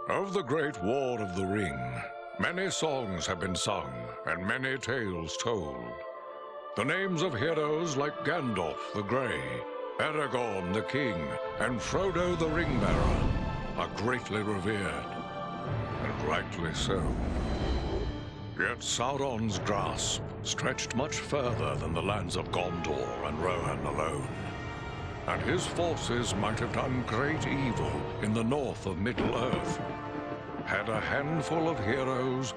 Of the Great War of the Ring, many songs have been sung and many tales told. The names of heroes like Gandalf the Grey, Aragorn the King, and Frodo the Ring-bearer are greatly revered, and rightly so. Yet Sauron's grasp stretched much further than the lands of Gondor and Rohan alone, and his forces might have done great evil in the north of Middle-earth, had a handful of heroes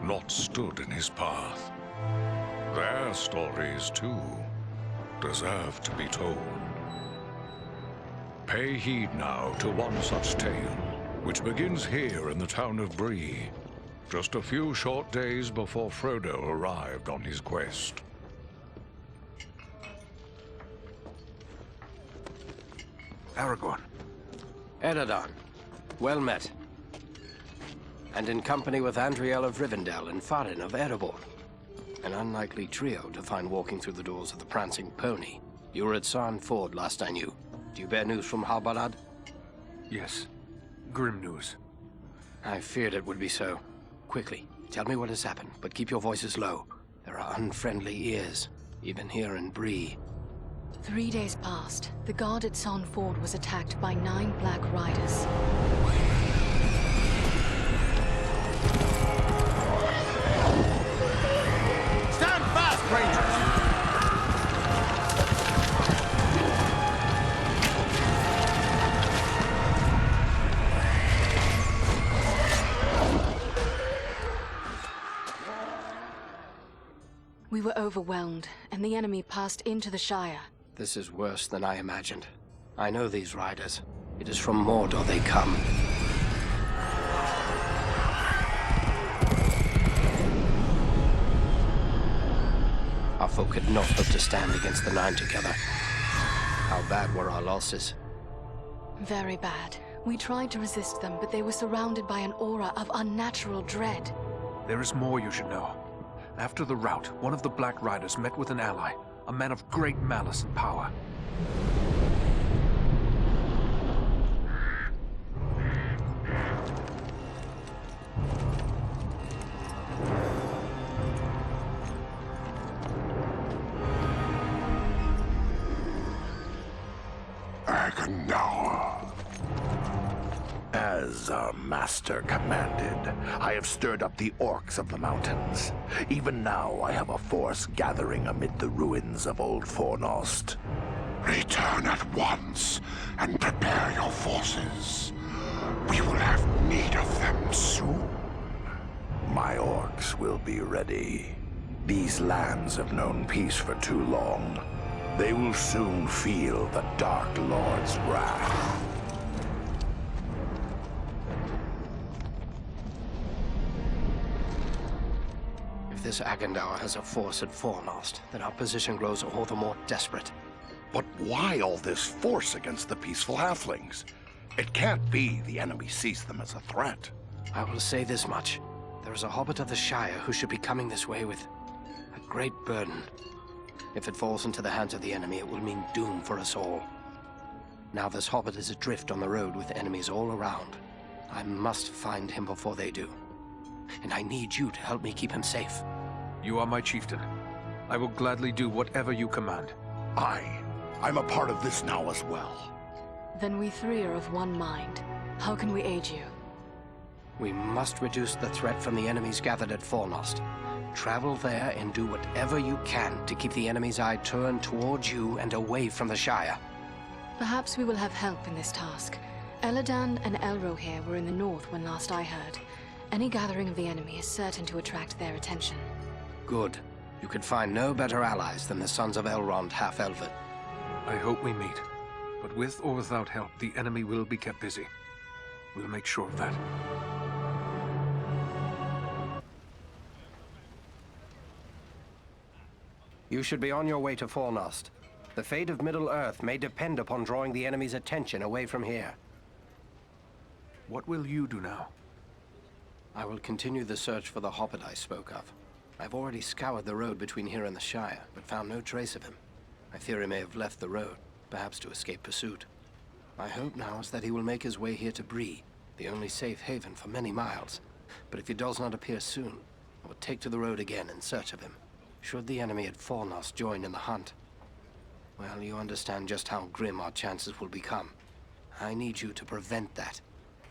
not stood in his path. Their stories, too, deserve to be told. Pay heed now to one such tale, which begins here in the town of Bree, just a few short days before Frodo arrived on his quest. Aragorn. Eredon, well met. And in company with Andriel of Rivendell and Farin of Erebor. An unlikely trio to find walking through the doors of the Prancing Pony. You were at Sarn Ford last I knew. Do you bear news from Halbarad? Yes. Grim news. I feared it would be so. Quickly, tell me what has happened, but keep your voices low. There are unfriendly ears, even here in Bree. 3 days passed. The guard at Sarn Ford was attacked by 9 Black Riders. Stand fast, Rangers! We were overwhelmed, and the enemy passed into the Shire. This is worse than I imagined. I know these riders. It is from Mordor they come. Our folk could not hope to stand against the 9 together. How bad were our losses? Very bad. We tried to resist them, but they were surrounded by an aura of unnatural dread. There is more you should know. After the rout, one of the Black Riders met with an ally, a man of great malice and power. As our master commanded, I have stirred up the orcs of the mountains. Even now, I have a force gathering amid the ruins of old Fornost. Return at once and prepare your forces. We will have need of them soon. My orcs will be ready. These lands have known peace for too long. They will soon feel the Dark Lord's wrath. If this Agandaur has a force at Fornost, then our position grows all the more desperate. But why all this force against the peaceful halflings? It can't be the enemy sees them as a threat. I will say this much. There is a hobbit of the Shire who should be coming this way with a great burden. If it falls into the hands of the enemy, it will mean doom for us all. Now this hobbit is adrift on the road with enemies all around. I must find him before they do. And I need you to help me keep him safe. You are my chieftain. I will gladly do whatever you command. I'm a part of this now as well. Then we 3 are of one mind. How can we aid you? We must reduce the threat from the enemies gathered at Fornost. Travel there and do whatever you can to keep the enemy's eye turned towards you and away from the Shire. Perhaps we will have help in this task. Elladan and Elrohir were in the north when last I heard. Any gathering of the enemy is certain to attract their attention. Good. You could find no better allies than the sons of Elrond half-elven. I hope we meet. But with or without help, the enemy will be kept busy. We'll make sure of that. You should be on your way to Fornost. The fate of Middle-earth may depend upon drawing the enemy's attention away from here. What will you do now? I will continue the search for the hobbit I spoke of. I've already scoured the road between here and the Shire, but found no trace of him. I fear he may have left the road, perhaps to escape pursuit. My hope now is that he will make his way here to Bree. the only safe haven for many miles. But if he does not appear soon, I will take to the road again in search of him. Should the enemy at Fornost join in the hunt, well, you understand just how grim our chances will become. I need you to prevent that.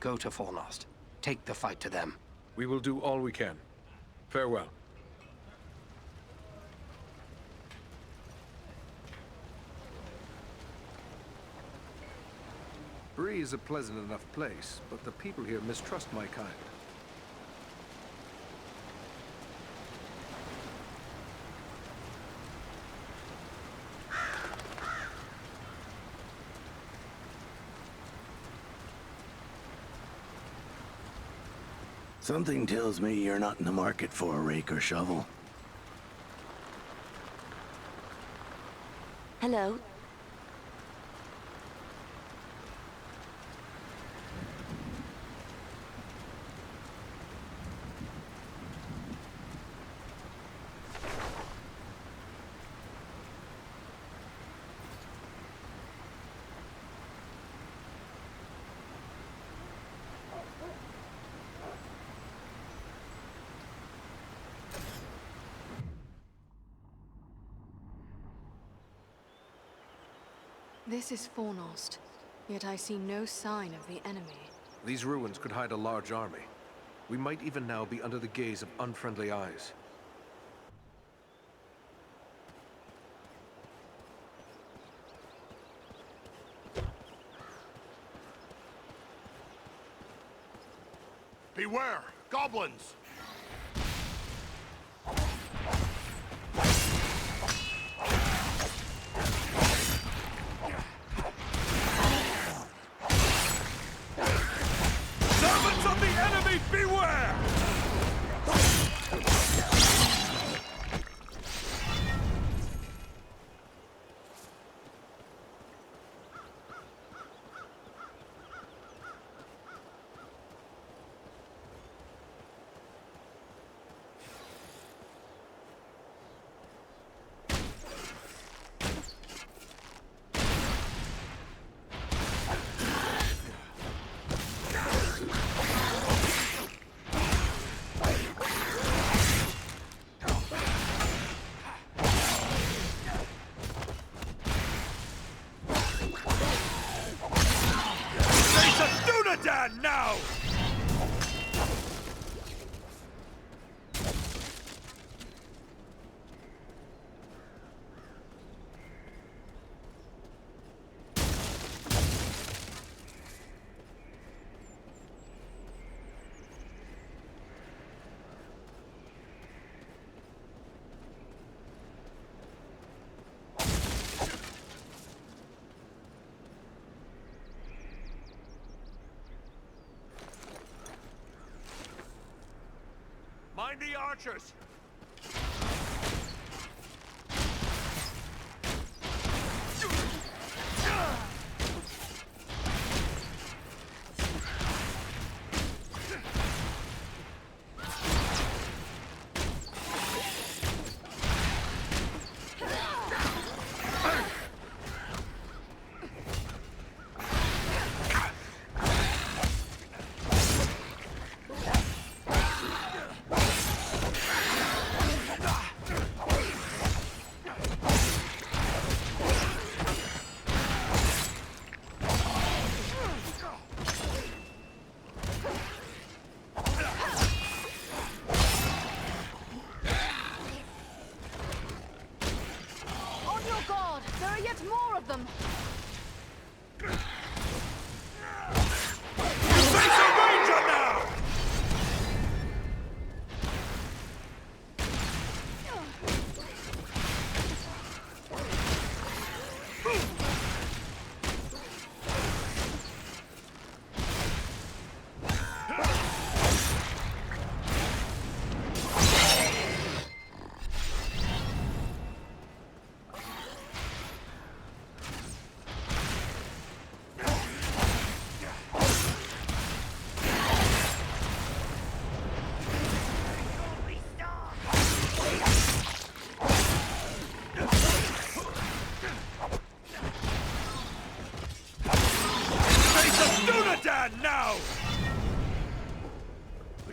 Go to Fornost. Take the fight to them. We will do all we can. Farewell. Bree is a pleasant enough place, but the people here mistrust my kind. Something tells me you're not in the market for a rake or shovel. Hello. This is Fornost, yet I see no sign of the enemy. These ruins could hide a large army. We might even now be under the gaze of unfriendly eyes. Beware! Goblins! Servants of the enemy, beware! Now! Mind the archers!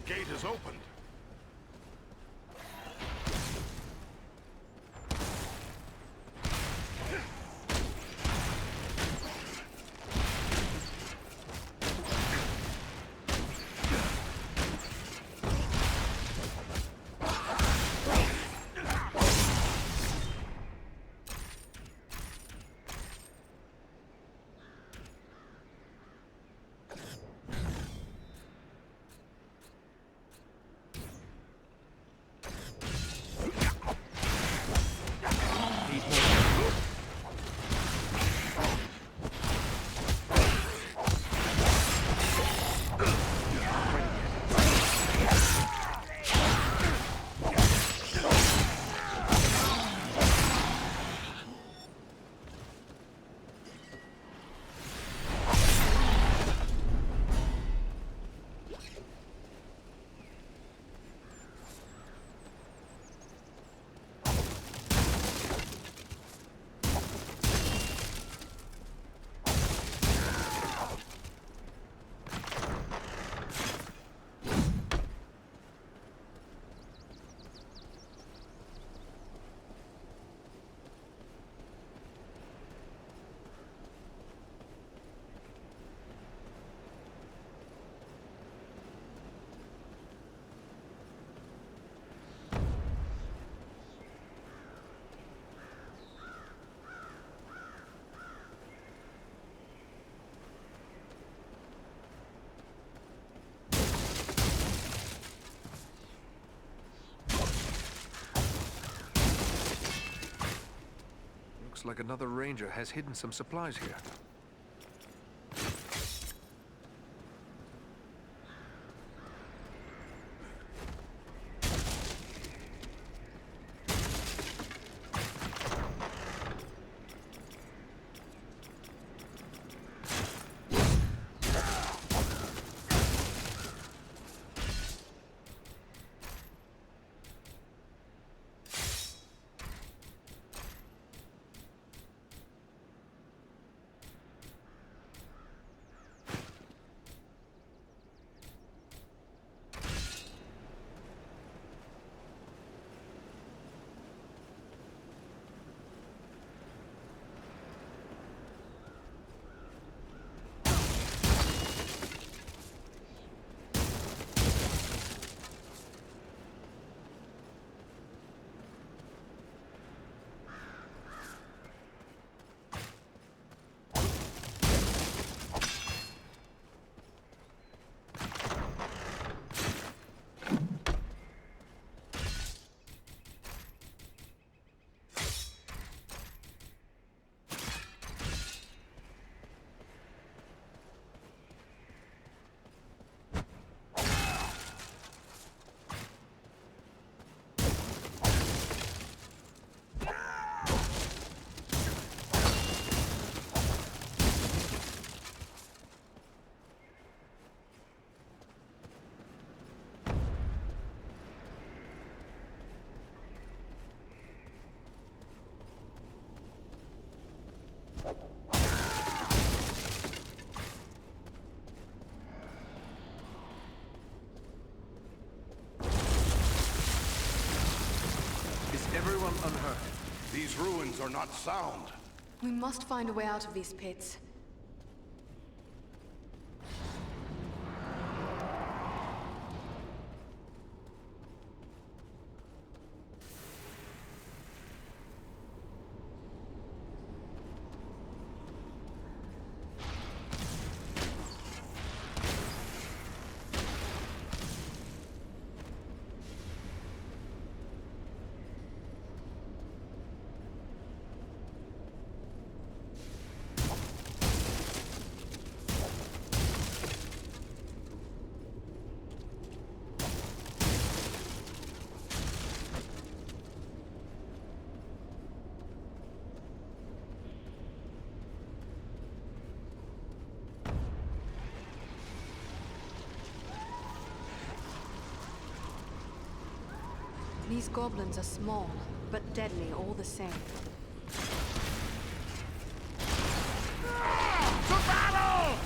The gate is opened. Looks like another ranger has hidden some supplies here. Everyone unhurt. These ruins are not sound. We must find a way out of these pits. These goblins are small, but deadly all the same. To battle!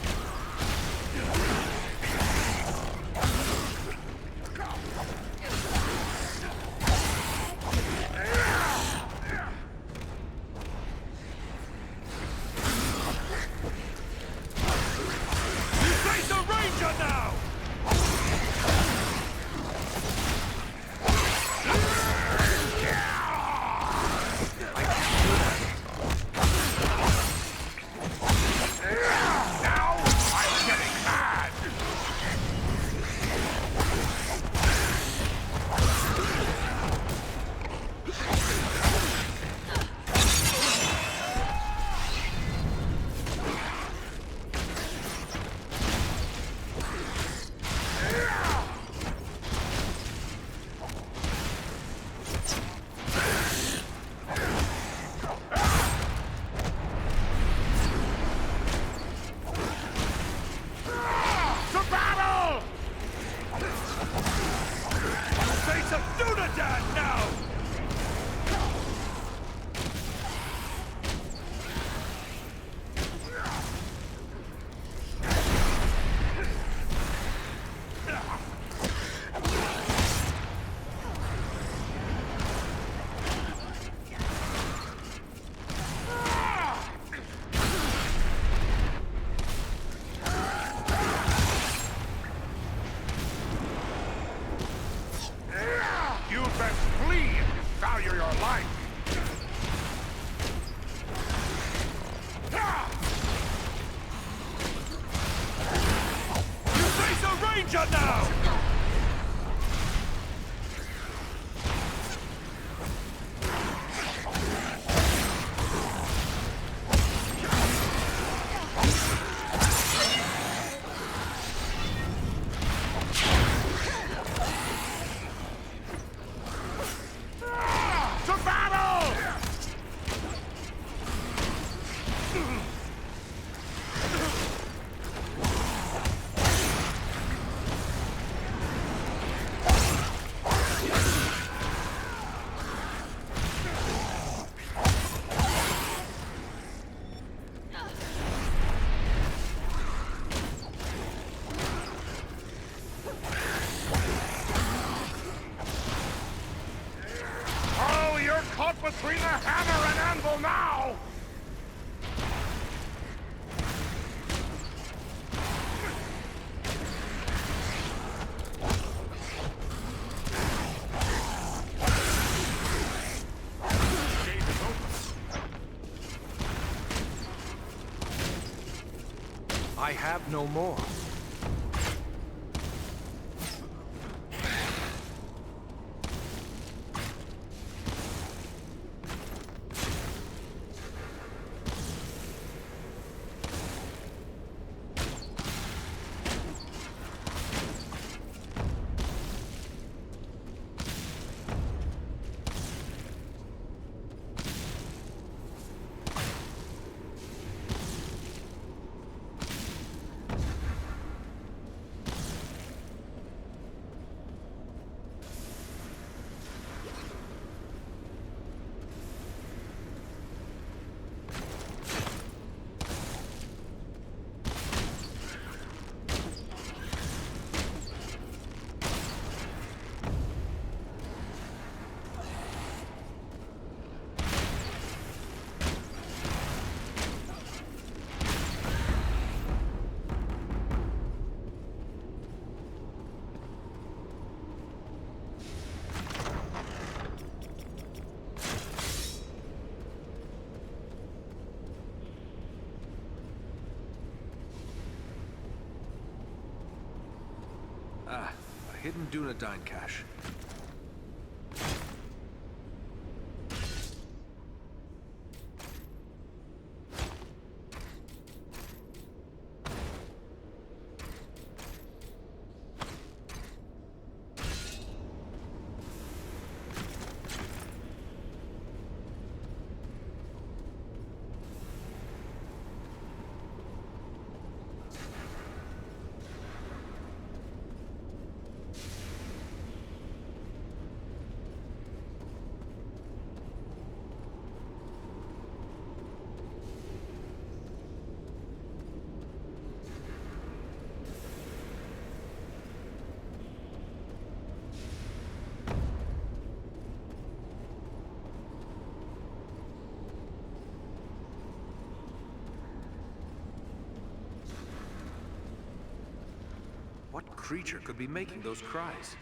What now? Between the hammer and anvil now! I have no more. Ah, a hidden Dunedain cache. What creature could be making those cries?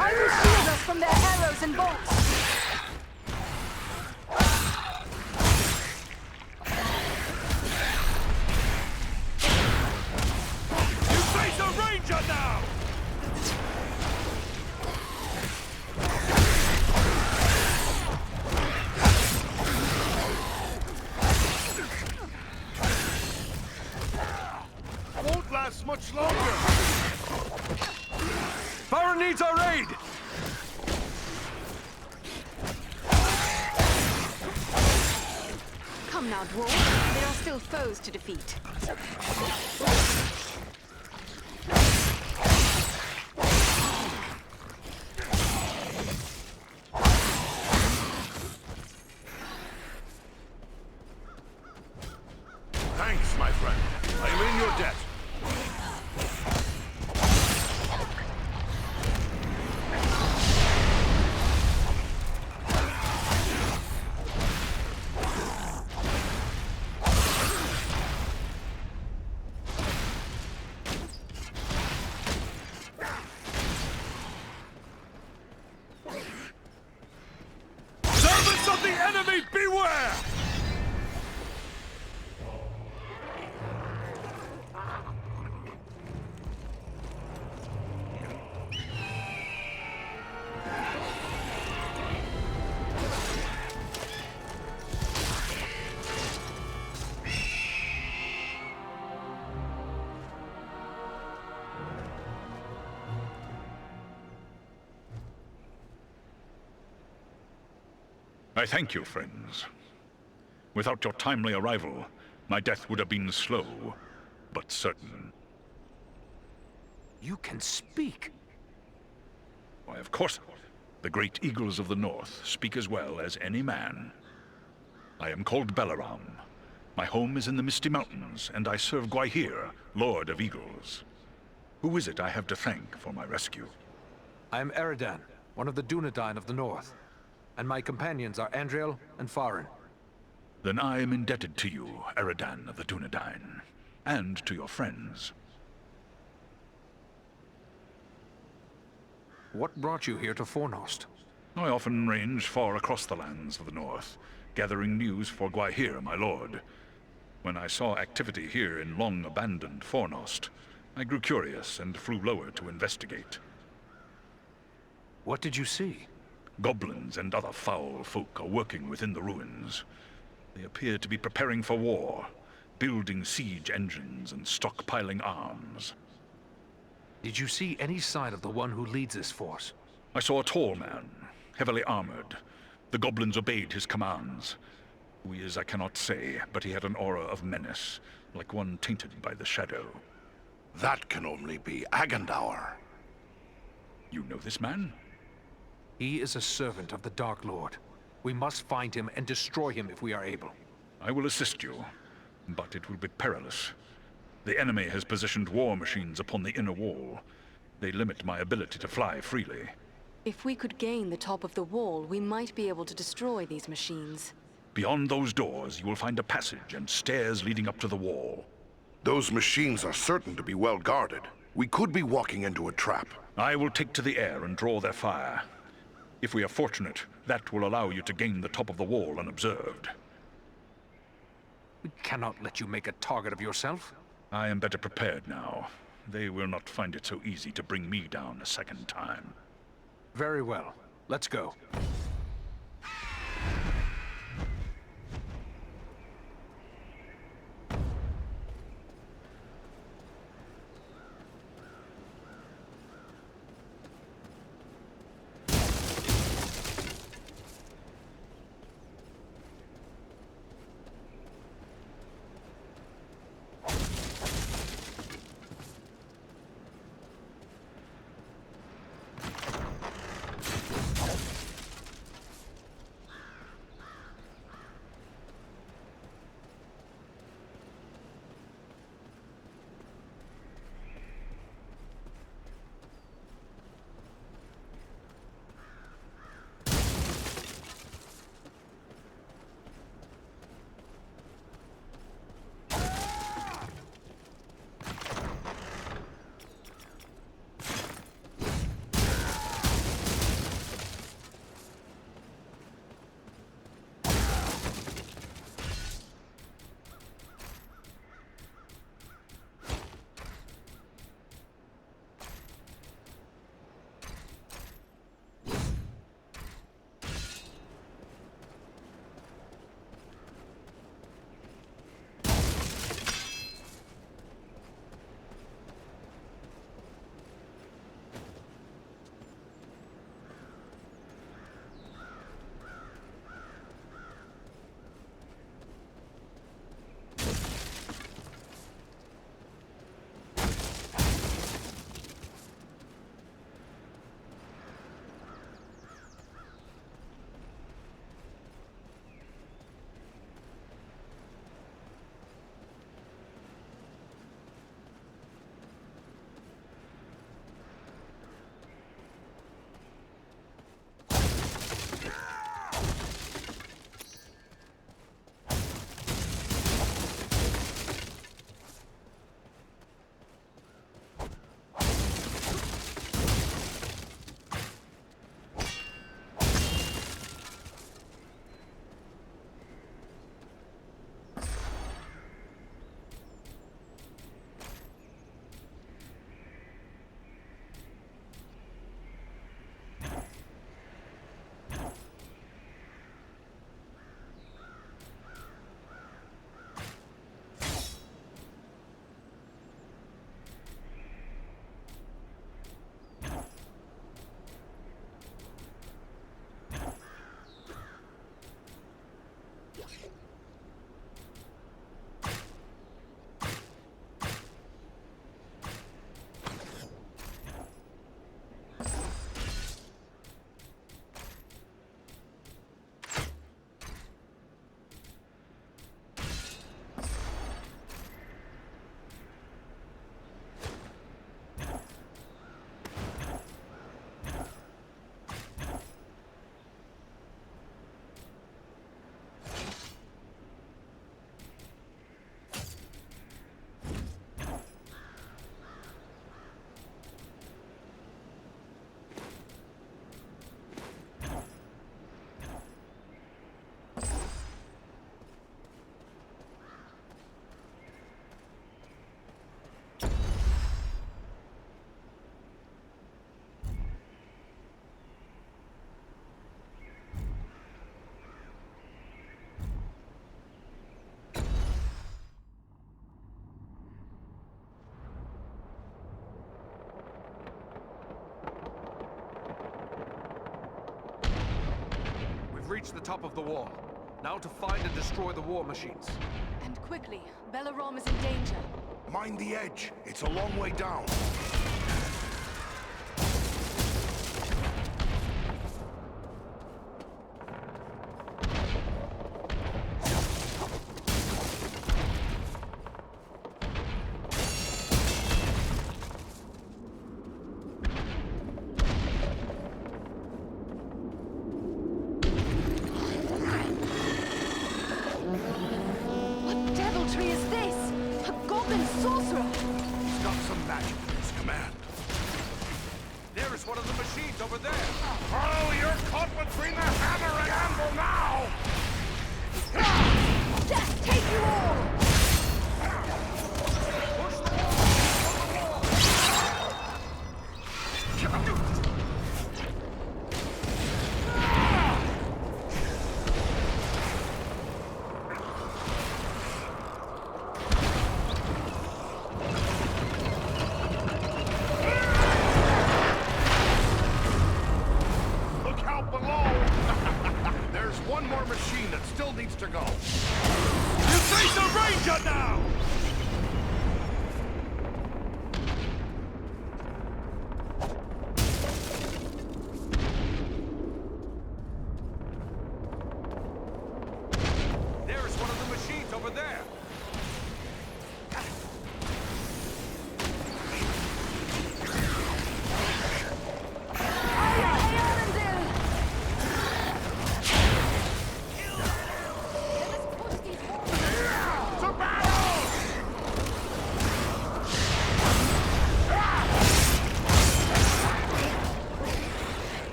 I will shield us from their arrows and bolts. You face a ranger now! Won't last much longer! Baron needs our aid! Come now, dwarf. There are still foes to defeat. Thanks, my friend. I am in your debt. Servants of the enemy, beware! I thank you, friends. Without your timely arrival, my death would have been slow, but certain. You can speak. Why, of course, the great eagles of the north speak as well as any man. I am called Balaram. My home is in the Misty Mountains, and I serve Gwaihir, Lord of Eagles. Who is it I have to thank for my rescue? I am Eridan, one of the Dunedain of the north. And my companions are Andriel and Farin. Then I am indebted to you, Eridan of the Dunedain, and to your friends. What brought you here to Fornost? I often range far across the lands of the north, gathering news for Gwaihir, my lord. When I saw activity here in long-abandoned Fornost, I grew curious and flew lower to investigate. What did you see? Goblins and other foul folk are working within the ruins. They appear to be preparing for war, building siege engines and stockpiling arms. Did you see any sign of the one who leads this force? I saw a tall man, heavily armored. The goblins obeyed his commands. Who he is, I cannot say, but he had an aura of menace, like one tainted by the shadow. That can only be Agandaur. You know this man? He is a servant of the Dark Lord. We must find him and destroy him if we are able. I will assist you, but it will be perilous. The enemy has positioned war machines upon the inner wall. They limit my ability to fly freely. If we could gain the top of the wall, we might be able to destroy these machines. Beyond those doors, you will find a passage and stairs leading up to the wall. Those machines are certain to be well guarded. We could be walking into a trap. I will take to the air and draw their fire. If we are fortunate, that will allow you to gain the top of the wall unobserved. We cannot let you make a target of yourself. I am better prepared now. They will not find it so easy to bring me down a second time. Very well. Let's go. reached the top of the wall. Now to find and destroy the war machines. And quickly. Belaram is in danger. Mind the edge. It's a long way down.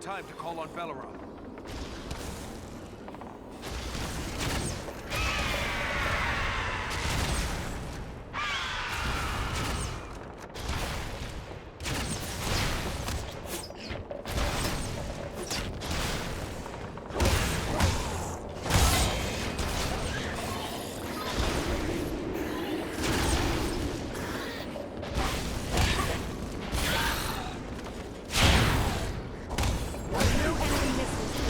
Time to call on Belaram. No enemy missiles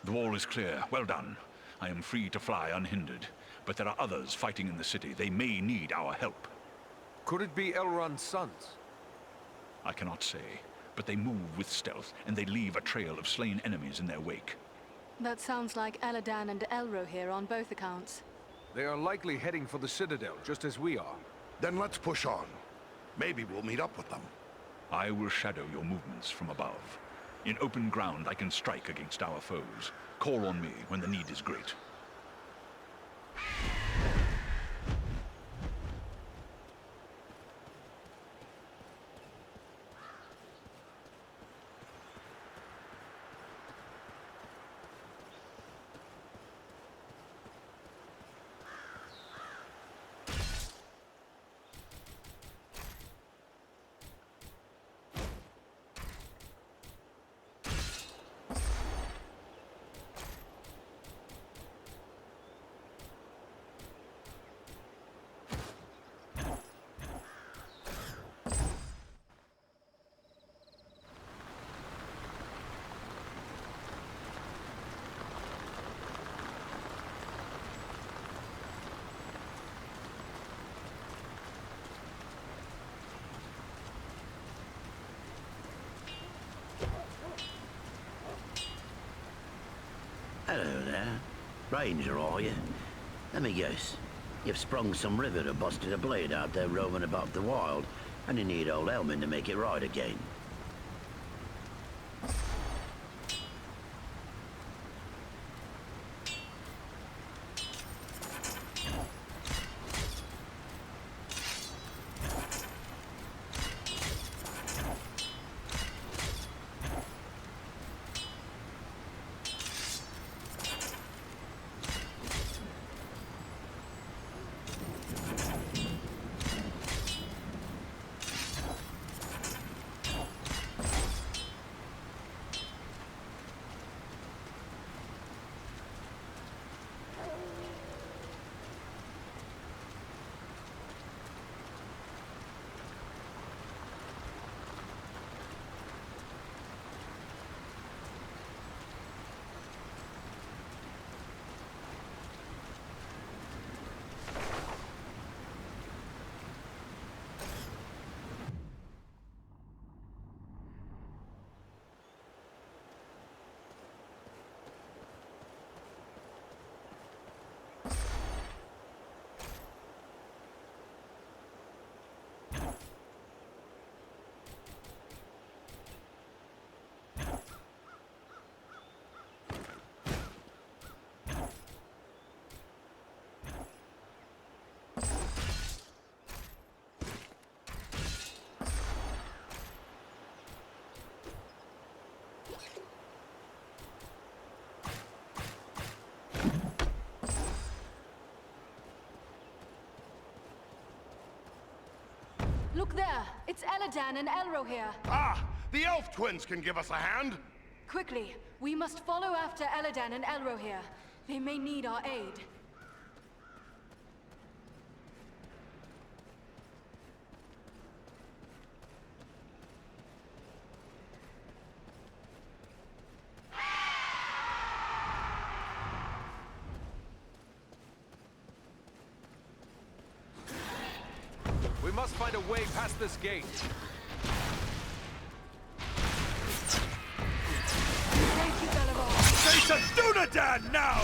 The wall is clear. Well done. I am free to fly unhindered. But there are others fighting in the city. They may need our help. Could it be Elrond's sons? I cannot say, but they move with stealth, and they leave a trail of slain enemies in their wake. That sounds like Eladan and Elro here on both accounts. They are likely heading for the Citadel, just as we are. Then let's push on. Maybe we'll meet up with them. I will shadow your movements from above. In open ground, I can strike against our foes. Call on me when the need is great. Hello there. Ranger, are you? Let me guess. You've sprung some rivet or busted a blade out there roaming about the wild, and you need old Elmin to make it right again. Look there! It's Eladan and Elro here! Ah! The elf twins can give us a hand! Quickly! We must follow after Eladan and Elro here. They may need our aid. We must find a way past this gate. Thank you, Belleroy. Face a Dunadan now!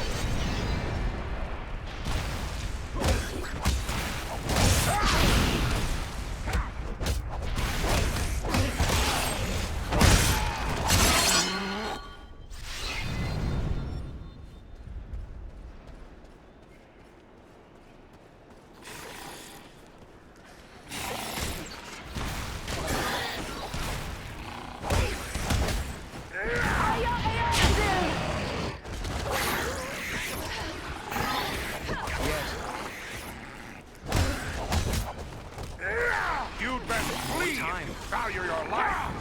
You'd best flee! Value your life!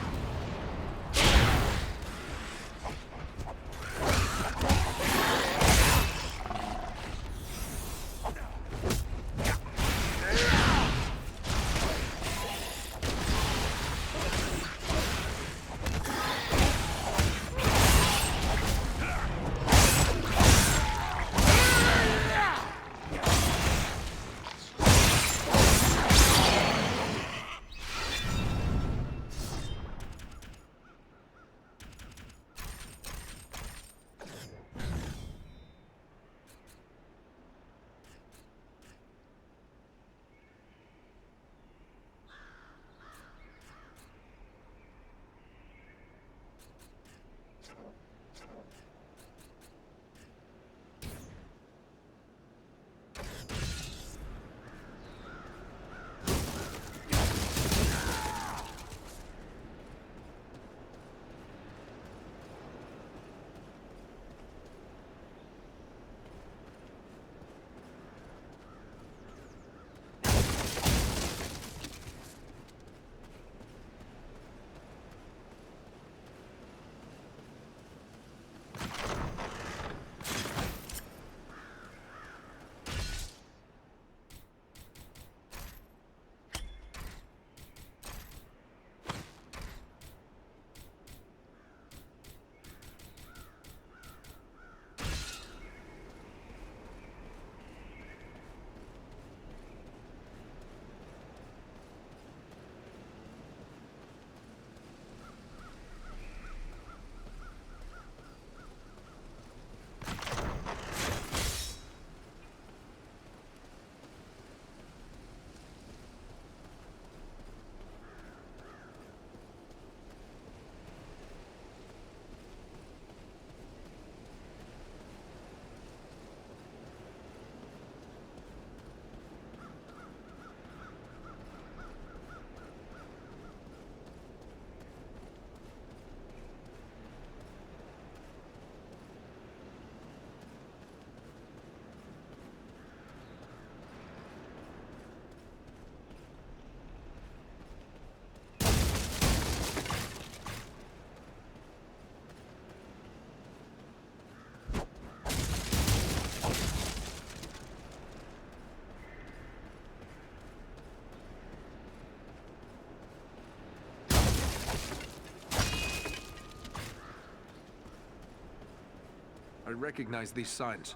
I recognize these signs.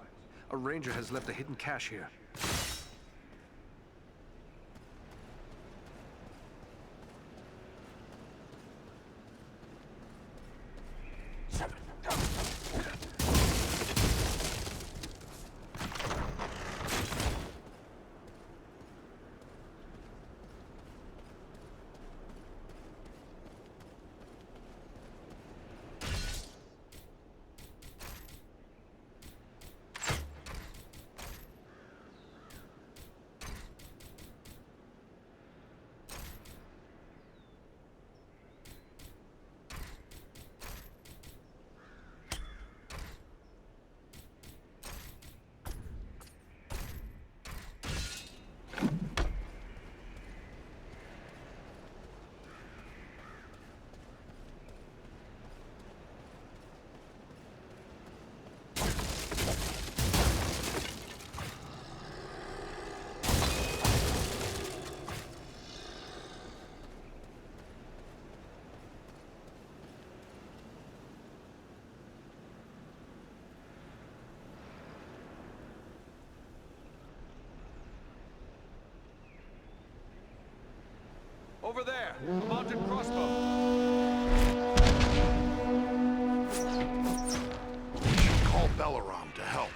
A ranger has left a hidden cache here. Over there, a mounted crossbow. We should call Balaram to help.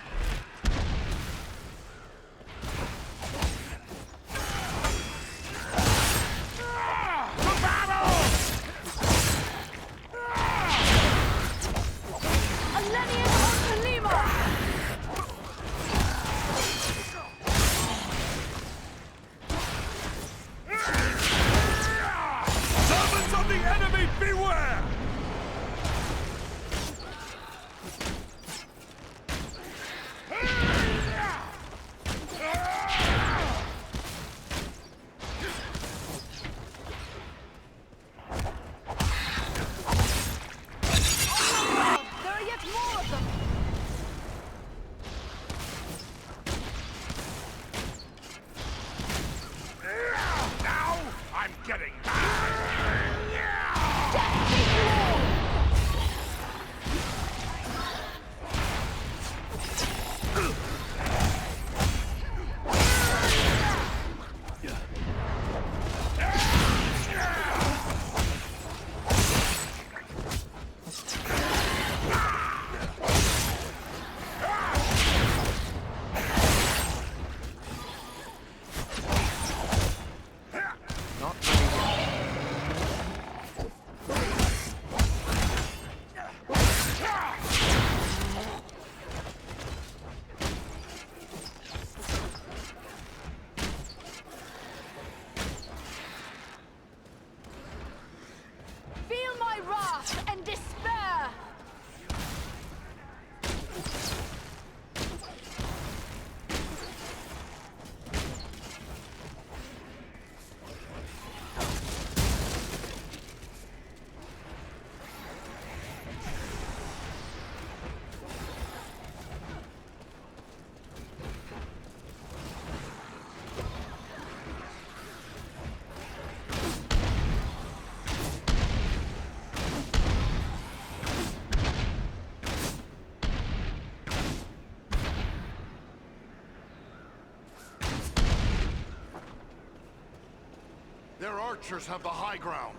Their archers have the high ground.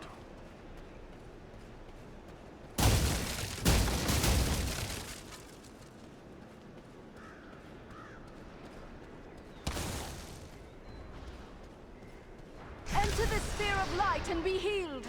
Enter the sphere of light and be healed.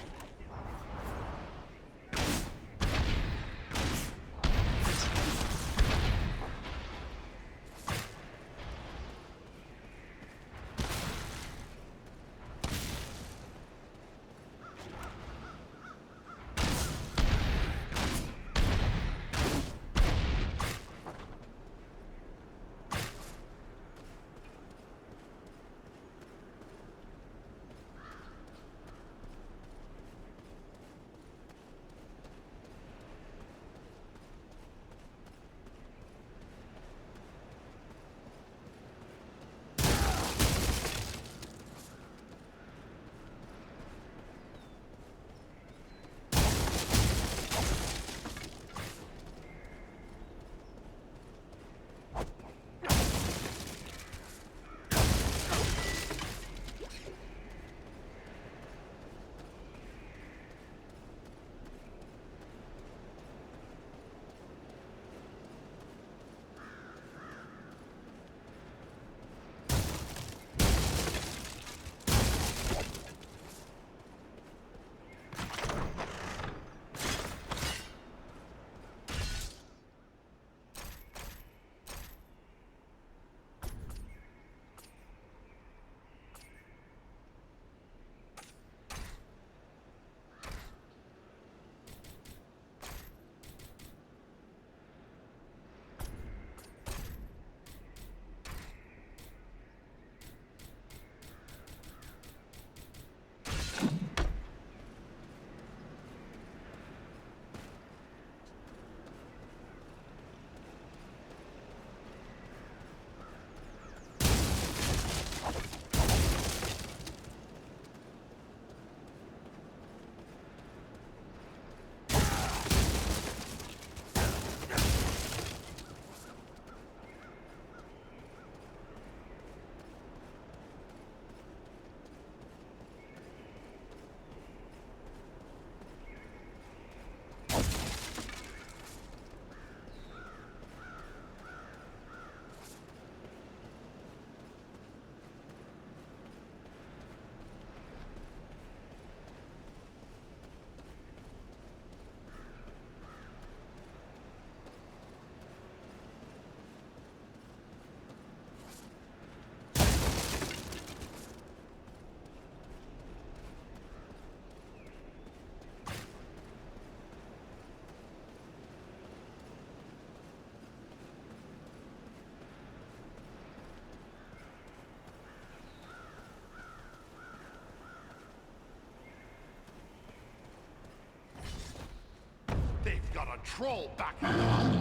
troll back in the house,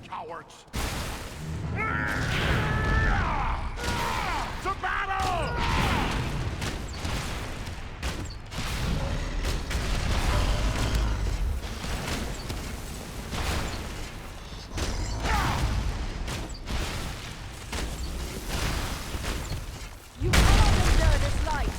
cowards! To battle! You cannot endure this light!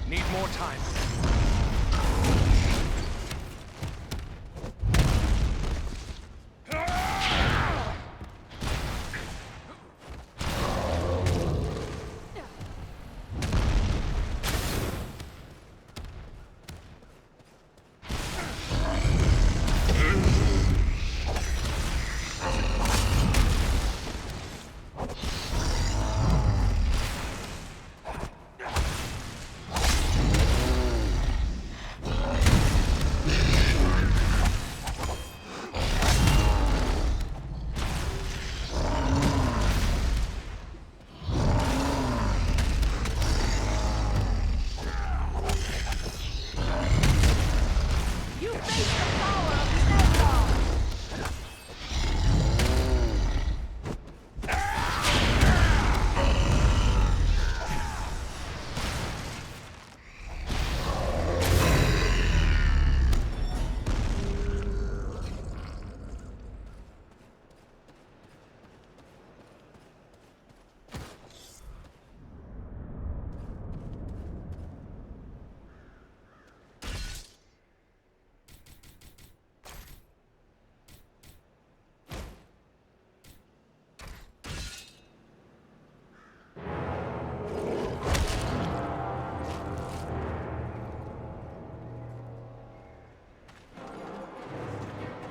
Need more time.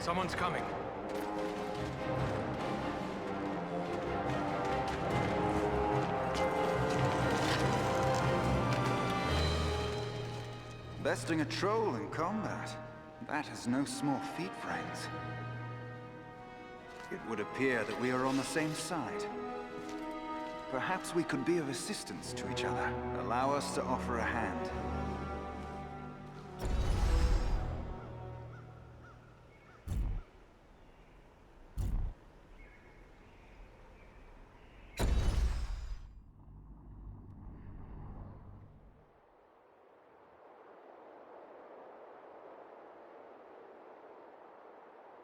Someone's coming. Besting a troll in combat. That is no small feat, friends. It would appear that we are on the same side. Perhaps we could be of assistance to each other. Allow us to offer a hand.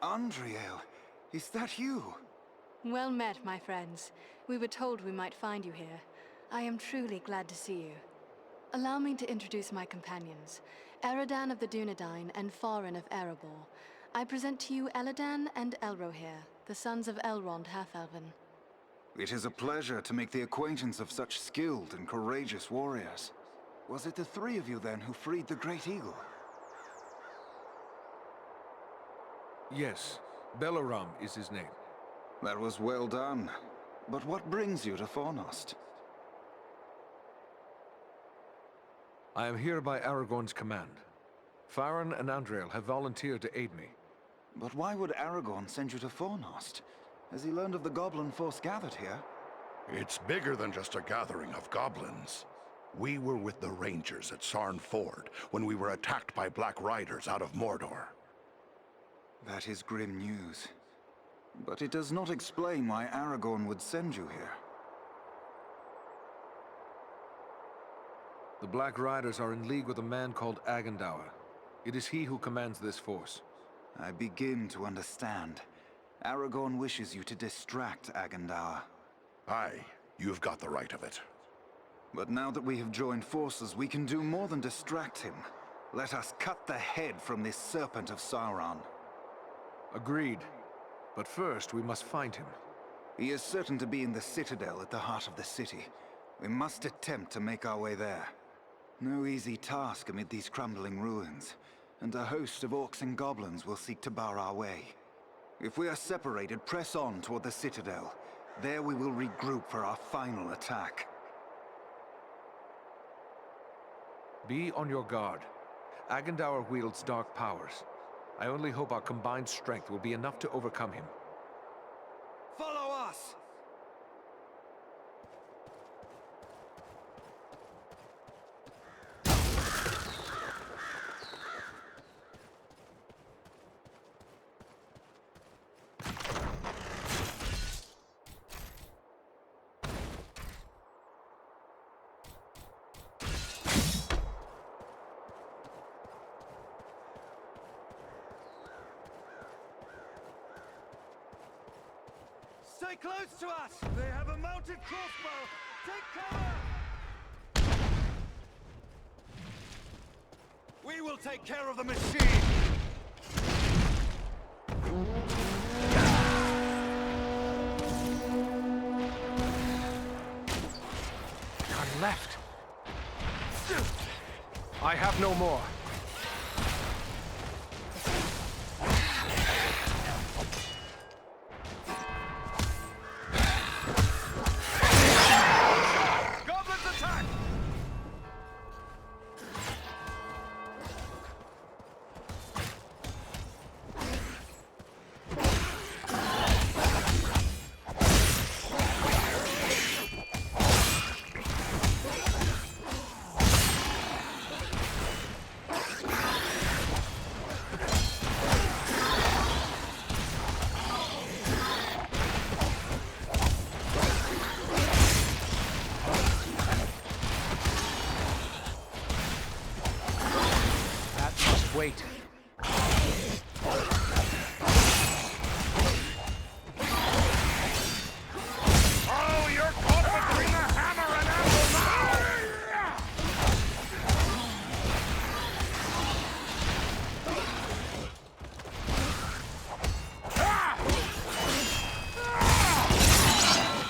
Andriel, is that you? Well met, my friends. We were told we might find you here. I am truly glad to see you. Allow me to introduce my companions, Eridan of the Dunedain and Farin of Erebor. I present to you Elidan and Elrohir, the sons of Elrond Half-Elven. It is a pleasure to make the acquaintance of such skilled and courageous warriors. Was it the three of you then who freed the Great Eagle? Yes, Belaram is his name. That was well done. But what brings you to Fornost? I am here by Aragorn's command. Farin and Andriel have volunteered to aid me. But why would Aragorn send you to Fornost? Has he learned of the goblin force gathered here? It's bigger than just a gathering of goblins. We were with the Rangers at Sarn Ford when we were attacked by Black Riders out of Mordor. That is grim news. But it does not explain why Aragorn would send you here. The Black Riders are in league with a man called Agandaur. It is he who commands this force. I begin to understand. Aragorn wishes you to distract Agandaur. Aye, you've got the right of it. But now that we have joined forces, we can do more than distract him. Let us cut the head from this serpent of Sauron. Agreed. But first, we must find him. He is certain to be in the citadel at the heart of the city. We must attempt to make our way there. No easy task amid these crumbling ruins, and a host of orcs and goblins will seek to bar our way. If we are separated, press on toward the citadel. There we will regroup for our final attack. Be on your guard. Agendour wields dark powers. I only hope our combined strength will be enough to overcome him. Follow us! Stay close to us! They have a mounted crossbow! Take cover! We will take care of the machine! None left. I have no more. Wait. Oh, you're caught between the hammer and anvil now!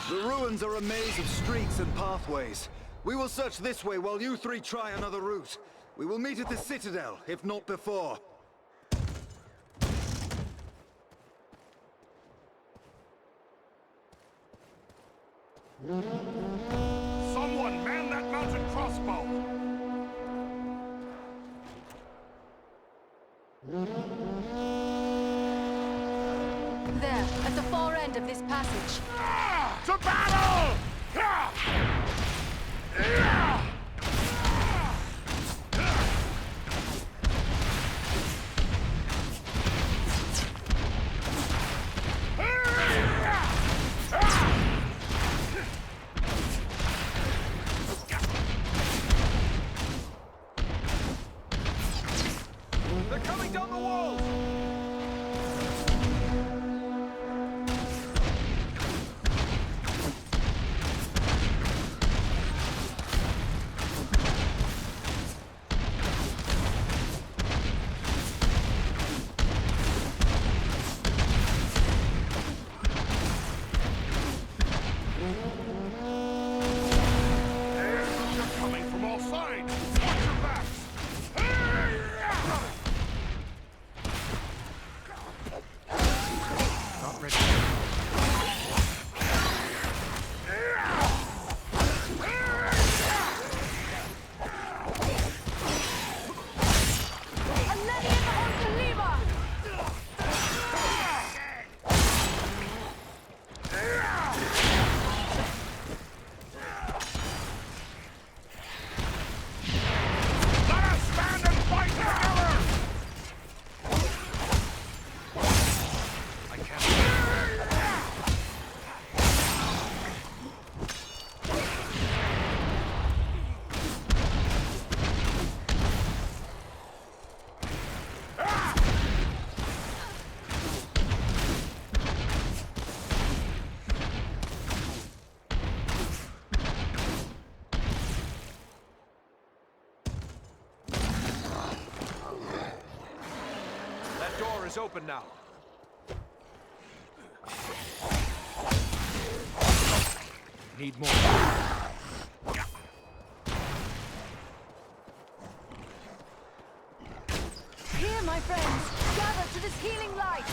The ruins are a maze of streets and pathways. We will search this way while you three try another route. We will meet at the citadel, if not before. Someone man that mounted crossbow! There, at the far end of this passage. To battle! They're coming down the wall! Is open now. Need more. Here, my friends! Gather to this healing light!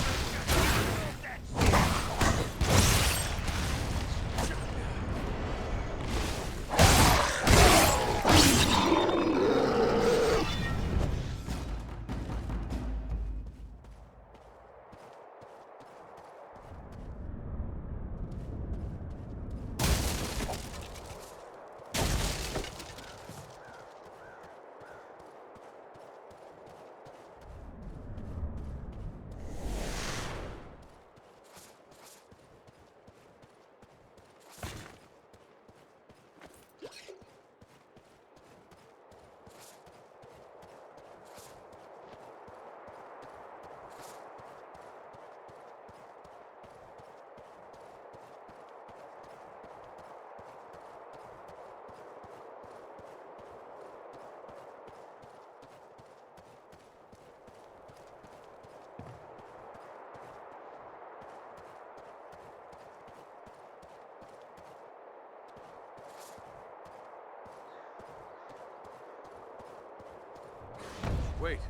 Wait,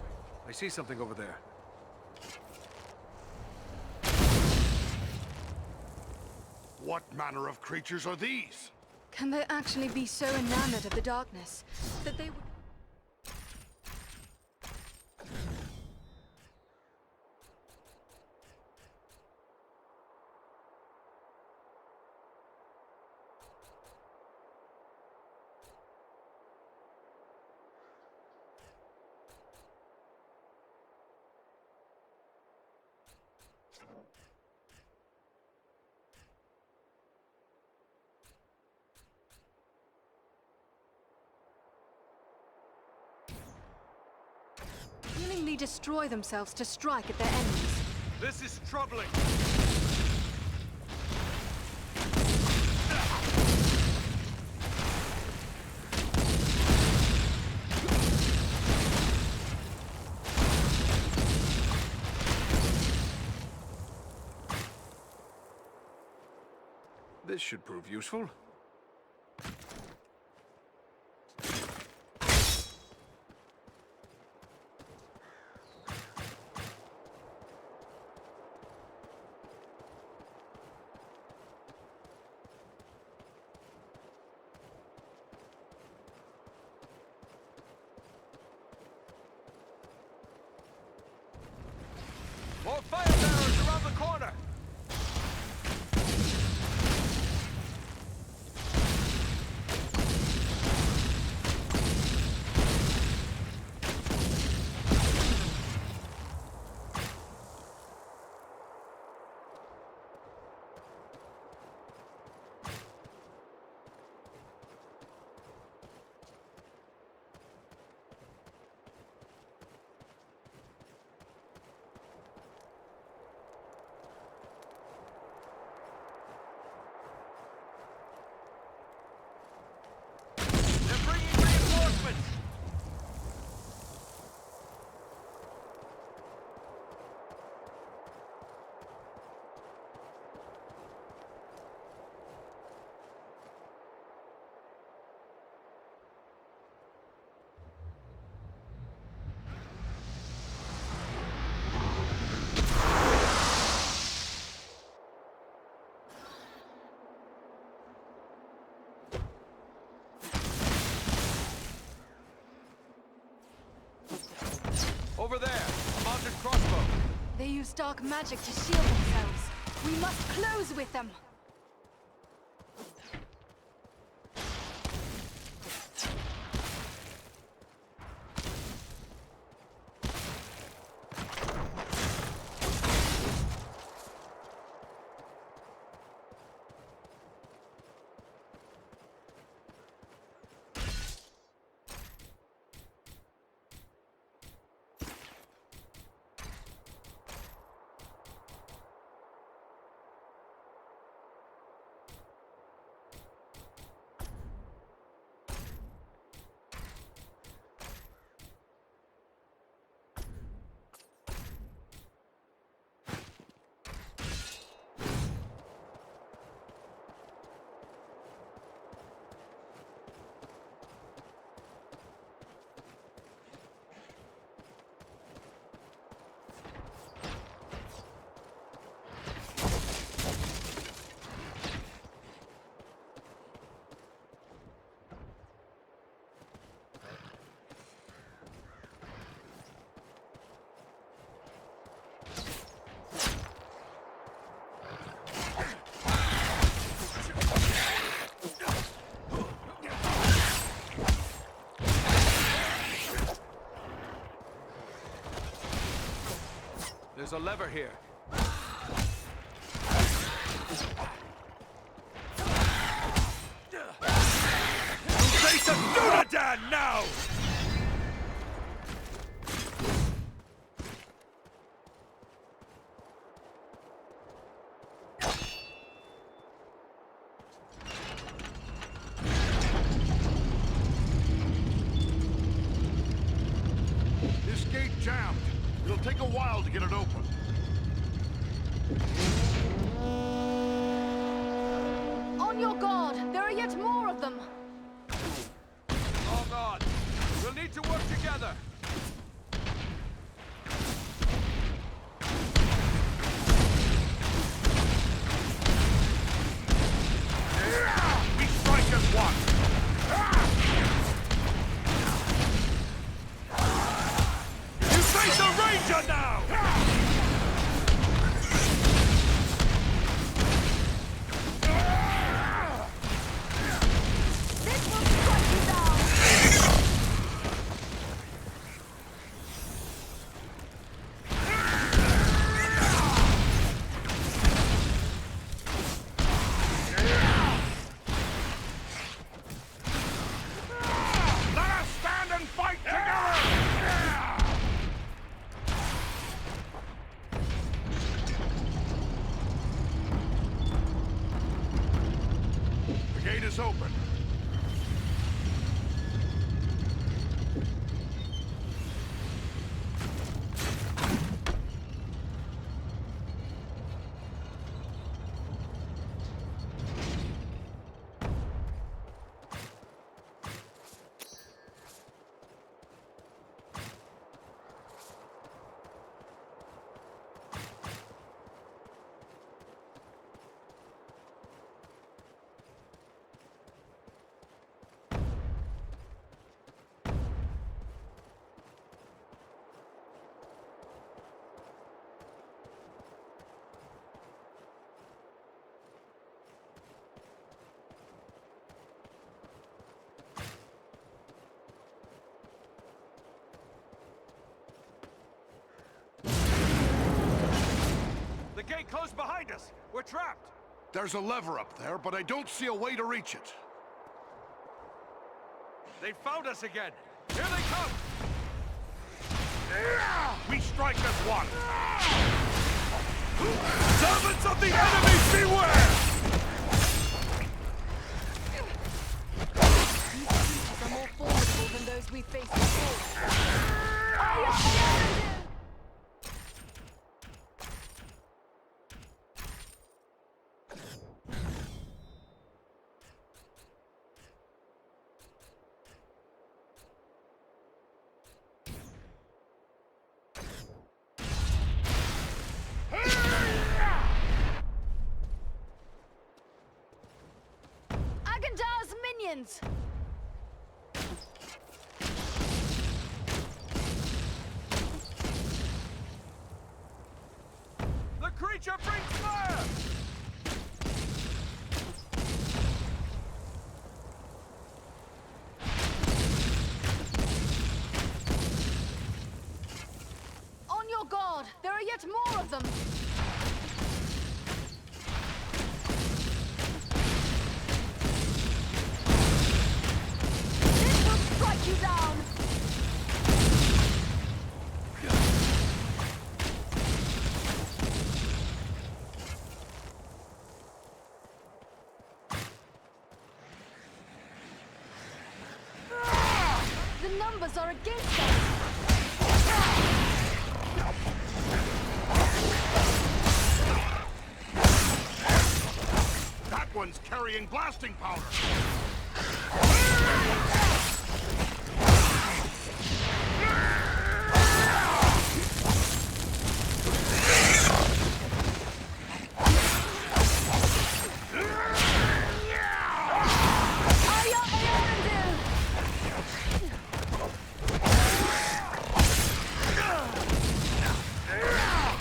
I see something over there. What manner of creatures are these? Can they actually be so enamored of the darkness that they would... willingly destroy themselves to strike at their enemies? This is troubling. This should prove useful. More fire barrels around the corner! Over there, a mounted crossbow. They use dark magic to shield themselves. We must close with them. a lever here. Face a Gundabad now! This gate jammed. It'll take a while to get it open. On your guard! There are yet more of them! Long on. We'll need to work together. We strike as one. You face a ranger now! This will strike you down! Let us stand and fight together! The gate is open. The gate closed behind us. We're trapped. There's a lever up there, but I don't see a way to reach it. They found us again. Here they come. We strike as one. Servants of the enemy, beware! These creatures are more formidable than those we faced before. Agandar's minions! The creature brings fire! On your guard! There are yet more of them! This will strike you down! The numbers are against us! That one's carrying blasting powder.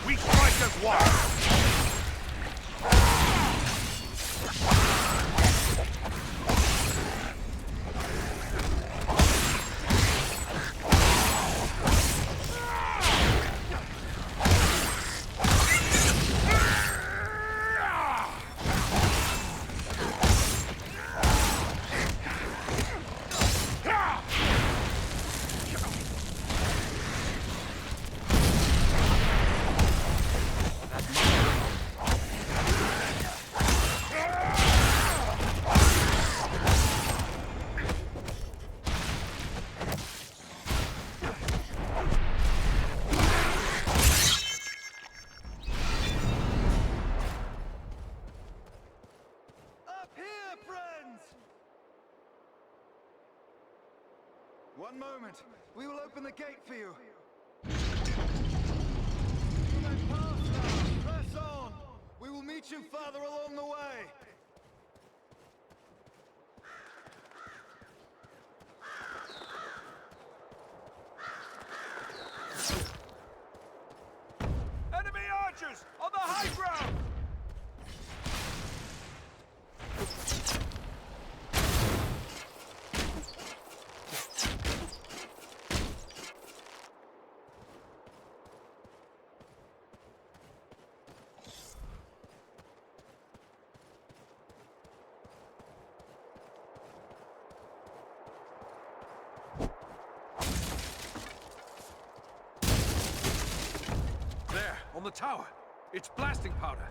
We strike as one. One moment. We will open the gate for you. Press on! We will meet you farther along the way! Enemy archers! On the high ground! There, on the tower. It's blasting powder.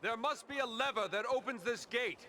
There must be a lever that opens this gate.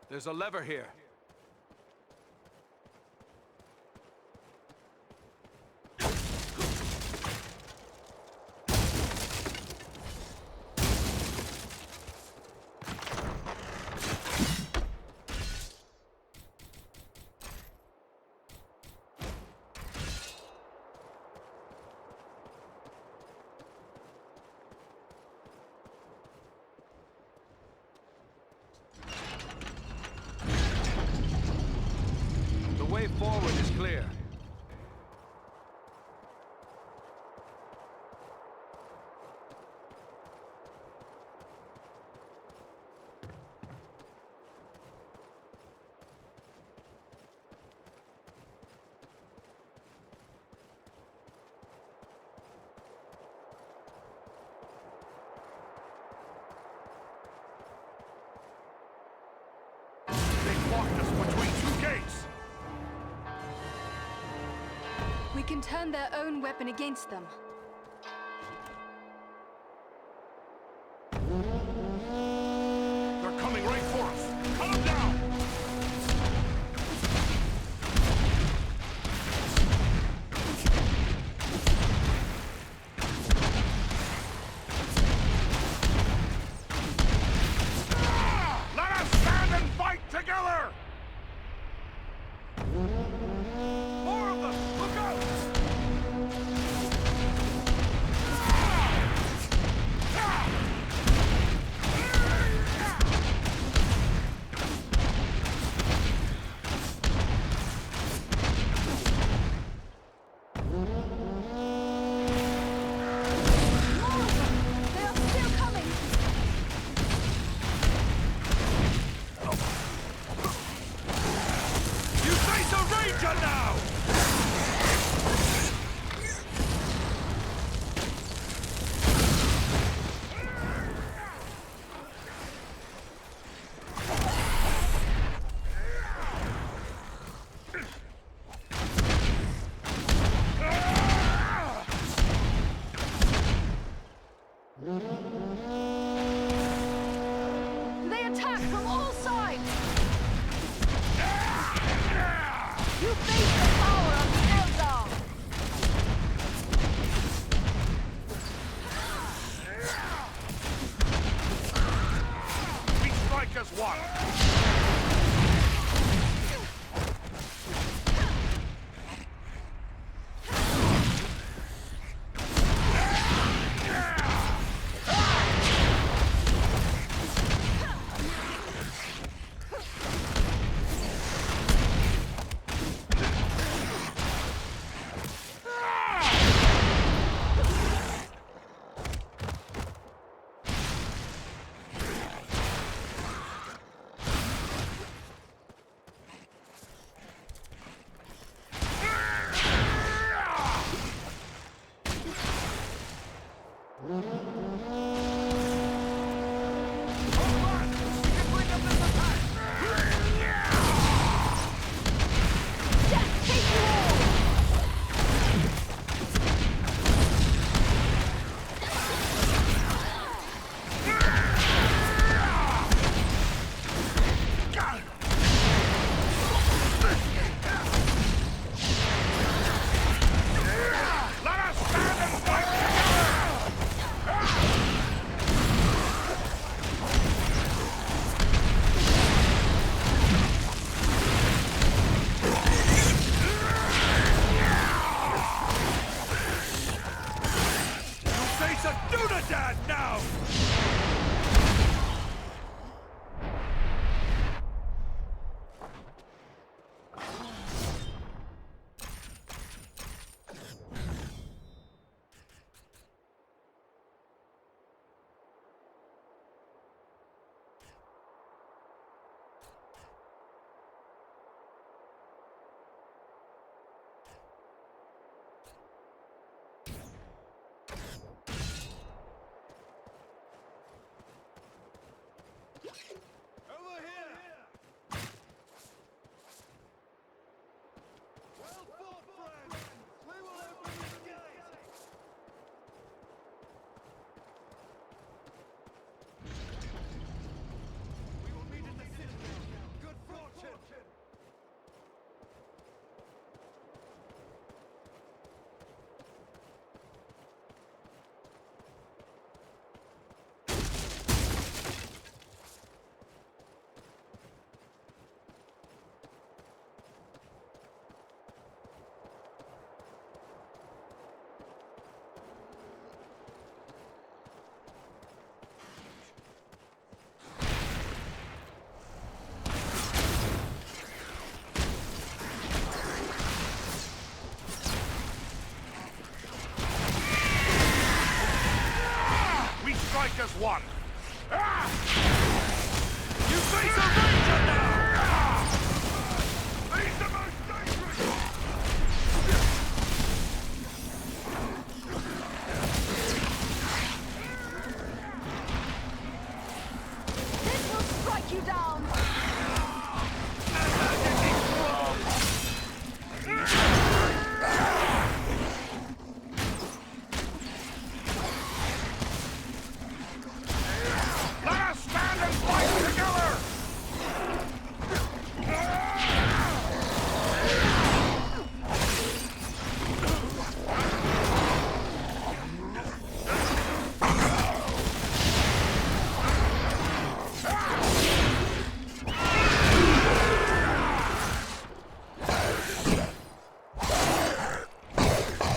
There's a lever here. way forward is clear. We can turn their own weapon against them. They're coming right for us! Cut them down! Let us stand and fight together! More of them! Look out! They are still coming! You face a ranger now! They attack from all sides! You face the power of the Eldar! We strike as one! Face a Gundabad now! strike as one! You face a ranger now! He's the most dangerous! This will strike you down! Let us stand and fight together!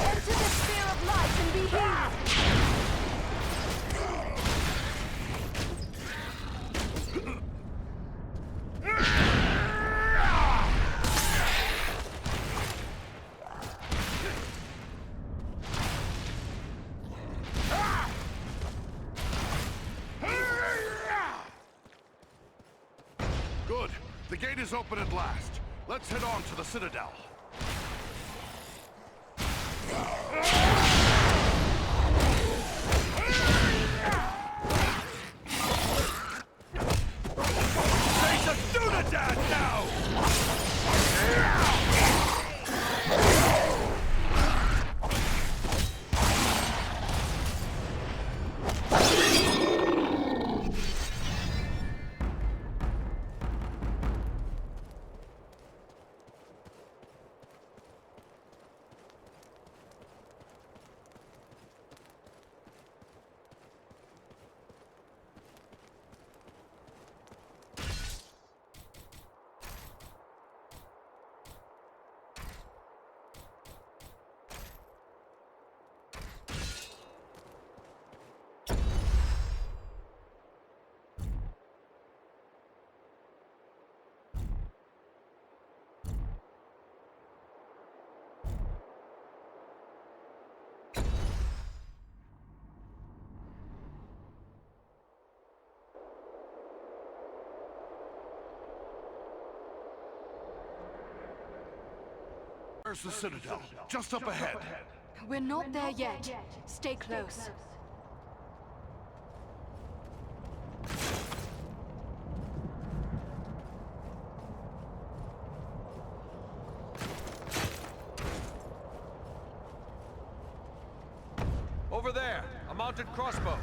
Enter the sphere of light and be healed! Good. The gate is open at last. Let's head on to the Citadel. Face a Gundabad now! There's the Citadel, just up ahead. We're not there yet. Stay close. Over there, a mounted crossbow.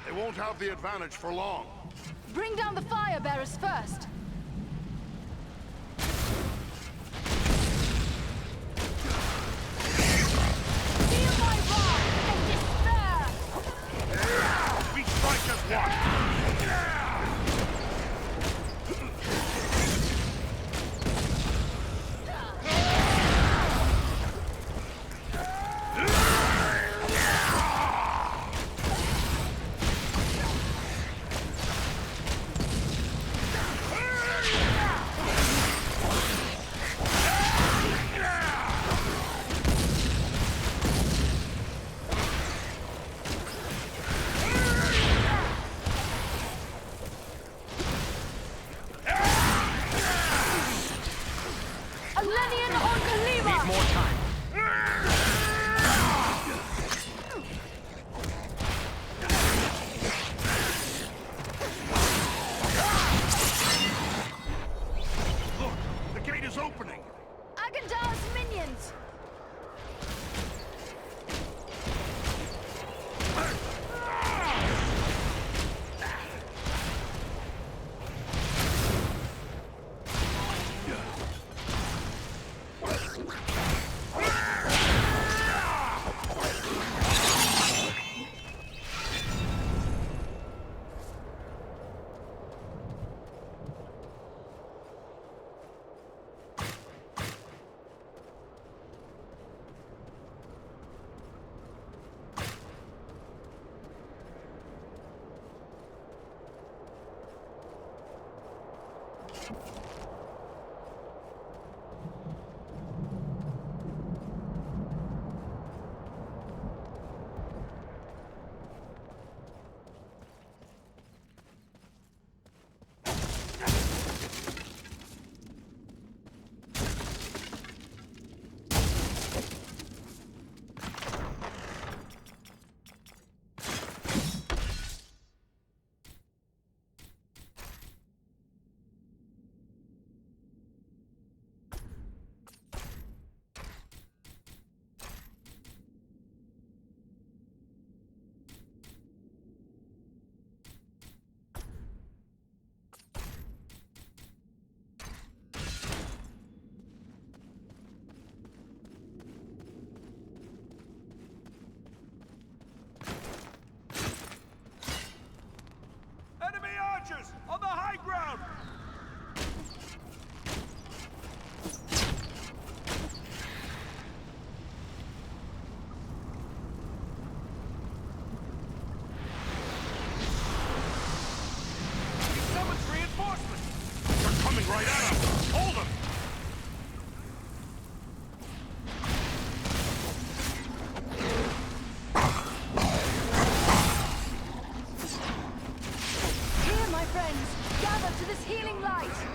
They won't have the advantage for long. Bring down the fire bearers first. Feel my wrath and despair! We strike as one! On the high ground! He summons reinforcements! They're coming right at us! Hold them! To this healing light!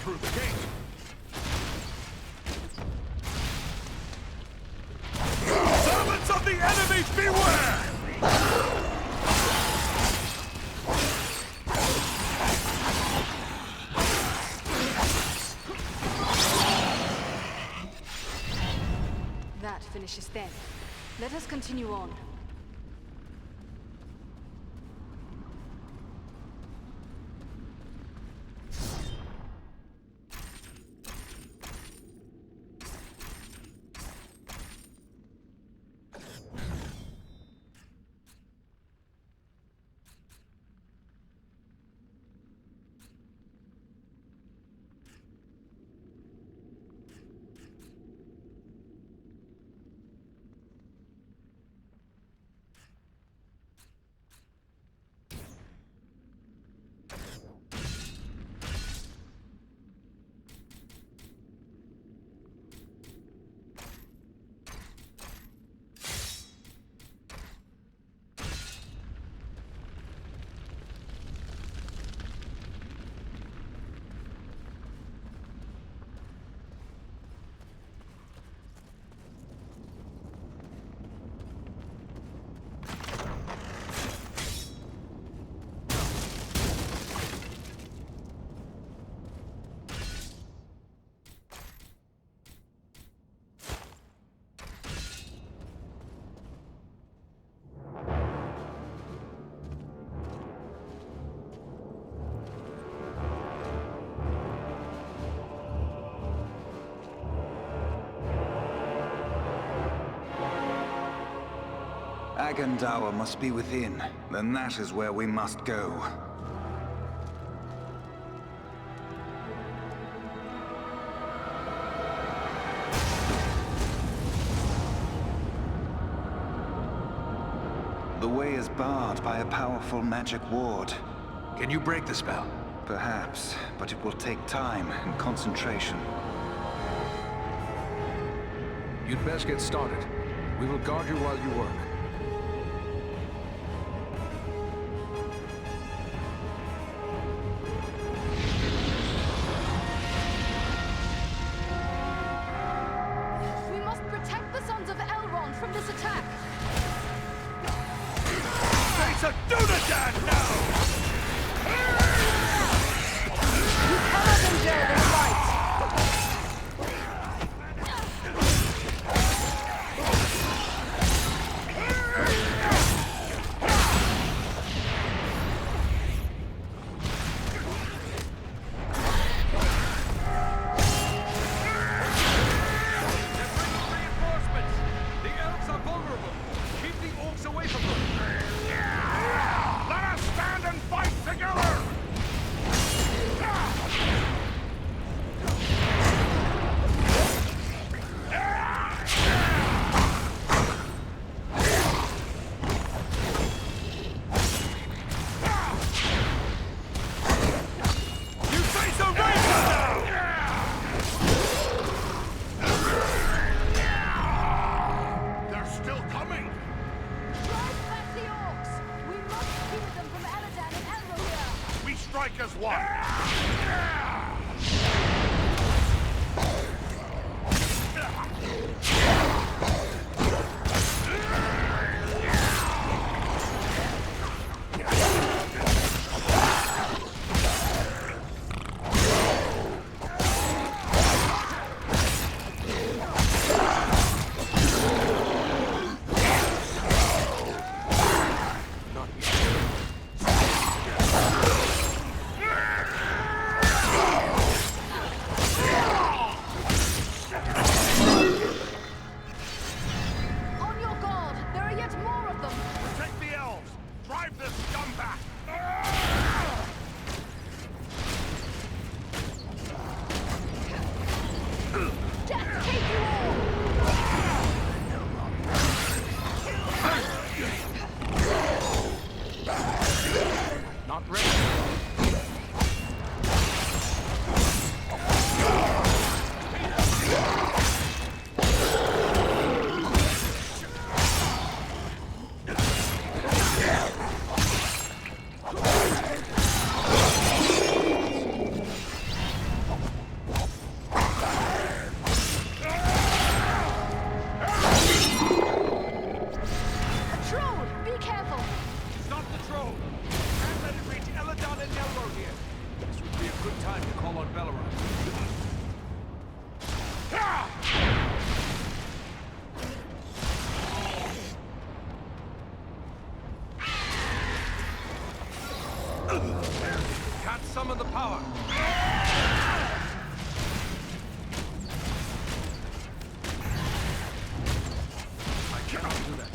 through the gate. Servants of the enemy, beware! That finishes them. Let us continue on. Agandaur must be within. Then that is where we must go. The way is barred by a powerful magic ward. Can you break the spell? Perhaps, but it will take time and concentration. You'd best get started. We will guard you while you work. We must protect the sons of Elrond from this attack. Face a Dunedain now! You cannot endure this fight! Can't summon the power. I cannot do that.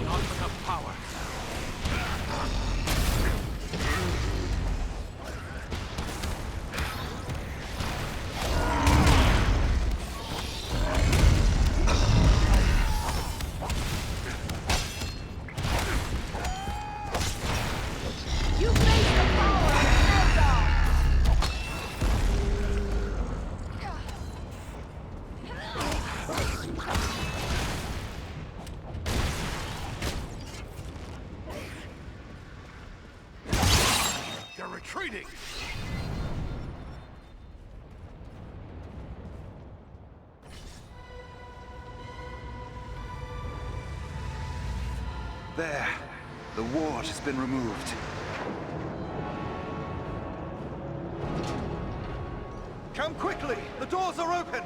Not enough power. Retreating! There. The ward has been removed. Come quickly! The doors are open!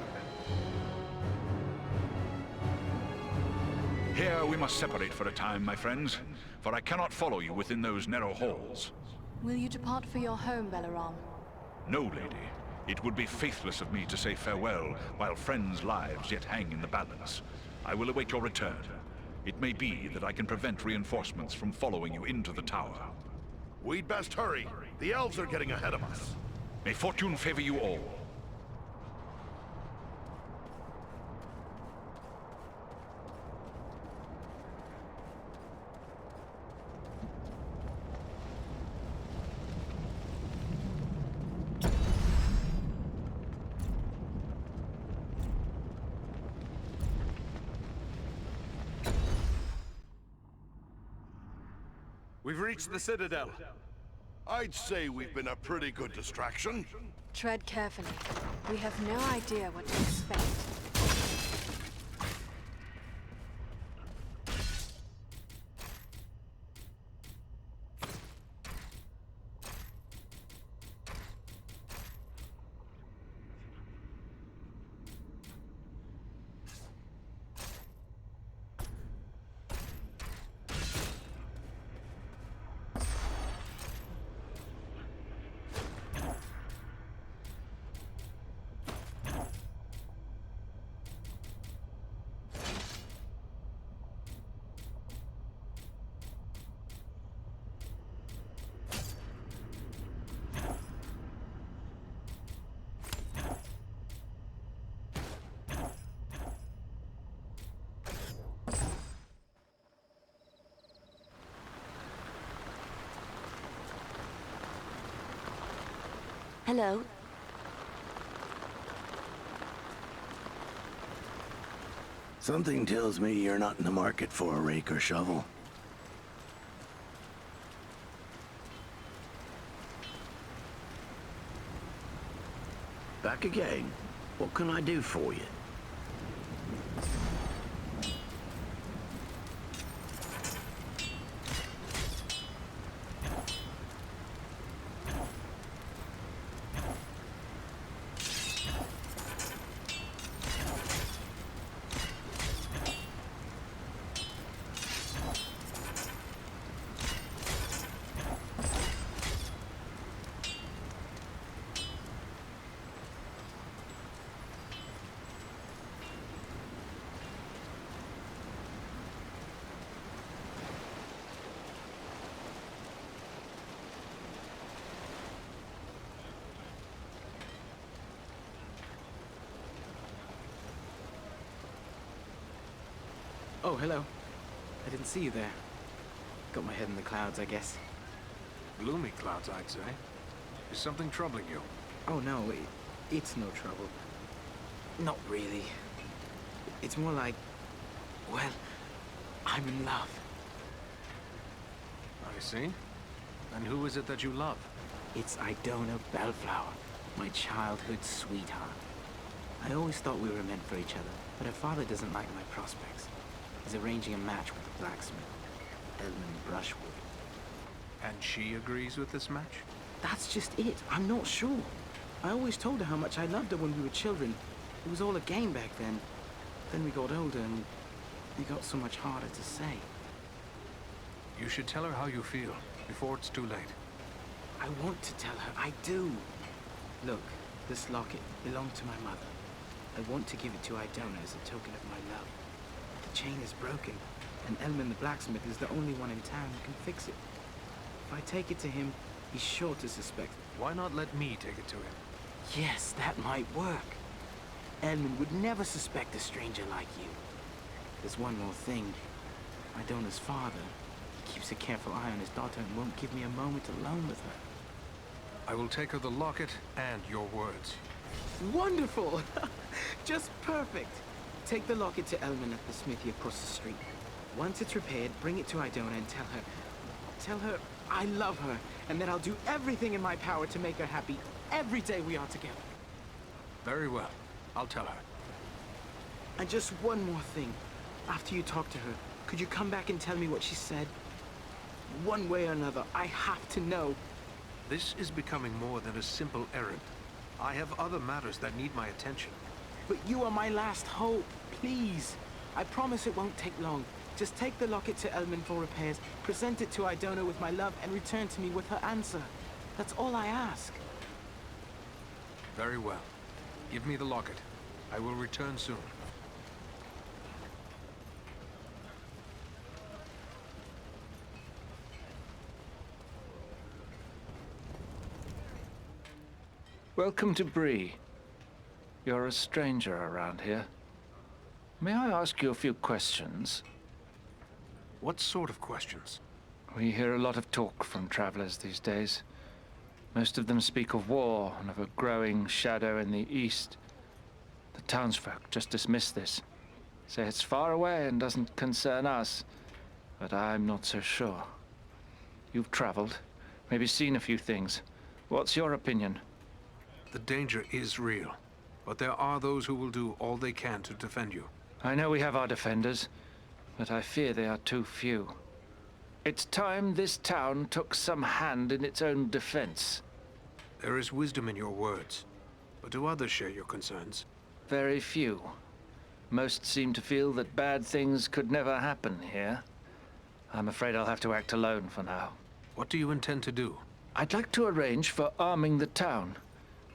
Here we must separate for a time, my friends, for I cannot follow you within those narrow halls. Will you depart for your home, Belaram? No, lady. It would be faithless of me to say farewell while friends' lives yet hang in the balance. I will await your return. It may be that I can prevent reinforcements from following you into the tower. We'd best hurry. The elves are getting ahead of us. May fortune favor you all. We've reached the Citadel. I'd say we've been a pretty good distraction. Tread carefully. We have no idea what to expect. Hello. Something tells me you're not in the market for a rake or shovel. Back again? What can I do for you? Oh, hello. I didn't see you there. Got my head in the clouds, I guess. Gloomy clouds, I'd say. Is something troubling you? Oh, no, it's no trouble. Not really. It's more like, well, I'm in love. I see. And who is it that you love? It's Idona Bellflower, my childhood sweetheart. I always thought we were meant for each other, but her father doesn't like my prospects. He's arranging a match with the blacksmith, Edmund Brushwood. And she agrees with this match? That's just it. I'm not sure. I always told her how much I loved her when we were children. It was all a game back then. Then we got older and it got so much harder to say. You should tell her how you feel, before it's too late. I want to tell her. I do. Look, this locket belonged to my mother. I want to give it to Idona as a token of my love. The chain is broken, and Elman the blacksmith is the only one in town who can fix it. If I take it to him, he's sure to suspect. Why not let me take it to him? Yes, that might work. Elman would never suspect a stranger like you. There's one more thing. Idona's father, he keeps a careful eye on his daughter and won't give me a moment alone with her. I will take her the locket and your words. Wonderful! Just perfect. Take the locket to Elman at the smithy across the street. Once it's repaired, bring it to Idona and tell her I love her, and that I'll do everything in my power to make her happy every day we are together. Very well. I'll tell her. And just one more thing. After you talk to her, could you come back and tell me what she said? One way or another, I have to know. This is becoming more than a simple errand. I have other matters that need my attention. But you are my last hope. Please. I promise it won't take long. Just take the locket to Elman for repairs, present it to Idona with my love, and return to me with her answer. That's all I ask. Very well. Give me the locket. I will return soon. Welcome to Bree. You're a stranger around here. May I ask you a few questions? What sort of questions? We hear a lot of talk from travelers these days. Most of them speak of war and of a growing shadow in the east. The townsfolk just dismiss this. Say it's far away and doesn't concern us. But I'm not so sure. You've traveled, maybe seen a few things. What's your opinion? The danger is real, but there are those who will do all they can to defend you. I know we have our defenders, but I fear they are too few. It's time this town took some hand in its own defense. There is wisdom in your words, but do others share your concerns? Very few. Most seem to feel that bad things could never happen here. I'm afraid I'll have to act alone for now. What do you intend to do? I'd like to arrange for arming the town.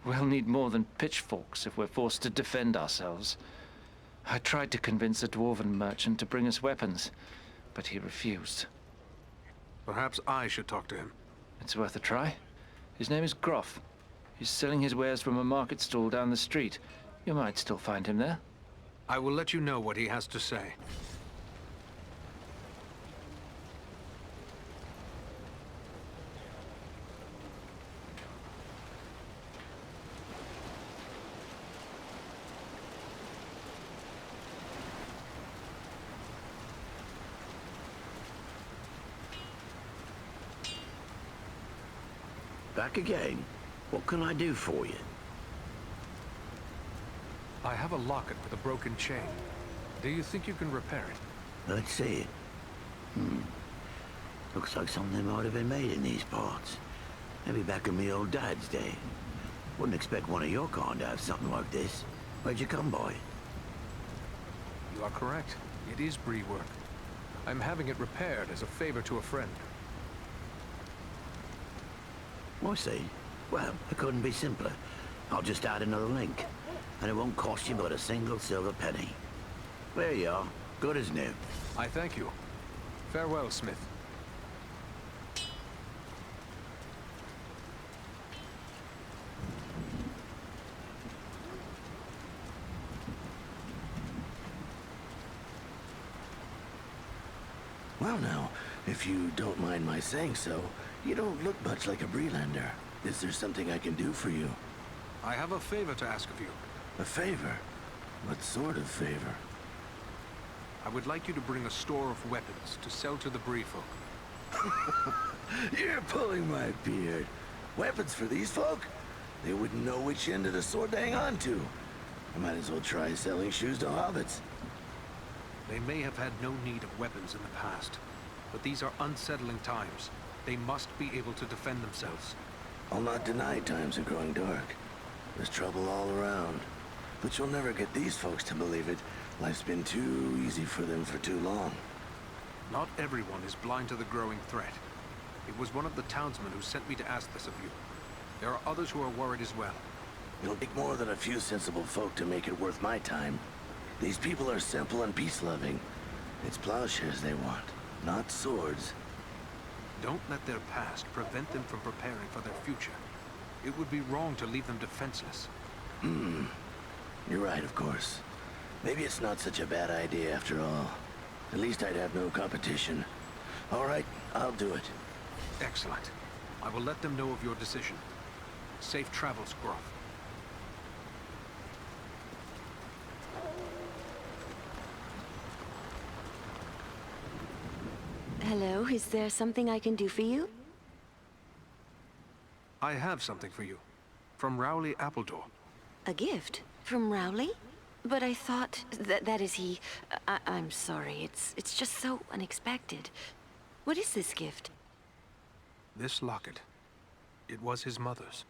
We'll need more than pitchforks if we're forced to defend ourselves. I tried to convince a dwarven merchant to bring us weapons, but he refused. Perhaps I should talk to him. It's worth a try. His name is Groff. He's selling his wares from a market stall down the street. You might still find him there. I will let you know what he has to say. Back again? What can I do for you? I have a locket with a broken chain. Do you think you can repair it? Let's see it. Looks like something might have been made in these parts. Maybe back in me old dad's day. Wouldn't expect one of your kind to have something like this. Where'd you come by it? You are correct. It is Bree work. I'm having it repaired as a favor to a friend. I see. Well, it couldn't be simpler. I'll just add another link. And it won't cost you but a single silver penny. There you are. Good as new. I thank you. Farewell, Smith. Well now, if you don't mind my saying so, you don't look much like a Breelander. Is there something I can do for you? I have a favor to ask of you. A favor? What sort of favor? I would like you to bring a store of weapons to sell to the Bree folk. You're pulling my beard. Weapons for these folk? They wouldn't know which end of the sword to hang on to. I might as well try selling shoes to hobbits. They may have had no need of weapons in the past, but these are unsettling times. They must be able to defend themselves. I'll not deny times are growing dark. There's trouble all around. But you'll never get these folks to believe it. Life's been too easy for them for too long. Not everyone is blind to the growing threat. It was one of the townsmen who sent me to ask this of you. There are others who are worried as well. It'll take more than a few sensible folk to make it worth my time. These people are simple and peace-loving. It's plowshares they want, not swords. Don't let their past prevent them from preparing for their future. It would be wrong to leave them defenseless. You're right, of course. Maybe it's not such a bad idea after all. At least I'd have no competition. All right, I'll do it. Excellent. I will let them know of your decision. Safe travels, Groff. Hello, is there something I can do for you? I have something for you. From Rowley Appledore. A gift? From Rowley? But I thought that is he. I'm sorry, it's just so unexpected. What is this gift? This locket. It was his mother's.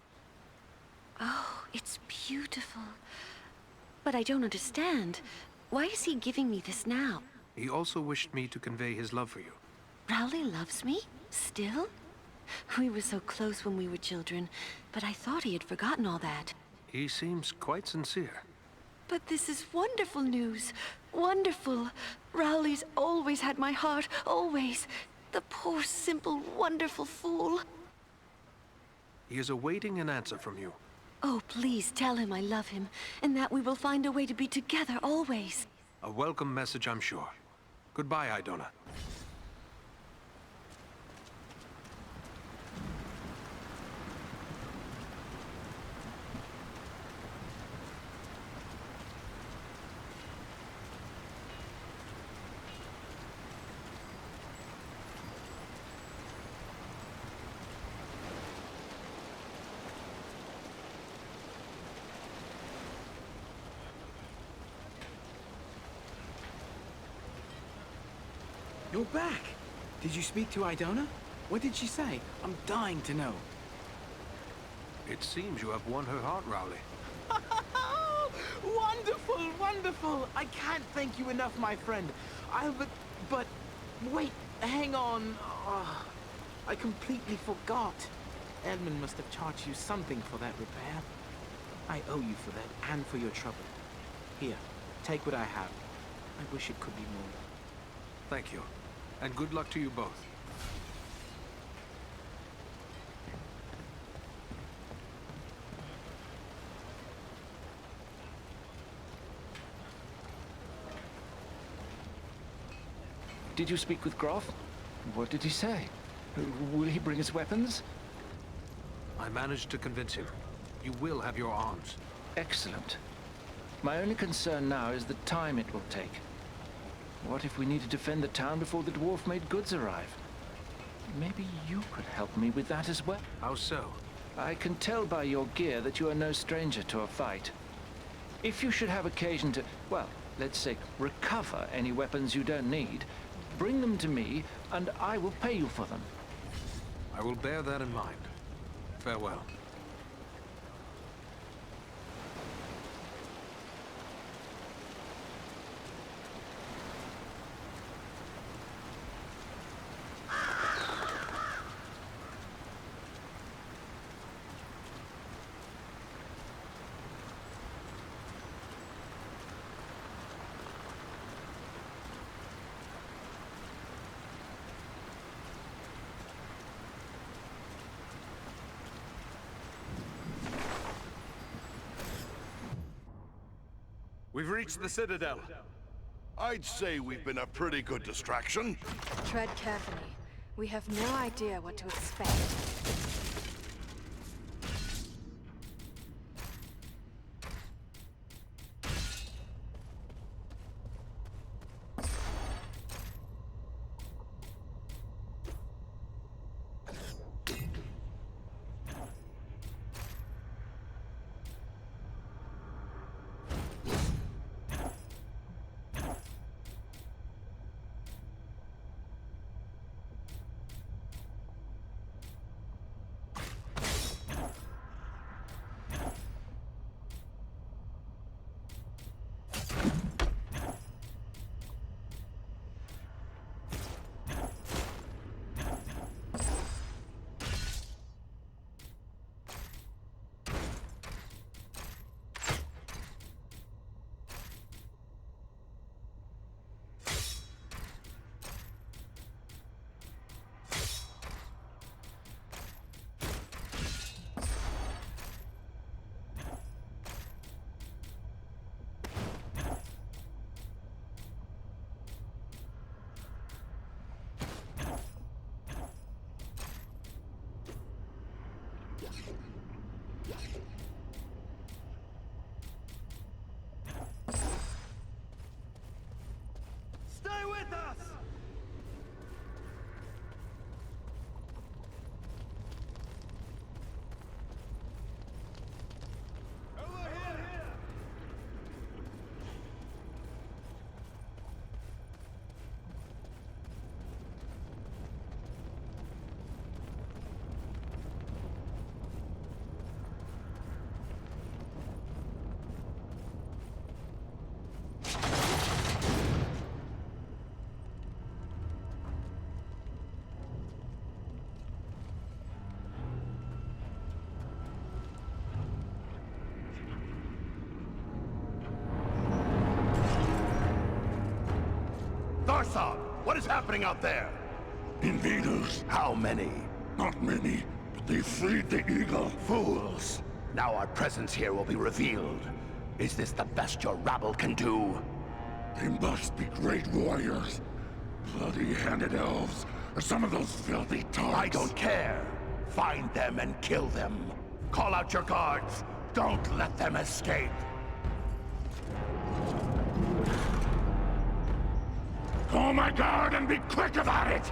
Oh, it's beautiful. But I don't understand. Why is he giving me this now? He also wished me to convey his love for you. Rowley loves me? Still? We were so close when we were children, but I thought he had forgotten all that. He seems quite sincere. But this is wonderful news. Wonderful. Rowley's always had my heart, always. The poor, simple, wonderful fool. He is awaiting an answer from you. Oh, please tell him I love him, and that we will find a way to be together always. A welcome message, I'm sure. Goodbye, Idona. You're back! Did you speak to Idona? What did she say? I'm dying to know. It seems you have won her heart, Rowley. Wonderful, wonderful! I can't thank you enough, my friend. But wait, hang on. Oh, I completely forgot. Edmund must have charged you something for that repair. I owe you for that, and for your trouble. Here, take what I have. I wish it could be more. Thank you. And good luck to you both. Did you speak with Groff? What did he say? Will he bring us weapons? I managed to convince him. You will have your arms. Excellent. My only concern now is the time it will take. What if we need to defend the town before the dwarf-made goods arrive? Maybe you could help me with that as well. How so? I can tell by your gear that you are no stranger to a fight. If you should have occasion to, well, let's say, recover any weapons you don't need, bring them to me, and I will pay you for them. I will bear that in mind. Farewell. We've reached the Citadel. I'd say we've been a pretty good distraction. Tread carefully. We have no idea what to expect. Stay with us! What is happening out there? Invaders. How many? Not many, but they freed the eagle. Fools! Now our presence here will be revealed. Is this the best your rabble can do? They must be great warriors. Bloody-handed elves, or some of those filthy tarts. I don't care. Find them and kill them. Call out your guards. Don't let them escape. Call my guard and be quick about it!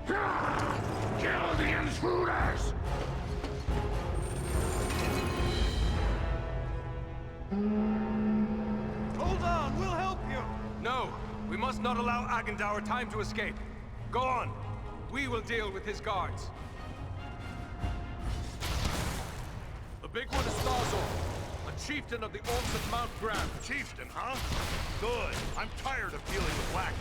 Kill the intruders! Hold on, we'll help you! No, we must not allow Agendour time to escape. Go on. We will deal with his guards. The big one is Thazor, a chieftain of the Orcs of Mount Graham. Chieftain, huh? Good. I'm tired of dealing with black.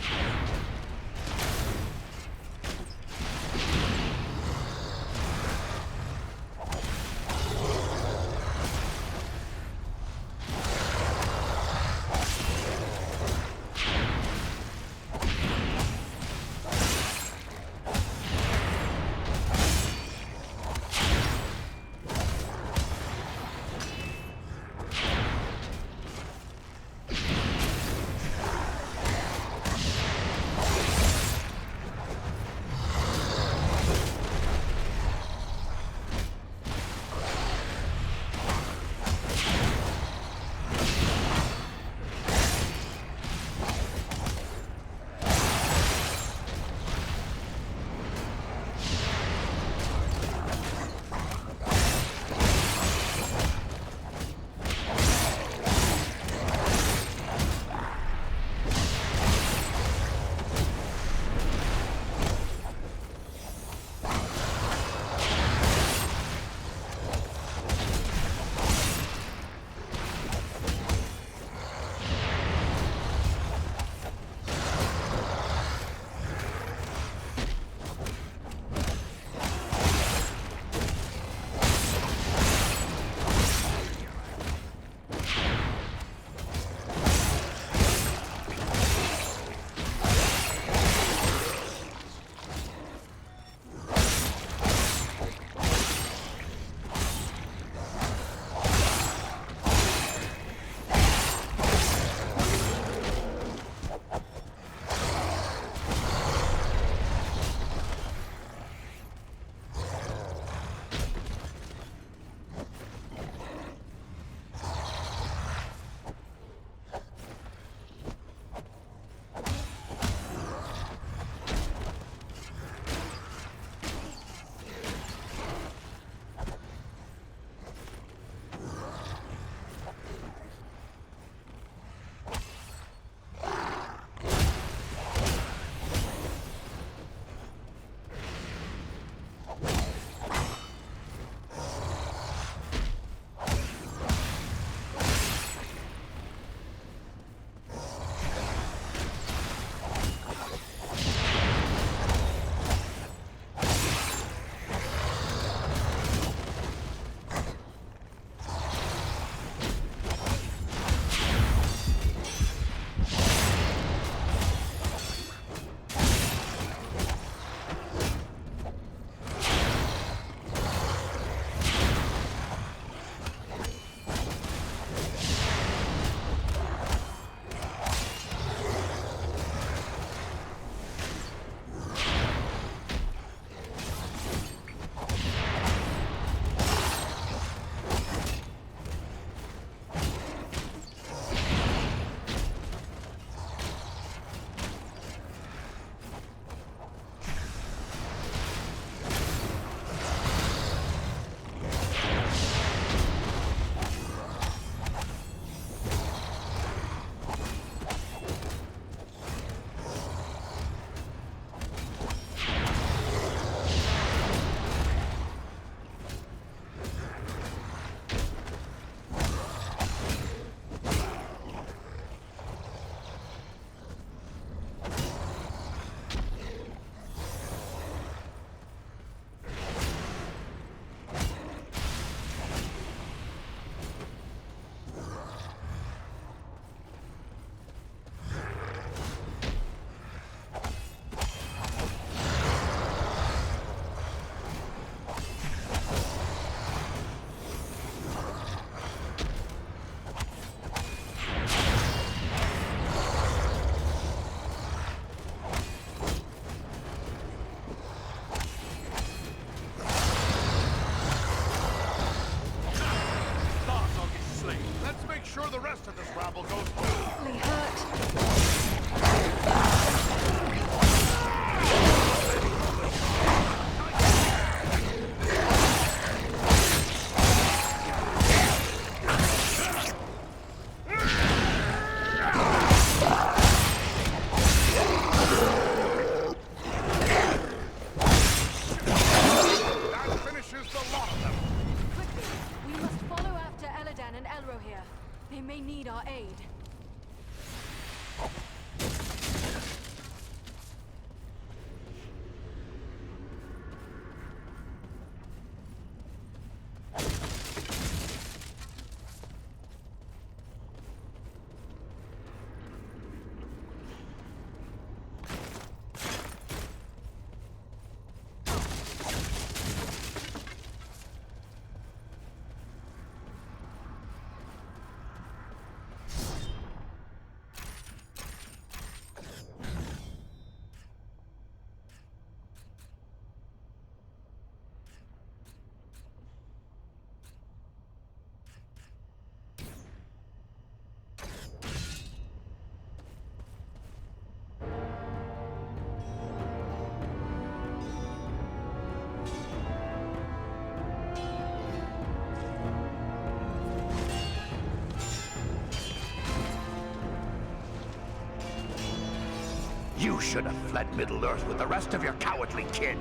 You should have fled Middle-earth with the rest of your cowardly kin,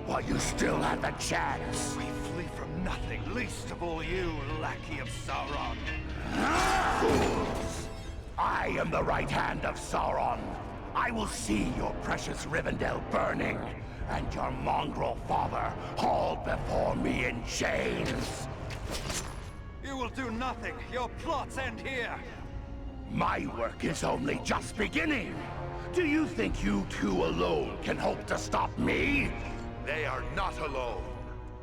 while you still had the chance. We flee from nothing, least of all you, lackey of Sauron. Fools! I am the right hand of Sauron. I will see your precious Rivendell burning, and your mongrel father hauled before me in chains. You will do nothing. Your plots end here. My work is only just beginning. Do you think you two alone can hope to stop me? They are not alone.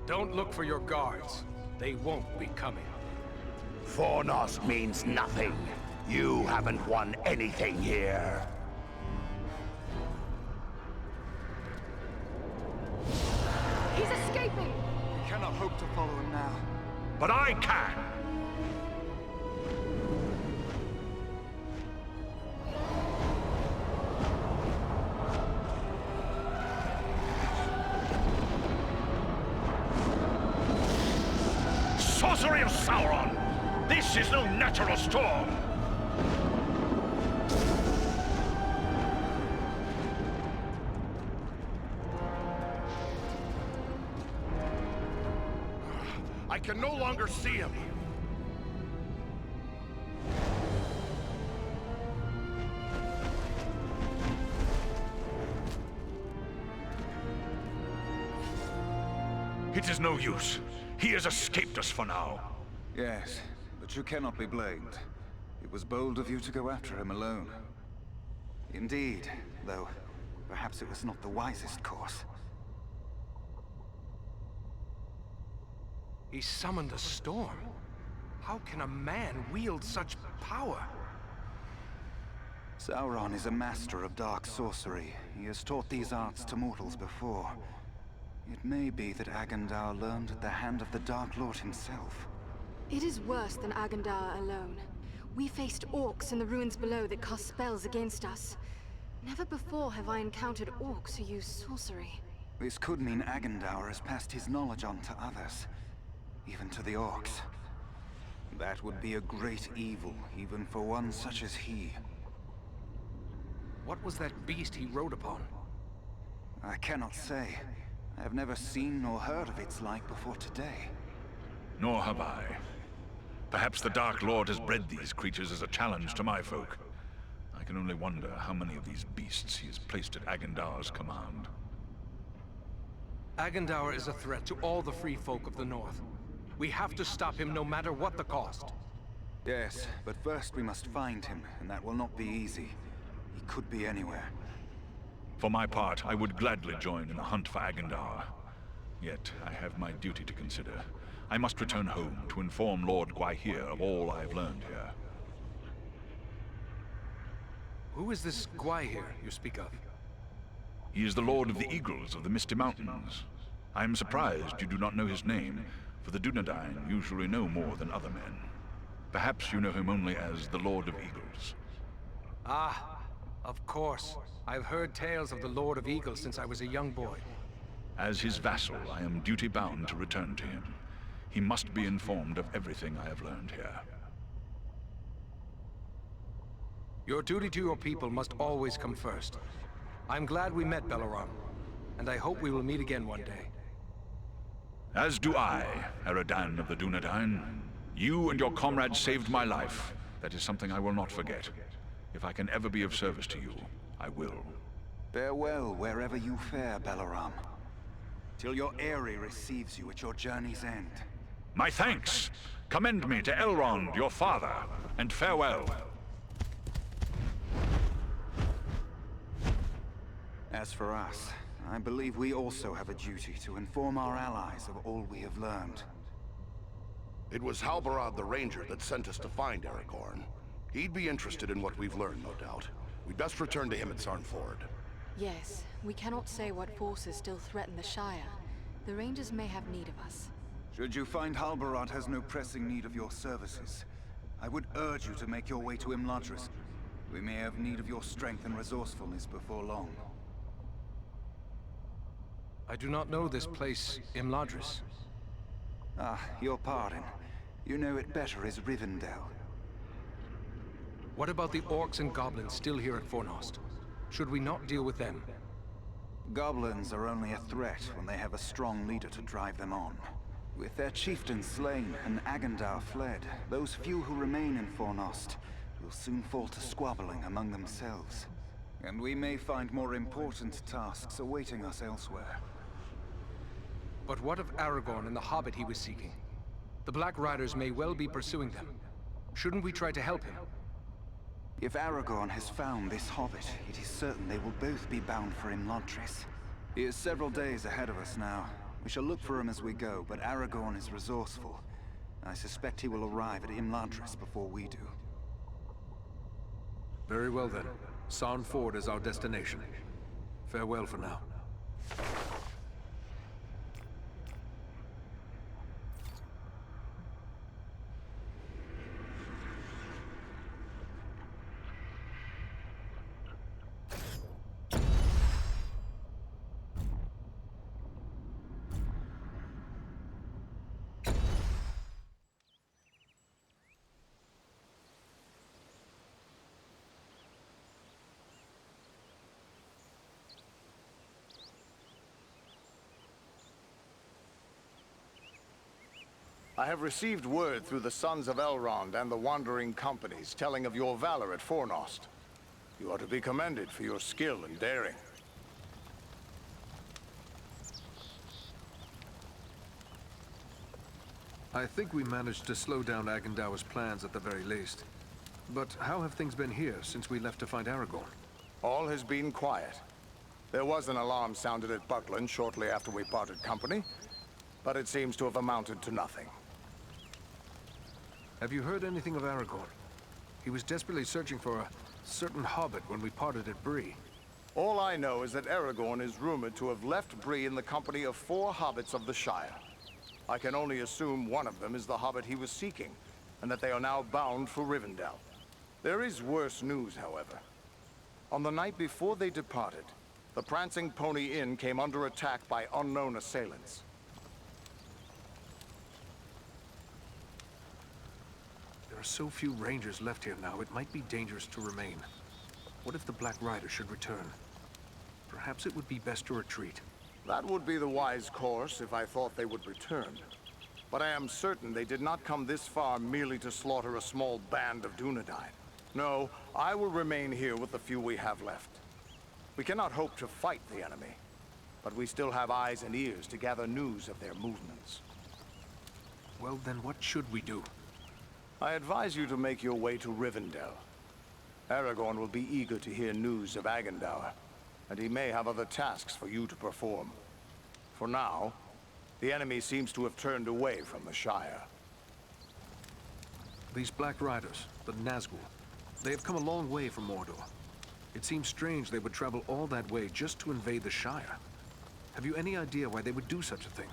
Don't look for your guards. They won't be coming. Fornost means nothing. You haven't won anything here. He's escaping! We cannot hope to follow him now. But I can! Sorcery of Sauron! This is no natural storm! I can no longer see him. It is no use. He has escaped us for now. Yes, but you cannot be blamed. It was bold of you to go after him alone. Indeed, though perhaps it was not the wisest course. He summoned a storm. How can a man wield such power? Sauron is a master of dark sorcery. He has taught these arts to mortals before. It may be that Agandaur learned at the hand of the Dark Lord himself. It is worse than Agandaur alone. We faced orcs in the ruins below that cast spells against us. Never before have I encountered orcs who use sorcery. This could mean Agandaur has passed his knowledge on to others. Even to the orcs. That would be a great evil, even for one such as he. What was that beast he rode upon? I cannot say. I have never seen nor heard of its like before today. Nor have I. Perhaps the Dark Lord has bred these creatures as a challenge to my folk. I can only wonder how many of these beasts he has placed at Agandaur's command. Agandaur is a threat to all the free folk of the North. We have to stop him no matter what the cost. Yes, but first we must find him, and that will not be easy. He could be anywhere. For my part, I would gladly join in the hunt for Agandaur. Yet, I have my duty to consider. I must return home to inform Lord Gwaihir of all I have learned here. Who is this Gwaihir you speak of? He is the Lord of the Eagles of the Misty Mountains. I am surprised you do not know his name, for the Dunedain usually know more than other men. Perhaps you know him only as the Lord of Eagles. Ah, of course. I've heard tales of the Lord of Eagles since I was a young boy. As his vassal, I am duty-bound to return to him. He must be informed of everything I have learned here. Your duty to your people must always come first. I'm glad we met, Belleron, and I hope we will meet again one day. As do I, Eradan of the Dunedain. You and your comrades saved my life. That is something I will not forget. If I can ever be of service to you, I will. Farewell wherever you fare, Belleron. Till your Eyrie receives you at your journey's end. My thanks! Commend me to Elrond, your father, and farewell. As for us, I believe we also have a duty to inform our allies of all we have learned. It was Halbarad the Ranger that sent us to find Aragorn. He'd be interested in what we've learned, no doubt. We'd best return to him at Sarnford. Yes, we cannot say what forces still threaten the Shire. The Rangers may have need of us. Should you find Halbarad has no pressing need of your services, I would urge you to make your way to Imladris. We may have need of your strength and resourcefulness before long. I do not know this place, Imladris. Ah, your pardon. You know it better as Rivendell. What about the orcs and goblins still here at Fornost? Should we not deal with them? Goblins are only a threat when they have a strong leader to drive them on. With their chieftain slain and Agendaur fled, those few who remain in Fornost will soon fall to squabbling among themselves. And we may find more important tasks awaiting us elsewhere. But what of Aragorn and the hobbit he was seeking? The Black Riders may well be pursuing them. Shouldn't we try to help him? If Aragorn has found this hobbit, it is certain they will both be bound for Imladris. He is several days ahead of us now. We shall look for him as we go, but Aragorn is resourceful. I suspect he will arrive at Imladris before we do. Very well then. Sarn Ford is our destination. Farewell for now. I have received word through the Sons of Elrond and the Wandering Companies telling of your valor at Fornost. You are to be commended for your skill and daring. I think we managed to slow down Agendaur's plans at the very least. But how have things been here since we left to find Aragorn? All has been quiet. There was an alarm sounded at Buckland shortly after we parted company, but it seems to have amounted to nothing. Have you heard anything of Aragorn? He was desperately searching for a certain hobbit when we parted at Bree. All I know is that Aragorn is rumored to have left Bree in the company of 4 hobbits of the Shire. I can only assume one of them is the hobbit he was seeking, and that they are now bound for Rivendell. There is worse news, however. On the night before they departed, the Prancing Pony Inn came under attack by unknown assailants. There are so few rangers left here now, it might be dangerous to remain. What if the Black Riders should return? Perhaps it would be best to retreat. That would be the wise course if I thought they would return. But I am certain they did not come this far merely to slaughter a small band of Dunedain. No, I will remain here with the few we have left. We cannot hope to fight the enemy, but we still have eyes and ears to gather news of their movements. Well, then what should we do? I advise you to make your way to Rivendell. Aragorn will be eager to hear news of Agendaur, and he may have other tasks for you to perform. For now, the enemy seems to have turned away from the Shire. These Black Riders, the Nazgul, they have come a long way from Mordor. It seems strange they would travel all that way just to invade the Shire. Have you any idea why they would do such a thing?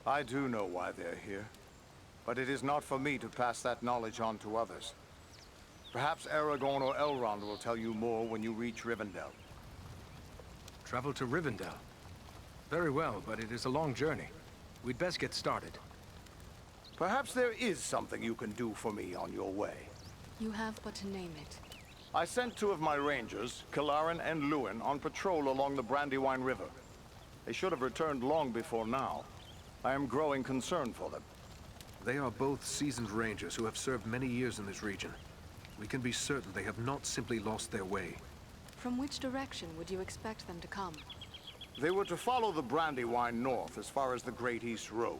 I do know why they're here. But it is not for me to pass that knowledge on to others. Perhaps Aragorn or Elrond will tell you more when you reach Rivendell. Travel to Rivendell? Very well, but it is a long journey. We'd best get started. Perhaps there is something you can do for me on your way. You have but to name it. I sent 2 of my rangers, Kalarin and Luin, on patrol along the Brandywine River. They should have returned long before now. I am growing concerned for them. They are both seasoned rangers who have served many years in this region. We can be certain they have not simply lost their way. From which direction would you expect them to come? They were to follow the Brandywine north as far as the Great East Road,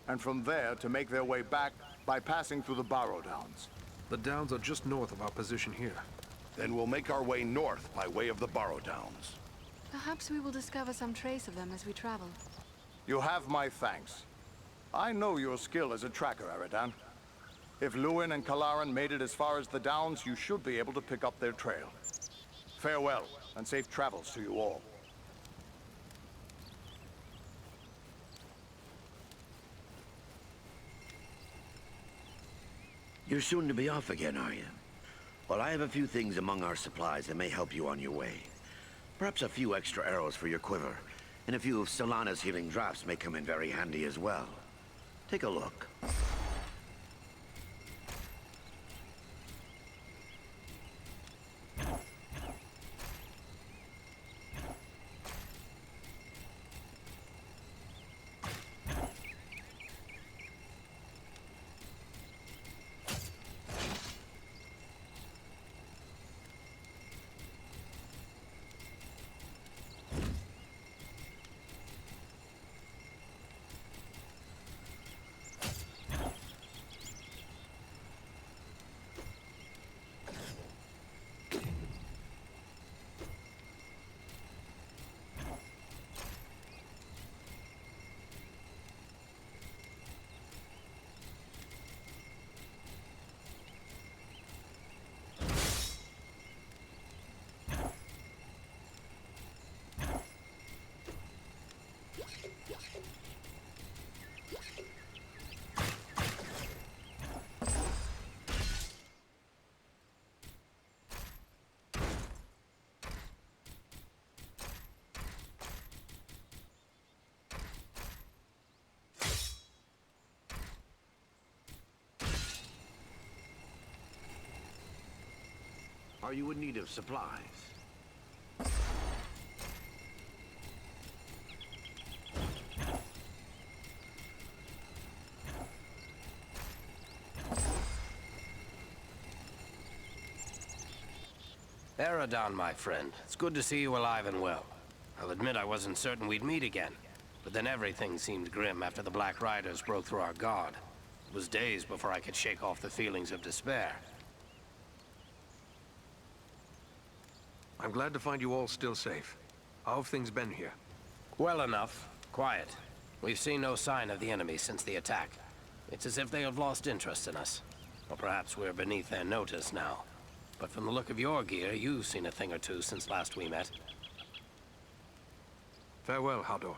and from there to make their way back by passing through the Barrow-downs. The Downs are just north of our position here. Then we'll make our way north by way of the Barrow-downs. Perhaps we will discover some trace of them as we travel. You have my thanks. I know your skill as a tracker, Aradan. If Luin and Kalarin made it as far as the Downs, you should be able to pick up their trail. Farewell, and safe travels to you all. You're soon to be off again, are you? Well, I have a few things among our supplies that may help you on your way. Perhaps a few extra arrows for your quiver, and a few of Solana's healing drafts may come in very handy as well. Take a look. Are you in need of supplies? Barrow-down, my friend. It's good to see you alive and well. I'll admit I wasn't certain we'd meet again, but then everything seemed grim after the Black Riders broke through our guard. It was days before I could shake off the feelings of despair. I'm glad to find you all still safe. How have things been here? Well enough. Quiet. We've seen no sign of the enemy since the attack. It's as if they have lost interest in us. Or perhaps we're beneath their notice now. But from the look of your gear, you've seen a thing or two since last we met. Farewell, Hador.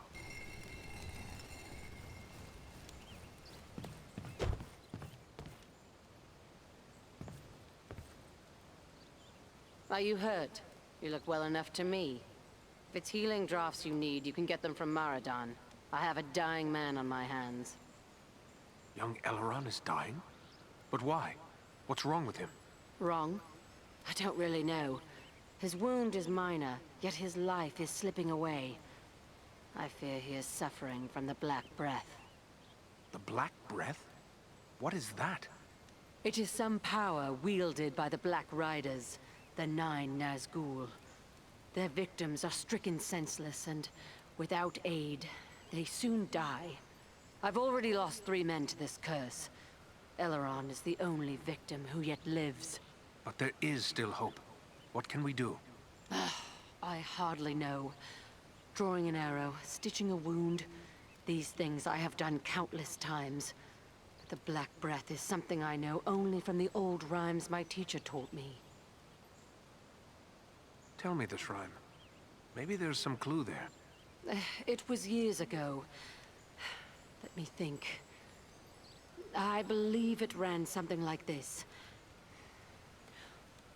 Are you hurt? You look well enough to me. If it's healing drafts you need, you can get them from Maradan. I have a dying man on my hands. Young Elrond is dying? But why? What's wrong with him? Wrong? I don't really know. His wound is minor, yet his life is slipping away. I fear he is suffering from the Black Breath. The Black Breath? What is that? It is some power wielded by the Black Riders, the 9 Nazgul. Their victims are stricken senseless, and without aid, they soon die. I've already lost 3 men to this curse. Elrond is the only victim who yet lives. But there is still hope. What can we do? I hardly know. Drawing an arrow, stitching a wound. These things I have done countless times. But the Black Breath is something I know only from the old rhymes my teacher taught me. Tell me this rhyme. Maybe there's some clue there. It was years ago. Let me think. I believe it ran something like this.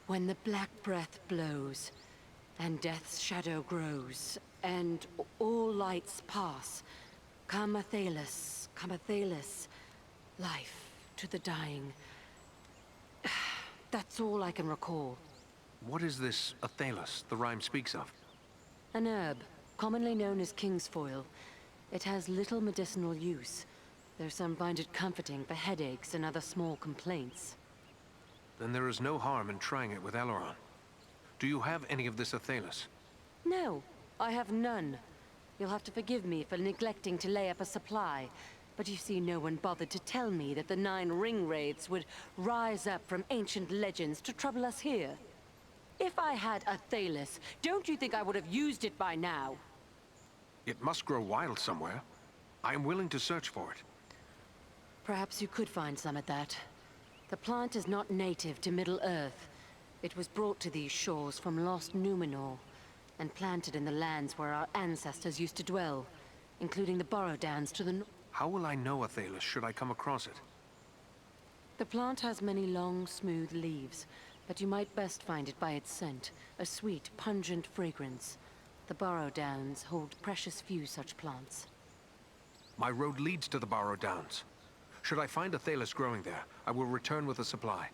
When the Black Breath blows, and death's shadow grows, and all lights pass, come Athelas, life to the dying. That's all I can recall. What is this Athelas the rhyme speaks of? An herb, commonly known as kingsfoil. It has little medicinal use, though some find it comforting for headaches and other small complaints. Then there is no harm in trying it with Elrond. Do you have any of this Athelas? No, I have none. You'll have to forgive me for neglecting to lay up a supply, but you see, no one bothered to tell me that the 9 ring wraiths would rise up from ancient legends to trouble us here. If I had Athelas, don't you think I would have used it by now? It must grow wild somewhere. I am willing to search for it. Perhaps you could find some at that. The plant is not native to Middle-earth. It was brought to these shores from lost Numenor, and planted in the lands where our ancestors used to dwell, including the Barrow-downs to the north. How will I know Athelas should I come across it? The plant has many long, smooth leaves, but you might best find it by its scent, a sweet, pungent fragrance. The Barrow-downs hold precious few such plants. My road leads to the Barrow-downs. Should I find Athelas growing there, I will return with a supply.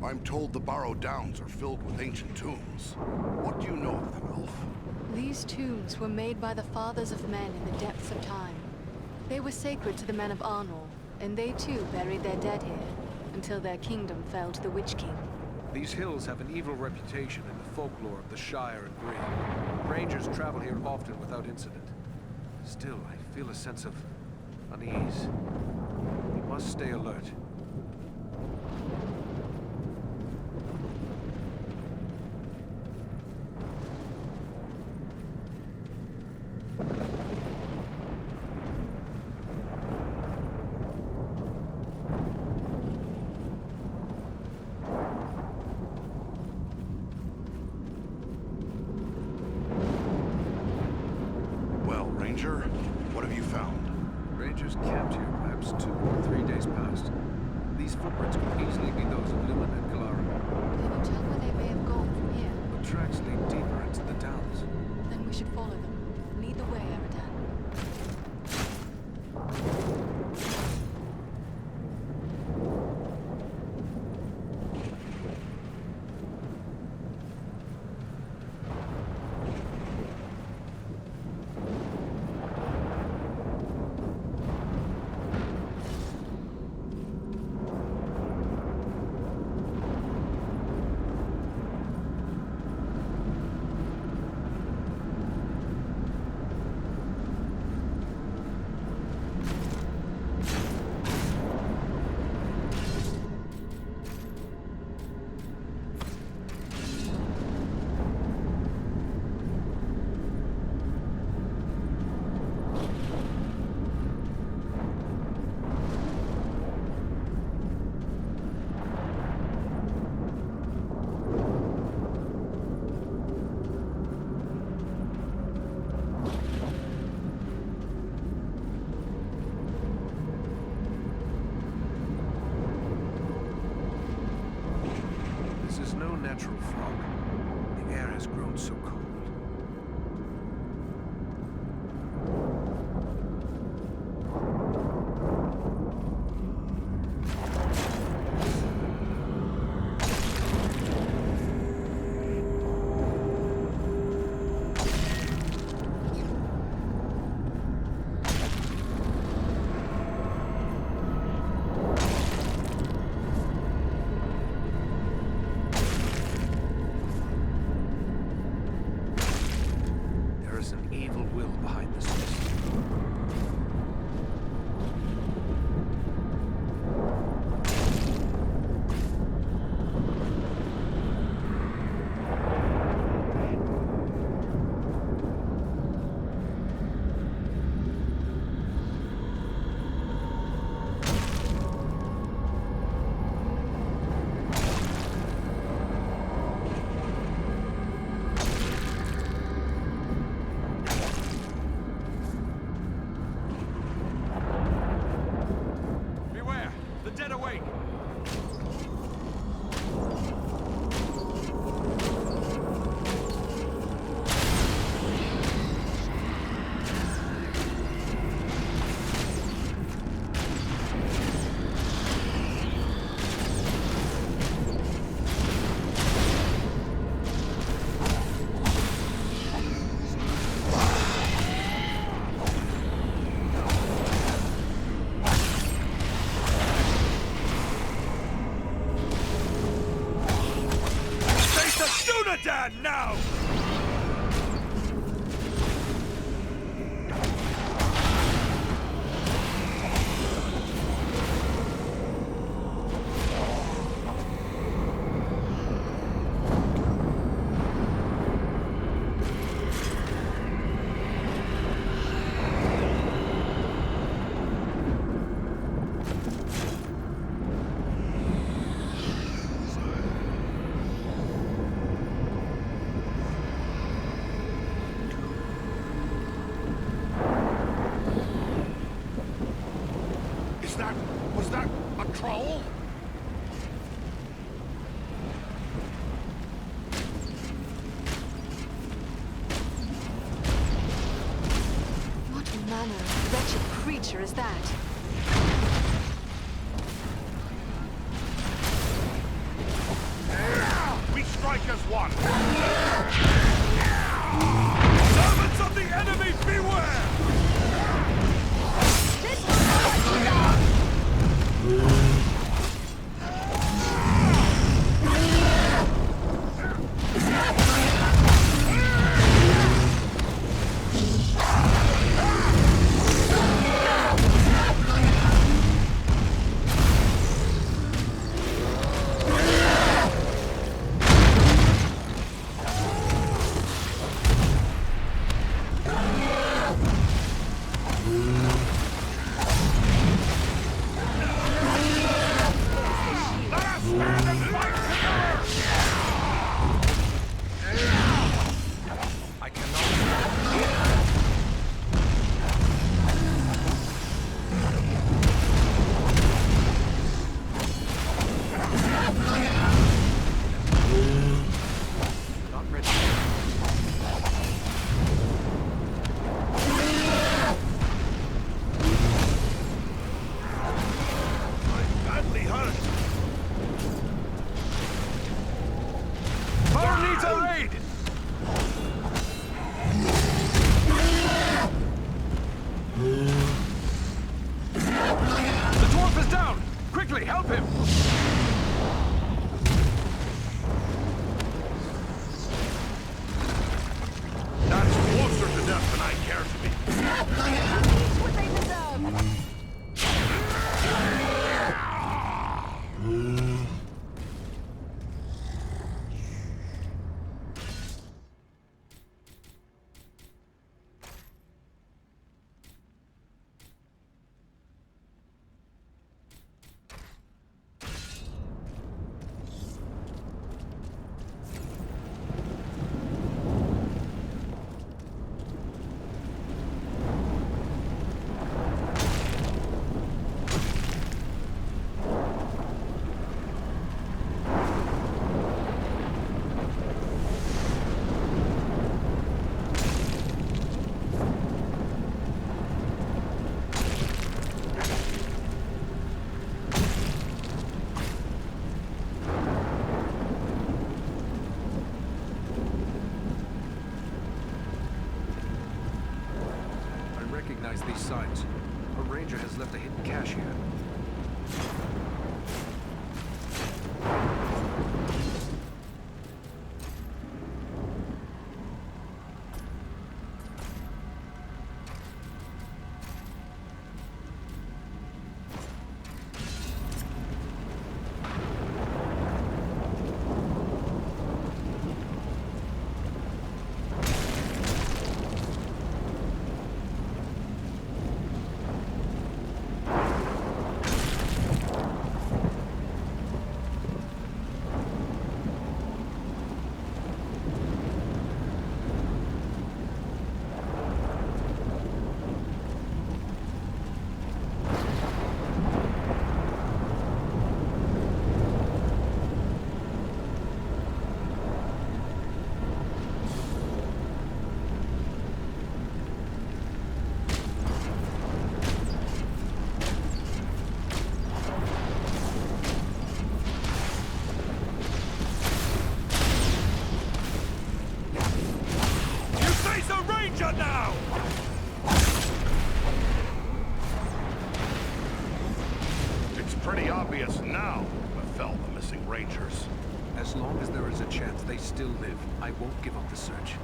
I'm told the Barrow-downs are filled with ancient tombs. What do you know of them, Elf? These tombs were made by the fathers of men in the depths of time. They were sacred to the men of Arnor, and they too buried their dead here, until their kingdom fell to the Witch King. These hills have an evil reputation in the folklore of the Shire and Bree. Rangers travel here often without incident. Still, I feel a sense of unease. We must stay alert. These footprints could easily be those of Lumen and Kalaran. Can you tell where they may have gone from here? The tracks lead deeper into the towns. Then we should follow them. Lead the way, Eridan. Natural fog. The air has grown so cold. Dad, now! Was that a troll? What manner of wretched creature is that? We strike as one! Servants of the enemy, beware! needs our aid! The dwarf is down! Quickly, help him! That's closer to death than I care to be. Teach what they deserve! These signs. A ranger has left a hidden cache here. Now! It's pretty obvious now who fell the missing rangers. As long as there is a chance they still live, I won't give up the search.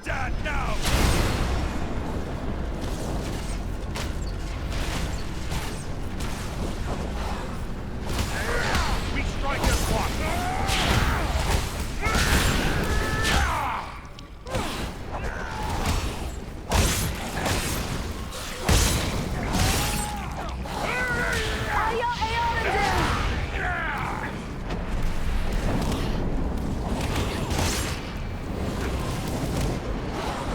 Dad now! We strike as one!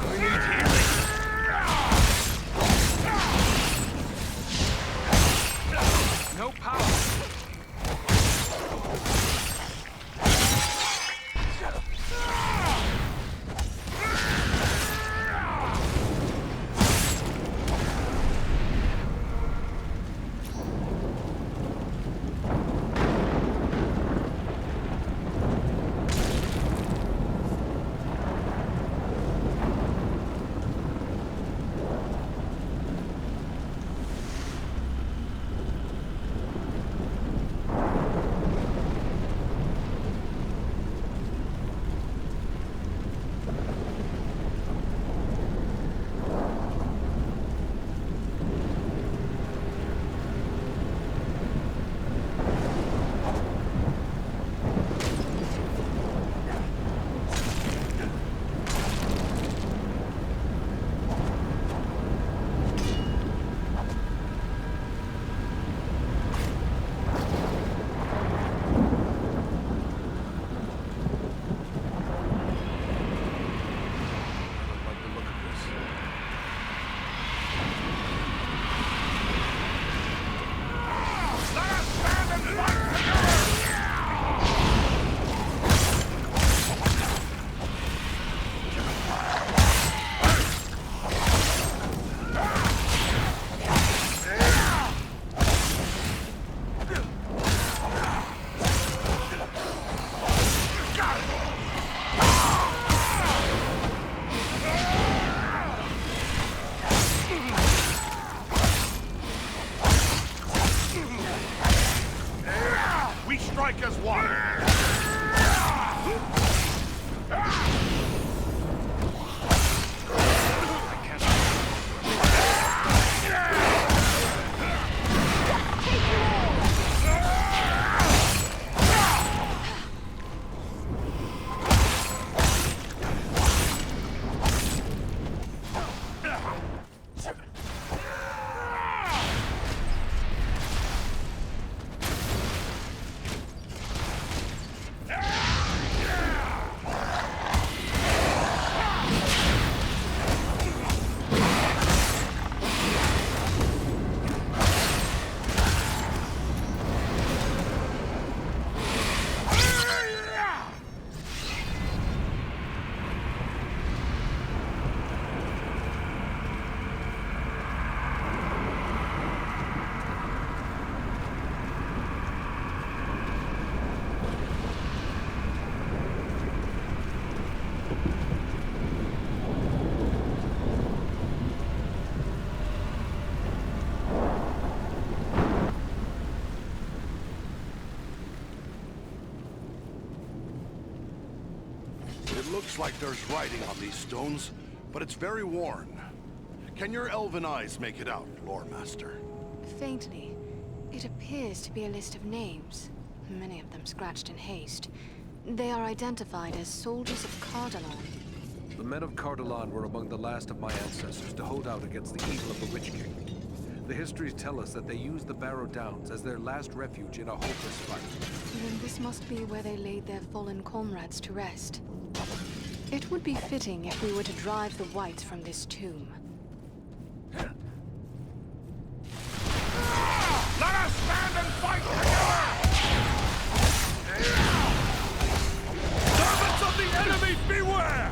We need Looks like there's writing on these stones, but it's very worn. Can your elven eyes make it out, Lore Master? Faintly. It appears to be a list of names, many of them scratched in haste. They are identified as soldiers of Cardalan. The men of Cardalan were among the last of my ancestors to hold out against the evil of the Witch King. The histories tell us that they used the Barrow-downs as their last refuge in a hopeless fight. Then this must be where they laid their fallen comrades to rest. It would be fitting if we were to drive the Whites from this tomb. Let us stand and fight together! Servants of the enemy, beware!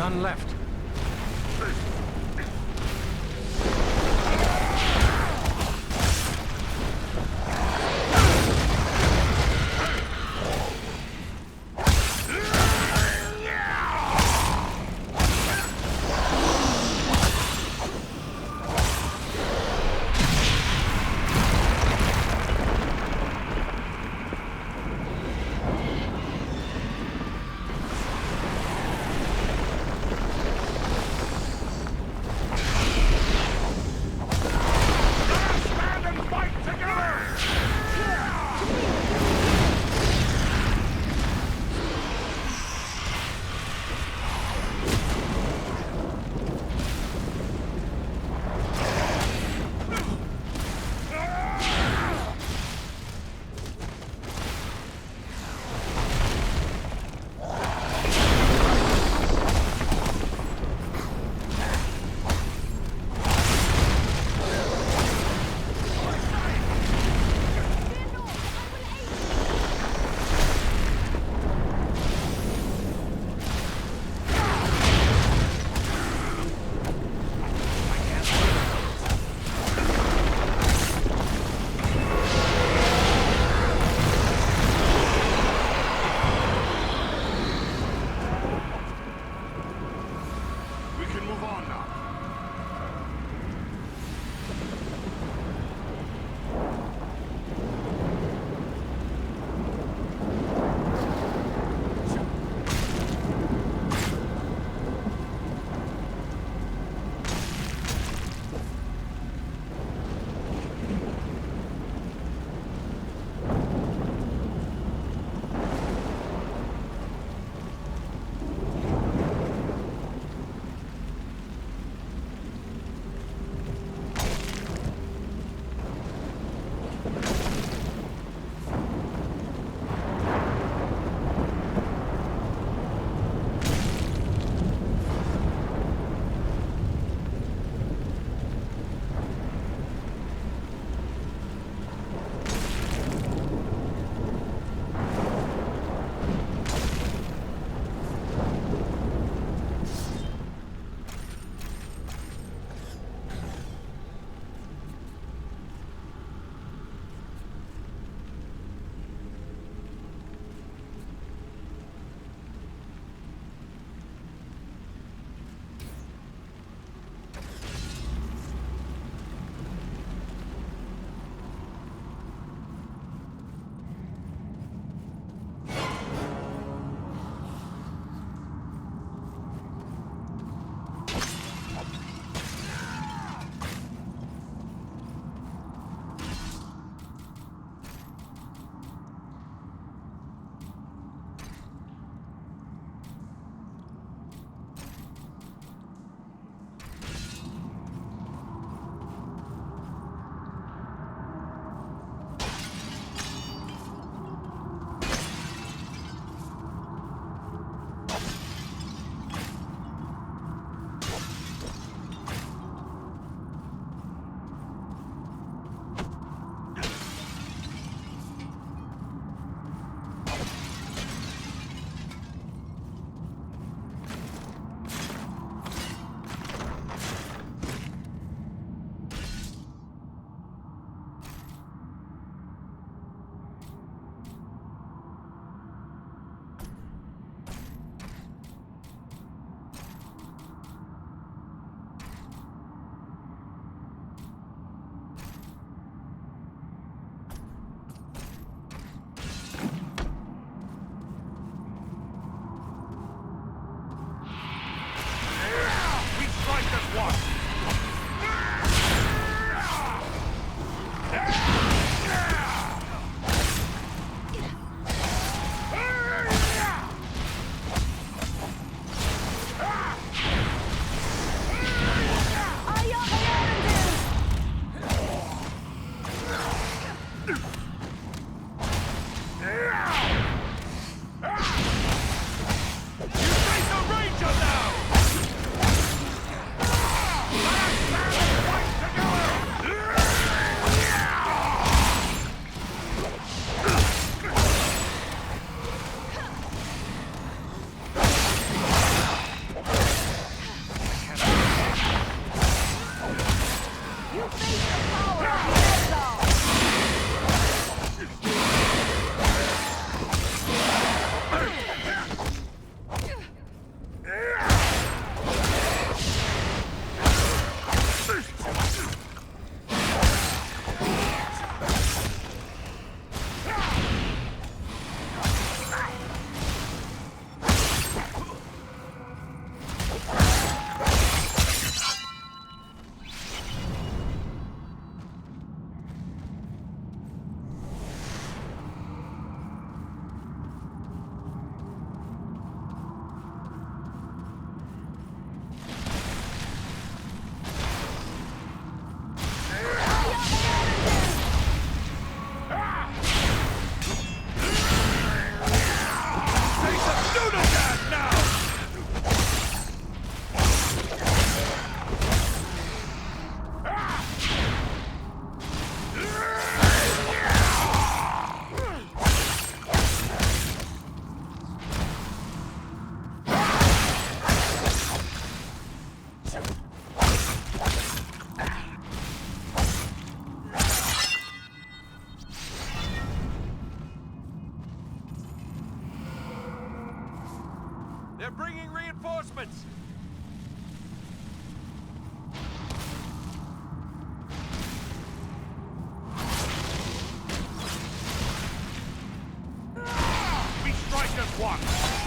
None left. They're bringing reinforcements! We strike as one!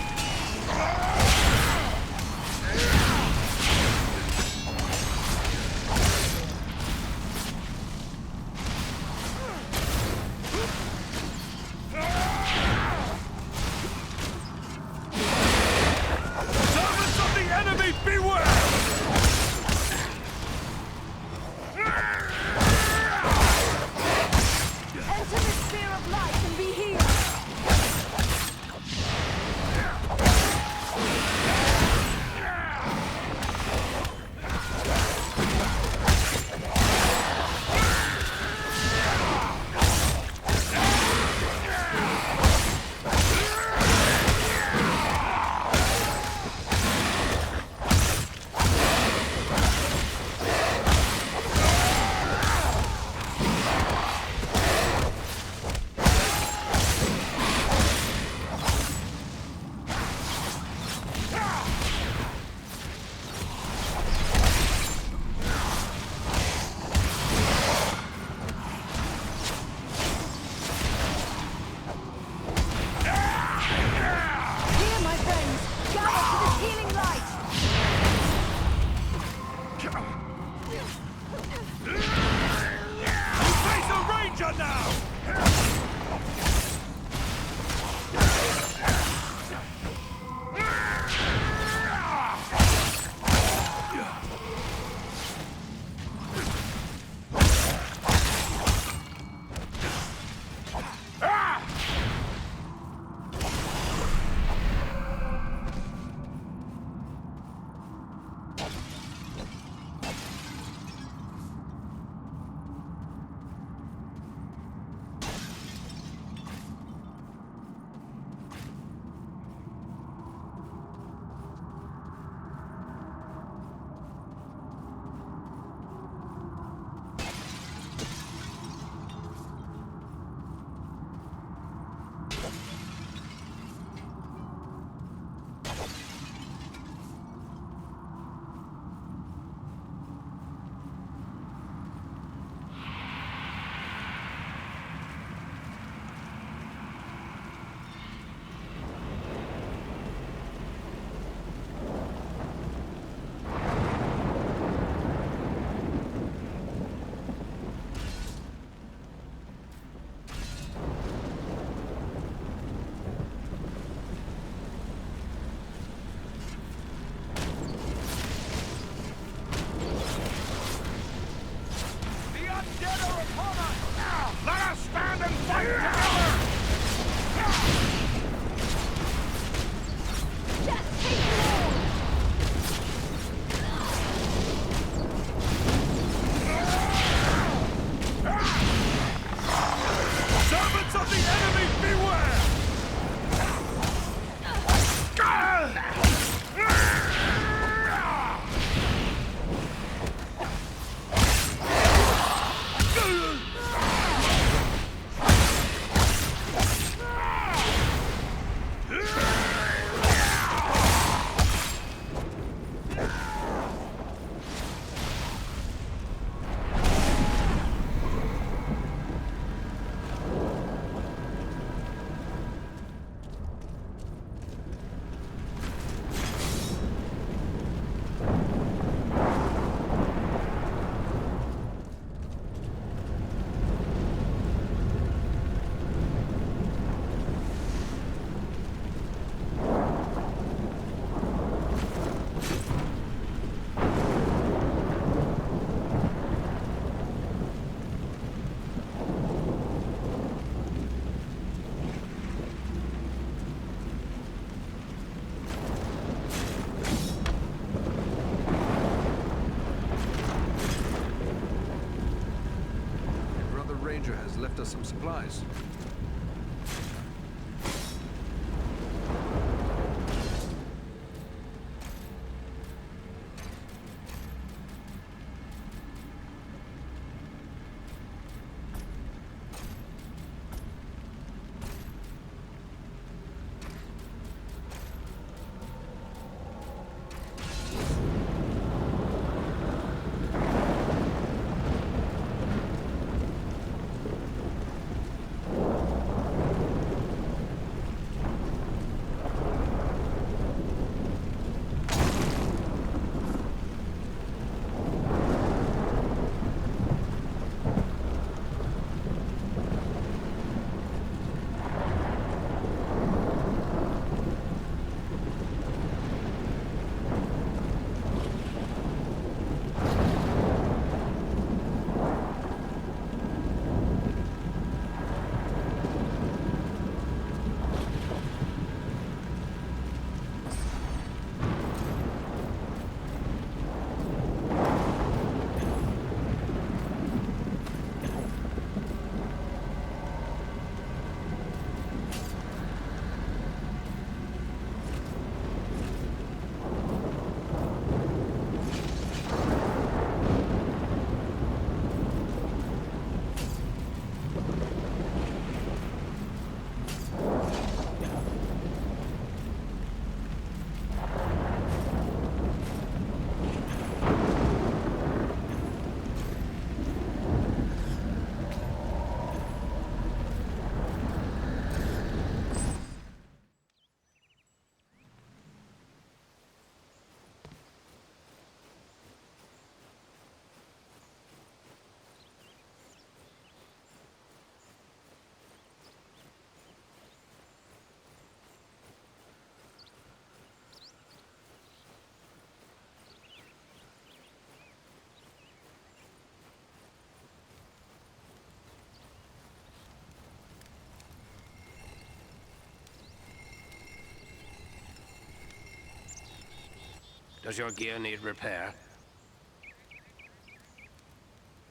left us some supplies. Does your gear need repair?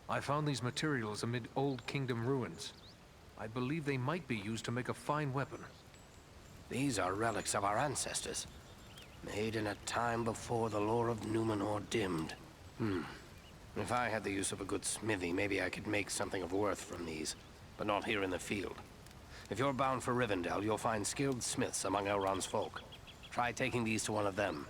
I found these materials amid old kingdom ruins. I believe they might be used to make a fine weapon. These are relics of our ancestors, made in a time before the lore of Numenor dimmed. If I had the use of a good smithy, maybe I could make something of worth from these, but not here in the field. If you're bound for Rivendell, you'll find skilled smiths among Elrond's folk. Try taking these to one of them.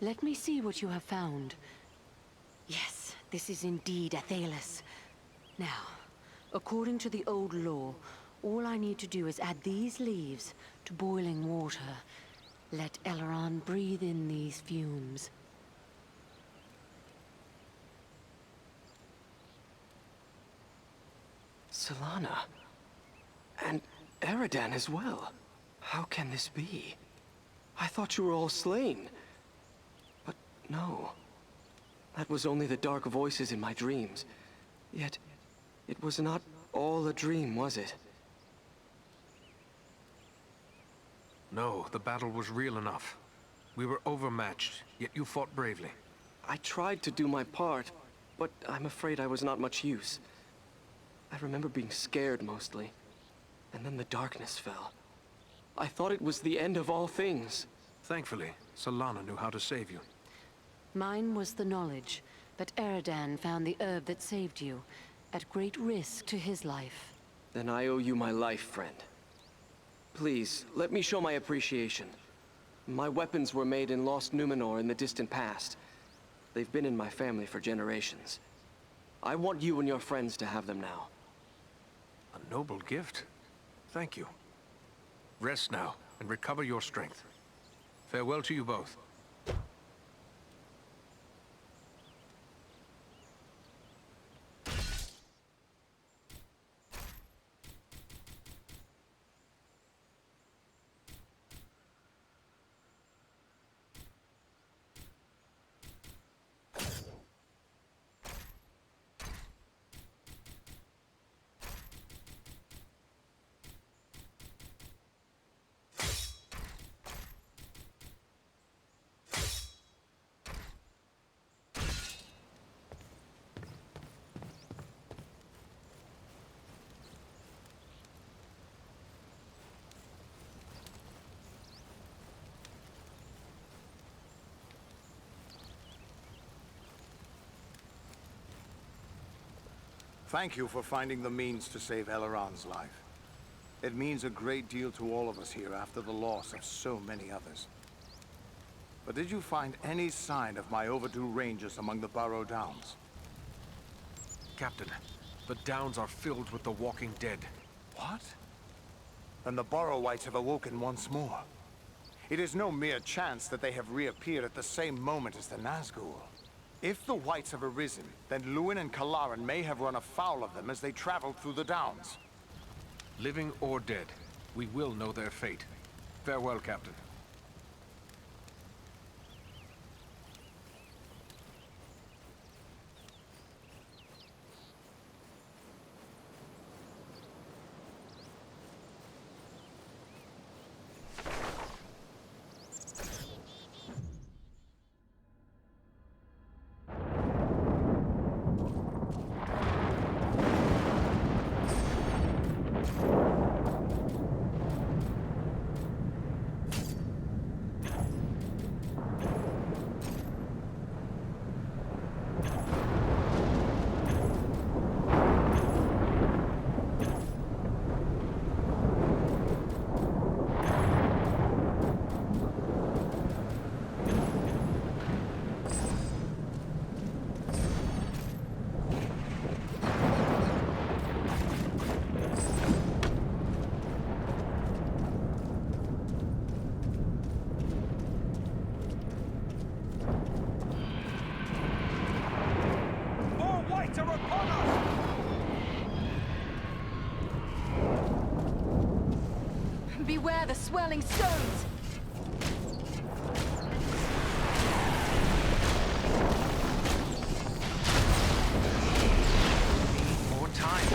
Let me see what you have found. Yes, this is indeed Athelas. Now, according to the old law, all I need to do is add these leaves to boiling water. Let Elrond breathe in these fumes. Solana. And Eridan as well. How can this be? I thought you were all slain. But no. That was only the dark voices in my dreams. Yet, it was not all a dream, was it? No, the battle was real enough. We were overmatched, yet you fought bravely. I tried to do my part, but I'm afraid I was not much use. I remember being scared mostly, and then the darkness fell. I thought it was the end of all things. Thankfully, Solana knew how to save you. Mine was the knowledge that Eridan found the herb that saved you, at great risk to his life. Then I owe you my life, friend. Please, let me show my appreciation. My weapons were made in Lost Numenor in the distant past. They've been in my family for generations. I want you and your friends to have them now. A noble gift. Thank you. Rest now, and recover your strength. Farewell to you both. Thank you for finding the means to save Elrond's life. It means a great deal to all of us here after the loss of so many others. But did you find any sign of my overdue rangers among the Barrow-downs? Captain, the Downs are filled with the walking dead. What? Then the Borrow-wights have awoken once more. It is no mere chance that they have reappeared at the same moment as the Nazgul. If the Whites have arisen, then Luin and Kalaran may have run afoul of them as they traveled through the Downs. Living or dead, we will know their fate. Farewell, Captain. Beware the swirling stones! More time.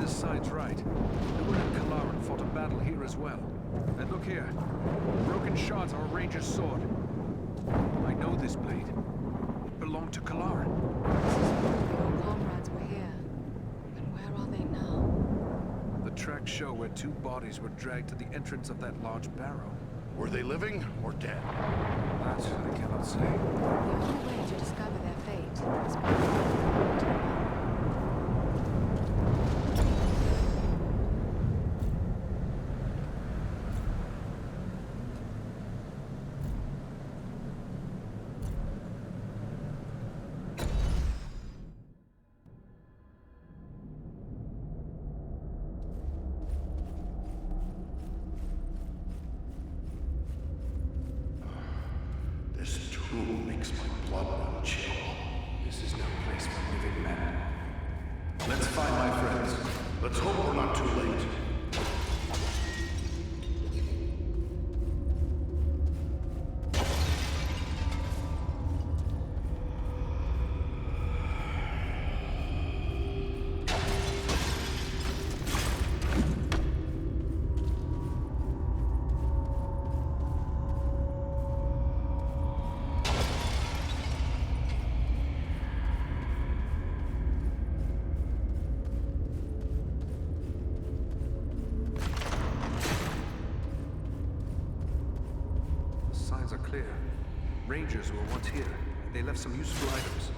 Signs right. Nord and Kalaran fought a battle here as well. And look here. Broken shards of a ranger's sword. I know this blade. It belonged to Kalaran. Your comrades were here. But where are they now? The tracks show where two bodies were dragged to the entrance of that large barrow. Were they living or dead? That I cannot say. The only way to discover their fate is by This tomb makes my blood run chill. This is no place for living men. Let's find my friends. Let's hope we're not too late. Signs are clear. Rangers were once here. They left some useful items.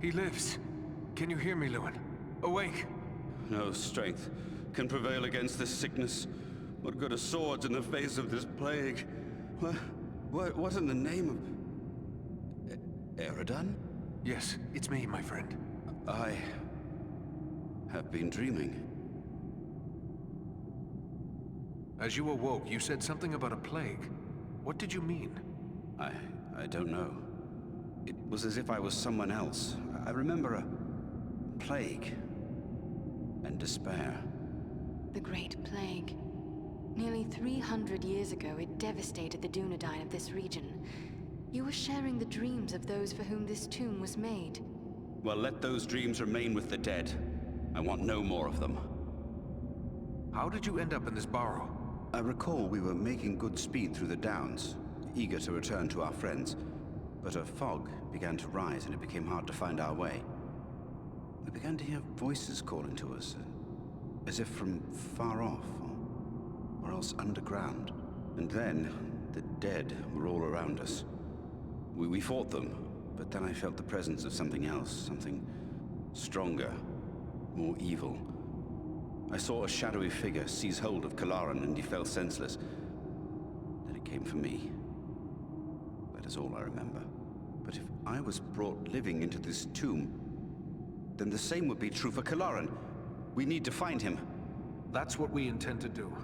He lives. Can you hear me, Lewin? Awake! No strength can prevail against this sickness. What good are swords in the face of this plague? What in the name of... Eridan? Yes, it's me, my friend. I have been dreaming. As you awoke, you said something about a plague. What did you mean? I don't know. It was as if I was someone else. I remember a plague and despair. The Great Plague. Nearly 300 years ago, it devastated the Dunedain of this region. You were sharing the dreams of those for whom this tomb was made. Well, let those dreams remain with the dead. I want no more of them. How did you end up in this burrow? I recall we were making good speed through the downs, eager to return to our friends. But a fog began to rise and it became hard to find our way. We began to hear voices calling to us, as if from far off, or else underground. And then, the dead were all around us. We fought them, but then I felt the presence of something else, something stronger, more evil. I saw a shadowy figure seize hold of Kalaran and he fell senseless. Then it came for me. That is all I remember. But if I was brought living into this tomb, then the same would be true for Kalaran. We need to find him. That's what we intend to do.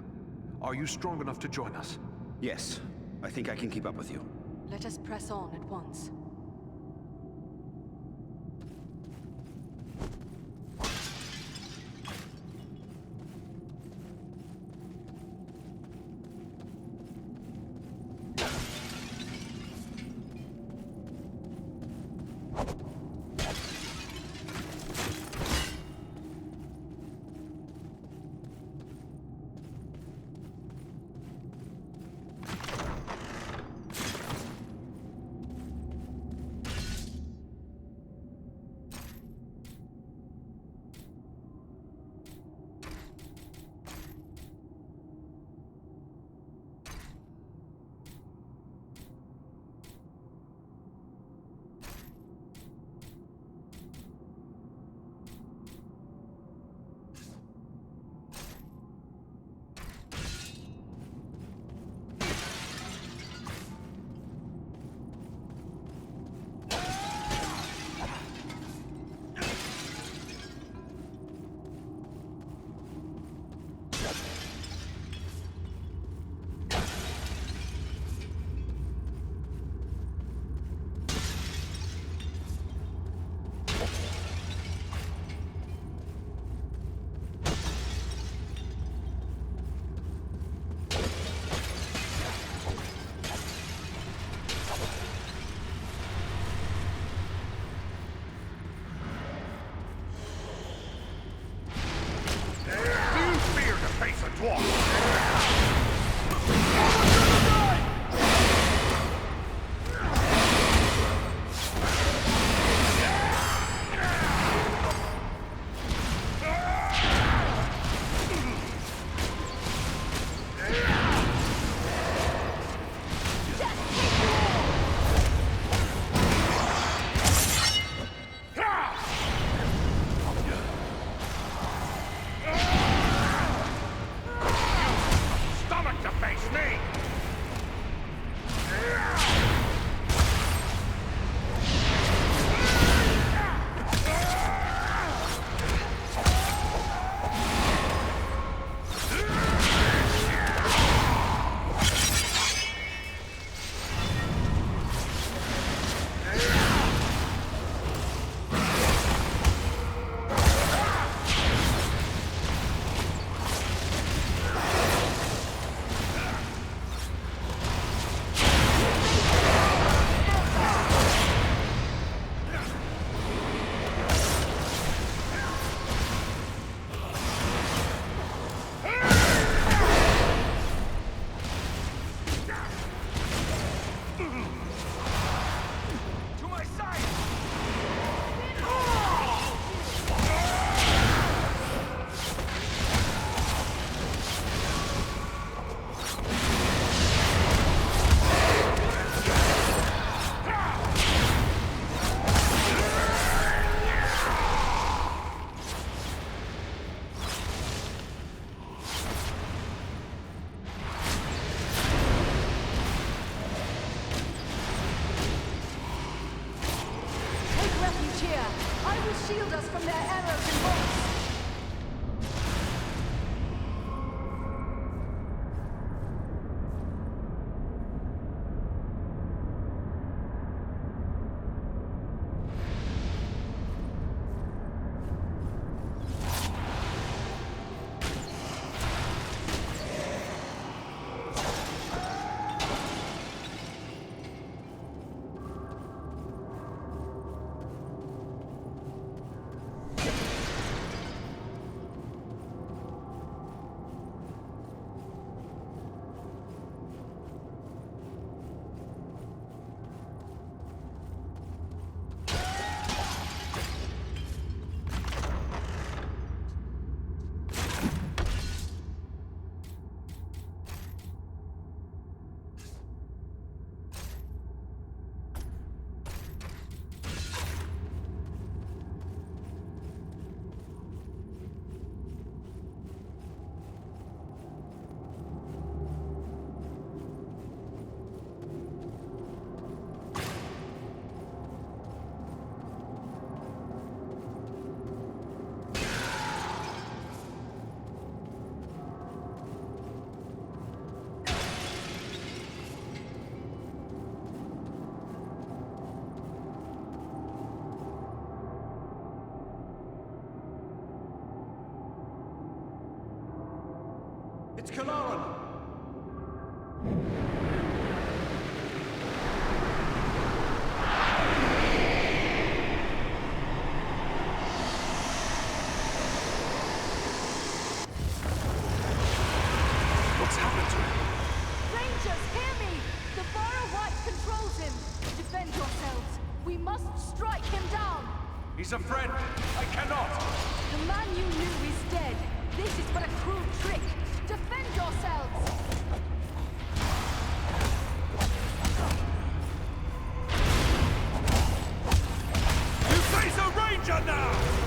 Are you strong enough to join us? Yes. I think I can keep up with you. Let us press on at once. It's Kalaran! What's happened to him? Rangers, hear me! The Barrow-white controls him! Defend yourselves! We must strike him down! He's a friend! I cannot! The man you knew is dead! This is but a cruel trick! Defend yourselves! You face a ranger now!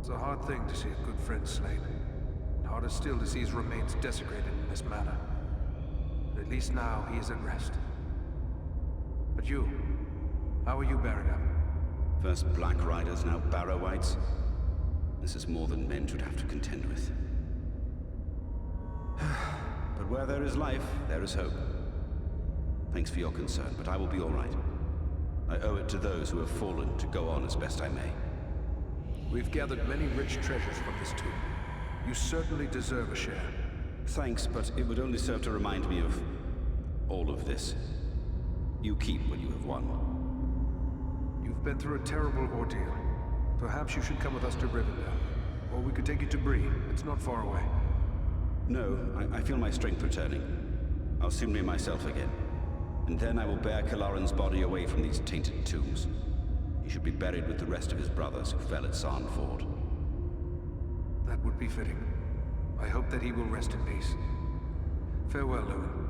It's a hard thing to see a good friend slain. And harder still to see his remains desecrated in this manner. But at least now he is at rest. But you, how are you bearing up? First Black Riders, now Barrow-wites. This is more than men should have to contend with. But where there is life, there is hope. Thanks for your concern, but I will be all right. I owe it to those who have fallen to go on as best I may. We've gathered many rich treasures from this tomb. You certainly deserve a share. Thanks, but it would only serve to remind me of all of this. You keep what you have won. You've been through a terrible ordeal. Perhaps you should come with us to Rivendell. Or we could take you to Bree. It's not far away. No, I feel my strength returning. I'll soon be myself again. And then I will bear Kalaran's body away from these tainted tombs. He should be buried with the rest of his brothers who fell at Sarn Ford. That would be fitting. I hope that he will rest in peace. Farewell, Lewin.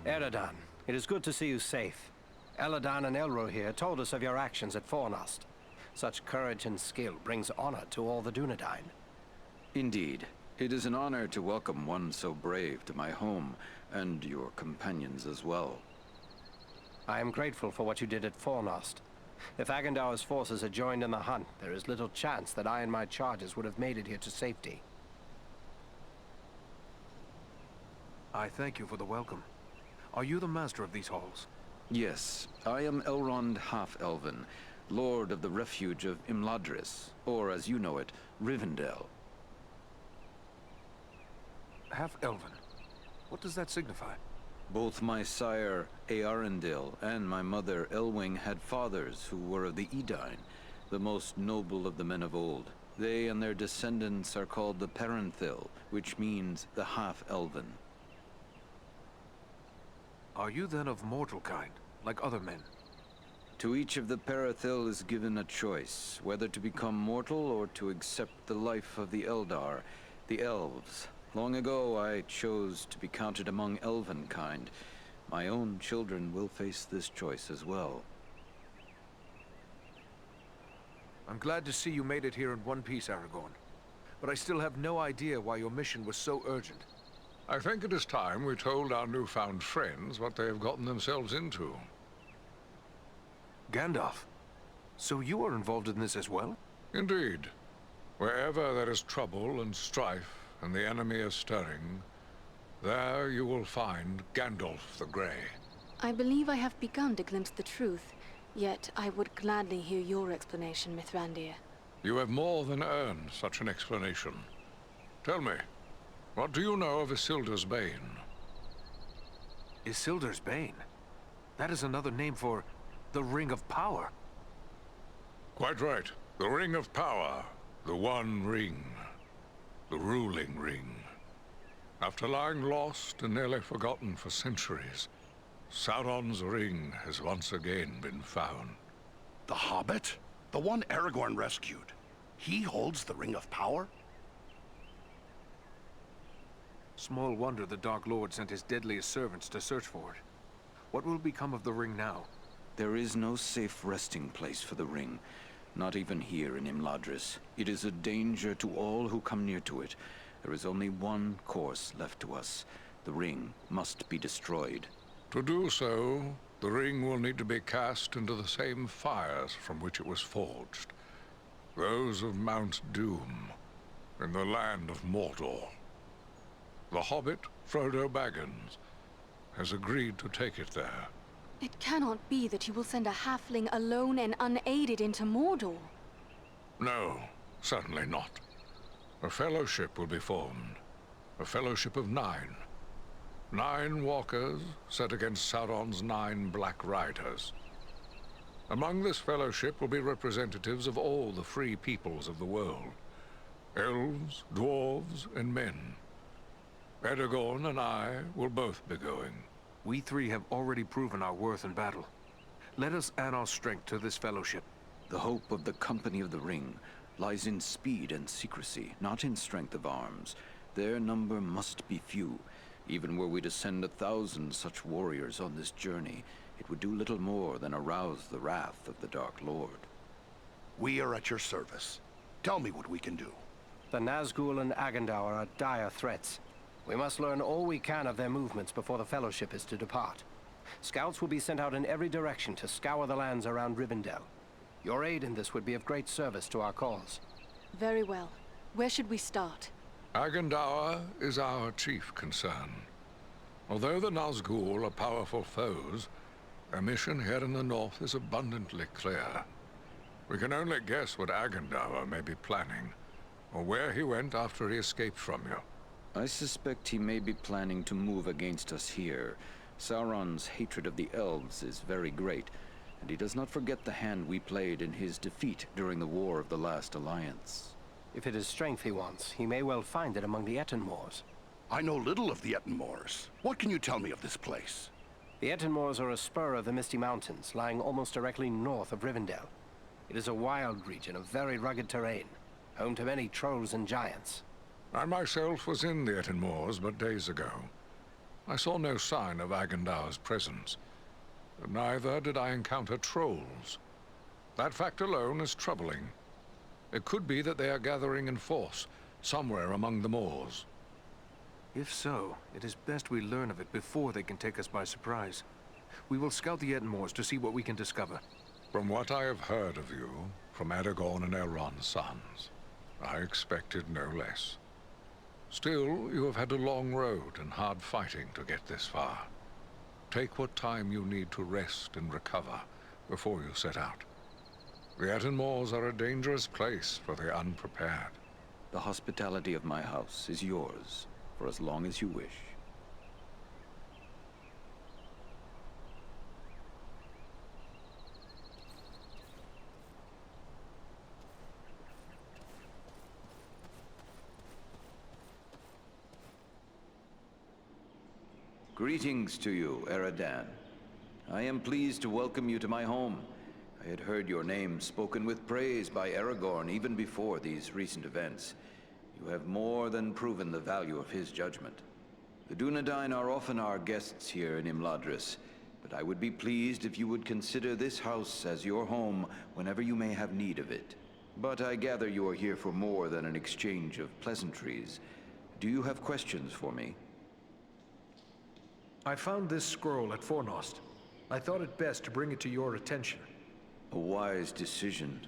Eredan, it is good to see you safe. Eladan and Elro here told us of your actions at Fornost. Such courage and skill brings honor to all the Dunedain. Indeed. It is an honor to welcome one so brave to my home, and your companions as well. I am grateful for what you did at Fornost. If Agendaur's forces had joined in the hunt, there is little chance that I and my charges would have made it here to safety. I thank you for the welcome. Are you the master of these halls? Yes, I am Elrond Half-Elven, Lord of the Refuge of Imladris, or as you know it, Rivendell. Half-Elven? What does that signify? Both my sire, Earendil, and my mother, Elwing, had fathers who were of the Edain, the most noble of the men of old. They and their descendants are called the Parenthil, which means the Half-Elven. Are you then of mortal kind, like other men? To each of the Parathil is given a choice, whether to become mortal or to accept the life of the Eldar, the Elves. Long ago, I chose to be counted among elven kind. My own children will face this choice as well. I'm glad to see you made it here in one piece, Aragorn. But I still have no idea why your mission was so urgent. I think it is time we told our newfound friends what they have gotten themselves into. Gandalf, so you are involved in this as well? Indeed. Wherever there is trouble and strife, and the enemy is stirring, there you will find Gandalf the Grey. I believe I have begun to glimpse the truth, yet I would gladly hear your explanation, Mithrandir. You have more than earned such an explanation. Tell me, what do you know of Isildur's Bane? Isildur's Bane? That is another name for the Ring of Power. Quite right. The Ring of Power. The One Ring. The ruling ring. After lying lost and nearly forgotten for centuries, Sauron's ring has once again been found. The Hobbit? The one Aragorn rescued. He holds the Ring of Power? Small wonder the Dark Lord sent his deadliest servants to search for it. What will become of the ring now? There is no safe resting place for the ring. Not even here in Imladris. It is a danger to all who come near to it, There is only one course left to us. The ring must be destroyed. To do so, the ring will need to be cast into the same fires from which it was forged. Those of Mount Doom, in the land of Mordor. The hobbit, Frodo Baggins, has agreed to take it there. It cannot be that you will send a halfling alone and unaided into Mordor. No, certainly not. A fellowship will be formed. A fellowship of 9. 9 walkers set against Sauron's 9 Black Riders. Among this fellowship will be representatives of all the free peoples of the world. Elves, dwarves, and men. Aragorn and I will both be going. We 3 have already proven our worth in battle. Let us add our strength to this fellowship. The hope of the Company of the Ring lies in speed and secrecy, not in strength of arms. Their number must be few. Even were we to send 1,000 such warriors on this journey, it would do little more than arouse the wrath of the Dark Lord. We are at your service. Tell me what we can do. The Nazgul and Agandaur are dire threats. We must learn all we can of their movements before the Fellowship is to depart. Scouts will be sent out in every direction to scour the lands around Rivendell. Your aid in this would be of great service to our cause. Very well. Where should we start? Agandaur is our chief concern. Although the Nazgul are powerful foes, their mission here in the north is abundantly clear. We can only guess what Agandaur may be planning, or where he went after he escaped from you. I suspect he may be planning to move against us here. Sauron's hatred of the elves is very great, and he does not forget the hand we played in his defeat during the War of the Last Alliance. If it is strength he wants, he may well find it among the Ettenmoors. I know little of the Ettenmoors. What can you tell me of this place? The Ettenmoors are a spur of the Misty Mountains, lying almost directly north of Rivendell. It is a wild region of very rugged terrain, home to many trolls and giants. I myself was in the Ettenmoors but days ago. I saw no sign of Agandaur's presence. But neither did I encounter trolls. That fact alone is troubling. It could be that they are gathering in force, somewhere among the moors. If so, it is best we learn of it before they can take us by surprise. We will scout the Ettenmoors to see what we can discover. From what I have heard of you, from Aragorn and Elrond's sons, I expected no less. Still, you have had a long road and hard fighting to get this far. Take what time you need to rest and recover before you set out. The Ettenmoors are a dangerous place for the unprepared. The hospitality of my house is yours, for as long as you wish. Greetings to you, Eradan. I am pleased to welcome you to my home. I had heard your name spoken with praise by Aragorn even before these recent events. You have more than proven the value of his judgment. The Dunedain are often our guests here in Imladris, but I would be pleased if you would consider this house as your home whenever you may have need of it. But I gather you are here for more than an exchange of pleasantries. Do you have questions for me? I found this scroll at Fornost. I thought it best to bring it to your attention. A wise decision.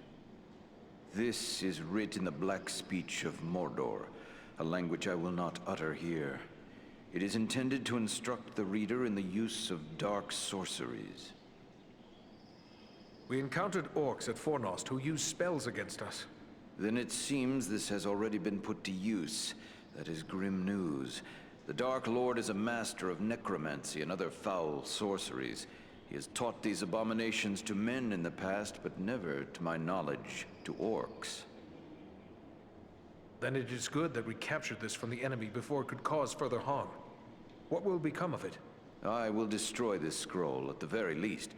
This is writ in the black speech of Mordor, a language I will not utter here. It is intended to instruct the reader in the use of dark sorceries. We encountered orcs at Fornost who used spells against us. Then it seems this has already been put to use. That is grim news. The Dark Lord is a master of necromancy and other foul sorceries. He has taught these abominations to men in the past, but never, to my knowledge, to orcs. Then it is good that we captured this from the enemy before it could cause further harm. What will become of it? I will destroy this scroll, at the very least.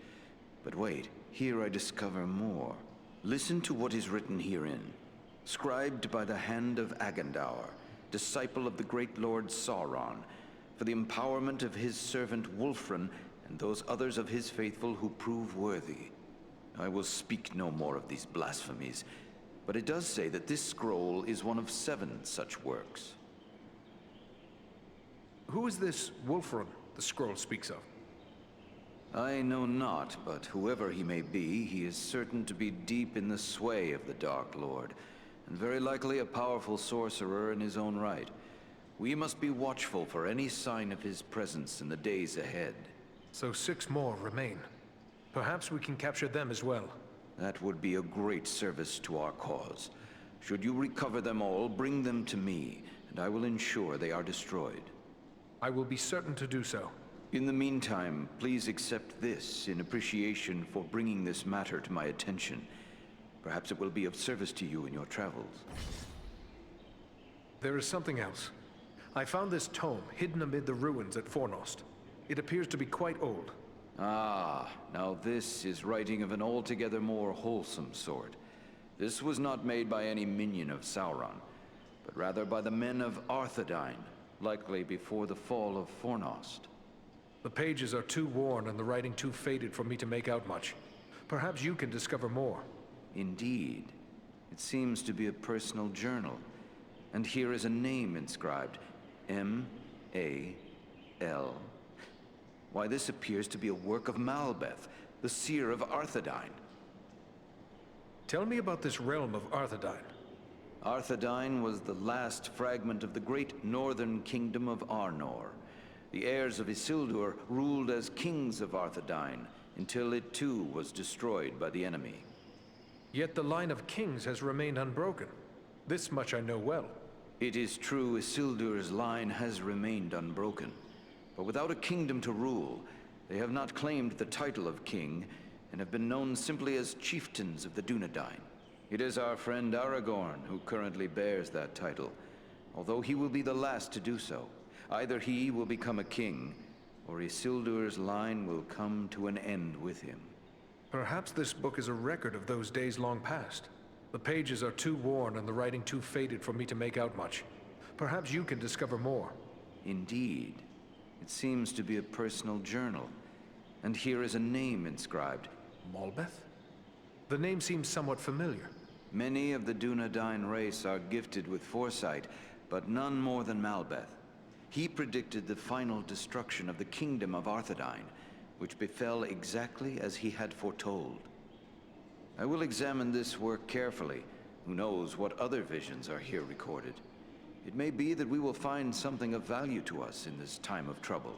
But wait, here I discover more. Listen to what is written herein. Scribed by the hand of Agandaur, disciple of the great Lord Sauron, for the empowerment of his servant Wulfrun and those others of his faithful who prove worthy. I will speak no more of these blasphemies, but it does say that this scroll is one of 7 such works. Who is this Wulfrun the scroll speaks of? I know not, but whoever he may be, he is certain to be deep in the sway of the Dark Lord, and very likely a powerful sorcerer in his own right. We must be watchful for any sign of his presence in the days ahead. So 6 more remain. Perhaps we can capture them as well. That would be a great service to our cause. Should you recover them all, bring them to me, and I will ensure they are destroyed. I will be certain to do so. In the meantime, please accept this in appreciation for bringing this matter to my attention. Perhaps it will be of service to you in your travels. There is something else. I found this tome hidden amid the ruins at Fornost. It appears to be quite old. Ah, now this is writing of an altogether more wholesome sort. This was not made by any minion of Sauron, but rather by the men of Arthedain, likely before the fall of Fornost. The pages are too worn and the writing too faded for me to make out much. Perhaps you can discover more. Indeed. It seems to be a personal journal. And here is a name inscribed. M-A-L. Why, this appears to be a work of Malbeth, the seer of Arthedain. Tell me about this realm of Arthedain. Arthedain was the last fragment of the great northern kingdom of Arnor. The heirs of Isildur ruled as kings of Arthedain, until it too was destroyed by the enemy. Yet the line of kings has remained unbroken. This much I know well. It is true Isildur's line has remained unbroken. But without a kingdom to rule, they have not claimed the title of king, and have been known simply as chieftains of the Dunedain. It is our friend Aragorn who currently bears that title, although he will be the last to do so. Either he will become a king, or Isildur's line will come to an end with him. Perhaps this book is a record of those days long past. The pages are too worn and the writing too faded for me to make out much. Perhaps you can discover more. Indeed. It seems to be a personal journal. And here is a name inscribed. Malbeth? The name seems somewhat familiar. Many of the Dunedain race are gifted with foresight, but none more than Malbeth. He predicted the final destruction of the kingdom of Arthedain, which befell exactly as he had foretold. I will examine this work carefully. Who knows what other visions are here recorded. It may be that we will find something of value to us in this time of trouble.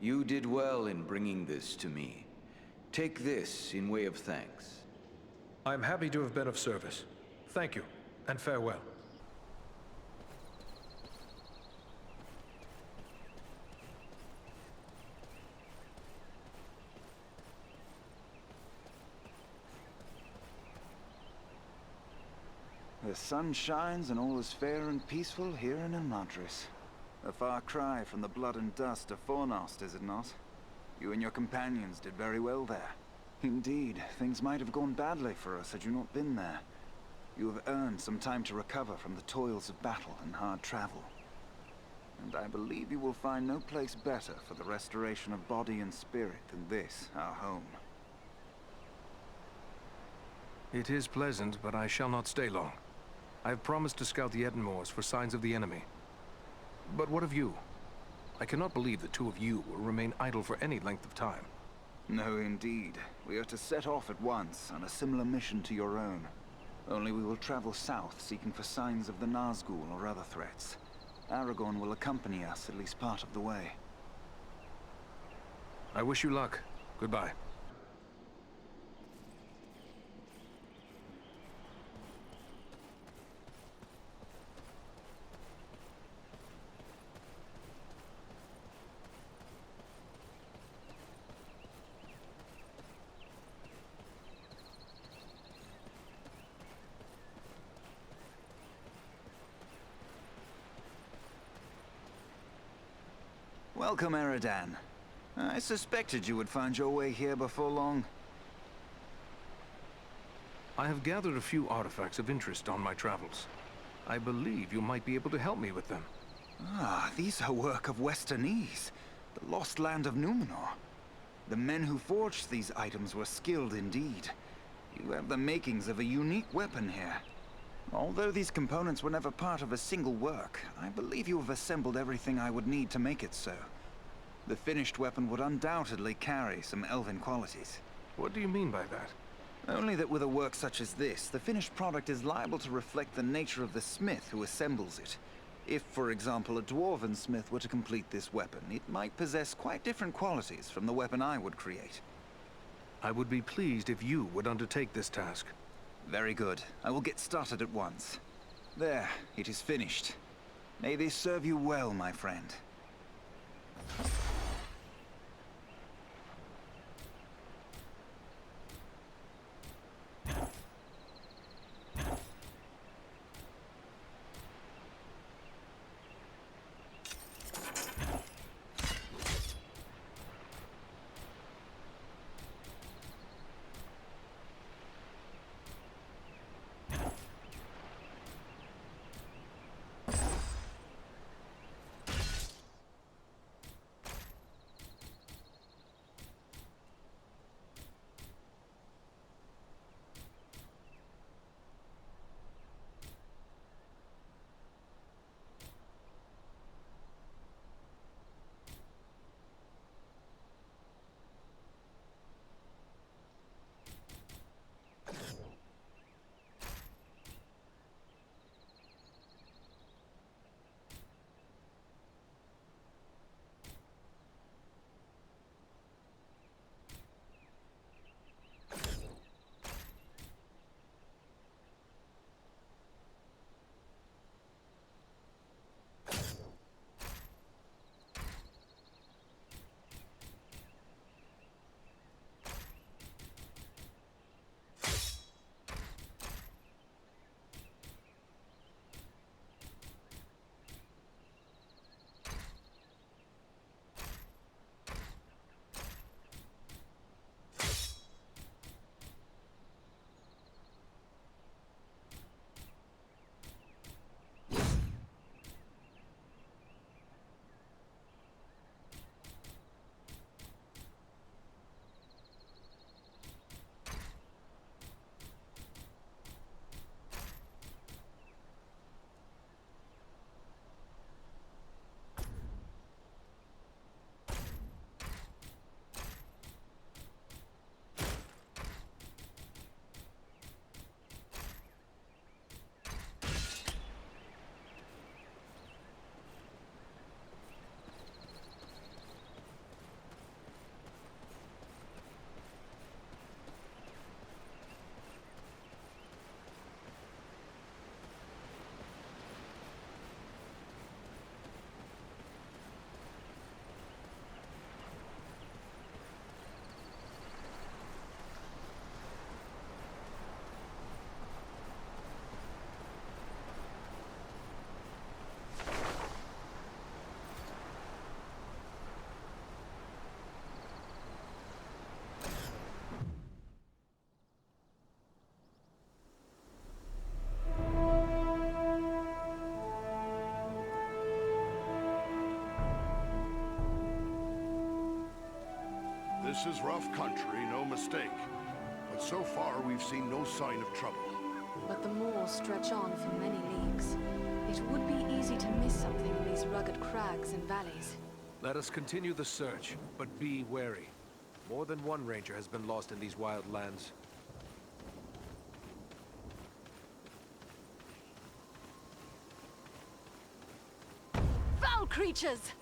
You did well in bringing this to me. Take this in way of thanks. I'm happy to have been of service. Thank you, and farewell. The sun shines and all is fair and peaceful here in Elmadris. A far cry from the blood and dust of Fornost, is it not? You and your companions did very well there. Indeed, things might have gone badly for us had you not been there. You have earned some time to recover from the toils of battle and hard travel. And I believe you will find no place better for the restoration of body and spirit than this, our home. It is pleasant, but I shall not stay long. I have promised to scout the Ettenmoors for signs of the enemy. But what of you? I cannot believe the two of you will remain idle for any length of time. No, indeed. We are to set off at once on a similar mission to your own. Only we will travel south, seeking for signs of the Nazgul or other threats. Aragorn will accompany us at least part of the way. I wish you luck. Goodbye. Welcome, Eridan. I suspected you would find your way here before long. I have gathered a few artifacts of interest on my travels. I believe you might be able to help me with them. Ah, these are work of Westernese, the lost land of Numenor. The men who forged these items were skilled indeed. You have the makings of a unique weapon here. Although these components were never part of a single work, I believe you have assembled everything I would need to make it so. The finished weapon would undoubtedly carry some elven qualities. What do you mean by that? Only that with a work such as this, the finished product is liable to reflect the nature of the smith who assembles it. If, for example, a dwarven smith were to complete this weapon, it might possess quite different qualities from the weapon I would create. I would be pleased if you would undertake this task. Very good. I will get started at once. There, it is finished. May this serve you well, my friend. This is rough country, no mistake. But so far, we've seen no sign of trouble. But the moors stretch on for many leagues. It would be easy to miss something in these rugged crags and valleys. Let us continue the search, but be wary. More than one ranger has been lost in these wild lands. Foul creatures!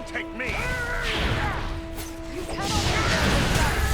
can't take me! You cannot hold them with sight.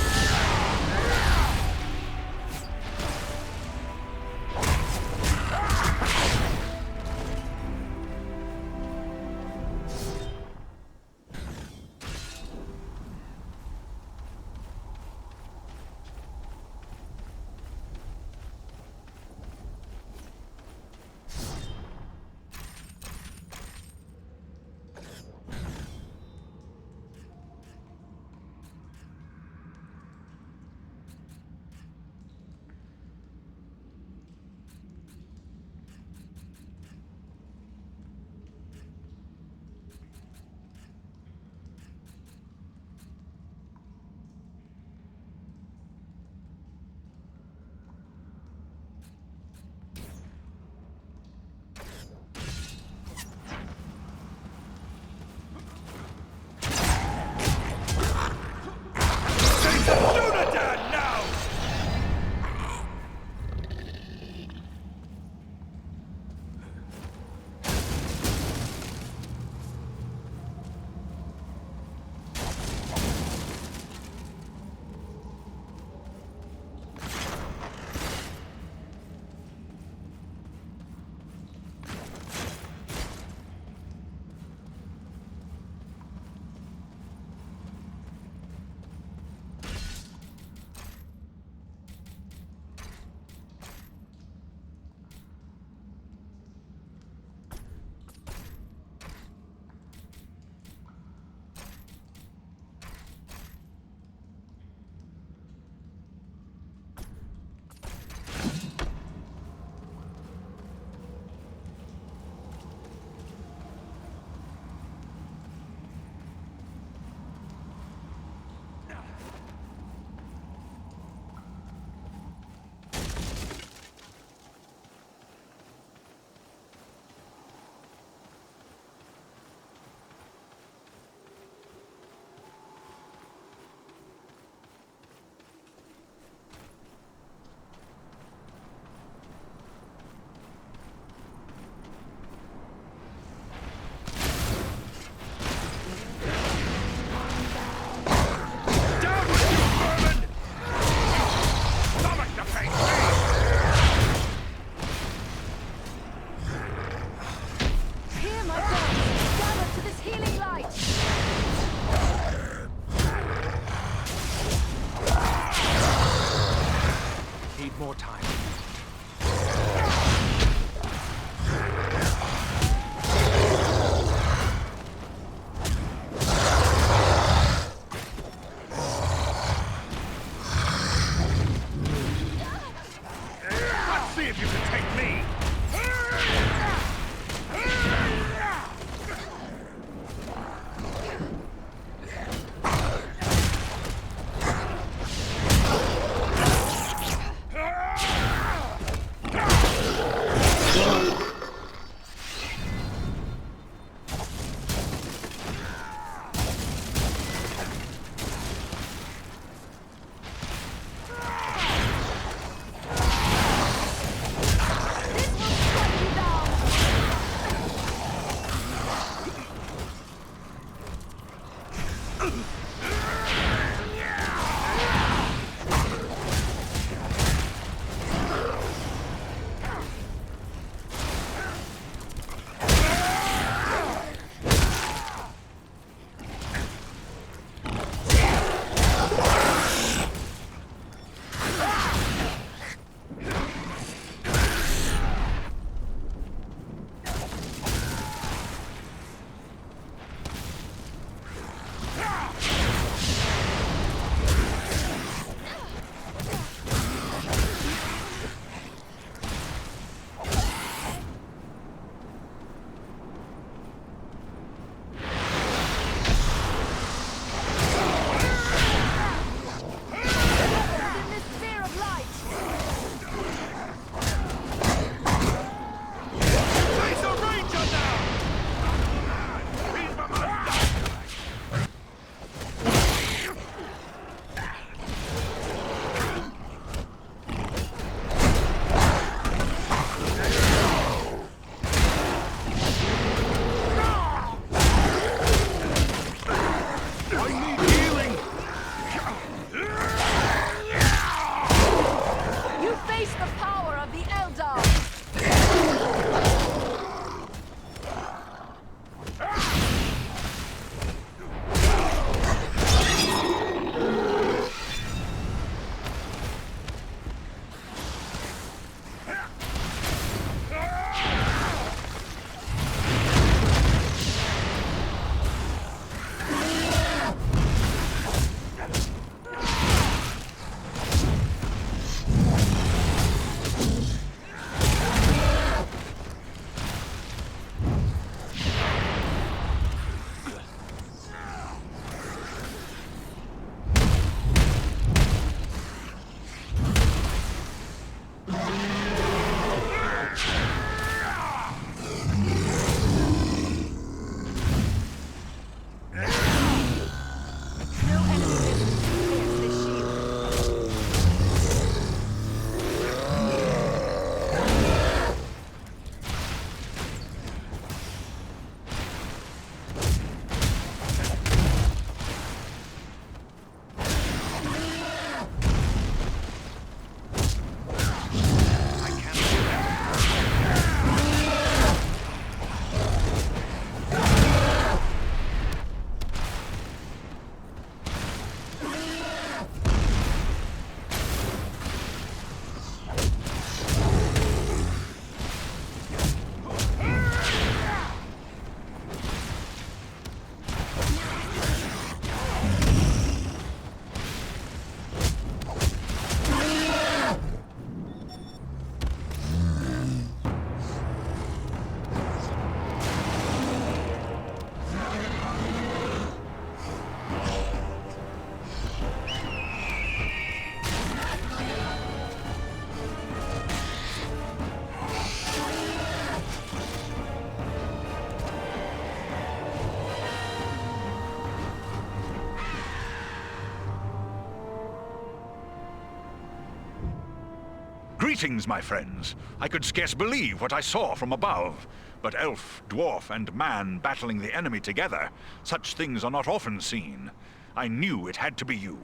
Greetings, my friends. I could scarce believe what I saw from above. But elf, dwarf, and man battling the enemy together, such things are not often seen. I knew it had to be you.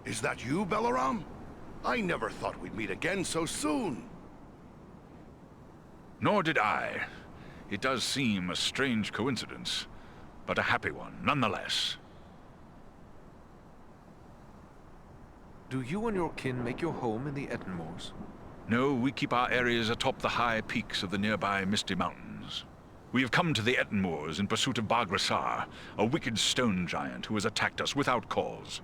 Is that you, Balaram? I never thought we'd meet again so soon. Nor did I. It does seem a strange coincidence, but a happy one, nonetheless. Do you and your kin make your home in the Ettenmoors? No, we keep our areas atop the high peaks of the nearby Misty Mountains. We have come to the Ettenmoors in pursuit of Bargrasar, a wicked stone giant who has attacked us without cause.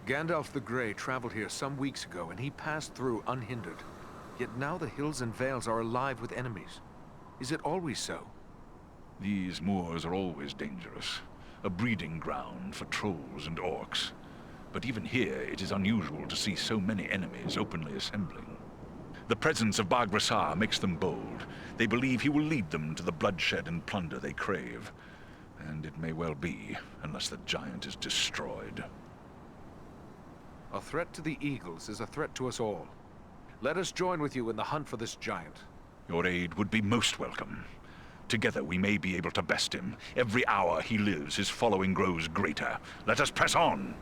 Gandalf the Grey traveled here some weeks ago, and he passed through unhindered. Yet now the hills and vales are alive with enemies. Is it always so? These moors are always dangerous, a breeding ground for trolls and orcs. But even here, it is unusual to see so many enemies openly assembling. The presence of Bargrasar makes them bold. They believe he will lead them to the bloodshed and plunder they crave. And it may well be, unless the giant is destroyed. A threat to the Eagles is a threat to us all. Let us join with you in the hunt for this giant. Your aid would be most welcome. Together we may be able to best him. Every hour he lives, his following grows greater. Let us press on!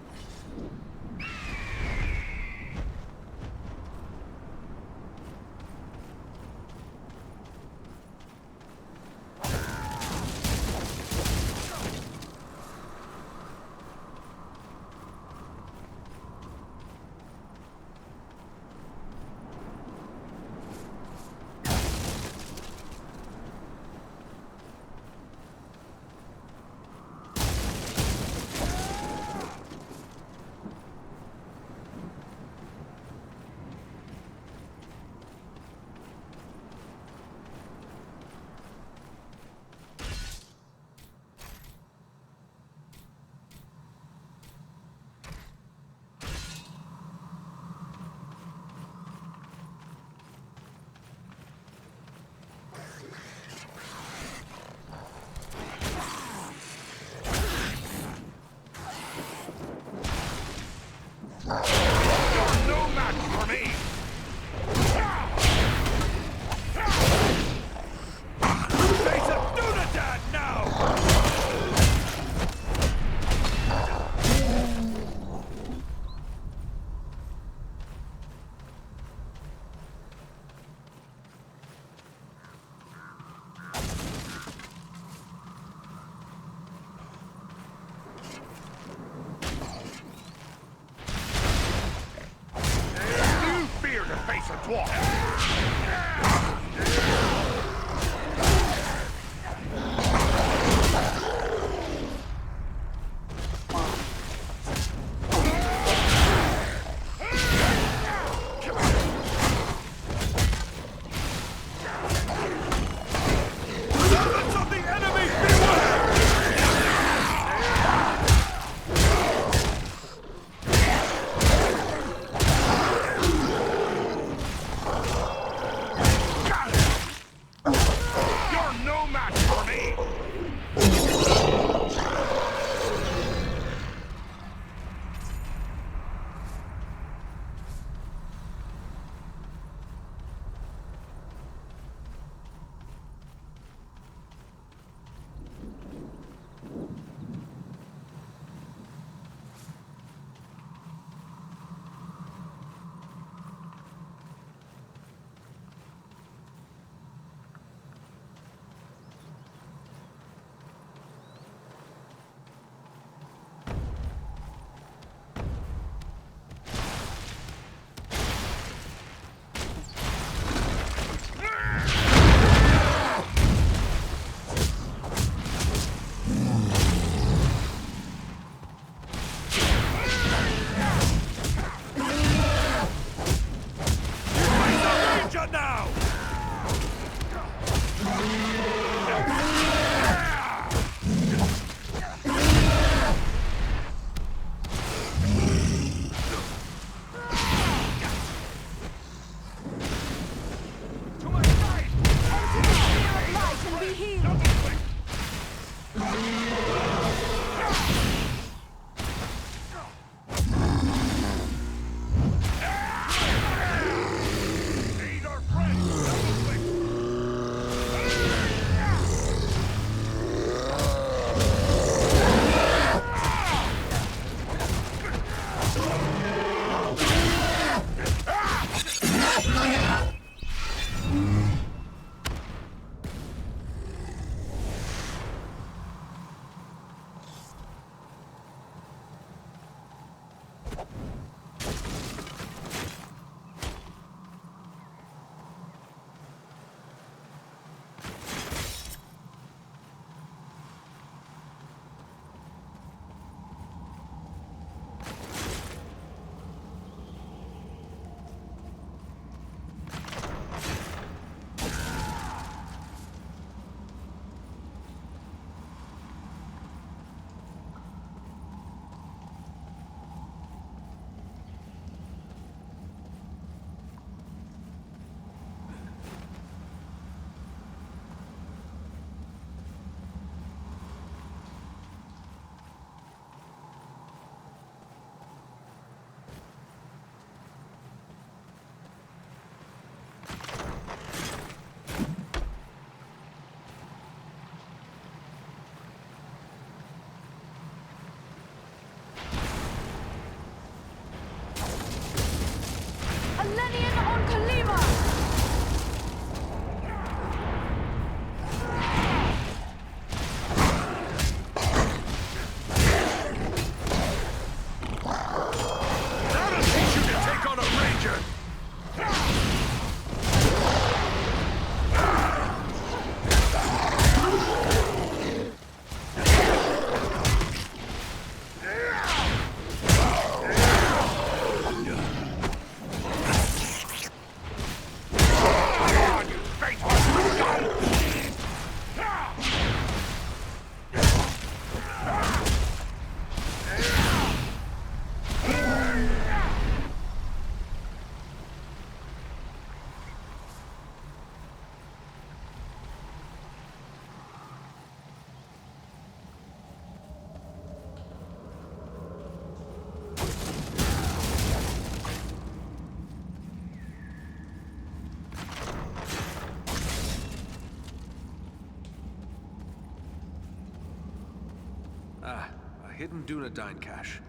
Ah, a hidden Dunedain cache.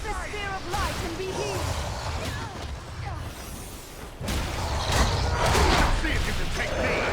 this sphere of light and be healed. See if you can take me!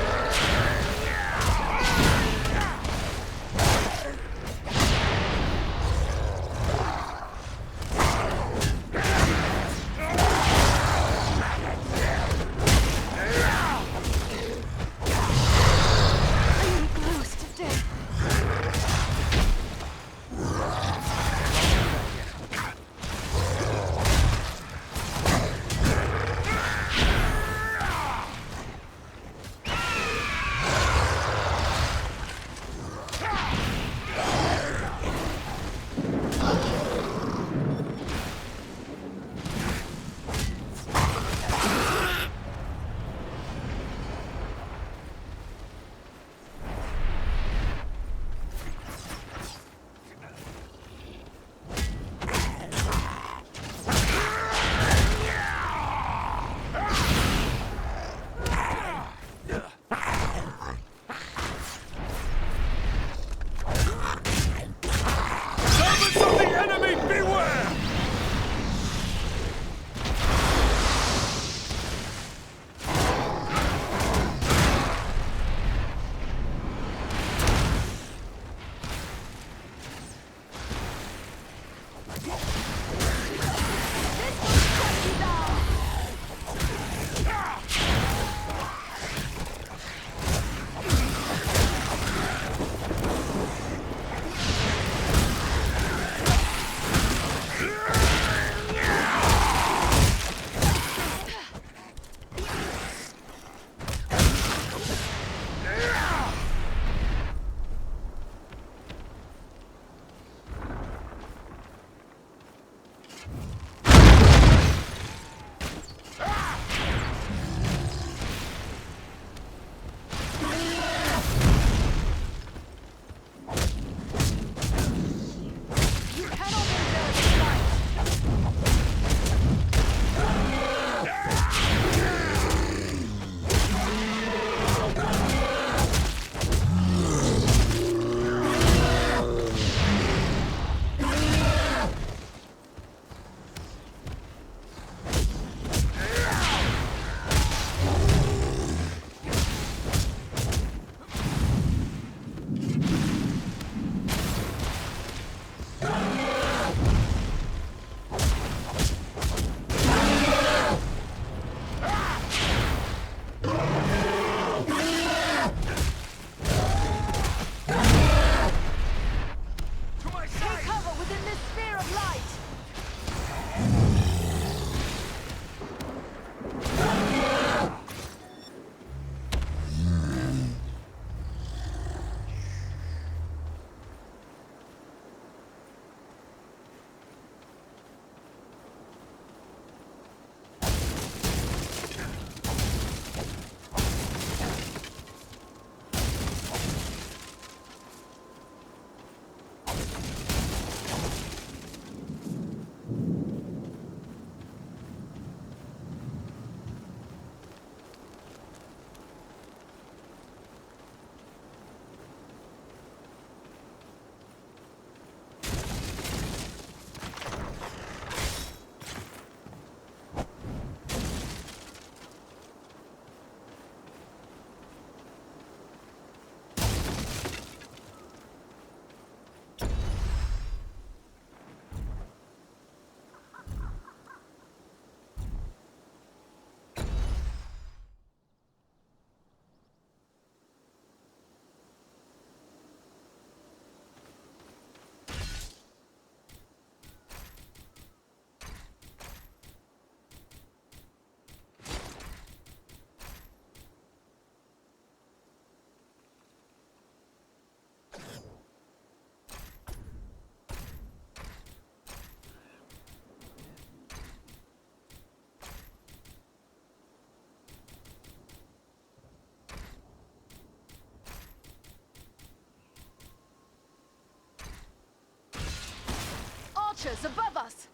Archers above us!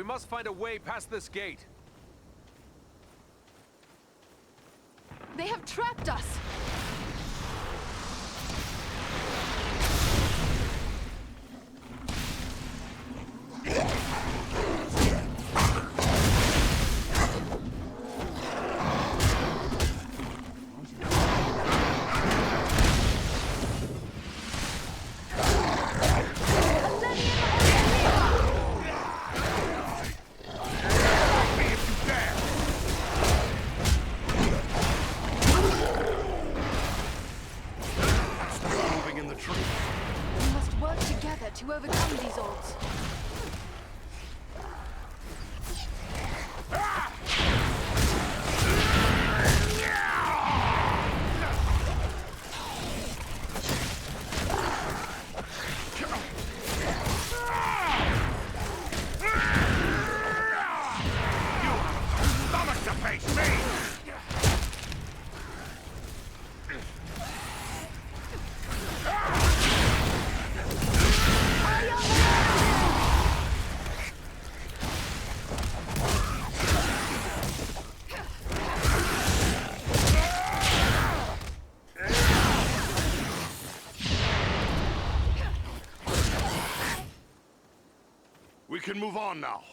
We must find a way past this gate. They have trapped us! To overcome these odds. Stomach to face me! We can move on now.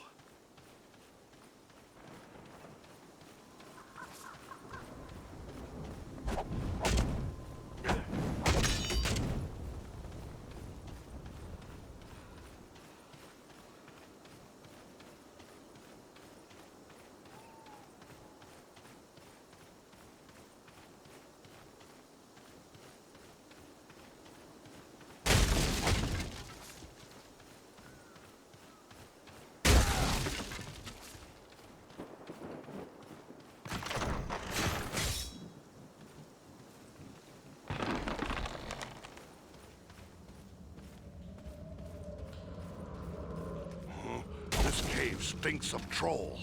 This cave stinks of troll.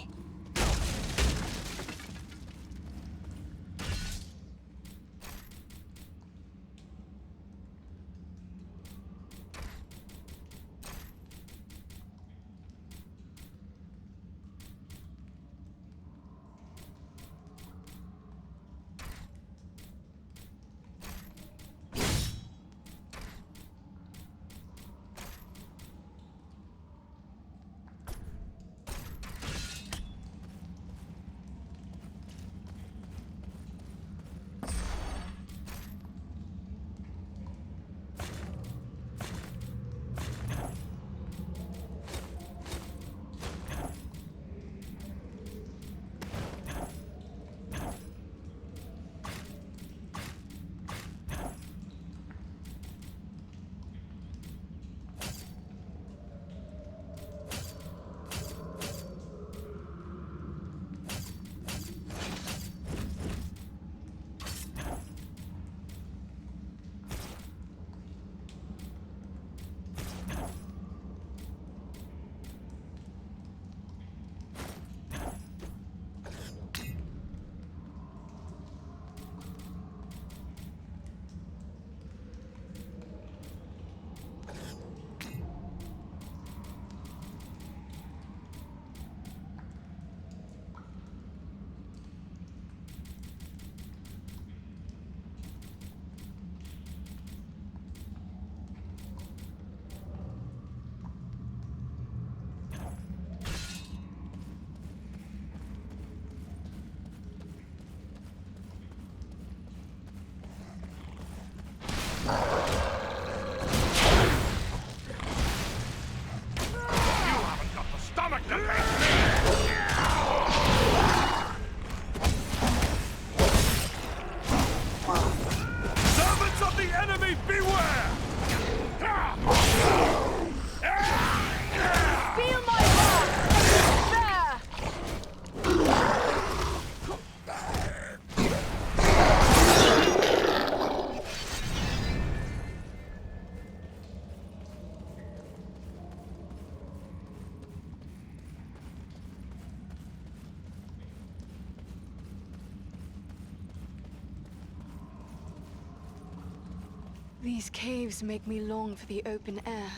These caves make me long for the open air.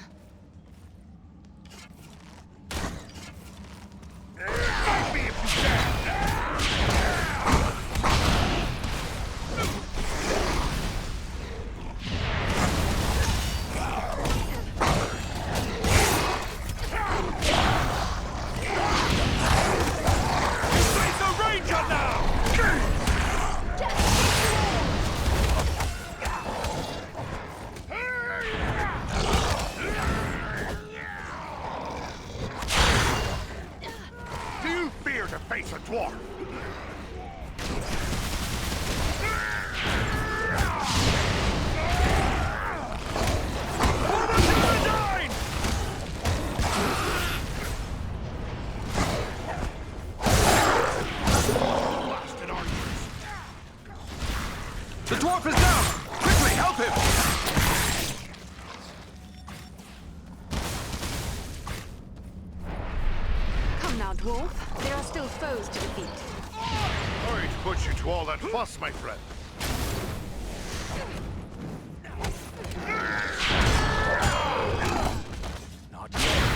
to face a dwarf! The dwarf is down! Quickly, help him! Come now, dwarf. There are still foes to defeat. Sorry to put you to all that fuss, my friend. Not yet.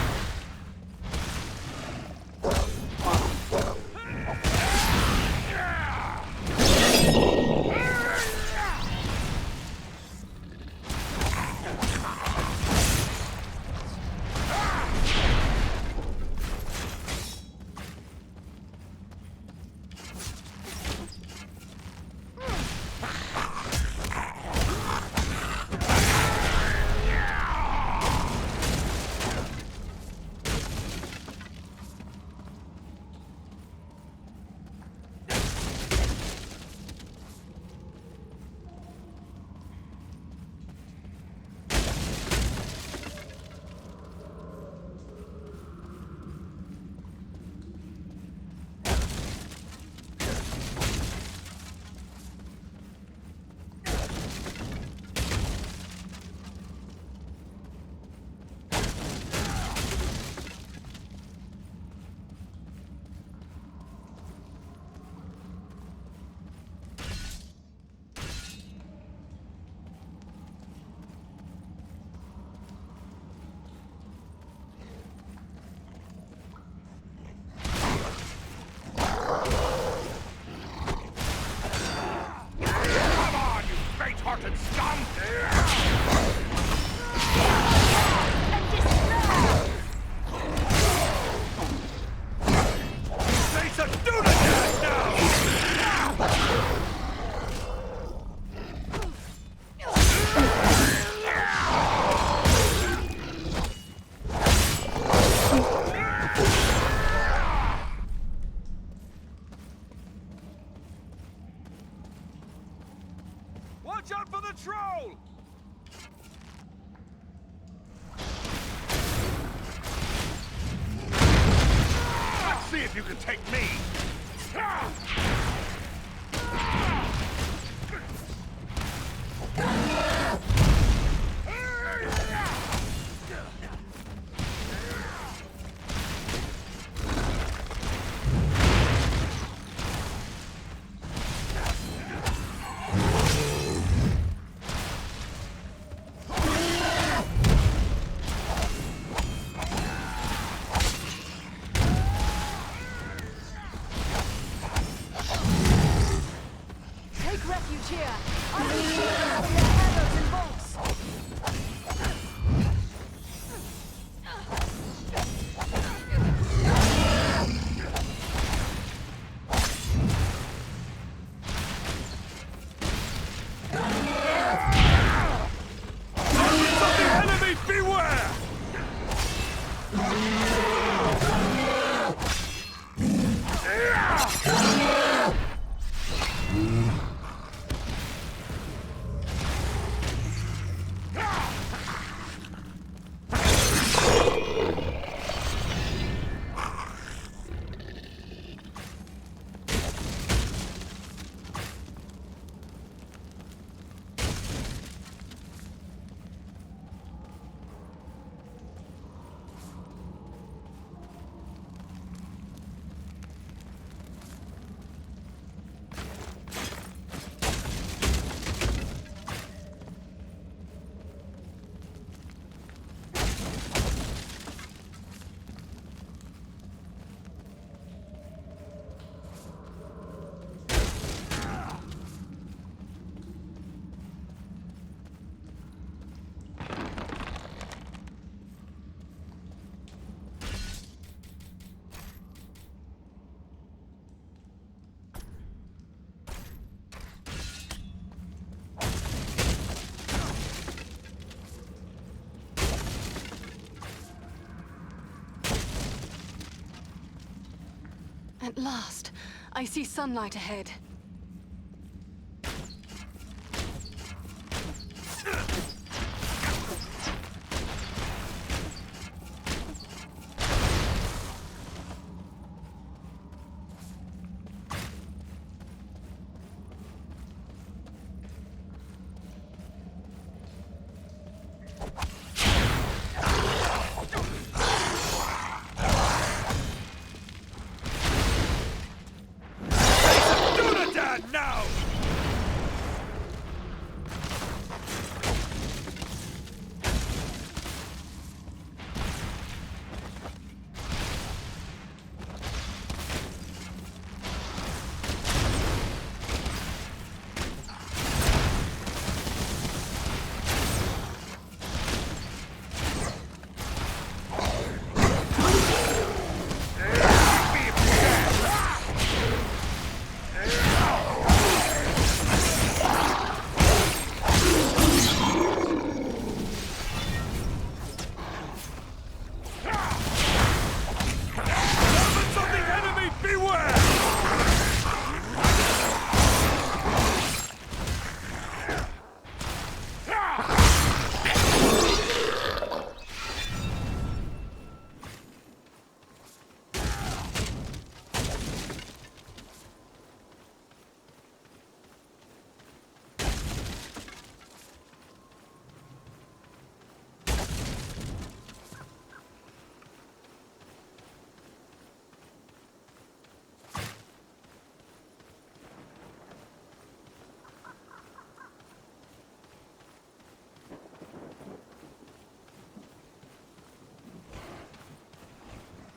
Watch out for the troll! Let's see if you can take me! At last, I see sunlight ahead.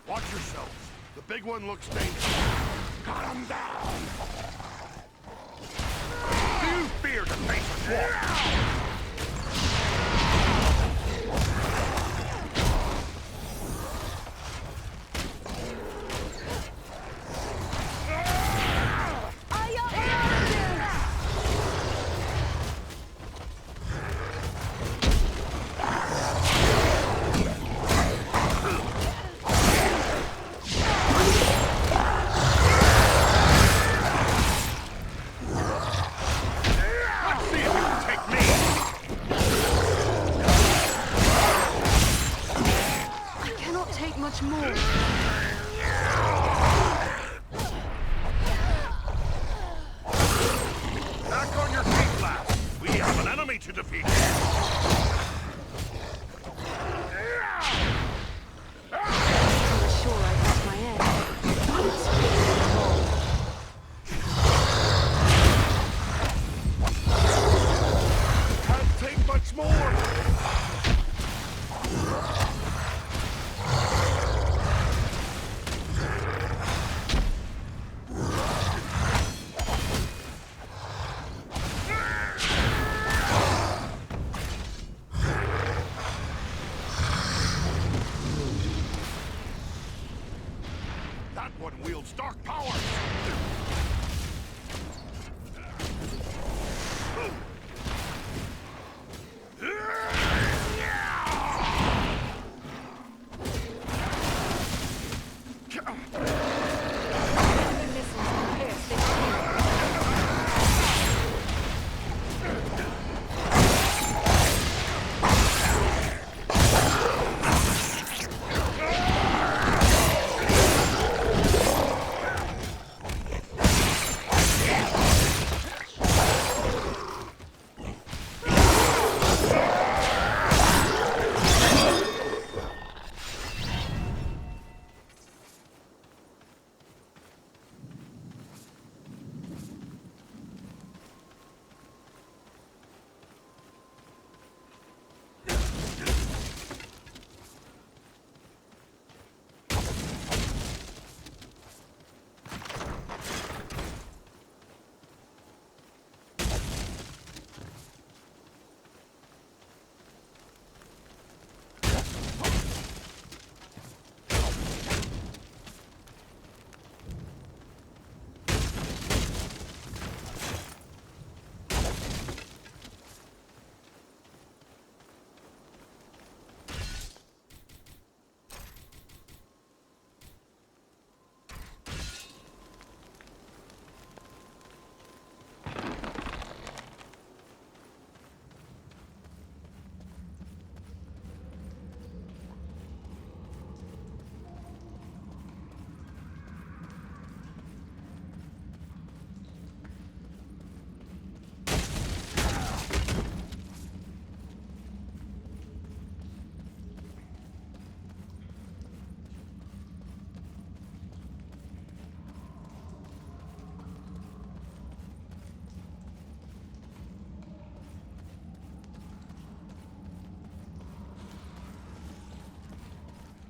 Watch yourselves. The big one looks dangerous. Cut him down! Do you fear to face a war?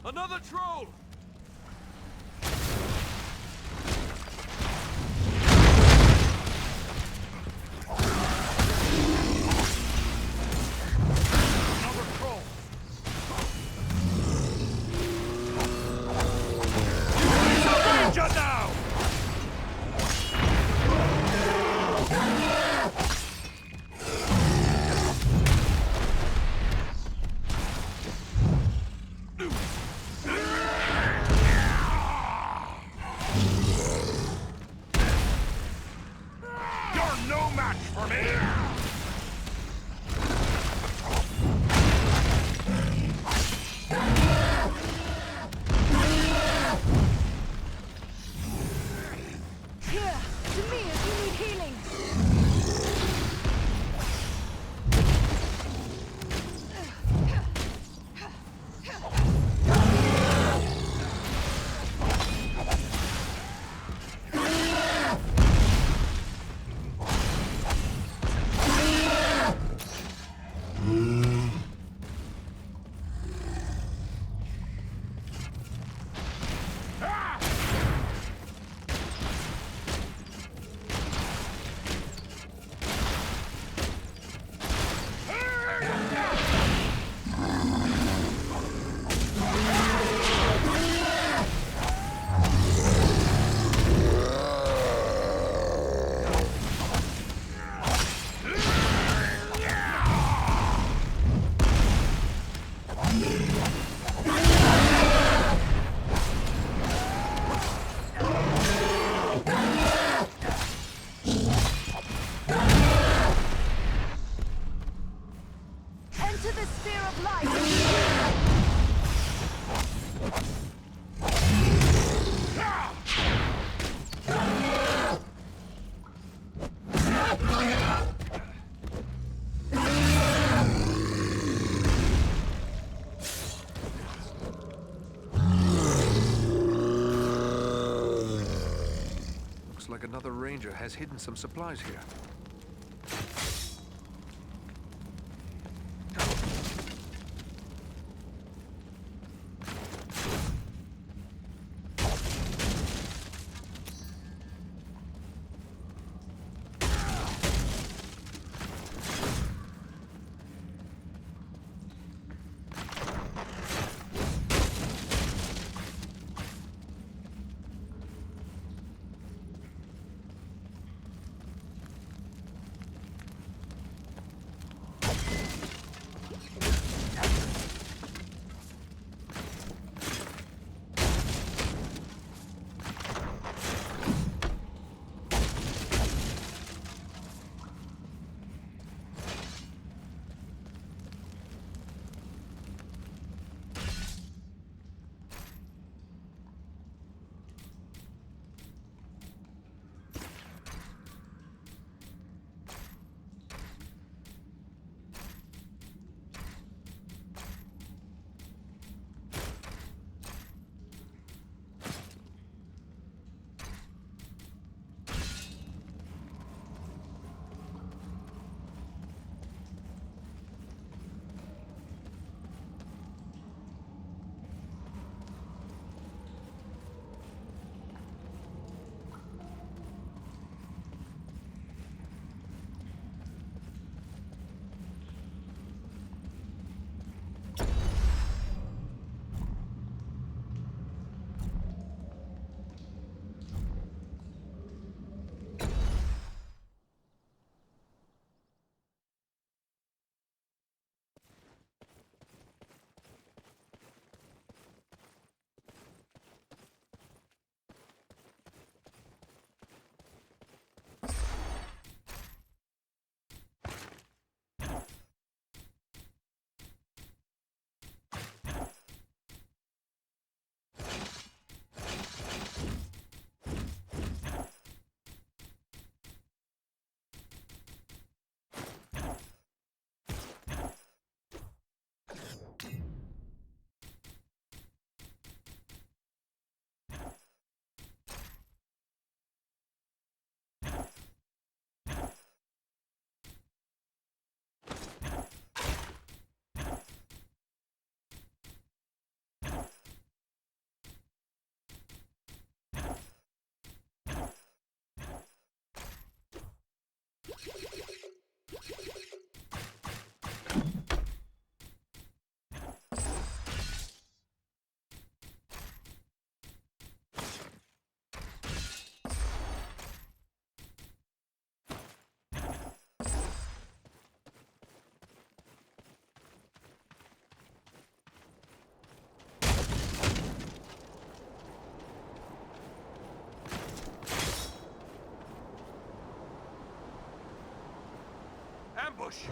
Another troll! Like another ranger has hidden some supplies here. ambush!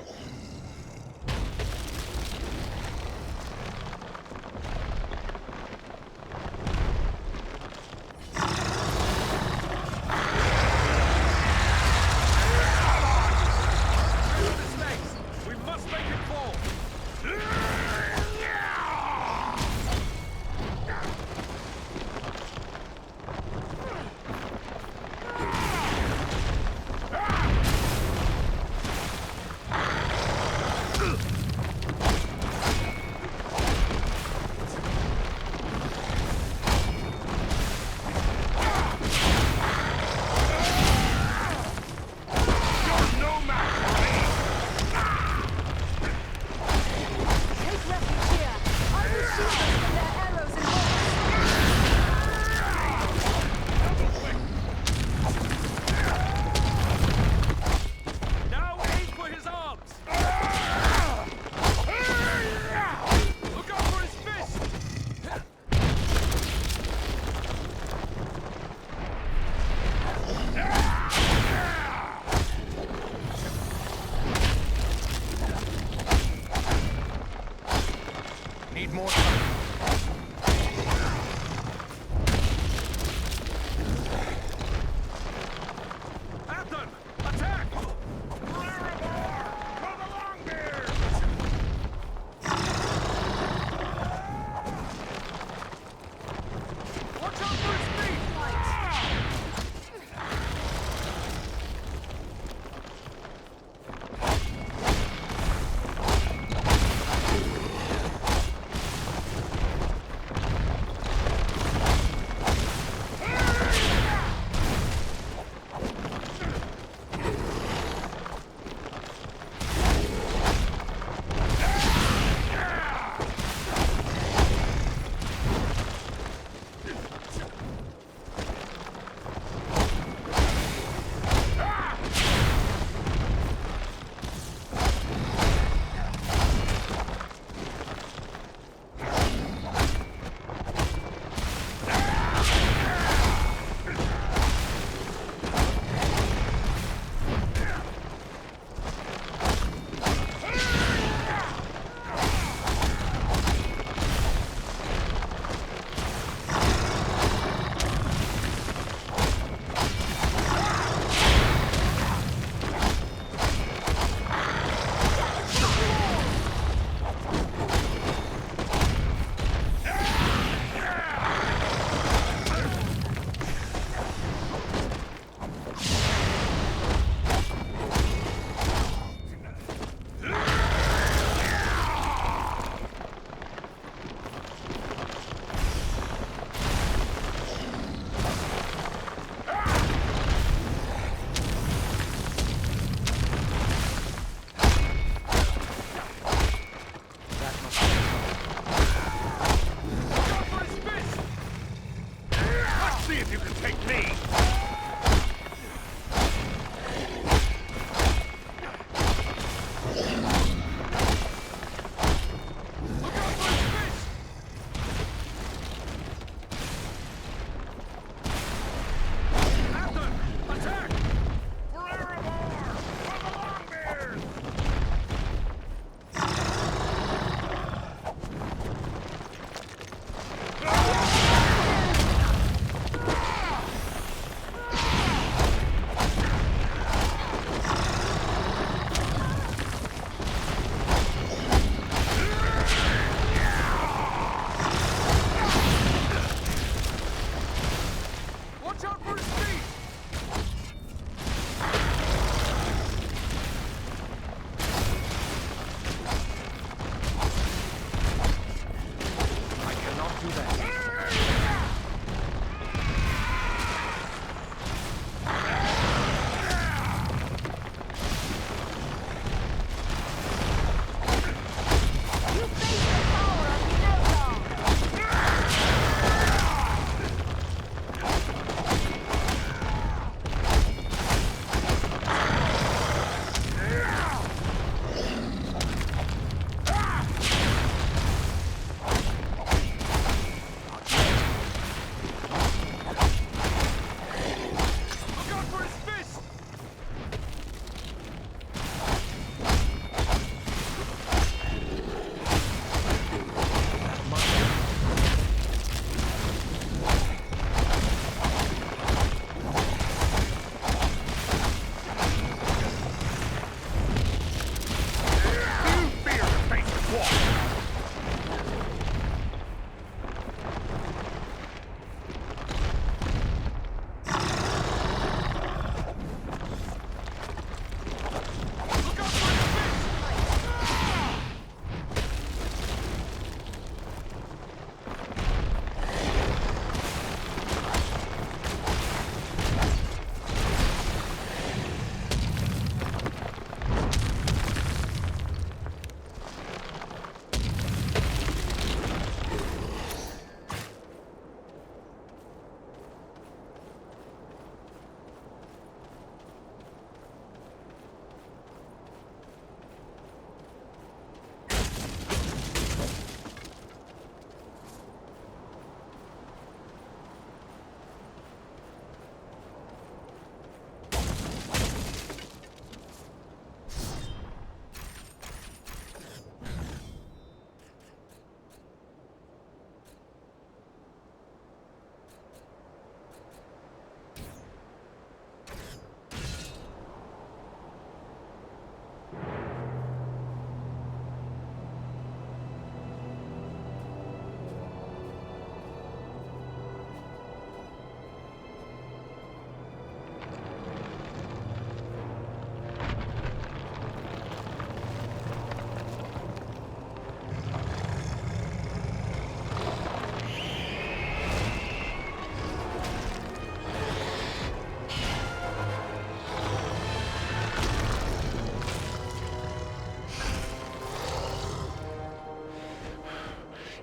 We must make it fall!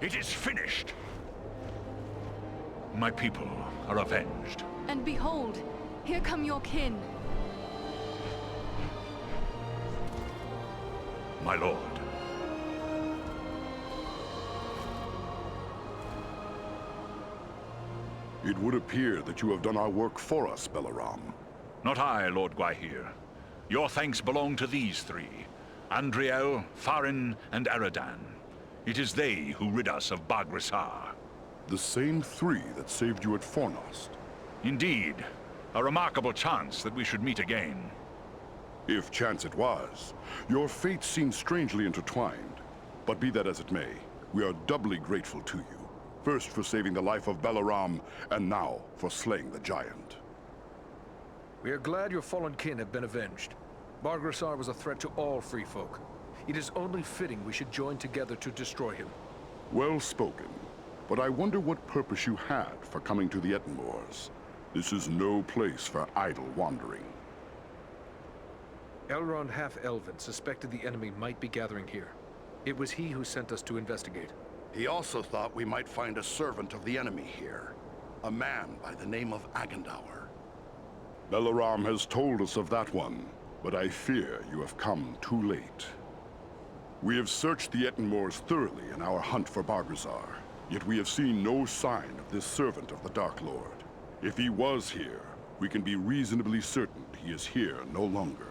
It is finished! My people are avenged. And behold, here come your kin. My lord. It would appear that you have done our work for us, Balaram. Not I, Lord Gwaihir. Your thanks belong to these three. Andriel, Farin, and Aradan. It is they who rid us of Bagrisar. The same three that saved you at Fornost. Indeed. A remarkable chance that we should meet again. If chance it was. Your fates seem strangely intertwined. But be that as it may, we are doubly grateful to you. First for saving the life of Balaram, and now for slaying the giant. We are glad your fallen kin have been avenged. Bargrisar was a threat to all free folk. It is only fitting we should join together to destroy him. Well spoken. But I wonder what purpose you had for coming to the Ettenmoors. This is no place for idle wandering. Elrond Half-Elven suspected the enemy might be gathering here. It was he who sent us to investigate. He also thought we might find a servant of the enemy here. A man by the name of Agandaur. Balaram has told us of that one, but I fear you have come too late. We have searched the Ettenmoors thoroughly in our hunt for Bargrisar, yet we have seen no sign of this servant of the Dark Lord. If he was here, we can be reasonably certain he is here no longer.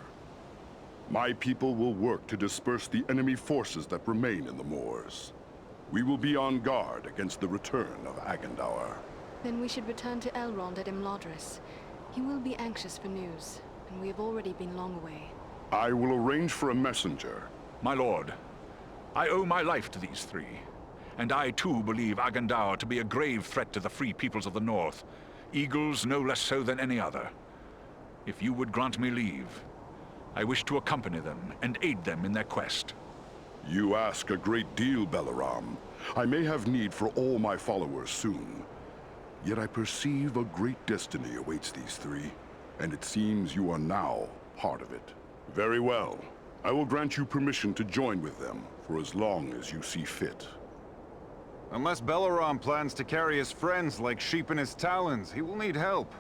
My people will work to disperse the enemy forces that remain in the moors. We will be on guard against the return of Agandaur. Then we should return to Elrond at Imladris. He will be anxious for news, and we have already been long away. I will arrange for a messenger. My lord, I owe my life to these three. And I too believe Agandaur to be a grave threat to the free peoples of the North. Eagles no less so than any other. If you would grant me leave, I wish to accompany them and aid them in their quest. You ask a great deal, Balaram. I may have need for all my followers soon. Yet I perceive a great destiny awaits these three, and it seems you are now part of it. Very well. I will grant you permission to join with them for as long as you see fit. Unless Balaram plans to carry his friends like sheep in his talons, he will need help.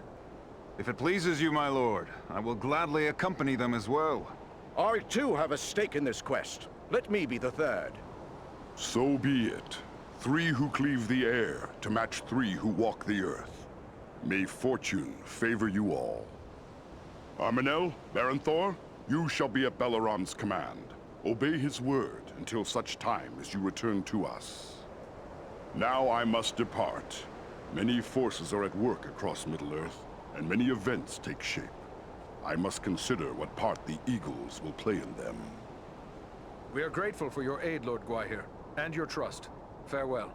If it pleases you, my lord, I will gladly accompany them as well. I too have a stake in this quest. Let me be the third. So be it. Three who cleave the air to match three who walk the earth. May fortune favor you all. Armenel, Baranthor, you shall be at Balaram's command. Obey his word until such time as you return to us. Now I must depart. Many forces are at work across Middle-earth, and many events take shape. I must consider what part the Eagles will play in them. We are grateful for your aid, Lord Gwaihir, and your trust. Farewell.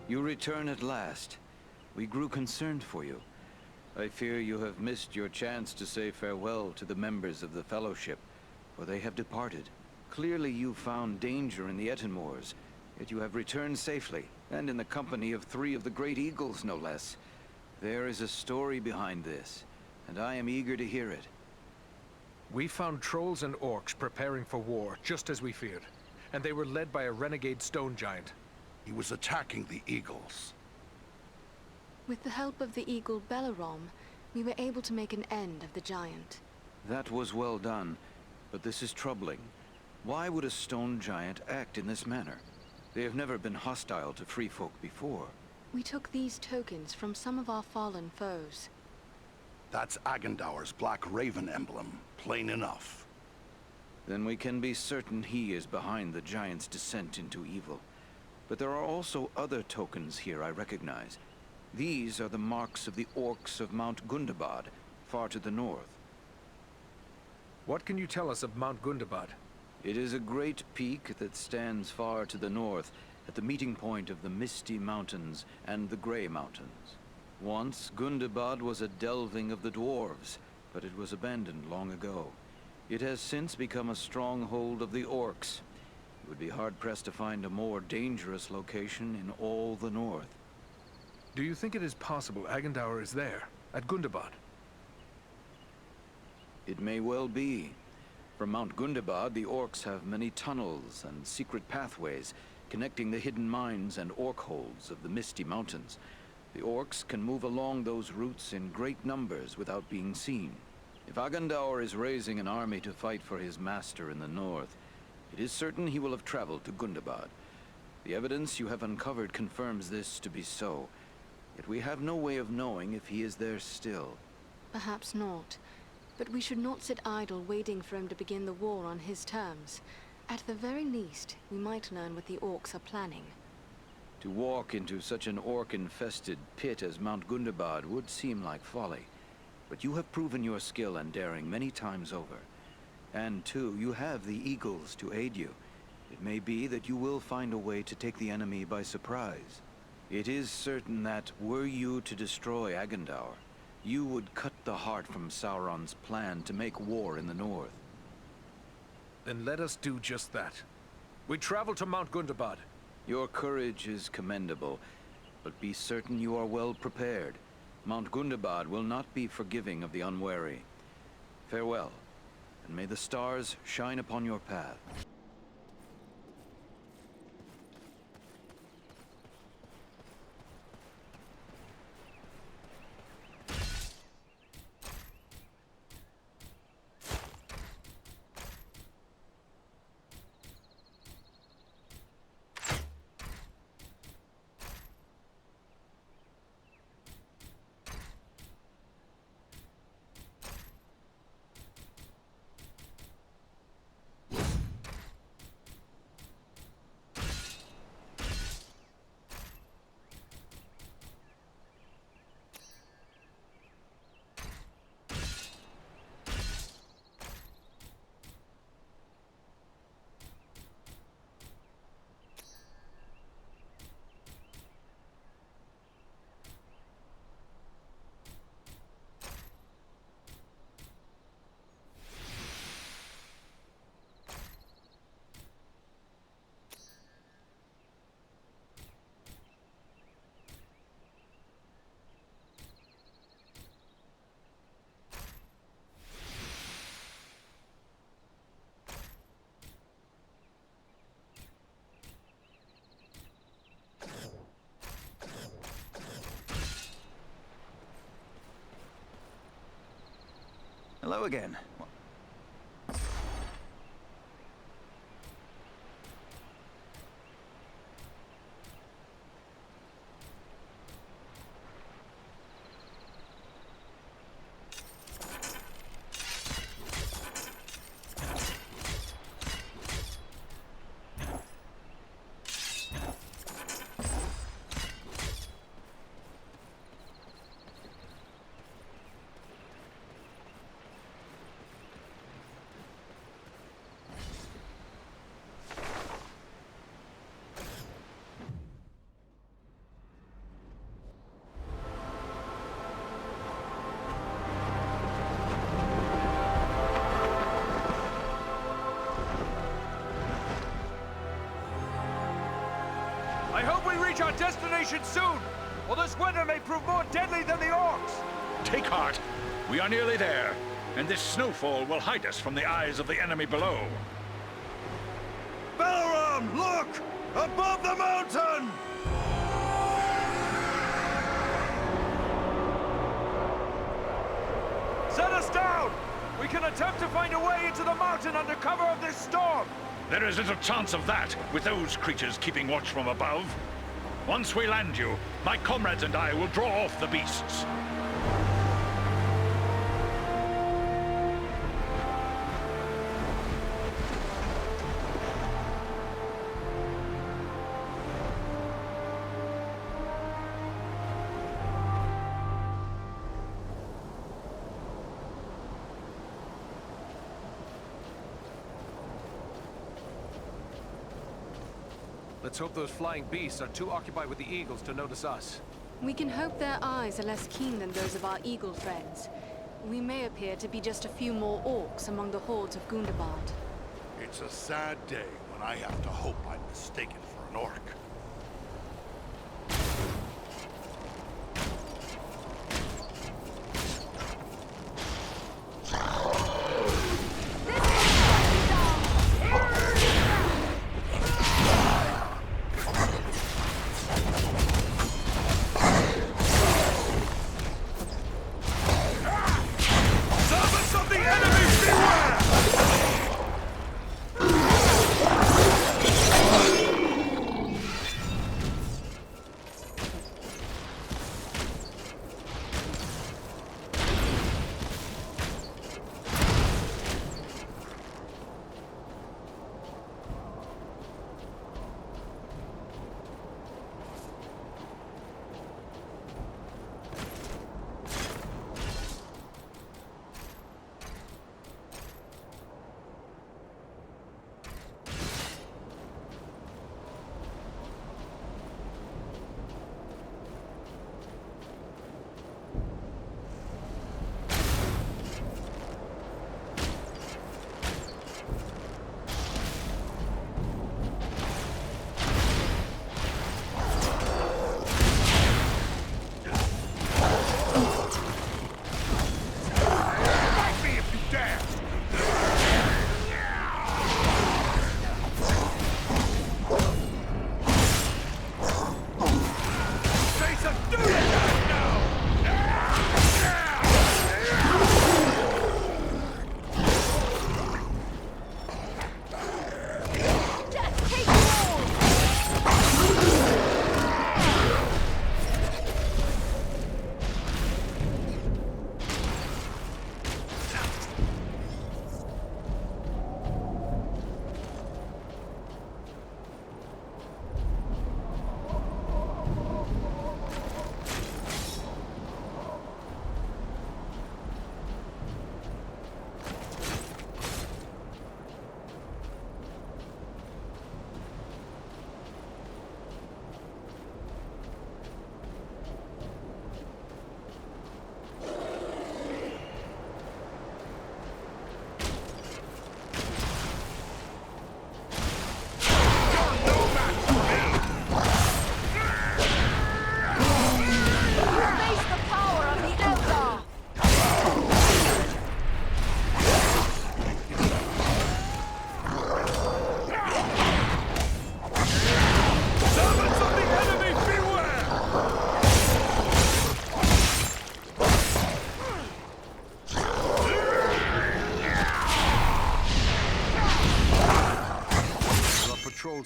You return at last. We grew concerned for you. I fear you have missed your chance to say farewell to the members of the Fellowship, for they have departed. Clearly you found danger in the Ettenmoors, yet you have returned safely, and in the company of three of the great eagles, no less. There is a story behind this, and I am eager to hear it. We found trolls and orcs preparing for war, just as we feared. And they were led by a renegade stone giant. He was attacking the Eagles. With the help of the eagle Balaram, we were able to make an end of the giant. That was well done, but this is troubling. Why would a stone giant act in this manner? They have never been hostile to free folk before. We took these tokens from some of our fallen foes. That's Agandaur's Black Raven emblem, plain enough. Then we can be certain he is behind the giant's descent into evil. But there are also other tokens here I recognize. These are the marks of the orcs of Mount Gundabad, far to the north. What can you tell us of Mount Gundabad? It is a great peak that stands far to the north, at the meeting point of the Misty Mountains and the Grey Mountains. Once, Gundabad was a delving of the dwarves, but it was abandoned long ago. It has since become a stronghold of the orcs. It would be hard-pressed to find a more dangerous location in all the north. Do you think it is possible Agendour is there, at Gundabad? It may well be. From Mount Gundabad, the orcs have many tunnels and secret pathways connecting the hidden mines and orc holds of the Misty Mountains. The orcs can move along those routes in great numbers without being seen. If Agendour is raising an army to fight for his master in the north, it is certain he will have traveled to Gundabad. The evidence you have uncovered confirms this to be so, yet we have no way of knowing if he is there still. Perhaps not. But we should not sit idle waiting for him to begin the war on his terms. At the very least, we might learn what the orcs are planning. To walk into such an orc-infested pit as Mount Gundabad would seem like folly. But you have proven your skill and daring many times over. And too, you have the eagles to aid you. It may be that you will find a way to take the enemy by surprise. It is certain that, were you to destroy Agendour, you would cut the heart from Sauron's plan to make war in the north. Then let us do just that. We travel to Mount Gundabad. Your courage is commendable, but be certain you are well prepared. Mount Gundabad will not be forgiving of the unwary. Farewell, and may the stars shine upon your path. Hello again. I hope we reach our destination soon, or this weather may prove more deadly than the orcs. Take heart. We are nearly there, and this snowfall will hide us from the eyes of the enemy below. Balaram, look! Above the mountain! Set us down! We can attempt to find a way into the mountain under cover of this storm. There is little chance of that, with those creatures keeping watch from above. Once we land you, my comrades and I will draw off the beasts. Let's hope those flying beasts are too occupied with the eagles to notice us. We can hope their eyes are less keen than those of our eagle friends. We may appear to be just a few more orcs among the hordes of Gundabad. It's a sad day when I have to hope I'm mistaken for an orc.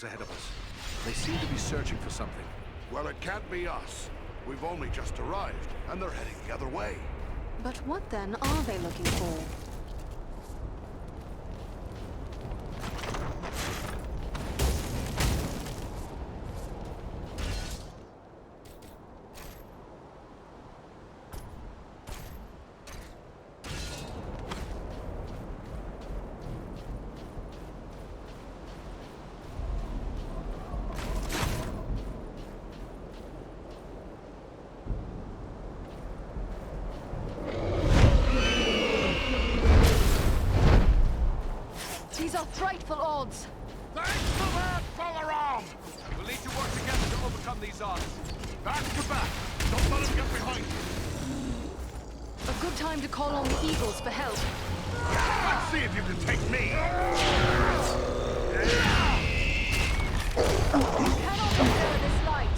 Ahead of us. They seem to be searching for something. Well, it can't be us. We've only just arrived, and they're heading the other way. But what then are they looking for? Frightful odds. Thanks for that, Balaram! We'll need to work together to overcome these odds. Back to back. Don't let them get behind you. A good time to call on the eagles for help. Let's see if you can take me. You cannot endure this light.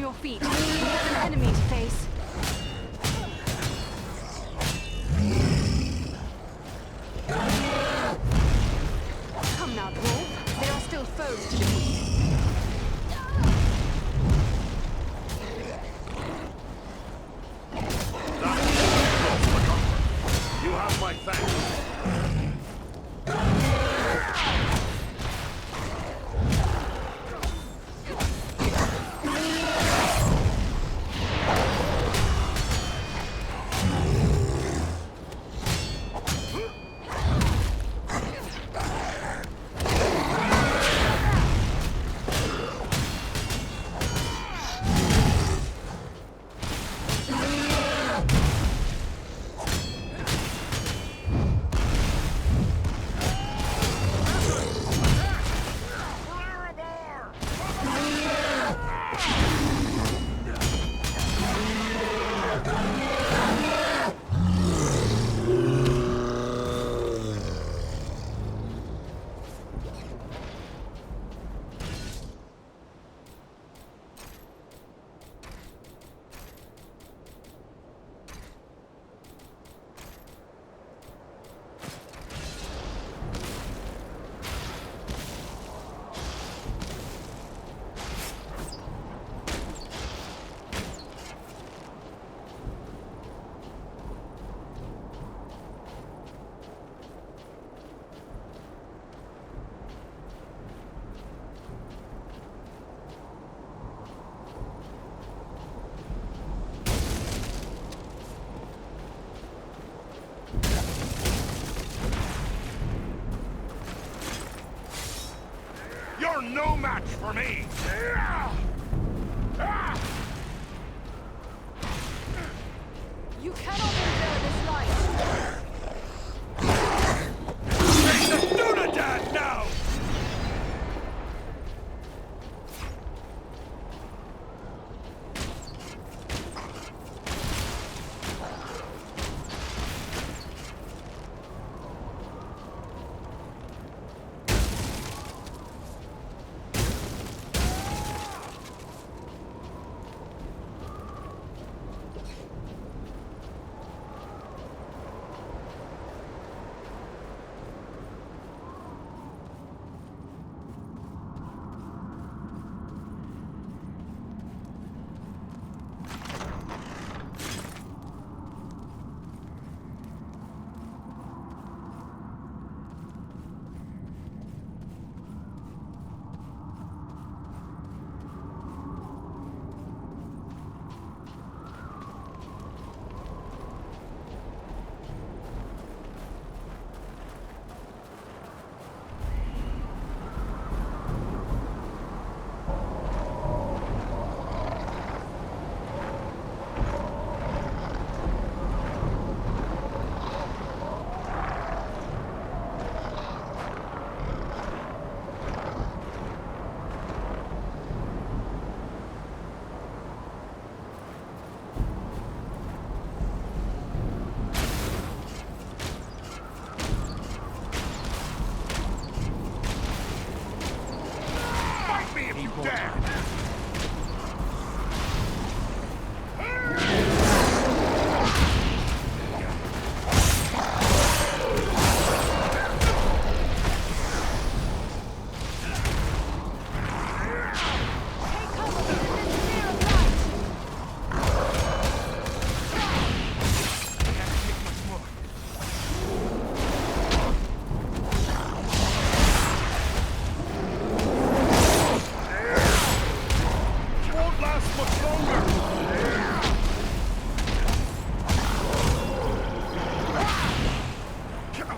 your feet. We have an enemy to face. Come now, dwarf. There are still foes to defeat. You have my thanks. You're no match for me! You cannot endure this life! Take the Nordinbad now!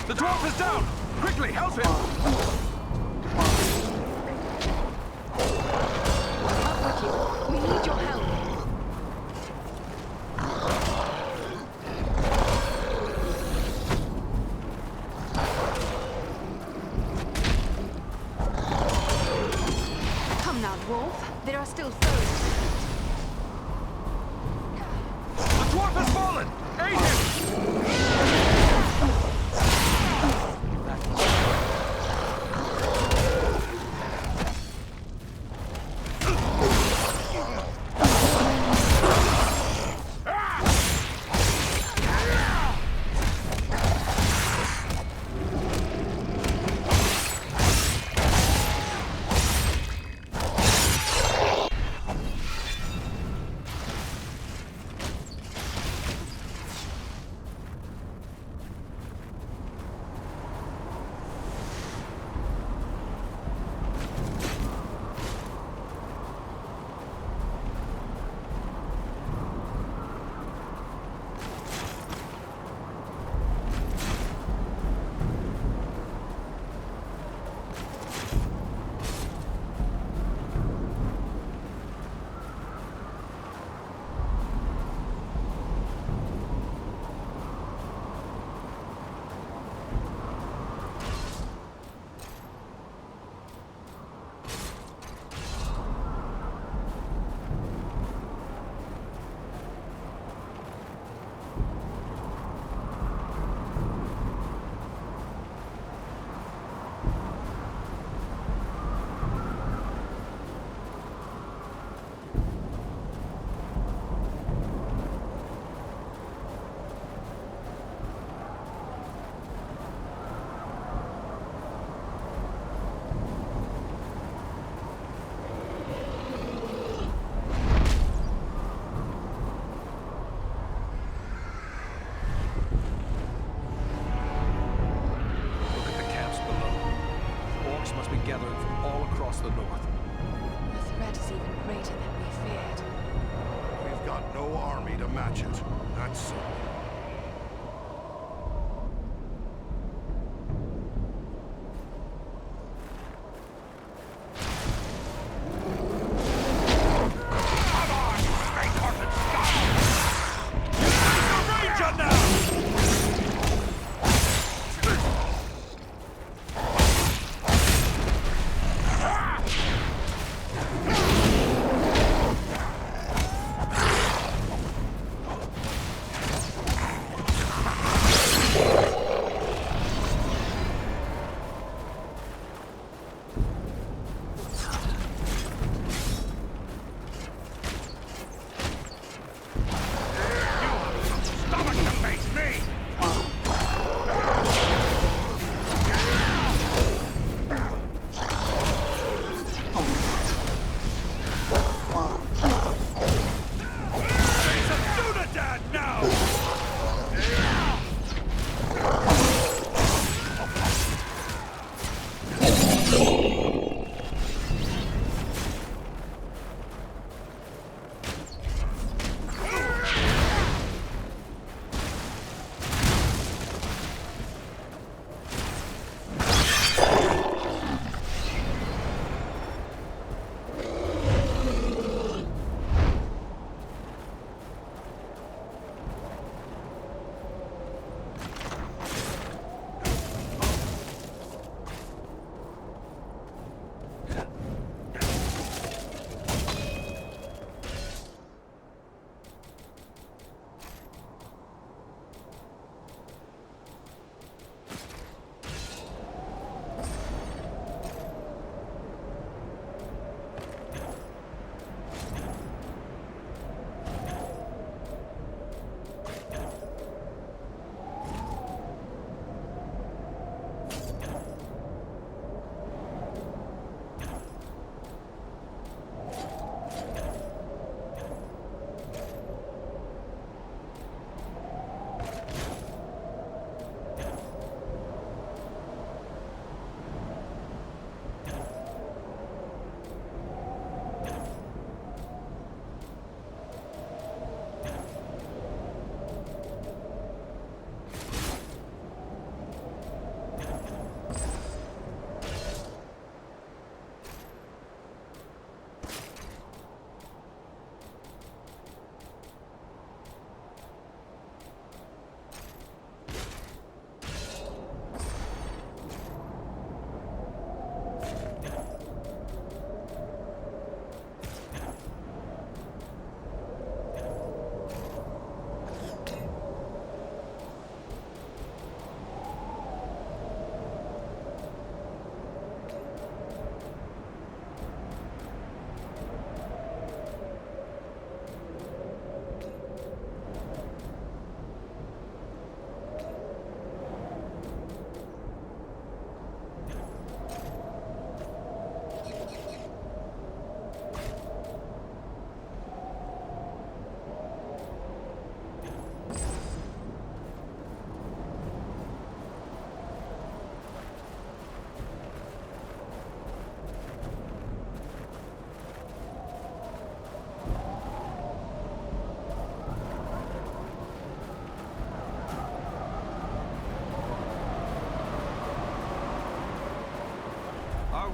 The dwarf is down! Quickly, help him! Up with you. We need your help. Come now, dwarf. There are still foes to defeat. The dwarf has fallen! Aid him! no army to match it. That's so.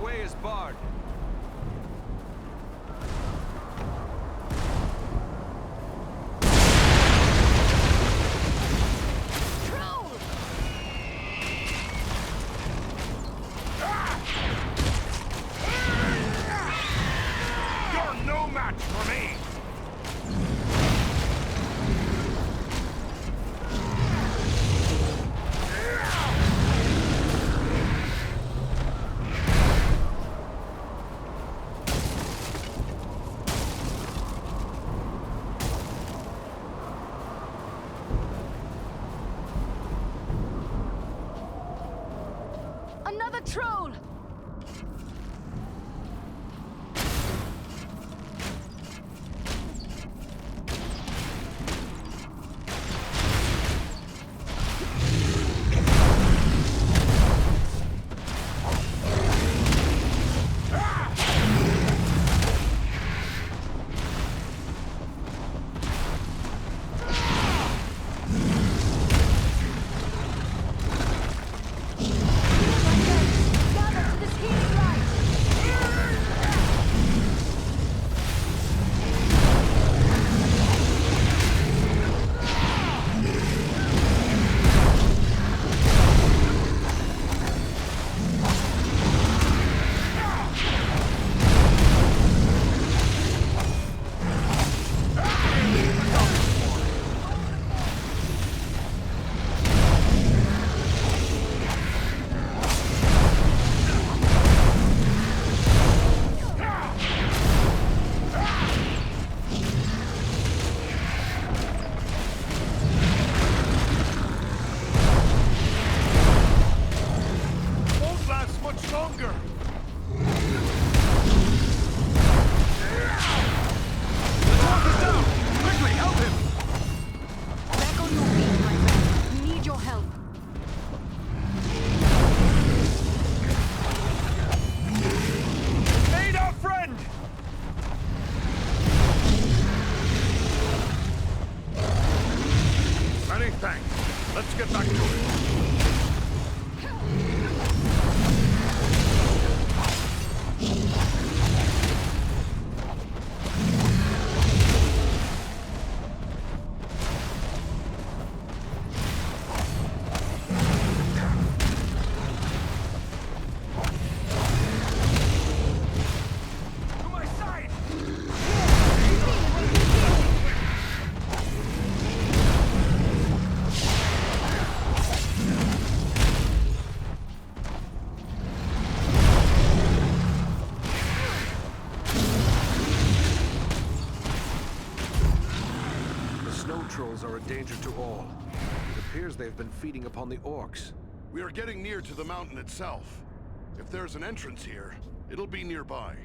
way is barred. You're no match for me! Another troll! get back to it. Are a danger to all. It appears they've been feeding upon the orcs. We are getting near to the mountain itself. If there's an entrance here, it'll be nearby.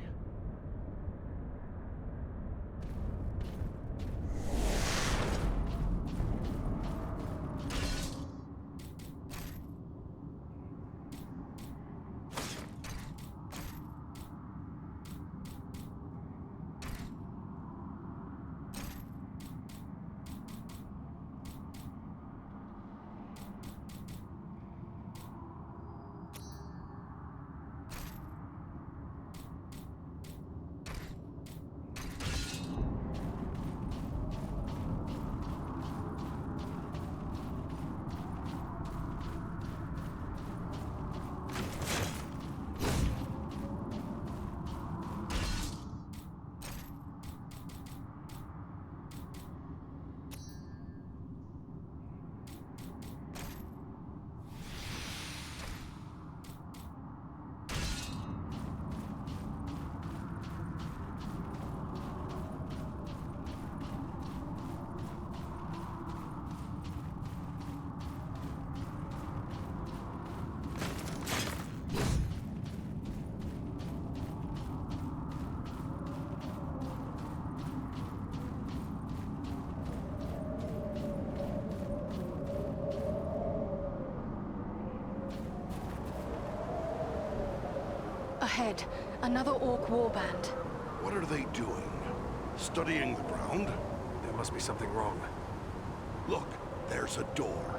Ahead, another orc warband. What are they doing? Studying the ground? There must be something wrong. Look, there's a door.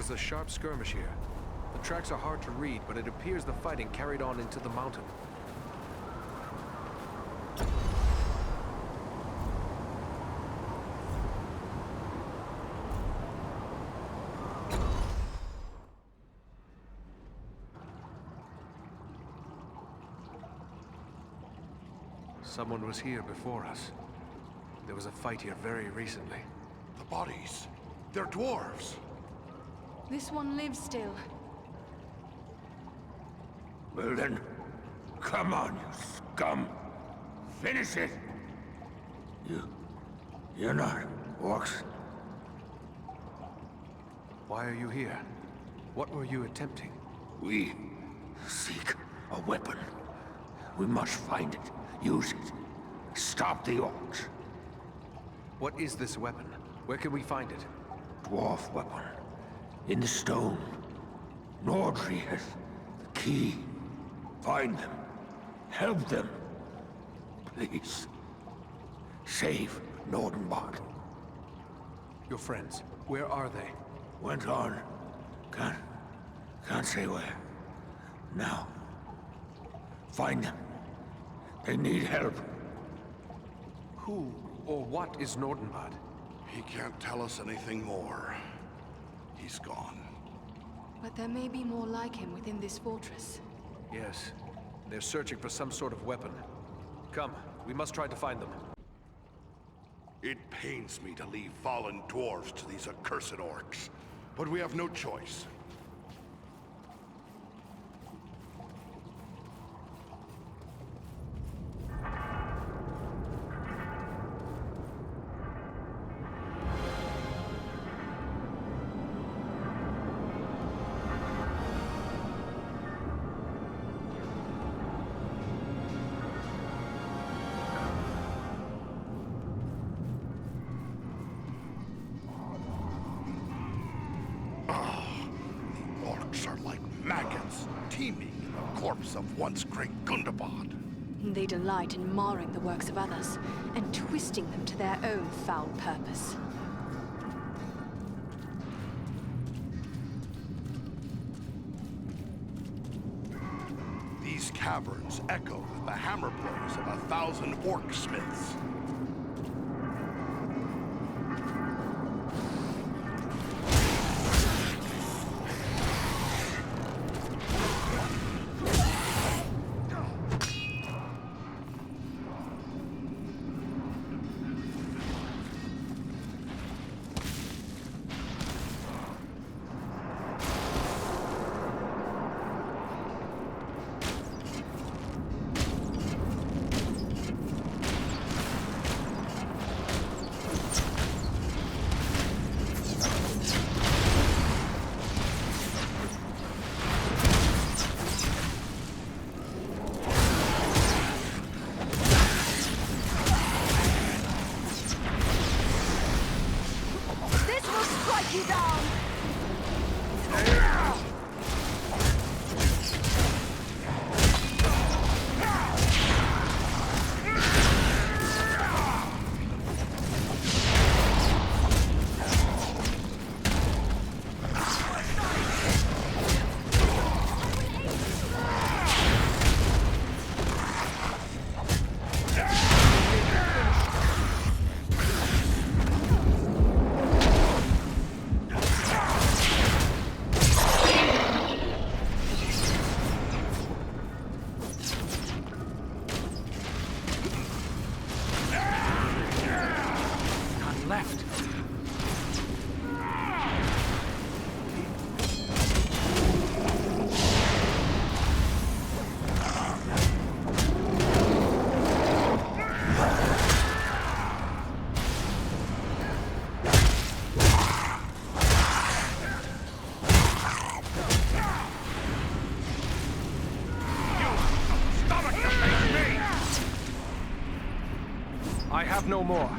A sharp skirmish here. The tracks are hard to read, but it appears the fighting carried on into the mountain. Someone was here before us. There was a fight here very recently. The bodies. They're dwarves. This one lives still. Well then, come on, you scum. Finish it. You're not orcs. Why are you here? What were you attempting? We seek a weapon. We must find it, use it, stop the orcs. What is this weapon? Where can we find it? Dwarf weapon. In the stone. Nordri has the key. Find them. Help them. Please. Save Nordinbad. Your friends, where are they? Went on. Can't say where. Now. Find them. They need help. Who or what is Nordinbad? He can't tell us anything more. He's gone. But there may be more like him within this fortress. Yes. They're searching for some sort of weapon. Come, we must try to find them. It pains me to leave fallen dwarves to these accursed orcs, but we have no choice. Teeming in the corpse of once great Gundabad. They delight in marring the works of others, and twisting them to their own foul purpose. These caverns echo with the hammer blows of 1,000 orc smiths. No more.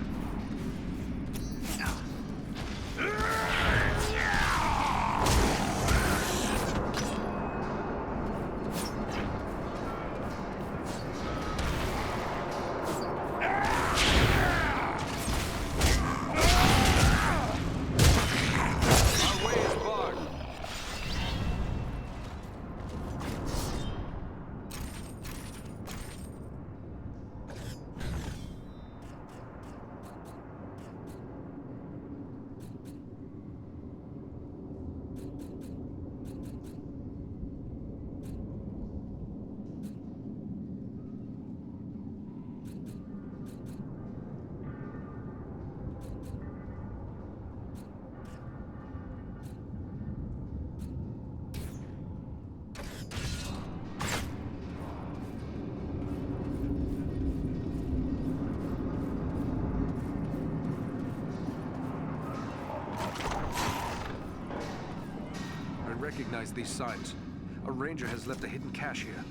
Recognize these signs. A ranger has left a hidden cache here.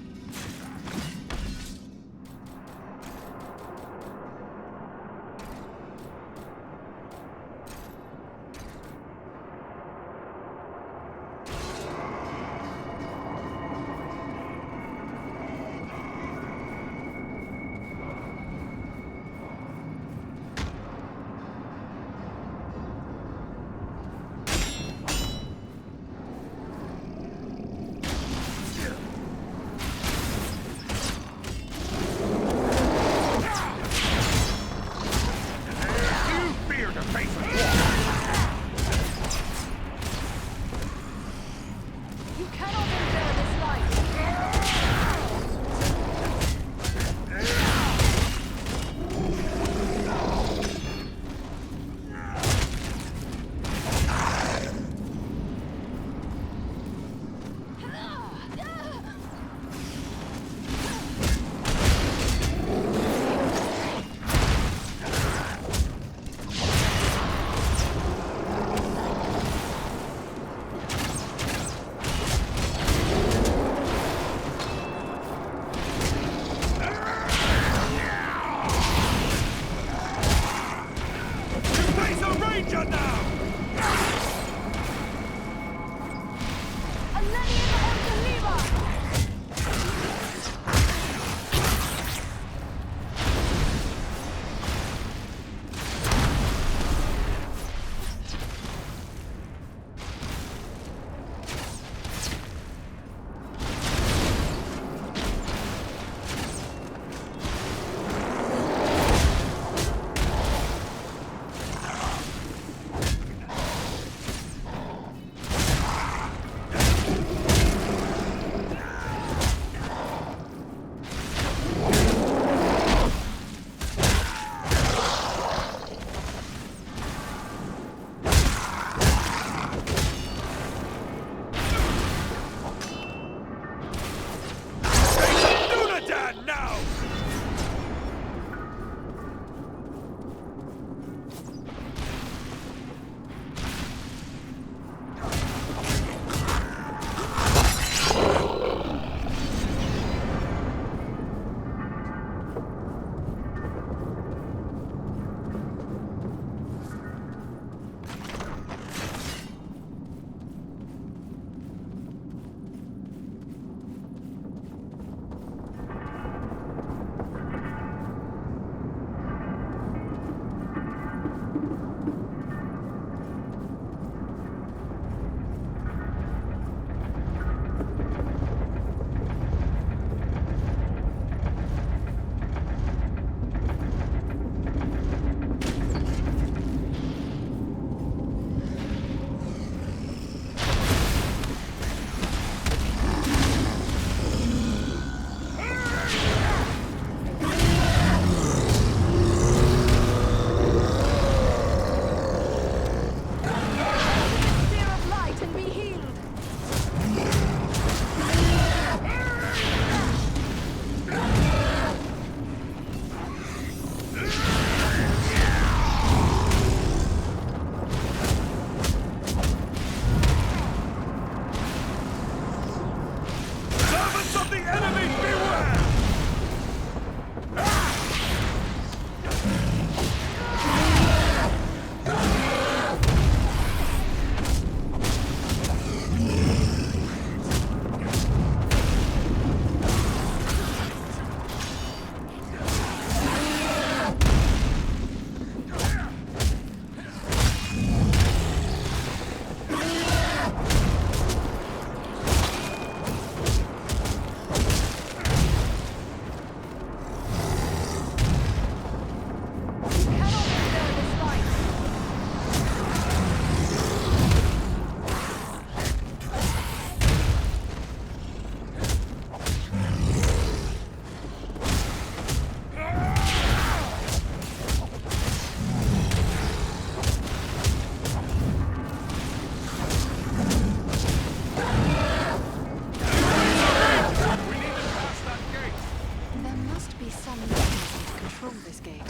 must be some mechanism to control this gate.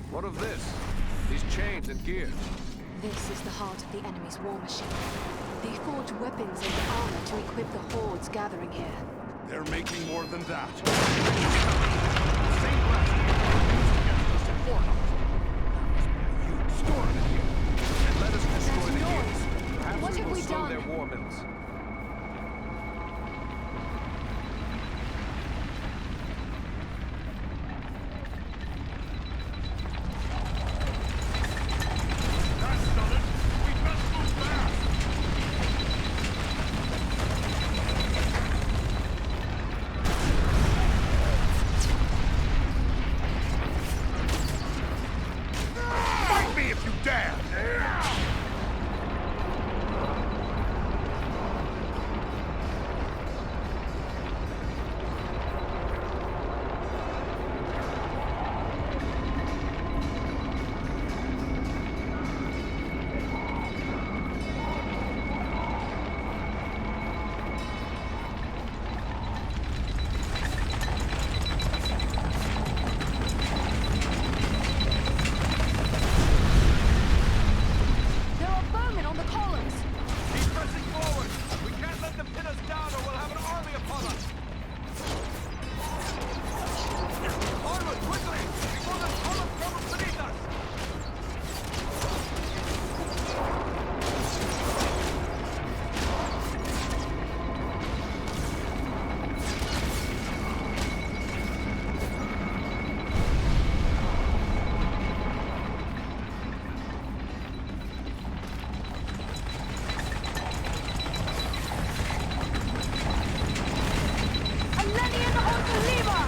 What of this? These chains and gear? This is the heart of the enemy's war machine. They forge weapons and armor to equip the hordes gathering here. They're making more than that. Same blast used against us at Fornost. There must be a huge storm in here. And let us destroy the gates. Perhaps What we have will we slow done? their war mills. Fight me if you dare! There are bowmen on the columns. Keep pressing forward! We can't let them pin us down or we'll have an army upon us! Onward, quickly! Before the column crumbles beneath us! Alenian Ortoliva!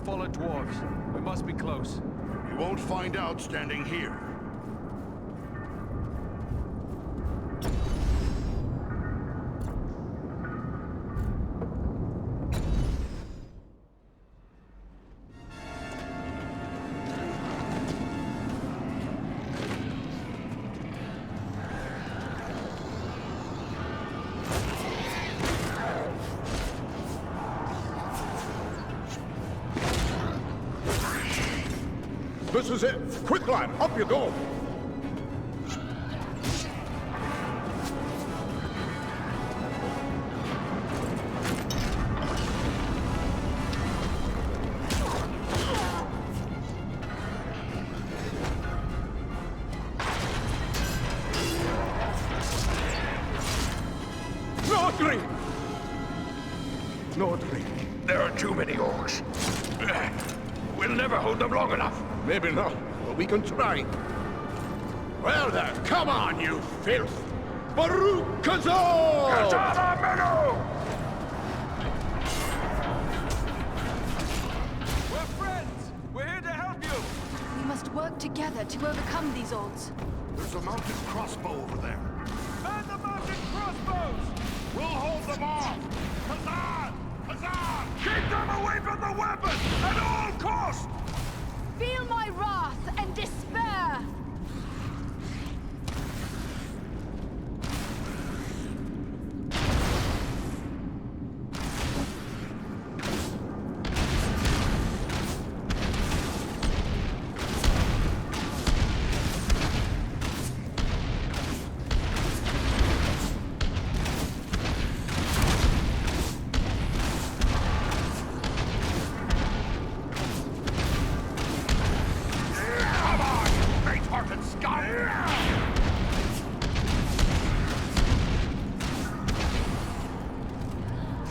fallen dwarves. We must be close. You won't find out standing here. This is it! Quick, lad! Up you go! Nordinbad! There are too many orcs. We'll never hold them long enough. Maybe not, but we can try. Well then, come on, you filth! Barrow-downs! Katana Meadow! We're friends! We're here to help you! We must work together to overcome these odds. There's a mounted crossbow over there. Man the mounted crossbows! We'll hold them off! Huzzah! Huzzah! Keep them away from the weapon at all costs! Feel my wrath and despair!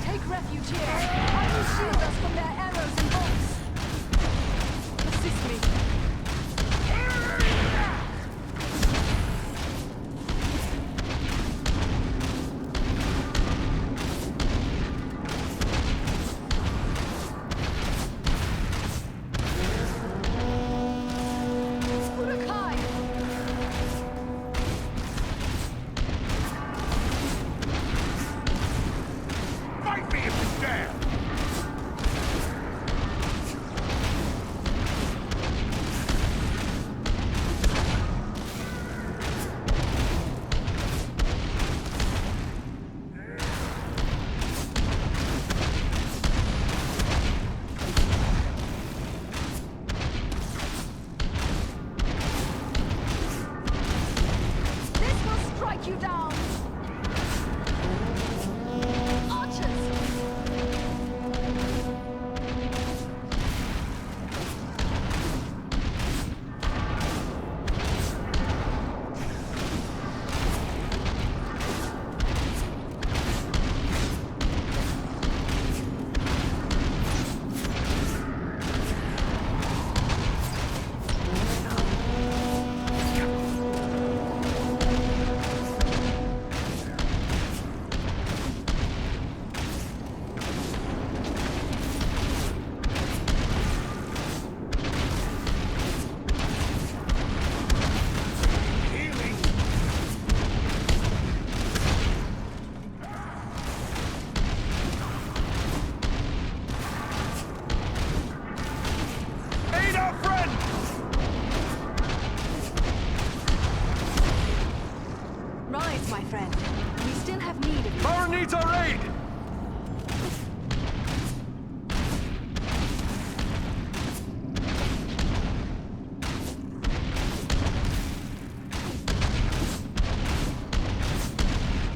Take refuge here. I will shield us from their arrows and bolts. Assist me. Fight me if you dare! This will strike you down! Archers! Aid our friend! Rise, my friend. We still have need of you. Power needs our aid!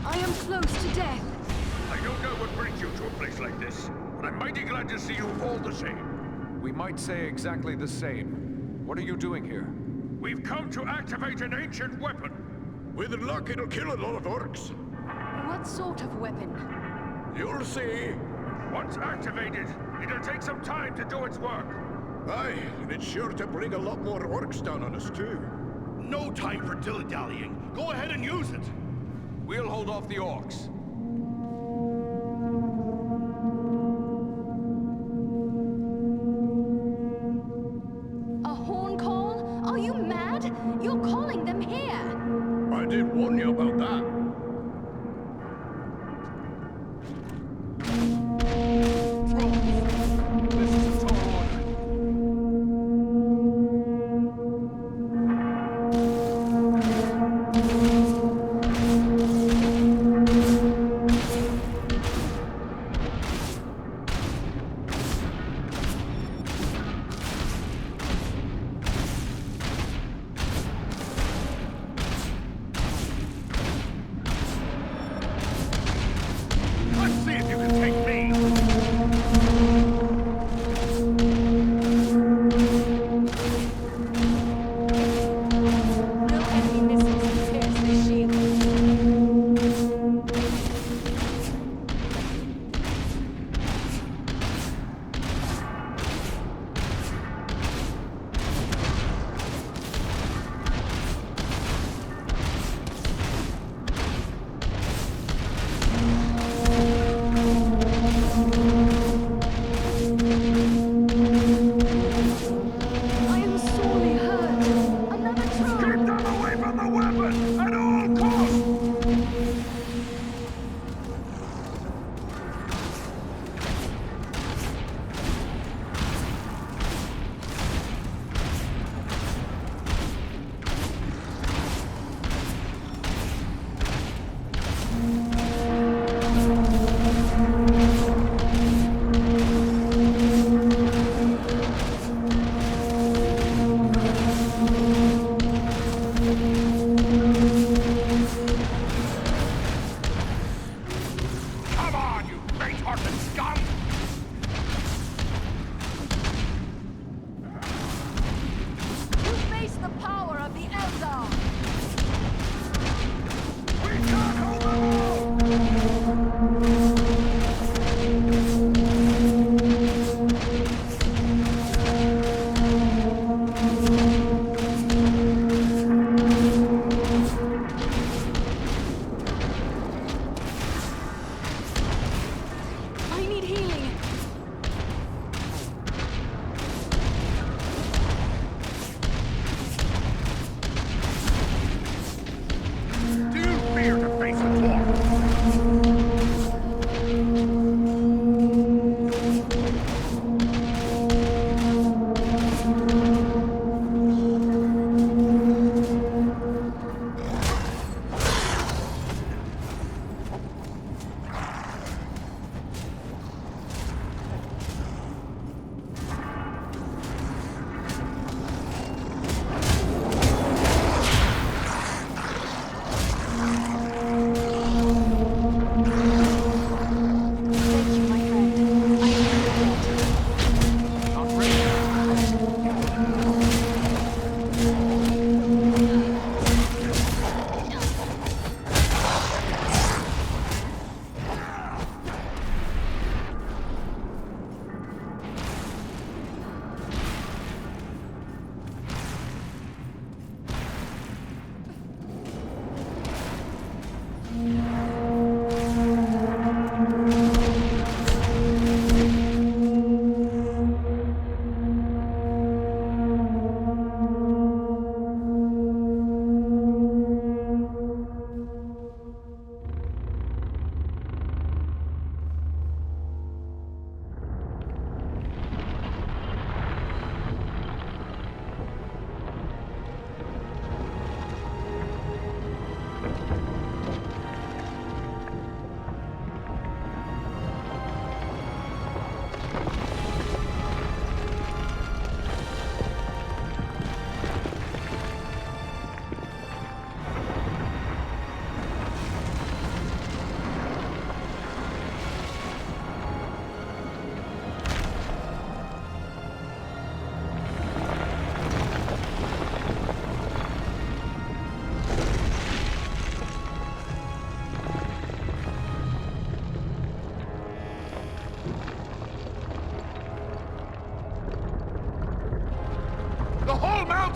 I am close to death. I don't know what brings you to a place like this, but I'm mighty glad to see you all the same. We might say exactly the same. What are you doing here? We've come to activate an ancient weapon. With luck, it'll kill a lot of orcs. What sort of weapon? You'll see. Once activated, it'll take some time to do its work. Aye, and it's sure to bring a lot more orcs down on us, too. No time for dilly-dallying. Go ahead and use it. We'll hold off the orcs. did warn you about that.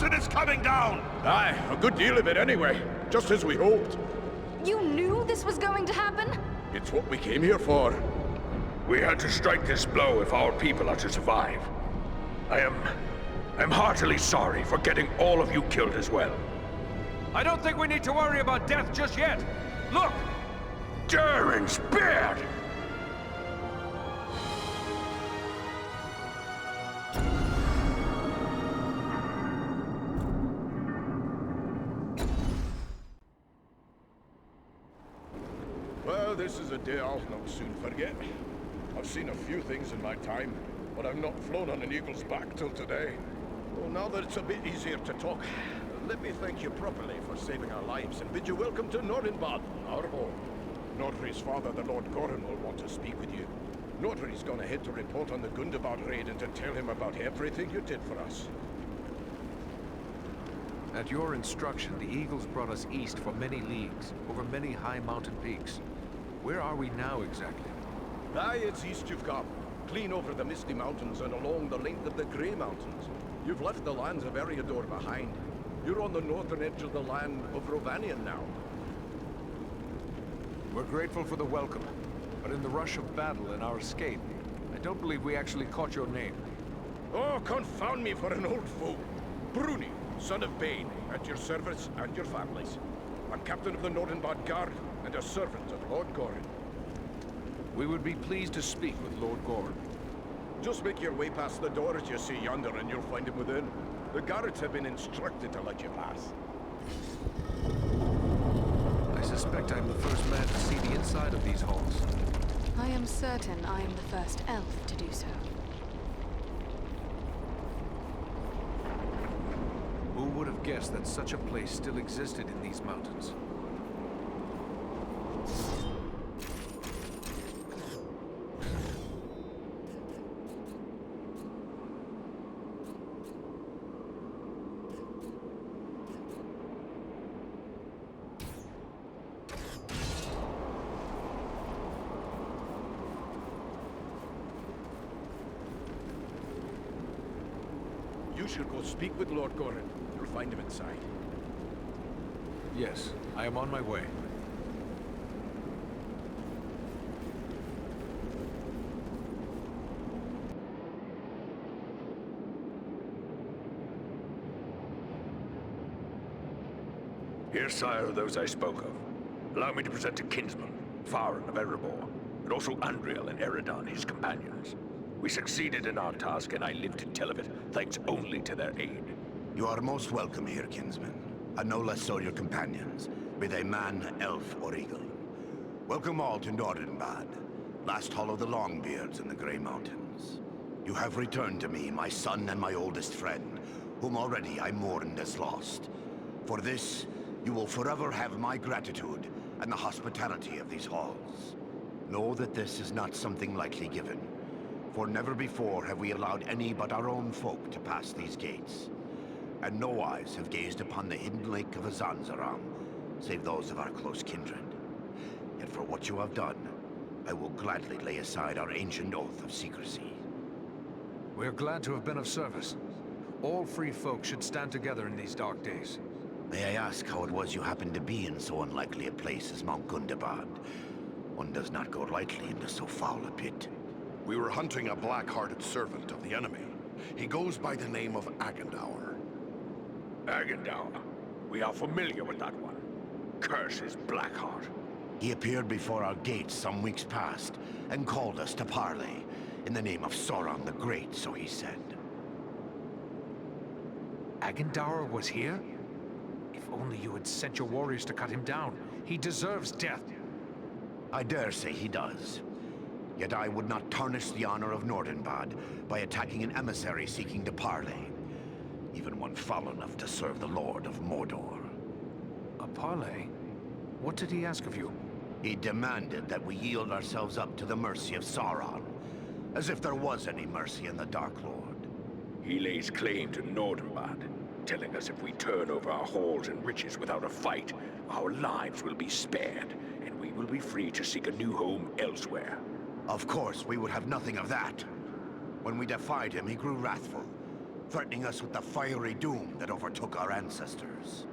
mountain is coming down! Aye, a good deal of it anyway. Just as we hoped. You knew this was going to happen? It's what we came here for. We had to strike this blow if our people are to survive. I'm heartily sorry for getting all of you killed as well. I don't think we need to worry about death just yet. Look! Daring's beard! Well, this is a day I'll not soon forget. I've seen a few things in my time, but I've not flown on an eagle's back till today. Well, now that it's a bit easier to talk, let me thank you properly for saving our lives and bid you welcome to Nordinbad, our home. Nordri's father, the Lord Gorin, will want to speak with you. Nordri's gone ahead to report on the Gundabad raid and to tell him about everything you did for us. At your instruction, the Eagles brought us east for many leagues, over many high mountain peaks. Where are we now exactly? Aye, it's east you've come. Clean over the Misty Mountains and along the length of the Grey Mountains. You've left the lands of Eriador behind. You're on the northern edge of the land of Rovanion now. We're grateful for the welcome, but in the rush of battle and our escape, I don't believe we actually caught your name. Oh, confound me for an old fool. Bruni, son of Bane, at your service and your families. I'm captain of the Nordinbad Guard and a servant of Lord Gorin. We would be pleased to speak with Lord Gorin. Just make your way past the doors you see yonder and you'll find him within. The guards have been instructed to let you pass. I suspect I'm the first man to see the inside of these halls. I am certain I am the first elf to do so. Who would have guessed that such a place still existed in these mountains? You should go speak with Lord Gorin. You'll find him inside. Yes, I am on my way. Here, sire, are those I spoke of. Allow me to present a kinsman, Farin of Erebor, and also Andriel and Eridan, his companions. We succeeded in our task, and I live to tell of it, thanks only to their aid. You are most welcome here, kinsman. And no less so your companions, be they man, elf, or eagle. Welcome all to Nordinbad, last hall of the Longbeards in the Grey Mountains. You have returned to me, my son and my oldest friend, whom already I mourned as lost. For this, you will forever have my gratitude and the hospitality of these halls. Know that this is not something lightly given, for never before have we allowed any but our own folk to pass these gates. And no eyes have gazed upon the hidden lake of Azanzaram, save those of our close kindred. Yet for what you have done, I will gladly lay aside our ancient oath of secrecy. We are glad to have been of service. All free folk should stand together in these dark days. May I ask how it was you happened to be in so unlikely a place as Mount Gundabad? One does not go lightly into so foul a pit. We were hunting a black-hearted servant of the enemy. He goes by the name of Agendour. Agendour. We are familiar with that one. Curse his Blackheart. He appeared before our gates some weeks past, and called us to parley, in the name of Sauron the Great, so he said. Agendour was here? If only you had sent your warriors to cut him down. He deserves death. I dare say he does. Yet I would not tarnish the honor of Nordinbad by attacking an emissary seeking to parley. Even one foul enough to serve the Lord of Mordor. A parley? What did he ask of you? He demanded that we yield ourselves up to the mercy of Sauron. As if there was any mercy in the Dark Lord. He lays claim to Nordinbad, telling us if we turn over our halls and riches without a fight, our lives will be spared, and we will be free to seek a new home elsewhere. Of course, we would have nothing of that. When we defied him, he grew wrathful, threatening us with the fiery doom that overtook our ancestors.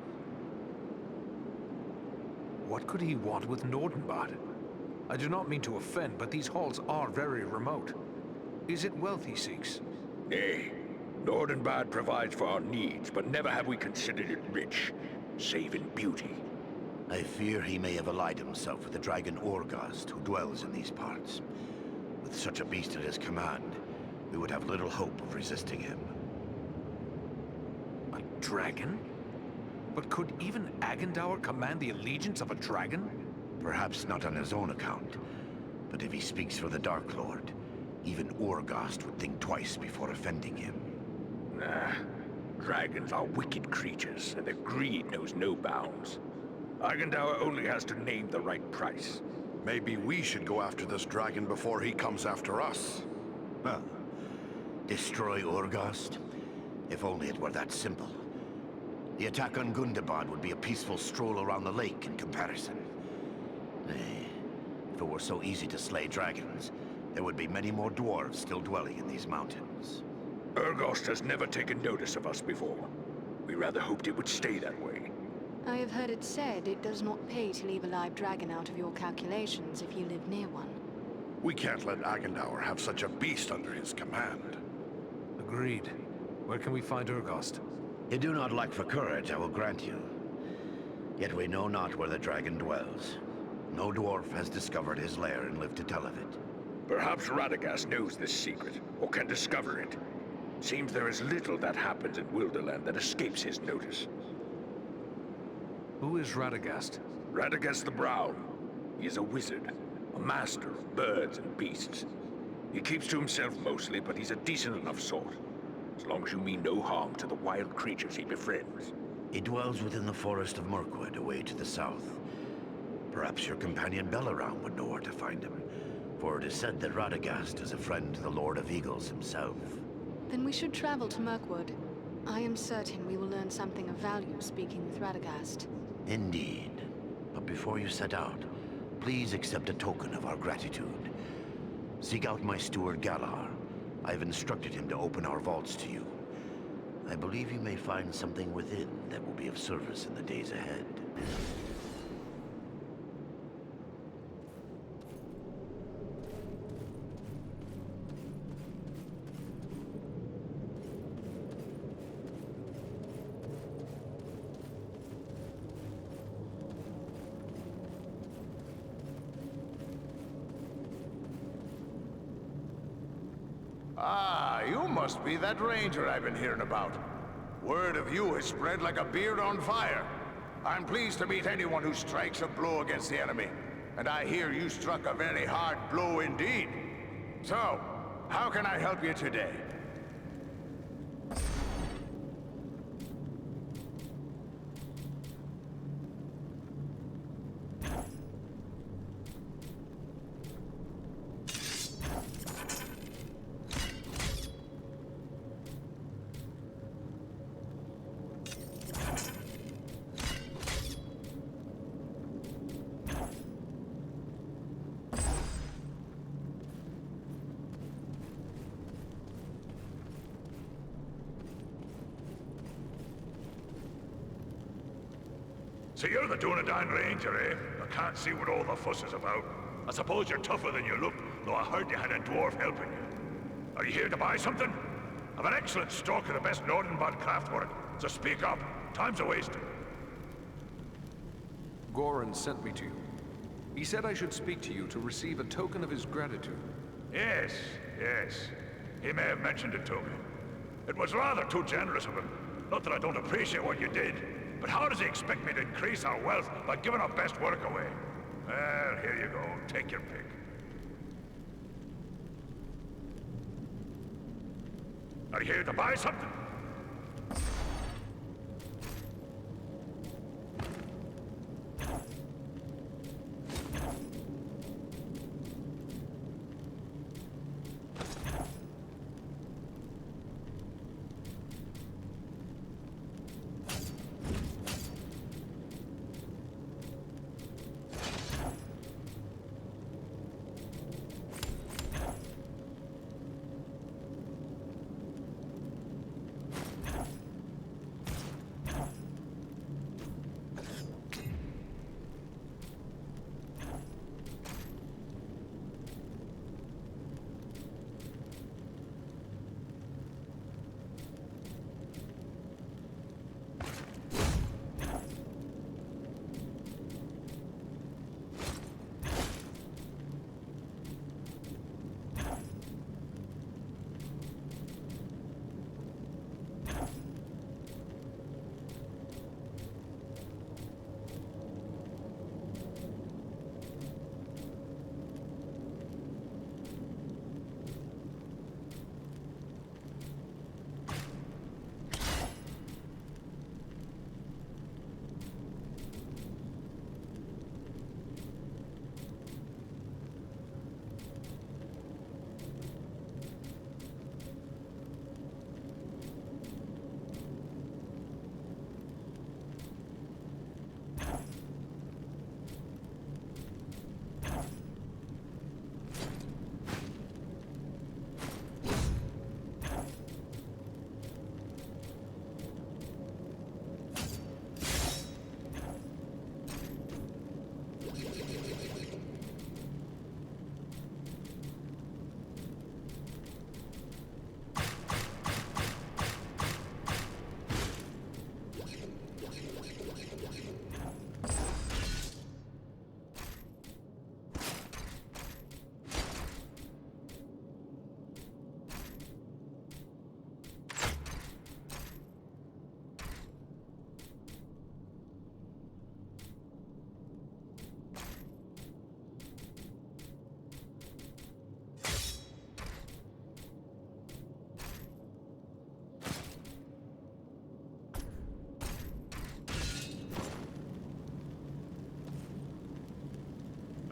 What could he want with Nordinbad? I do not mean to offend, but these halls are very remote. Is it wealth he seeks? Nay. Nordinbad provides for our needs, but never have we considered it rich. save in beauty. I fear he may have allied himself with the dragon Urgost, who dwells in these parts. With such a beast at his command, we would have little hope of resisting him. A dragon? But could even Agendour command the allegiance of a dragon? Perhaps not on his own account, but if he speaks for the Dark Lord, even Urgost would think twice before offending him. Nah. Dragons are wicked creatures, and their greed knows no bounds. Agendour only has to name the right price. Maybe we should go after this dragon before he comes after us. Well, destroy Urgost? If only it were that simple. The attack on Gundabad would be a peaceful stroll around the lake in comparison. Nay, if it were so easy to slay dragons, there would be many more dwarves still dwelling in these mountains. Urgost has never taken notice of us before. We rather hoped it would stay that way. I have heard it said it does not pay to leave a live dragon out of your calculations if you live near one. We can't let Agendour have such a beast under his command. Agreed. Where can we find Urgost? You do not lack for courage, I will grant you. Yet we know not where the dragon dwells. No dwarf has discovered his lair and lived to tell of it. Perhaps Radagast knows this secret, or can discover it. Seems there is little that happens in Wilderland that escapes his notice. Who is Radagast? Radagast the Brown. He is a wizard, a master of birds and beasts. He keeps to himself mostly, but he's a decent enough sort. As long as you mean no harm to the wild creatures he befriends. He dwells within the forest of Mirkwood, away to the south. Perhaps your companion Belaram would know where to find him, for it is said that Radagast is a friend to the Lord of Eagles himself. Then we should travel to Mirkwood. I am certain we will learn something of value speaking with Radagast. Indeed. But before you set out, please accept a token of our gratitude. Seek out my steward Galar. I've instructed him to open our vaults to you. I believe you may find something within that will be of service in the days ahead. Ah, you must be that ranger I've been hearing about. Word of you has spread like a beard on fire. I'm pleased to meet anyone who strikes a blow against the enemy. And I hear you struck a very hard blow indeed. So, how can I help you today? So you're the Dunedain Ranger, eh? I can't see what all the fuss is about. I suppose you're tougher than you look, though I heard you had a dwarf helping you. Are you here to buy something? I've an excellent stock of the best Nordinbad craftwork, so speak up. Time's a wasting. Goran sent me to you. He said I should speak to you to receive a token of his gratitude. Yes, yes. He may have mentioned it to me. It was rather too generous of him. Not that I don't appreciate what you did, but how does he expect me to increase our wealth by giving our best work away? Well, here you go. Take your pick. Are you here to buy something?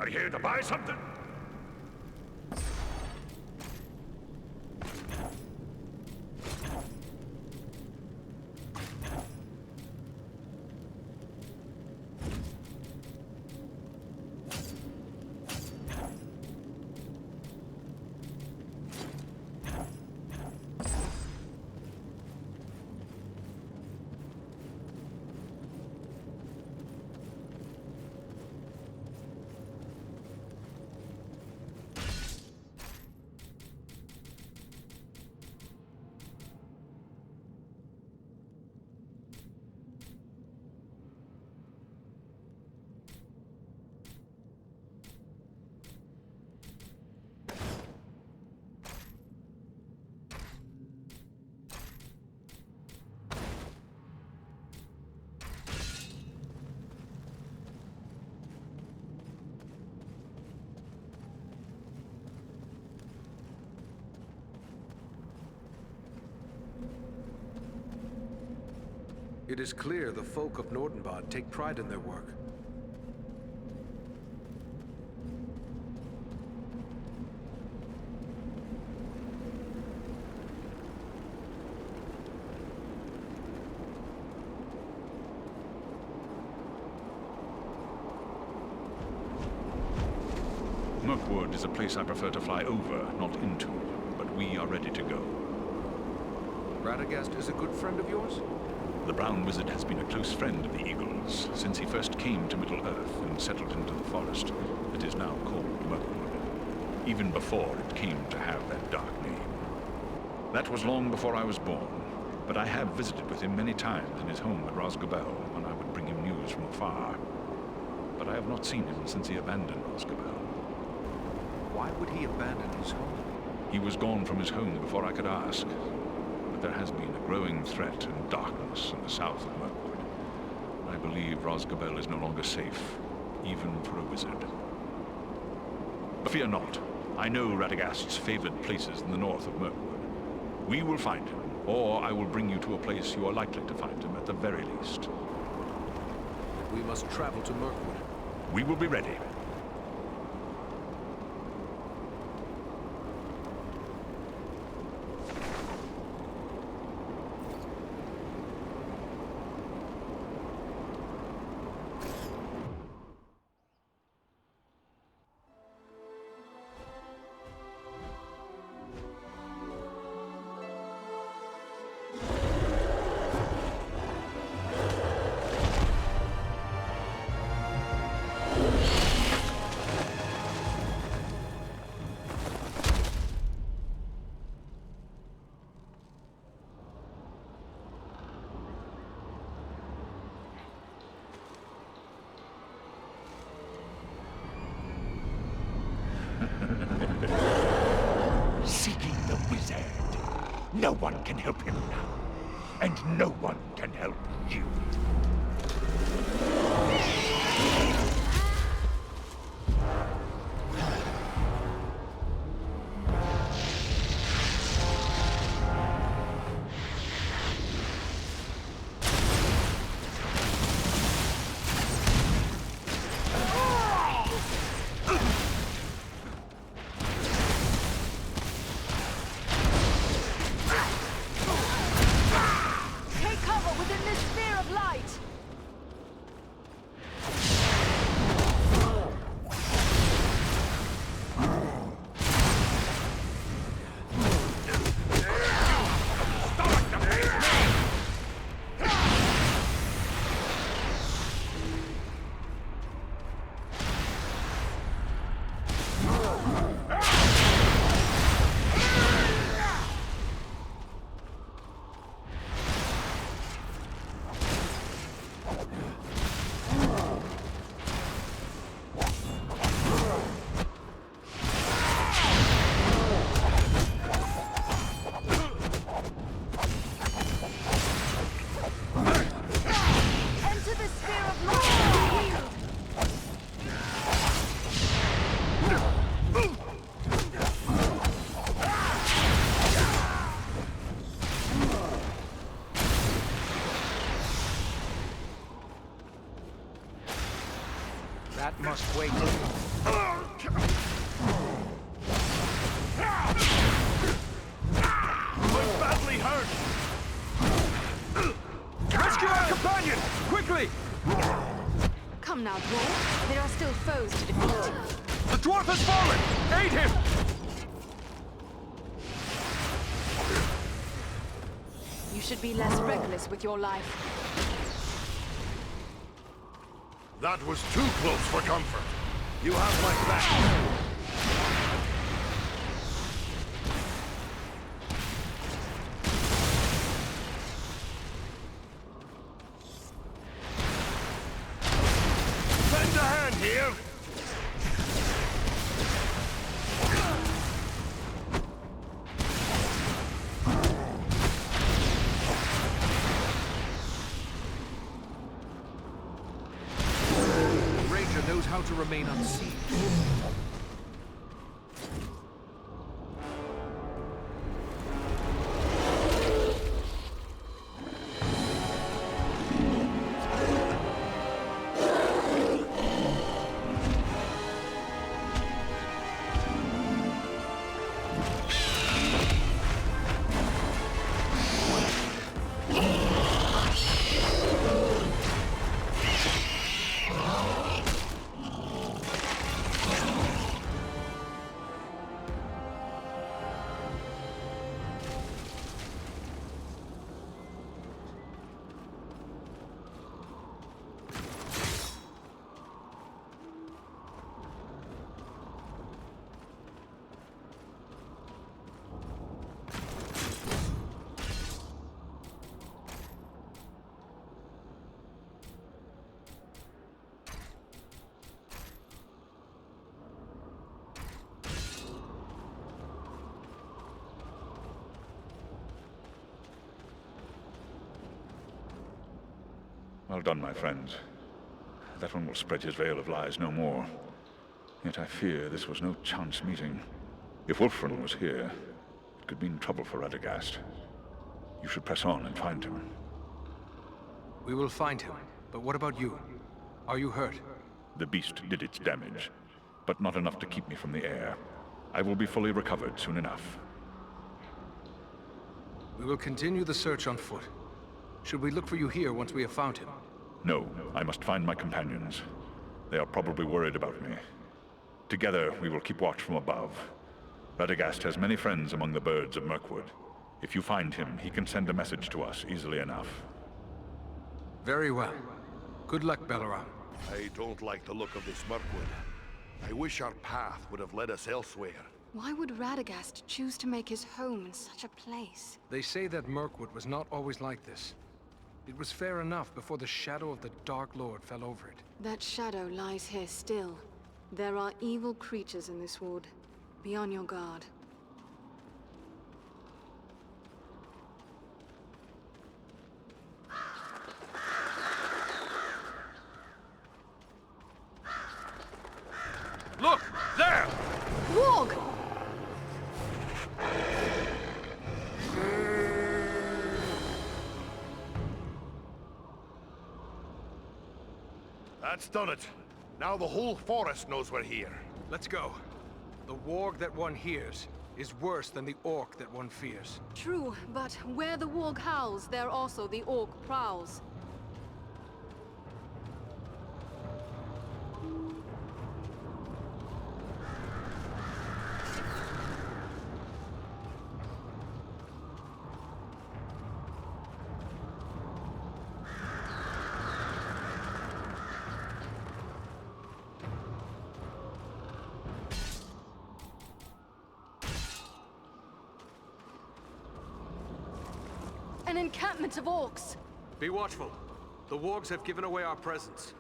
Are you here to buy something? It is clear the folk of Nordinbad take pride in their work. Mirkwood is a place I prefer to fly over, not into, but we are ready to go. Radagast is a good friend of yours? The Brown Wizard has been a close friend of the Eagles since he first came to Middle-earth and settled into the forest that is now called Mirkwood, even before it came to have that dark name. That was long before I was born, but I have visited with him many times in his home at Rosgobel when I would bring him news from afar. But I have not seen him since he abandoned Rosgobel. Why would he abandon his home? He was gone from his home before I could ask. But there has been a growing threat and darkness in the south of Mirkwood. I believe Rosgobel is no longer safe, even for a wizard. But fear not. I know Radagast's favored places in the north of Mirkwood. We will find him, or I will bring you to a place you are likely to find him at the very least. We must travel to Mirkwood. We will be ready. Seeking the wizard. No one can help him now. And no one can help you. That must wait. I'm badly hurt! Rescue our companion! Quickly! Come now, dwarf. There are still foes to defeat. The dwarf has fallen! Aid him! You should be less reckless with your life. That was too close for comfort. You have my back. Lend a hand here. Ranger knows how to remain unseen. Well done, my friends. That one will spread his veil of lies no more. Yet I fear this was no chance meeting. If Wulfrun was here, it could mean trouble for Radagast. You should press on and find him. We will find him. But what about you? Are you hurt? The beast did its damage, but not enough to keep me from the air. I will be fully recovered soon enough. We will continue the search on foot. Should we look for you here once we have found him? No, I must find my companions. They are probably worried about me. Together, we will keep watch from above. Radagast has many friends among the birds of Mirkwood. If you find him, he can send a message to us easily enough. Very well. Good luck, Belleram. I don't like the look of this Mirkwood. I wish our path would have led us elsewhere. Why would Radagast choose to make his home in such a place? They say that Mirkwood was not always like this. It was fair enough before the shadow of the Dark Lord fell over it. That shadow lies here still. There are evil creatures in this wood. Be on your guard. Look! There! Warg! That's done it. Now the whole forest knows we're here. Let's go. The warg that one hears is worse than the orc that one fears. True, but where the warg howls, there also the orc prowls. An encampment of orcs! Be watchful. The wargs have given away our presence.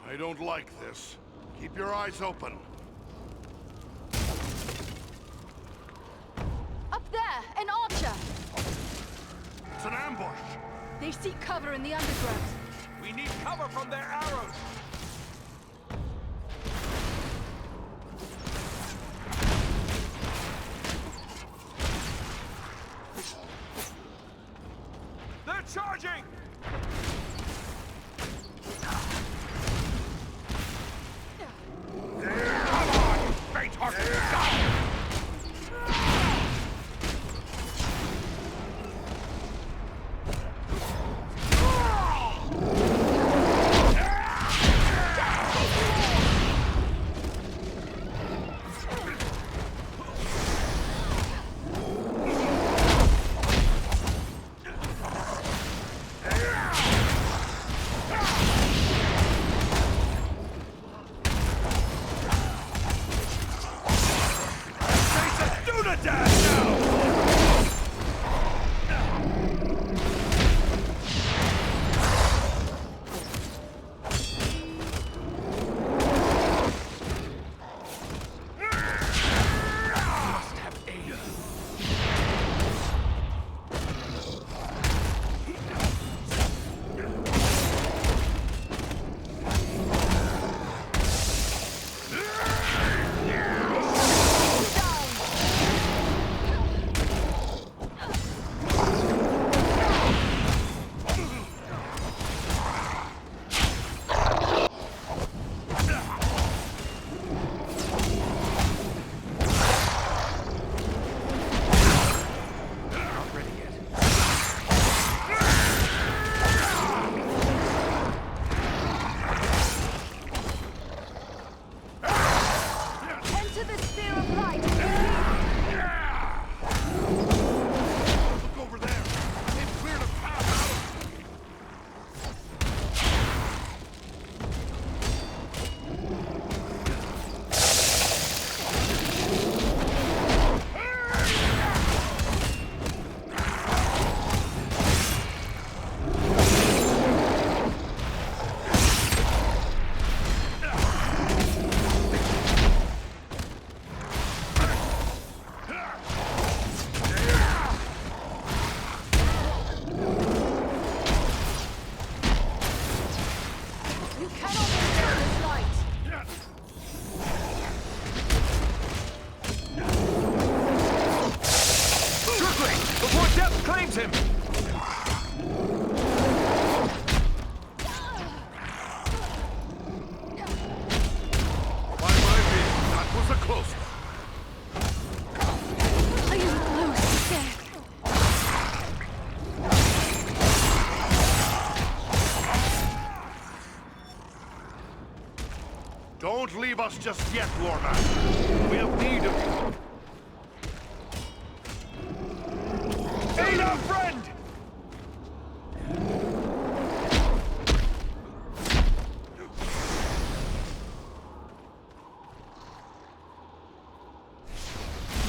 I don't like this. Keep your eyes open. Up there! An archer! It's an ambush! They seek cover in the undergrowth. We need cover from their arrows! They're charging! Come on! Don't leave us just yet, Lorman. We have need of you. Aid our friend!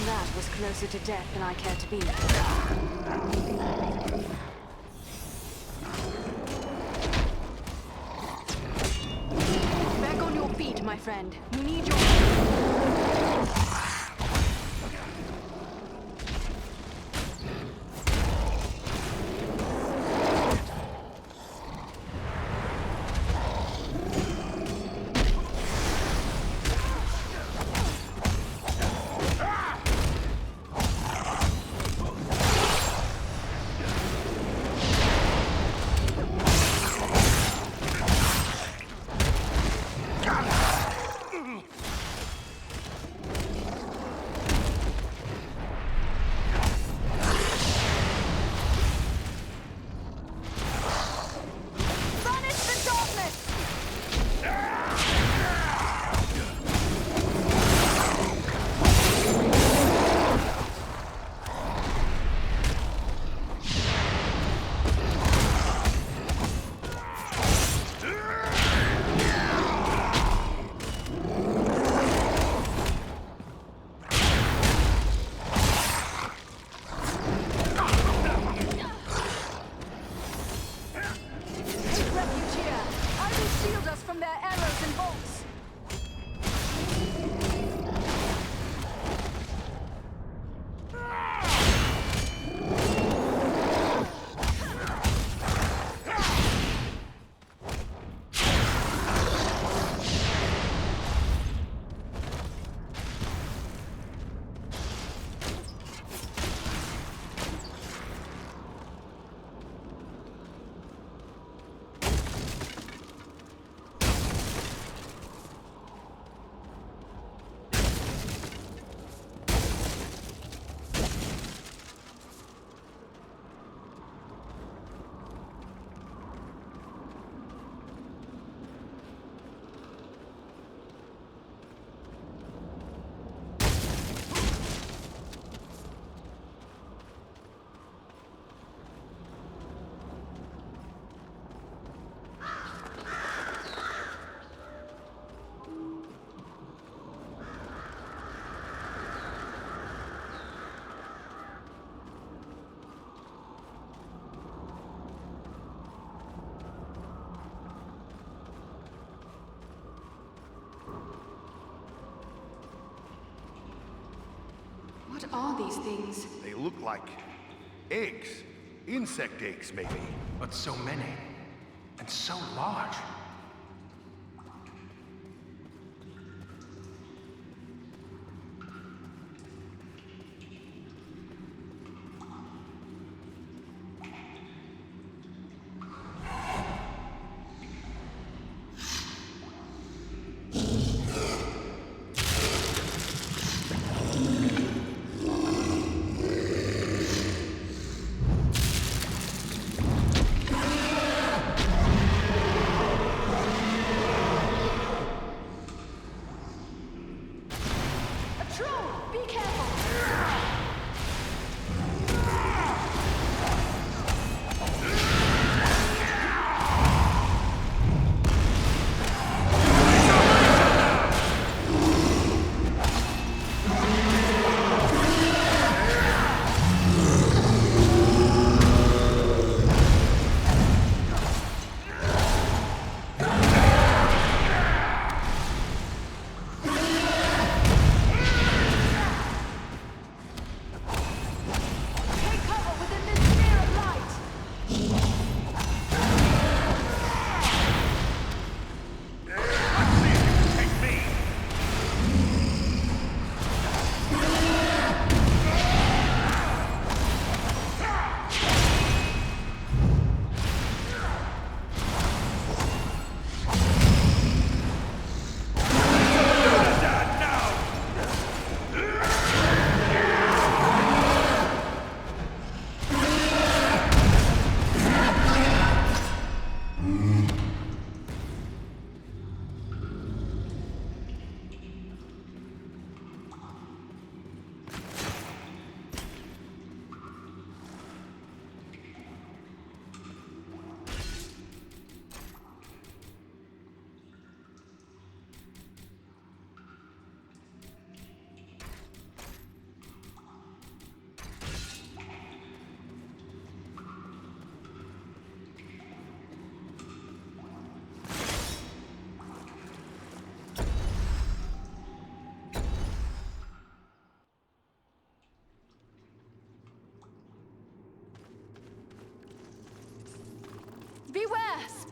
That was closer to death than I care to be. Back on your feet, my friend. We need your... What are these things? They look like eggs. Insect eggs, maybe. But so many. And so large.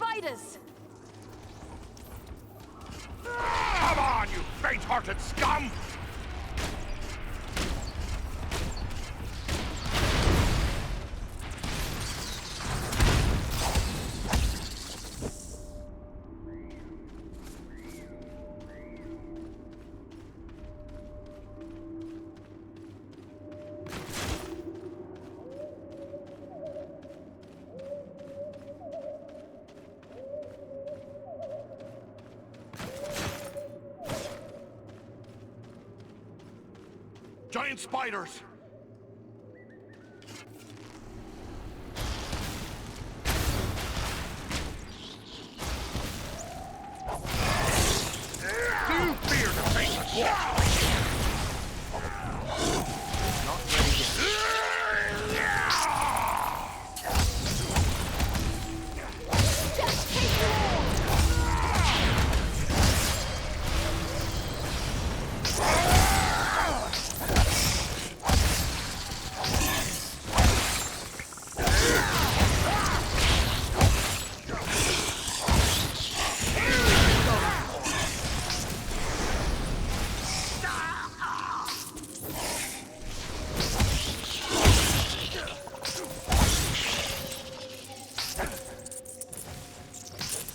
spiders! Come on, you faint-hearted scum! Giant spiders! Do you fear the faceless wolf? Not ready yet.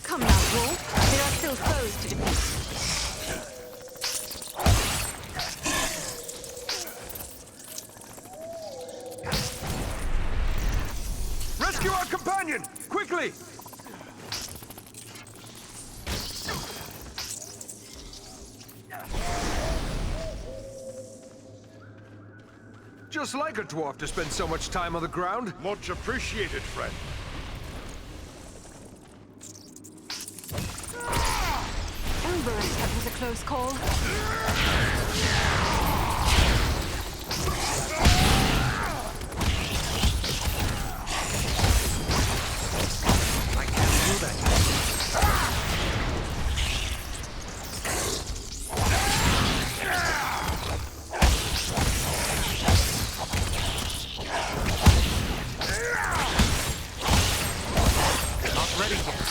Come now, Wolf. There are still foes to defeat. Rescue our companion! Quickly! Just like a dwarf to spend so much time on the ground. Much appreciated, friend. That was a close call. I can't do that. Not ready yet.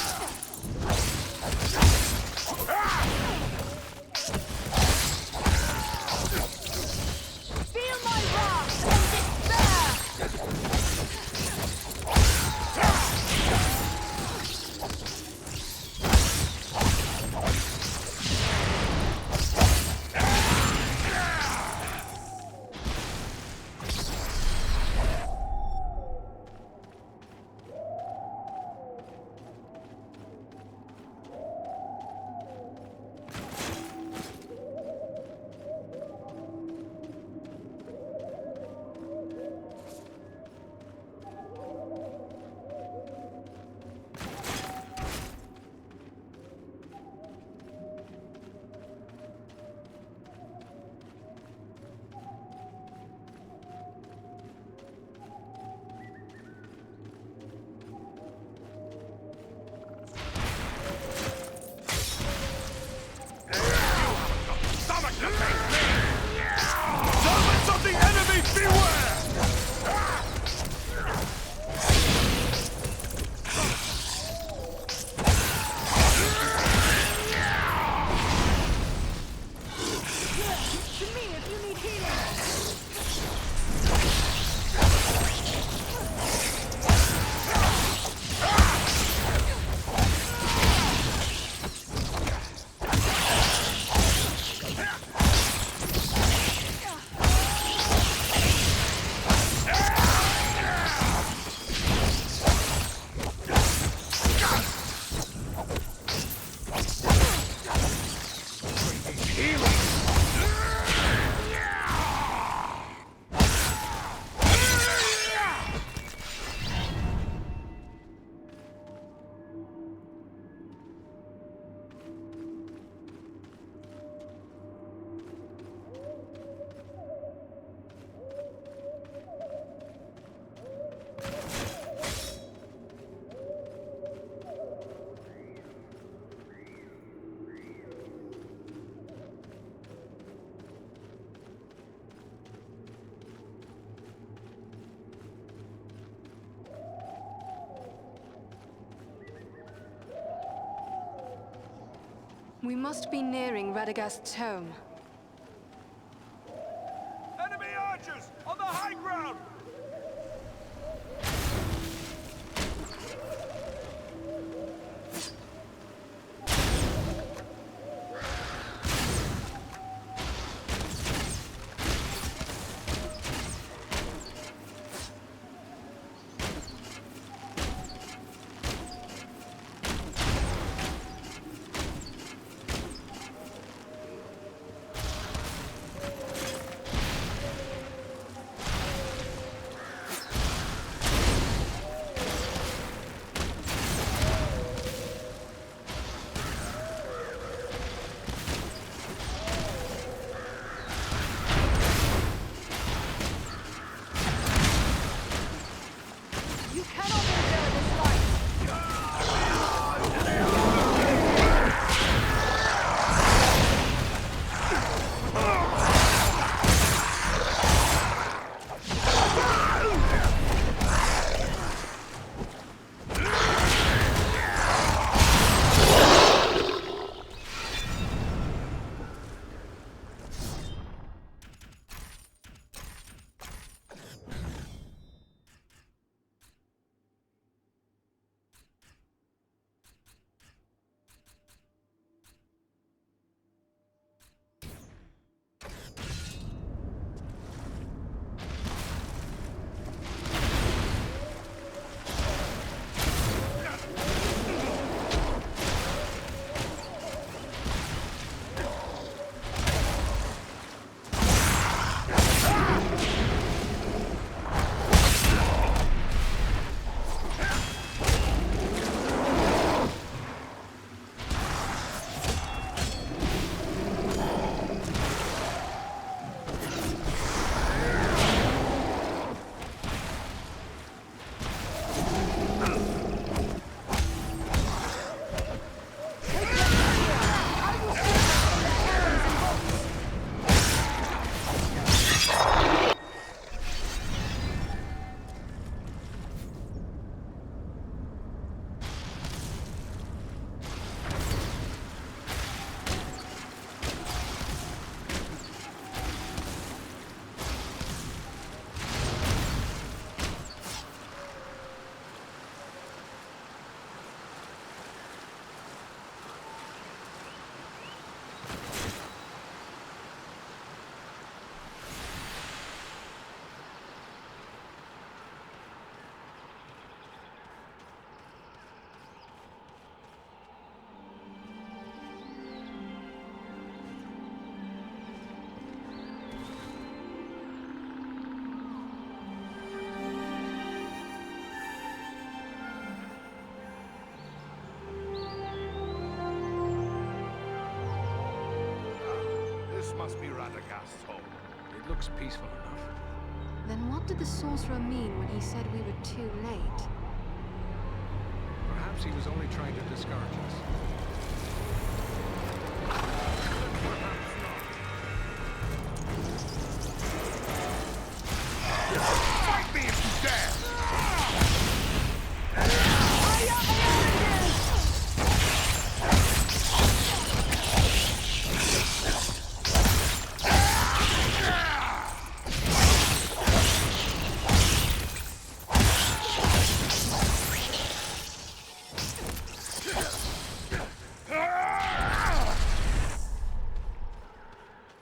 We must be nearing Radagast's home. Enemy archers! On the high ground! Must be Radagast's home. It looks peaceful enough. Then what did the sorcerer mean when he said we were too late? Perhaps he was only trying to discourage us. Fight me if you dare!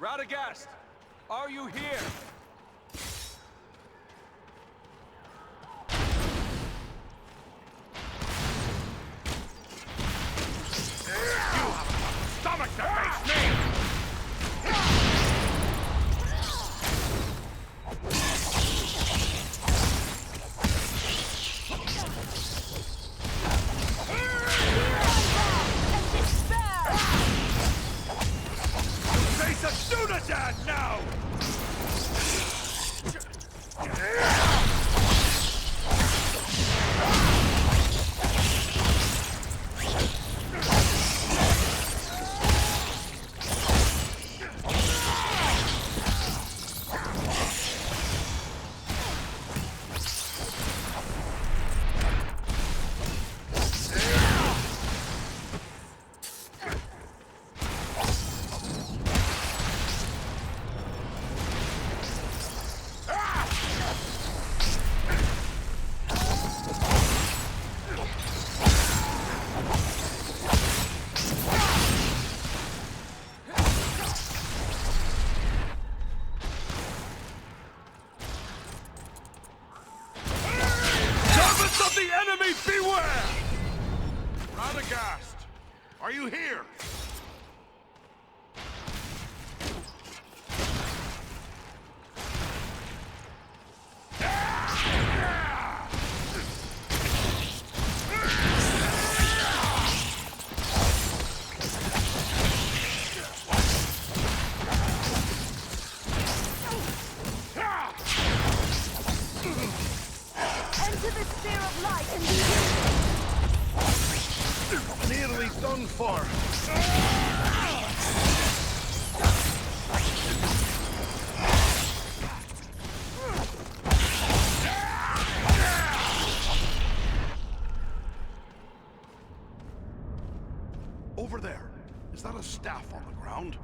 Radagast, are you here? Stomach to face me! Face a Dad now! Radagast! Are you here? Enter the sphere of light and be Nearly done for. Over there. Is that a staff on the ground?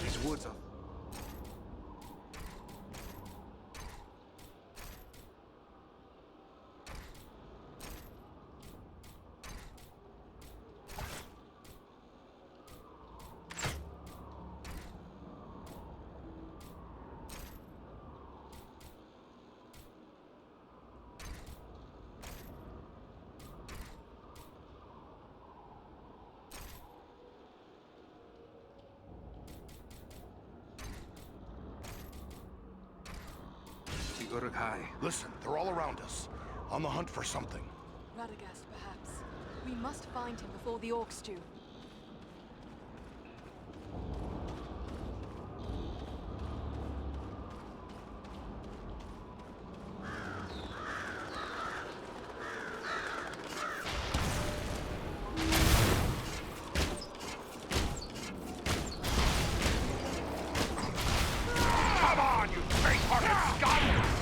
These woods are... Listen, they're all around us. On the hunt for something. Radagast, perhaps. We must find him before the orcs do. Come on, you faint-hearted scum!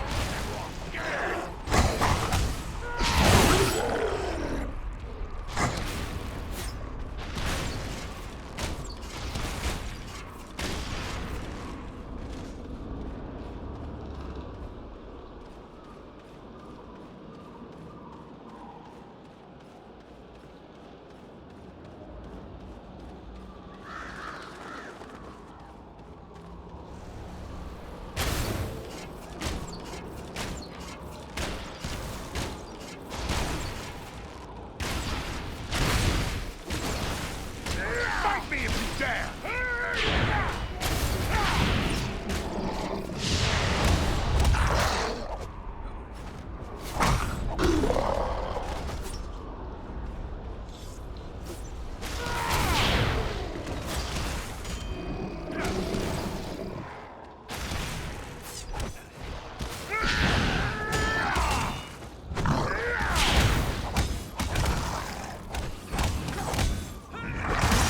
Fight me if you dare!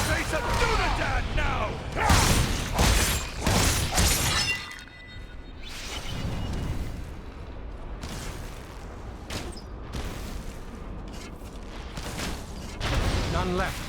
Face a Nordinbad now! None left.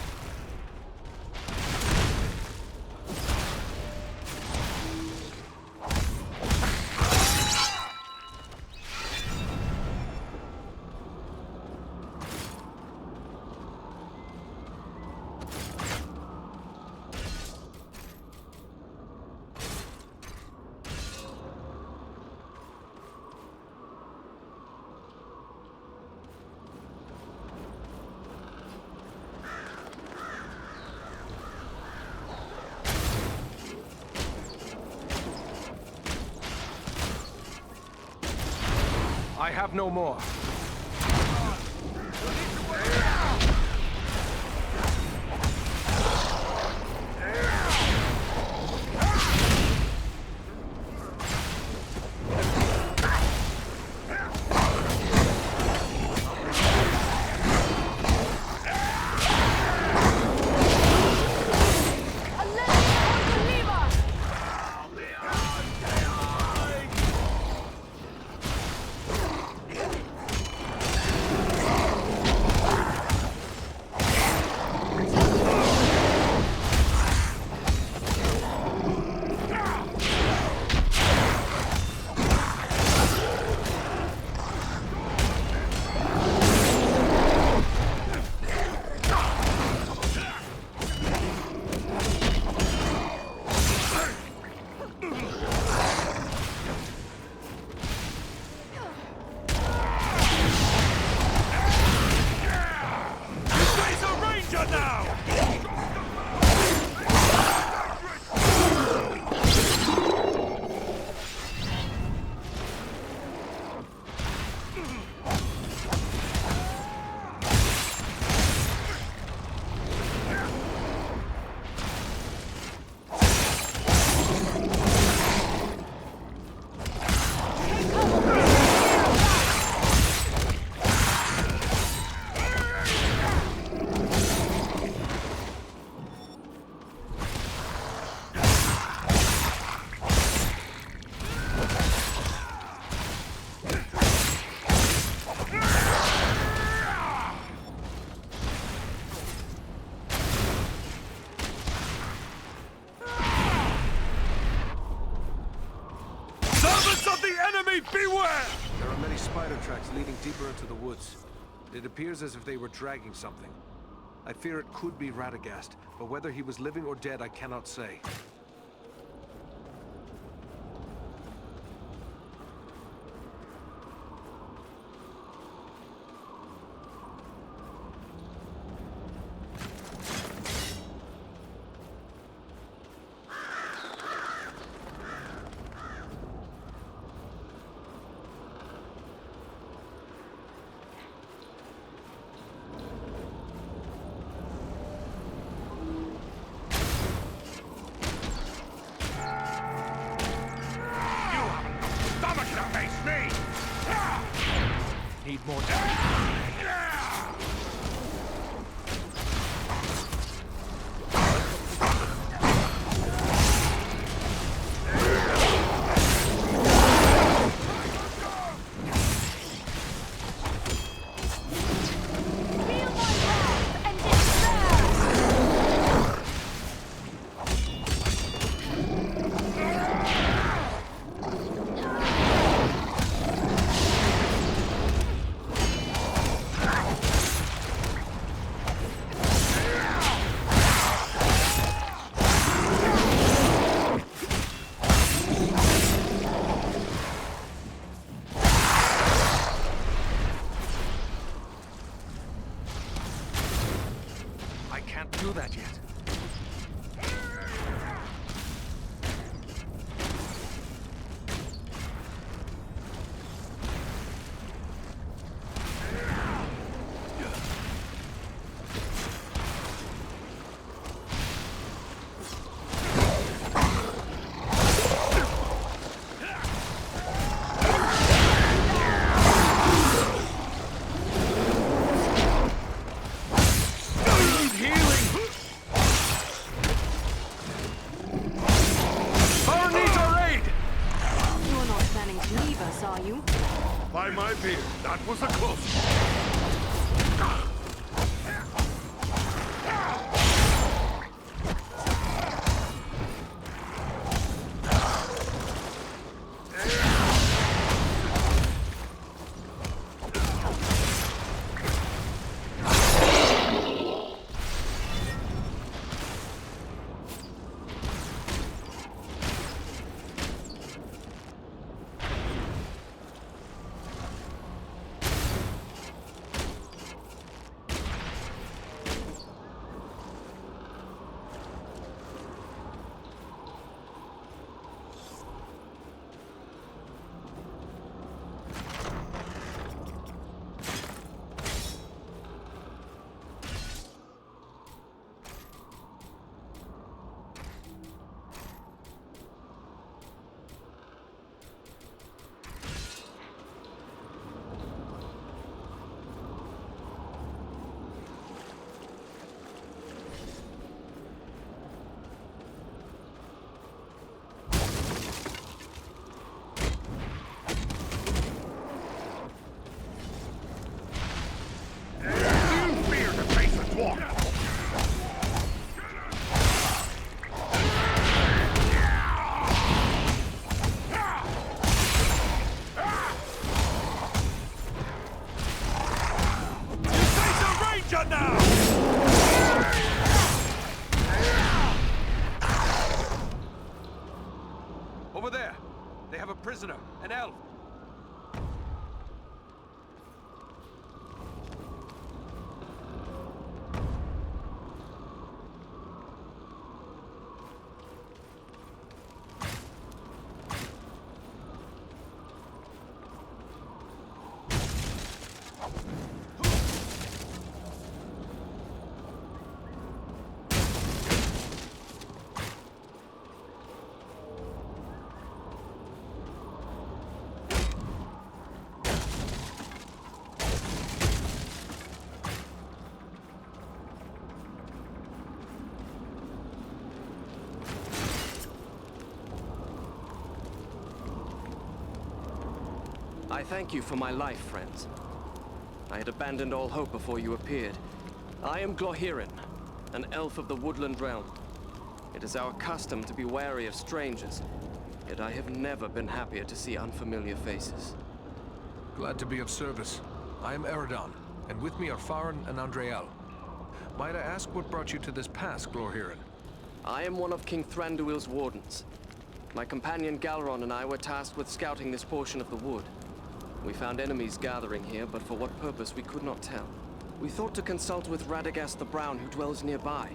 I have no more. say beware! There are many spider tracks leading deeper into the woods. It appears as if they were dragging something. I fear it could be Radagast, but whether he was living or dead I cannot say. Need more damage. Do that yet. By my beard, that was a close one. Over there! They have a prisoner, an elf! I thank you for my life, friends. I had abandoned all hope before you appeared. I am Glohirin, an elf of the woodland realm. It is our custom to be wary of strangers. yet I have never been happier to see unfamiliar faces. Glad to be of service. I am Eredon, and with me are Farron and Andriel. Might I ask what brought you to this pass, Glorhiren? I am one of King Thranduil's wardens. My companion Galron and I were tasked with scouting this portion of the wood. We found enemies gathering here, but for what purpose we could not tell. We thought to consult with Radagast the Brown, who dwells nearby,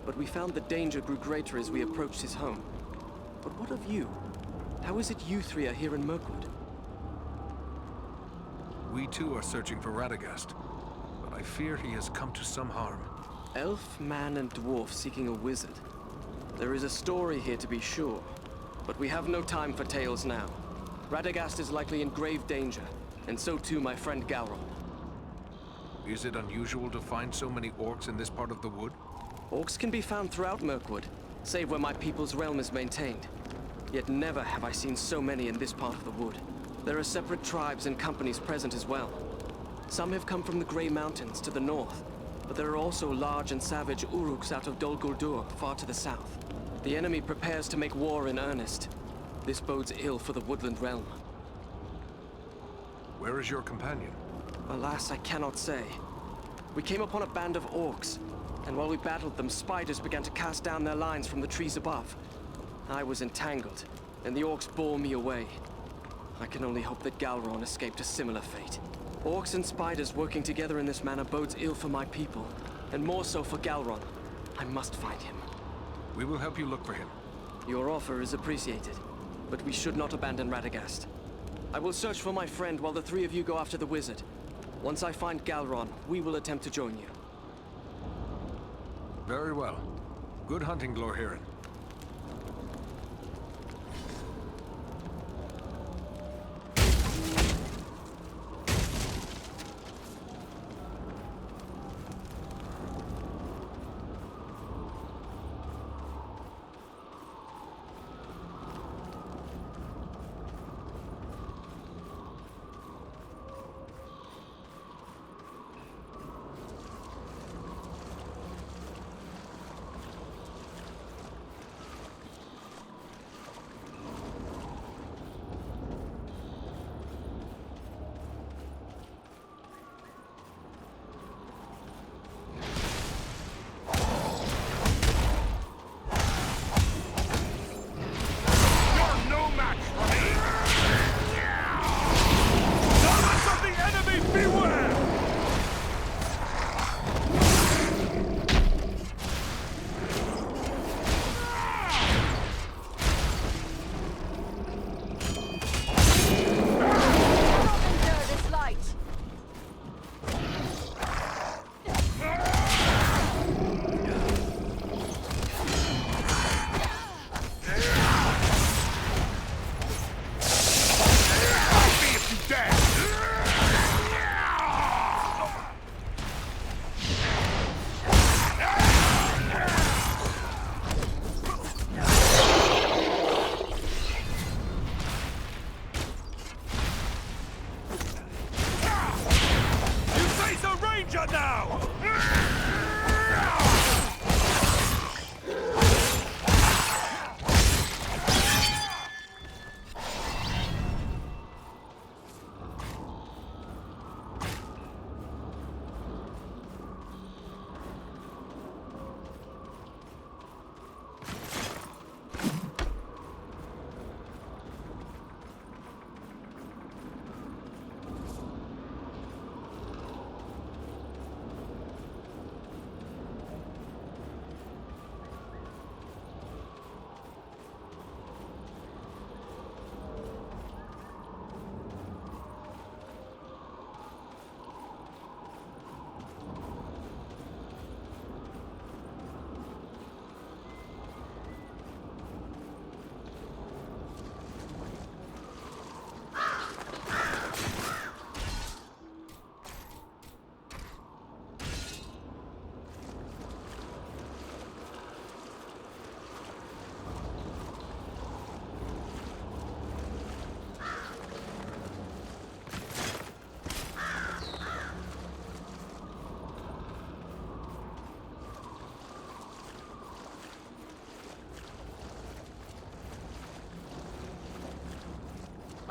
but we found the danger grew greater as we approached his home. But what of you? How is it you three are here in Mirkwood? We too are searching for Radagast, but I fear he has come to some harm. Elf, man, and dwarf seeking a wizard. There is a story here to be sure, but we have no time for tales now. Radagast is likely in grave danger, and so too my friend Galron. Is it unusual to find so many orcs in this part of the wood? Orcs can be found throughout Mirkwood, save where my people's realm is maintained. Yet never have I seen so many in this part of the wood. There are separate tribes and companies present as well. Some have come from the Grey Mountains to the north, but there are also large and savage Uruks out of Dol Guldur, far to the south. The enemy prepares to make war in earnest. This bodes ill for the woodland realm. Where is your companion? Alas, I cannot say. We came upon a band of orcs, and while we battled them, spiders began to cast down their lines from the trees above. I was entangled, and the orcs bore me away. I can only hope that Galron escaped a similar fate. Orcs and spiders working together in this manner bodes ill for my people, and more so for Galron. I must find him. We will help you look for him. Your offer is appreciated, but we should not abandon Radagast. I will search for my friend while the three of you go after the wizard. Once I find Galron, we will attempt to join you. Very well. Good hunting, Glorhiren.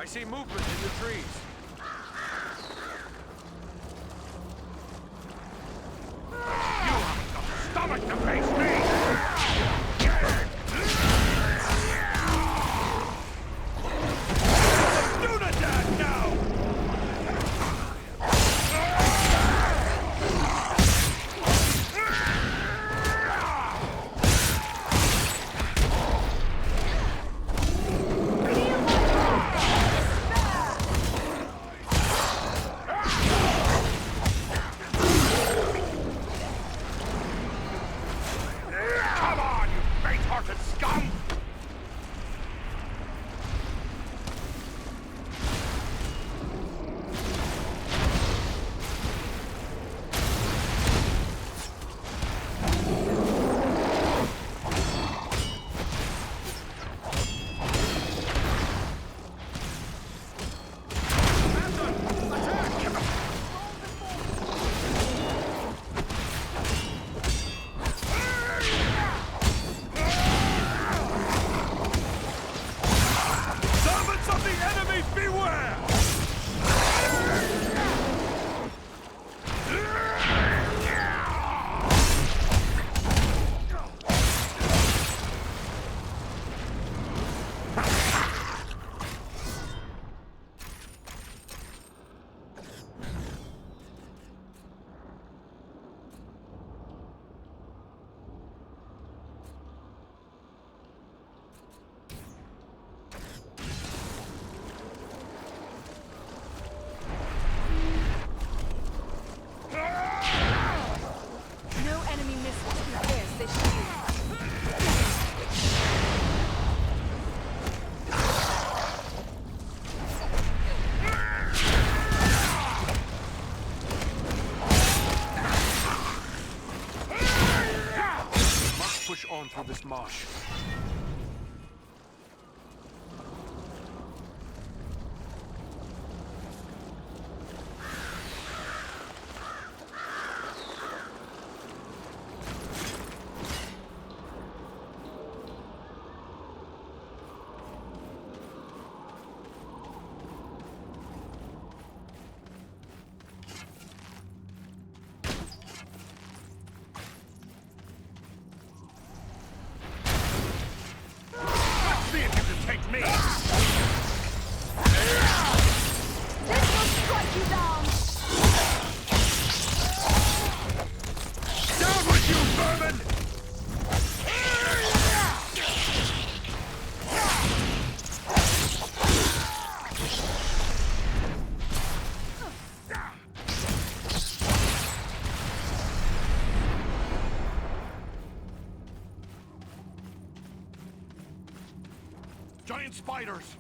I see movement in the trees. You haven't got the stomach to face me! Nordinbad now! On through this marsh. Giant spiders!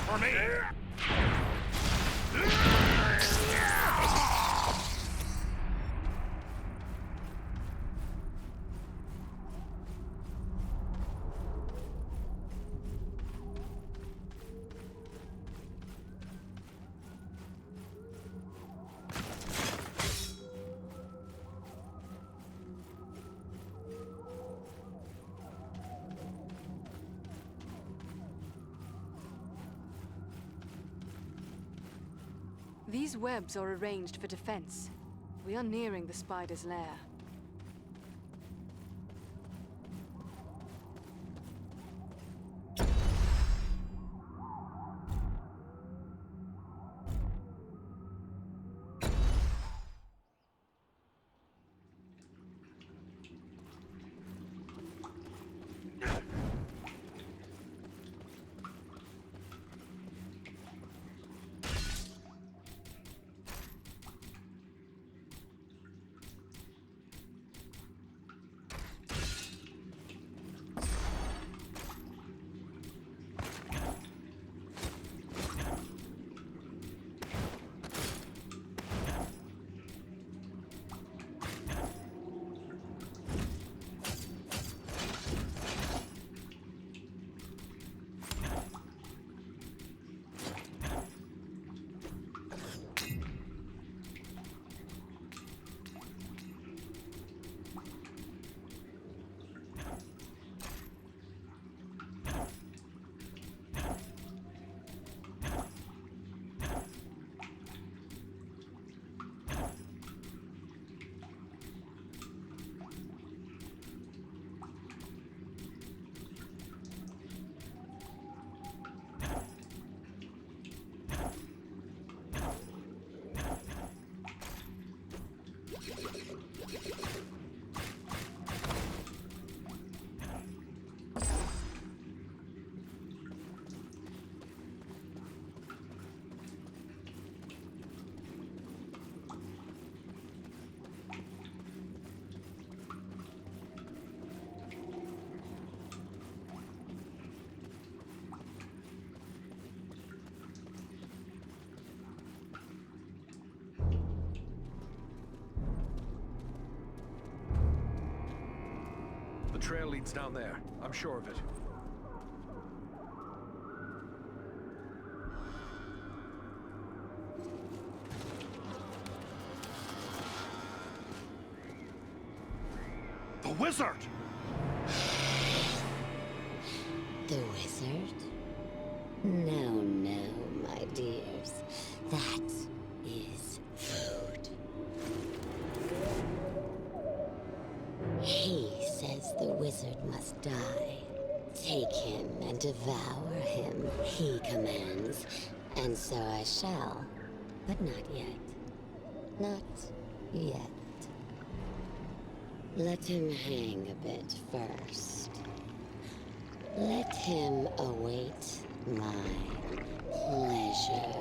for me! These webs are arranged for defense. We are nearing the spider's lair. The trail leads down there. I'm sure of it. The wizard! The wizard? No, no, my dears. That is food. He says the wizard must die. Take him and devour him, he commands. And so I shall. But not yet. Not yet. Let him hang a bit first. Let him await my pleasure.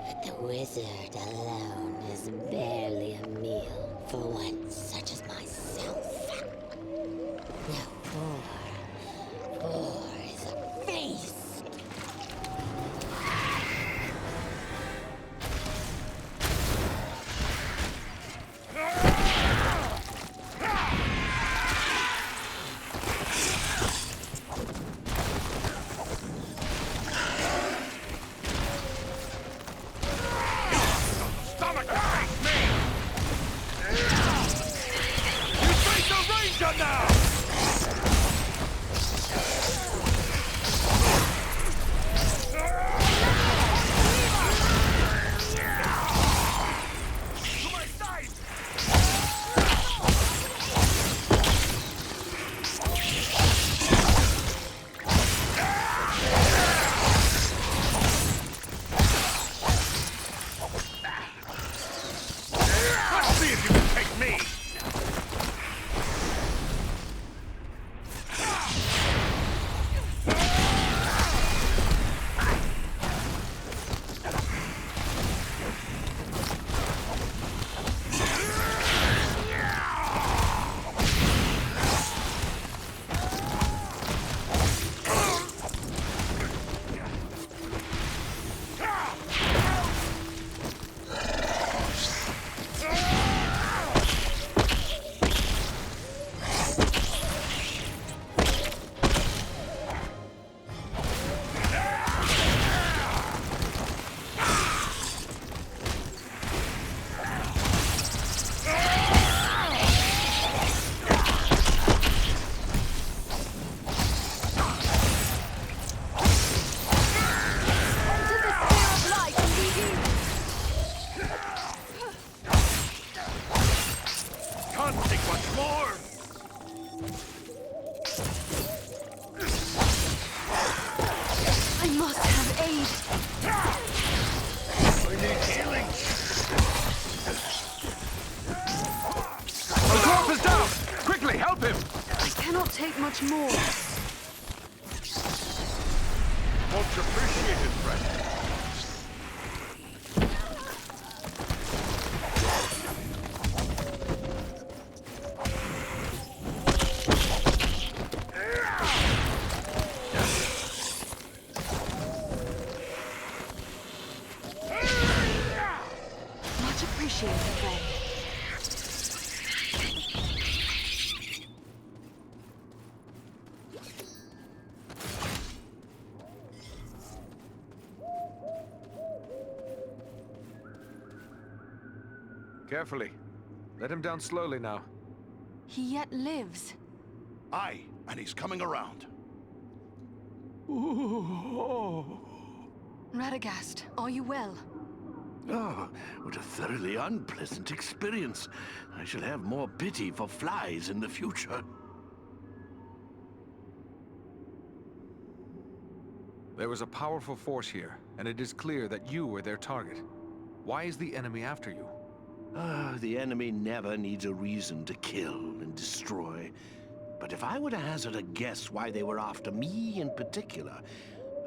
But the wizard alone is barely a meal for one such as myself. Now four is a feast. much more. Much appreciated, friend. Much appreciated, friend. Carefully. Let him down slowly now. He yet lives. Aye, and he's coming around. Radagast, are you well? Oh, what a thoroughly unpleasant experience. I shall have more pity for flies in the future. There was a powerful force here, and it is clear that you were their target. Why is the enemy after you? The enemy never needs a reason to kill and destroy. But if I were to hazard a guess why they were after me in particular,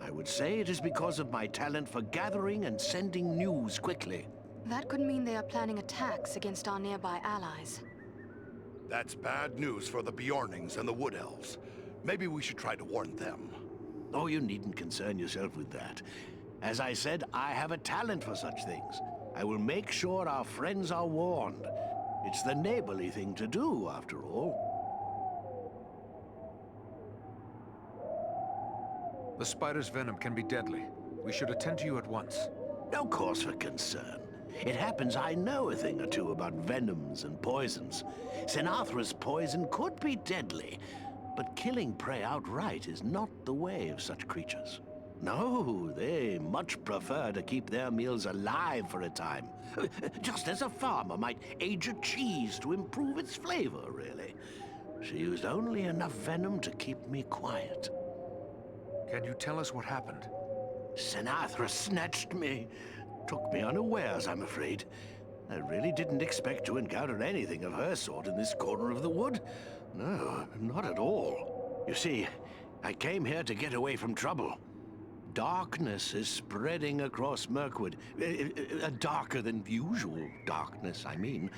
I would say it is because of my talent for gathering and sending news quickly. That could mean they are planning attacks against our nearby allies. That's bad news for the Bjornings and the Wood Elves. Maybe we should try to warn them. Oh, you needn't concern yourself with that. As I said, I have a talent for such things. I will make sure our friends are warned. It's the neighborly thing to do, after all. The spider's venom can be deadly. We should attend to you at once. No cause for concern. It happens I know a thing or two about venoms and poisons. Sinathr's poison could be deadly, but killing prey outright is not the way of such creatures. No, they much prefer to keep their meals alive for a time. Just as a farmer might age a cheese to improve its flavor, really. She used only enough venom to keep me quiet. Can you tell us what happened? Sinatra snatched me. Took me unawares, I'm afraid. I really didn't expect to encounter anything of her sort in this corner of the wood. No, not at all. You see, I came here to get away from trouble. Darkness is spreading across Mirkwood. A darker than usual darkness, I mean.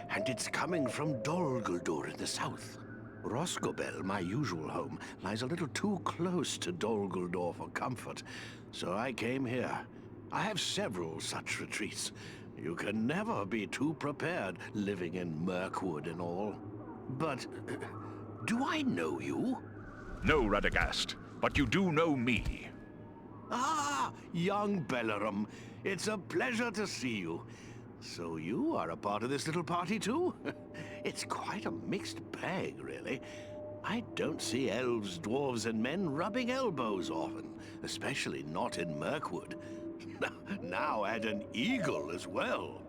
And it's coming from Dol Guldur in the south. Rosgobel, my usual home, lies a little too close to Dol Guldur for comfort. So I came here. I have several such retreats. You can never be too prepared, living in Mirkwood and all. But, do I know you? No, Radagast, but you do know me. Ah, young Bellerum. It's a pleasure to see you. So you are a part of this little party too? It's quite a mixed bag, really. I don't see elves, dwarves, and men rubbing elbows often, especially not in Mirkwood. Now add an eagle as well.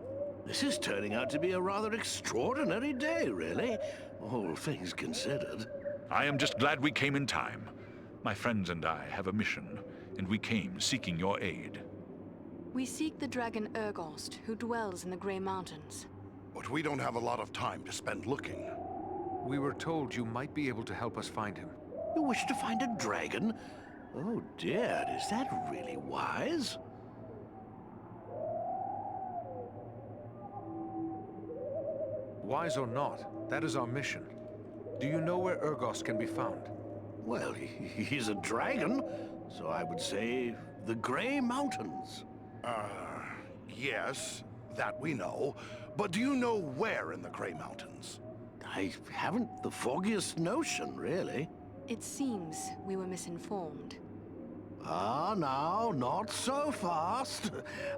This is turning out to be a rather extraordinary day, really, all things considered. I am just glad we came in time. My friends and I have a mission, and we came seeking your aid. We seek the dragon Urgost, who dwells in the Grey Mountains. But we don't have a lot of time to spend looking. We were told you might be able to help us find him. You wish to find a dragon? Oh dear, is that really wise? Wise or not, that is our mission. Do you know where Urgost can be found? Well, he's a dragon, so I would say the Grey Mountains. Yes, that we know. But do you know where in the Grey Mountains? I haven't the foggiest notion, really. It seems we were misinformed. Ah, now, not so fast.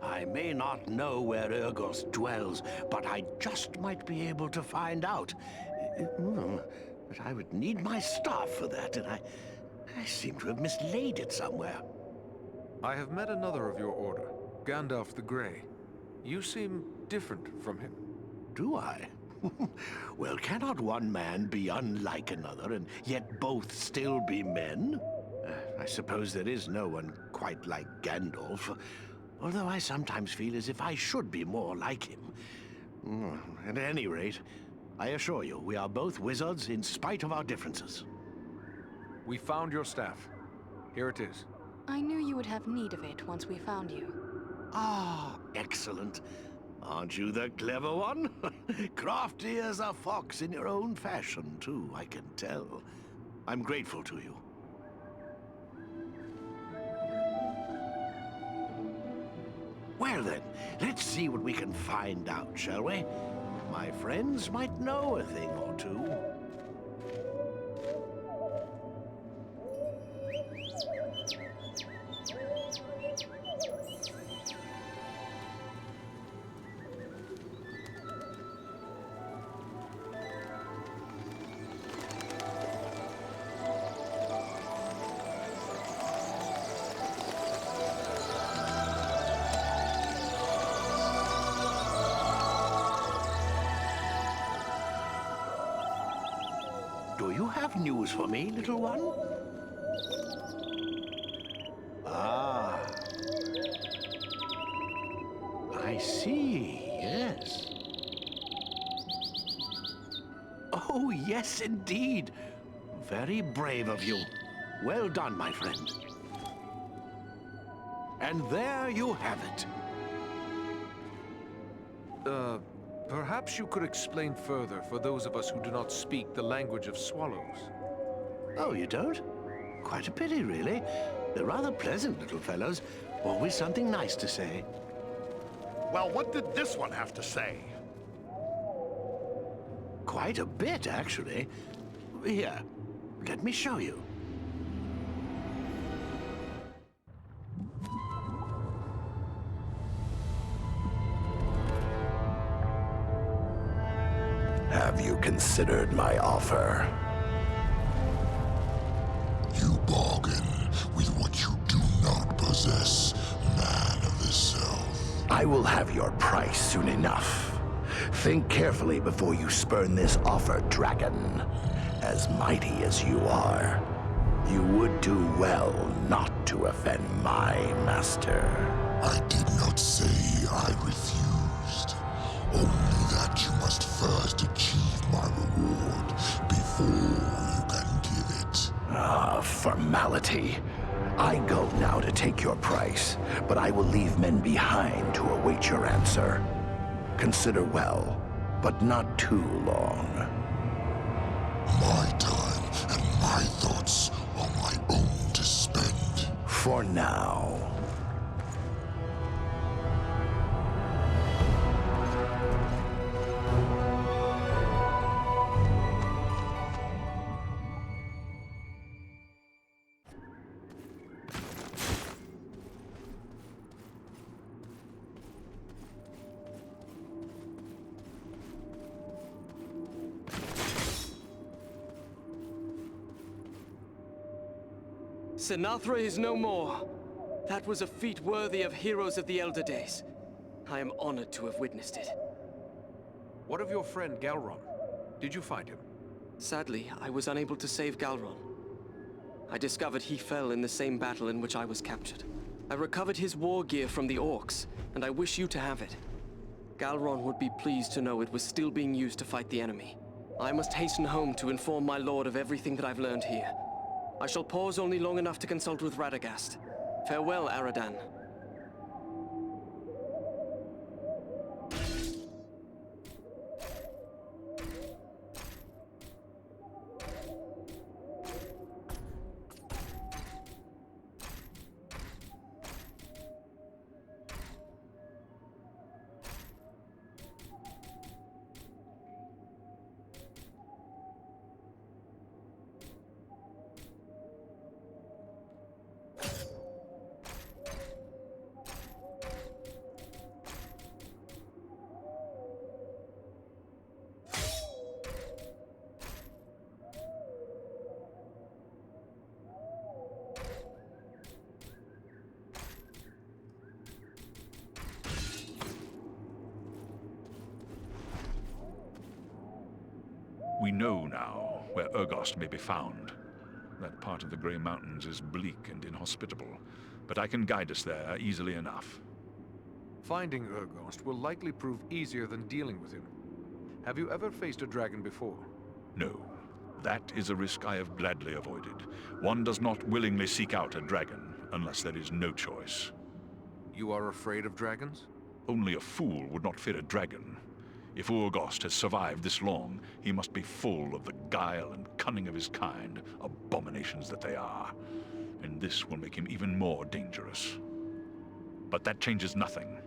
I may not know where Urgost dwells, but I just might be able to find out. But I would need my staff for that, and I seem to have mislaid it somewhere. I have met another of your order, Gandalf the Grey. You seem different from him. Do I? Well, cannot one man be unlike another, and yet both still be men? I suppose there is no one quite like Gandalf, although I sometimes feel as if I should be more like him. At any rate, I assure you, we are both wizards in spite of our differences. We found your staff. Here it is. I knew you would have need of it once we found you. Ah, excellent. Aren't you the clever one? Crafty as a fox in your own fashion, too, I can tell. I'm grateful to you. Well then, let's see what we can find out, shall we? My friends might know a thing or two. Do you have news for me, little one? Ah. I see, yes. Oh, yes, indeed. Very brave of you. Well done, my friend. And there you have it. Perhaps you could explain further for those of us who do not speak the language of swallows. Oh, you don't? Quite a pity, really. They're rather pleasant little fellows. Always something nice to say. Well, what did this one have to say? Quite a bit, actually. Here, let me show you. Have you considered my offer? You bargain with what you do not possess, man of the South. I will have your price soon enough. Think carefully before you spurn this offer, dragon. As mighty as you are, you would do well not to offend my master. I did not say I refused. Only that you must first achieve my reward before you can give it. Ah, formality. I go now to take your price, but I will leave men behind to await your answer. Consider well, but not too long. My time and my thoughts are my own to spend. For now. Sinatra is no more. That was a feat worthy of heroes of the elder days. I am honored to have witnessed it. What of your friend Galron? Did you find him? Sadly, I was unable to save Galron. I discovered he fell in the same battle in which I was captured. I recovered his war gear from the orcs, and I wish you to have it. Galron would be pleased to know it was still being used to fight the enemy. I must hasten home to inform my lord of everything that I've learned here. I shall pause only long enough to consult with Radagast. Farewell, Aradan. We know now where Urgost may be found. That part of the Grey Mountains is bleak and inhospitable, but I can guide us there easily enough. Finding Urgost will likely prove easier than dealing with him. Have you ever faced a dragon before? No. That is a risk I have gladly avoided. One does not willingly seek out a dragon, unless there is no choice. You are afraid of dragons? Only a fool would not fear a dragon. If Urgost has survived this long, he must be full of the guile and cunning of his kind, abominations that they are. And this will make him even more dangerous. But that changes nothing.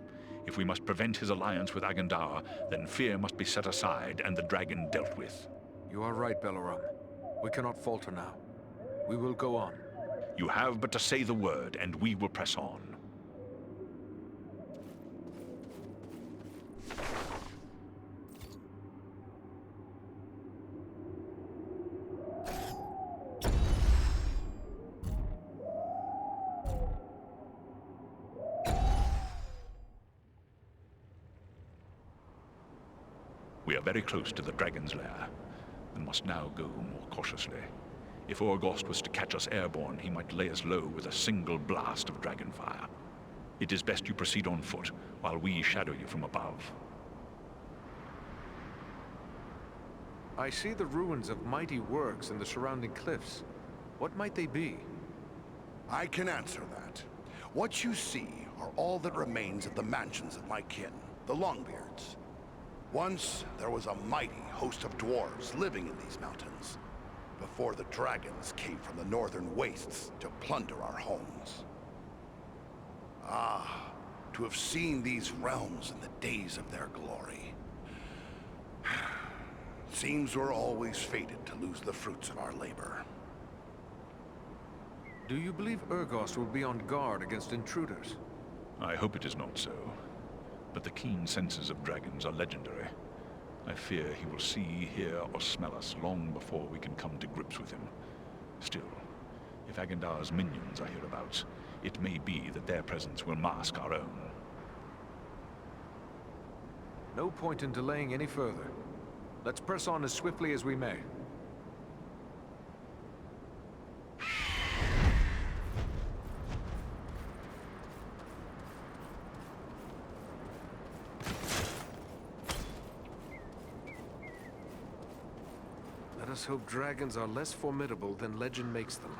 If we must prevent his alliance with Agandaur, then fear must be set aside and the dragon dealt with. You are right, Balaram. We cannot falter now. We will go on. You have but to say the word, and we will press on. We are very close to the Dragon's Lair, and must now go more cautiously. If Urgost was to catch us airborne, he might lay us low with a single blast of dragonfire. It is best you proceed on foot, while we shadow you from above. I see the ruins of mighty works in the surrounding cliffs. What might they be? I can answer that. What you see are all that remains of the mansions of my kin, the Longbeards. Once, there was a mighty host of dwarves living in these mountains, before the dragons came from the northern wastes to plunder our homes. Ah, to have seen these realms in the days of their glory. Seems we're always fated to lose the fruits of our labor. Do you believe Urgost will be on guard against intruders? I hope it is not so. But the keen senses of dragons are legendary. I fear he will see, hear, or smell us long before we can come to grips with him. Still, if Agandaur's minions are hereabouts, it may be that their presence will mask our own. No point in delaying any further. Let's press on as swiftly as we may. Let us hope dragons are less formidable than legend makes them.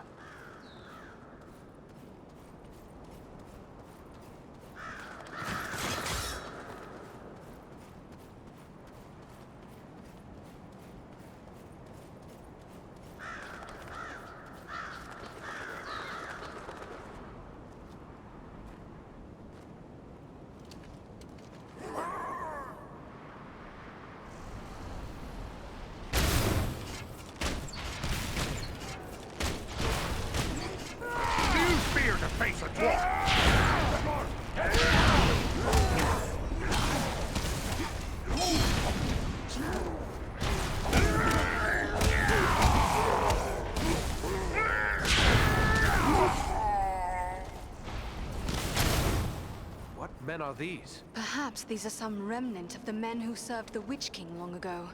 Men are these? Perhaps these are some remnant of the men who served the Witch King long ago.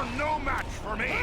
You're no match for me!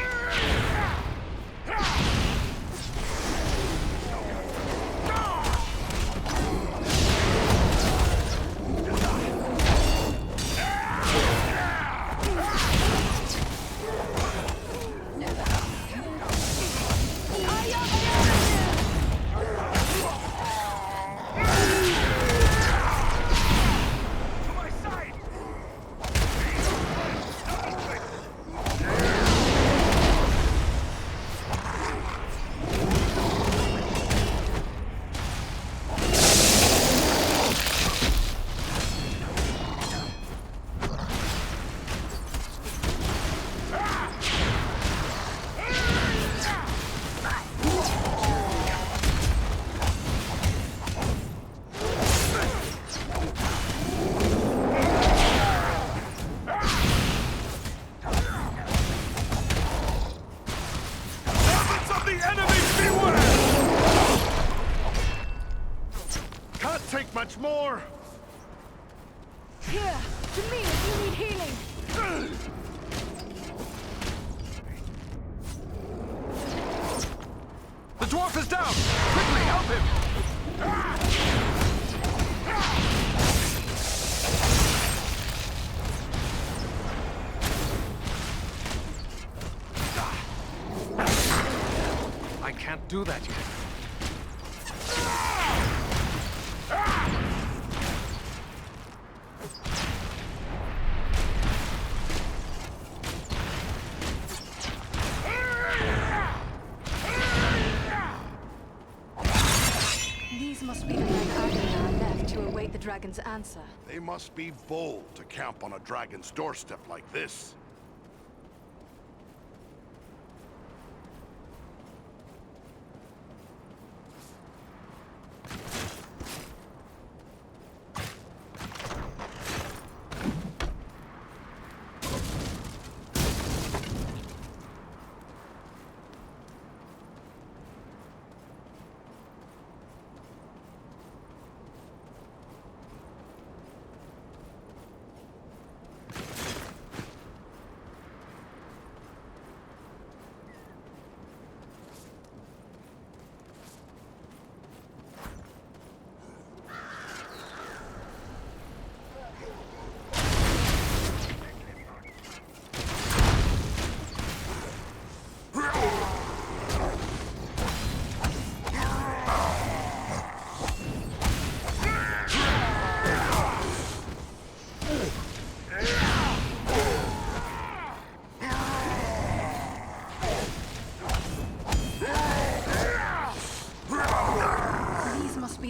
Much more! Here, to me if you need healing. The dwarf is down! Quickly, help him! I can't do that yet. Dragon's answer. They must be bold to camp on a dragon's doorstep like this.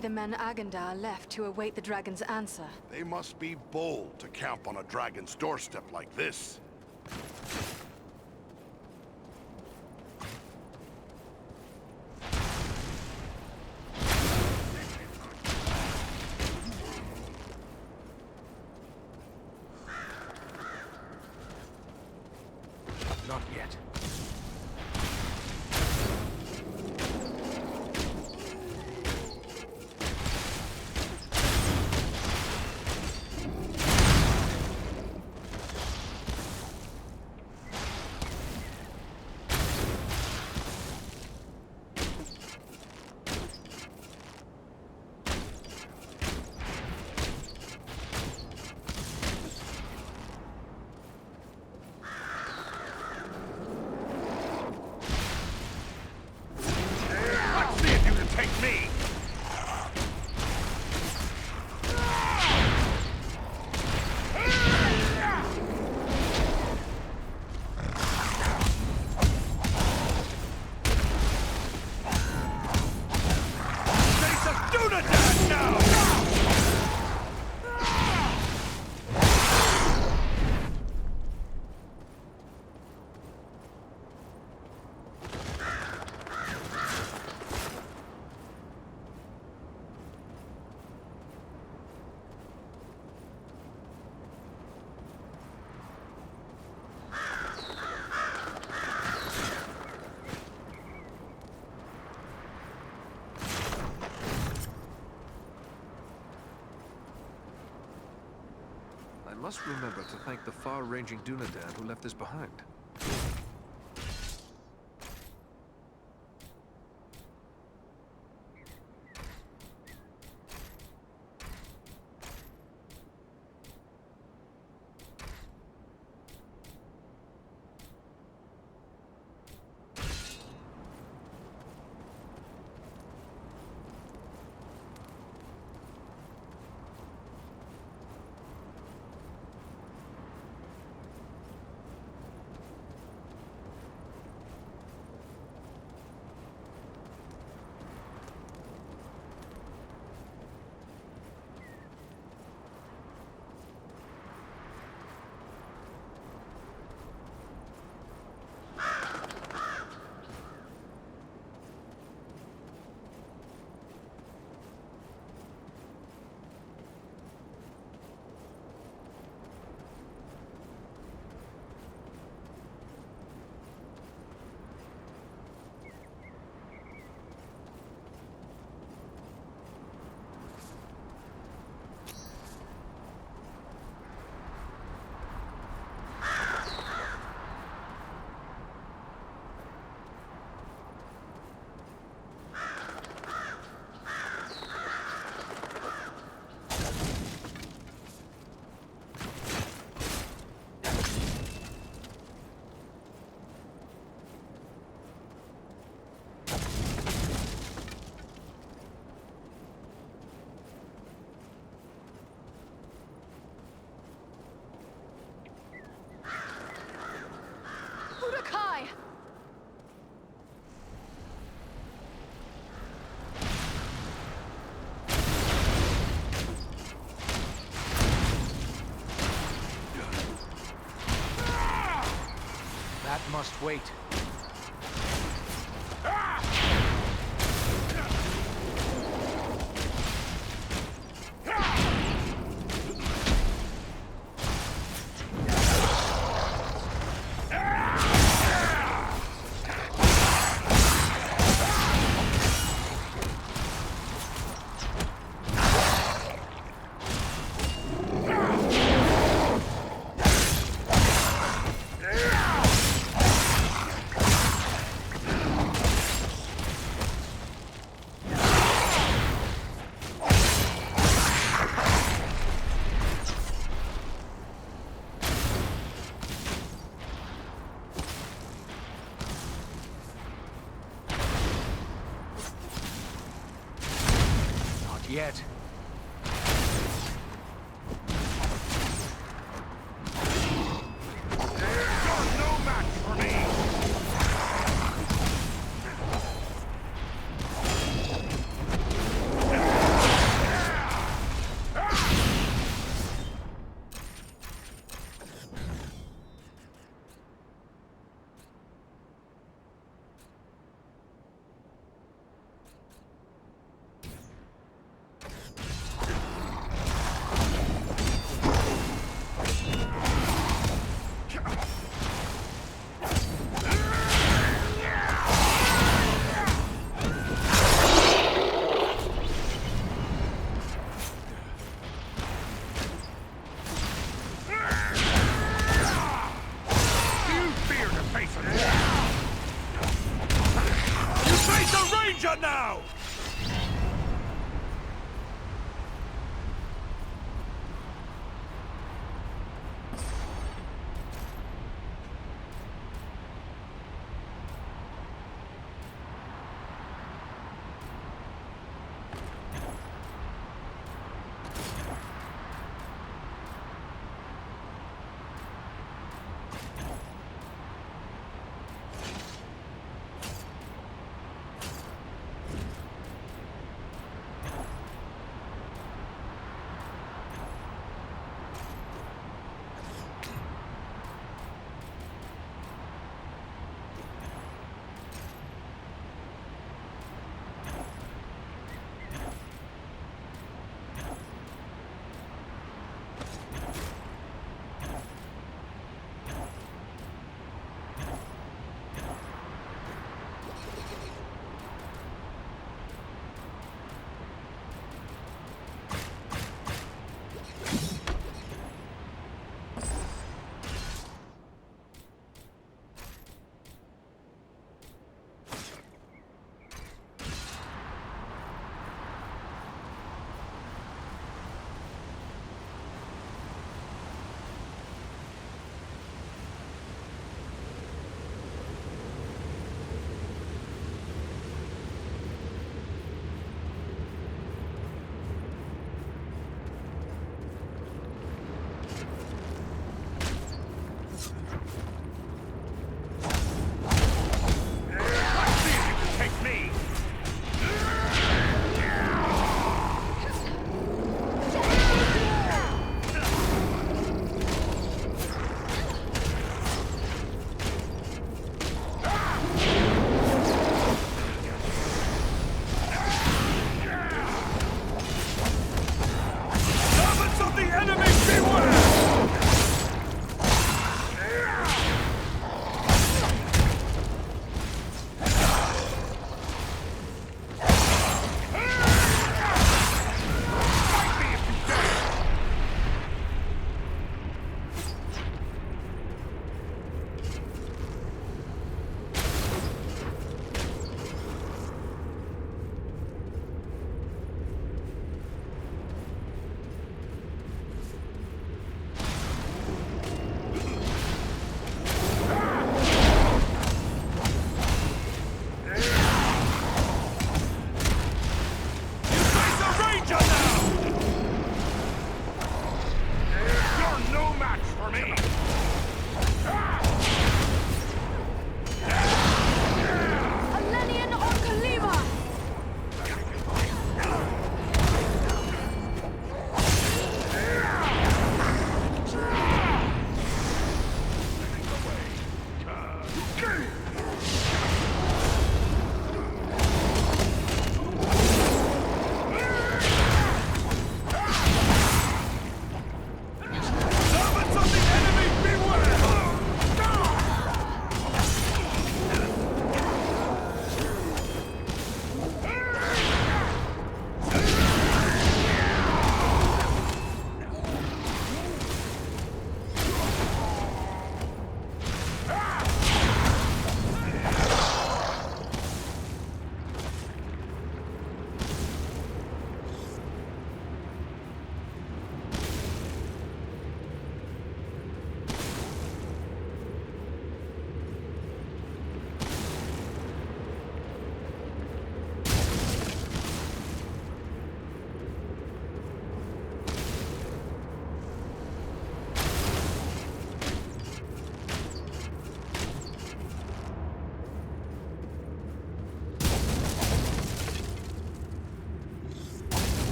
The men Agendar left to await the dragon's answer. They must be bold to camp on a dragon's doorstep like this. Not yet. I must remember to thank the far-ranging Dunedain who left this behind. must wait. Yet.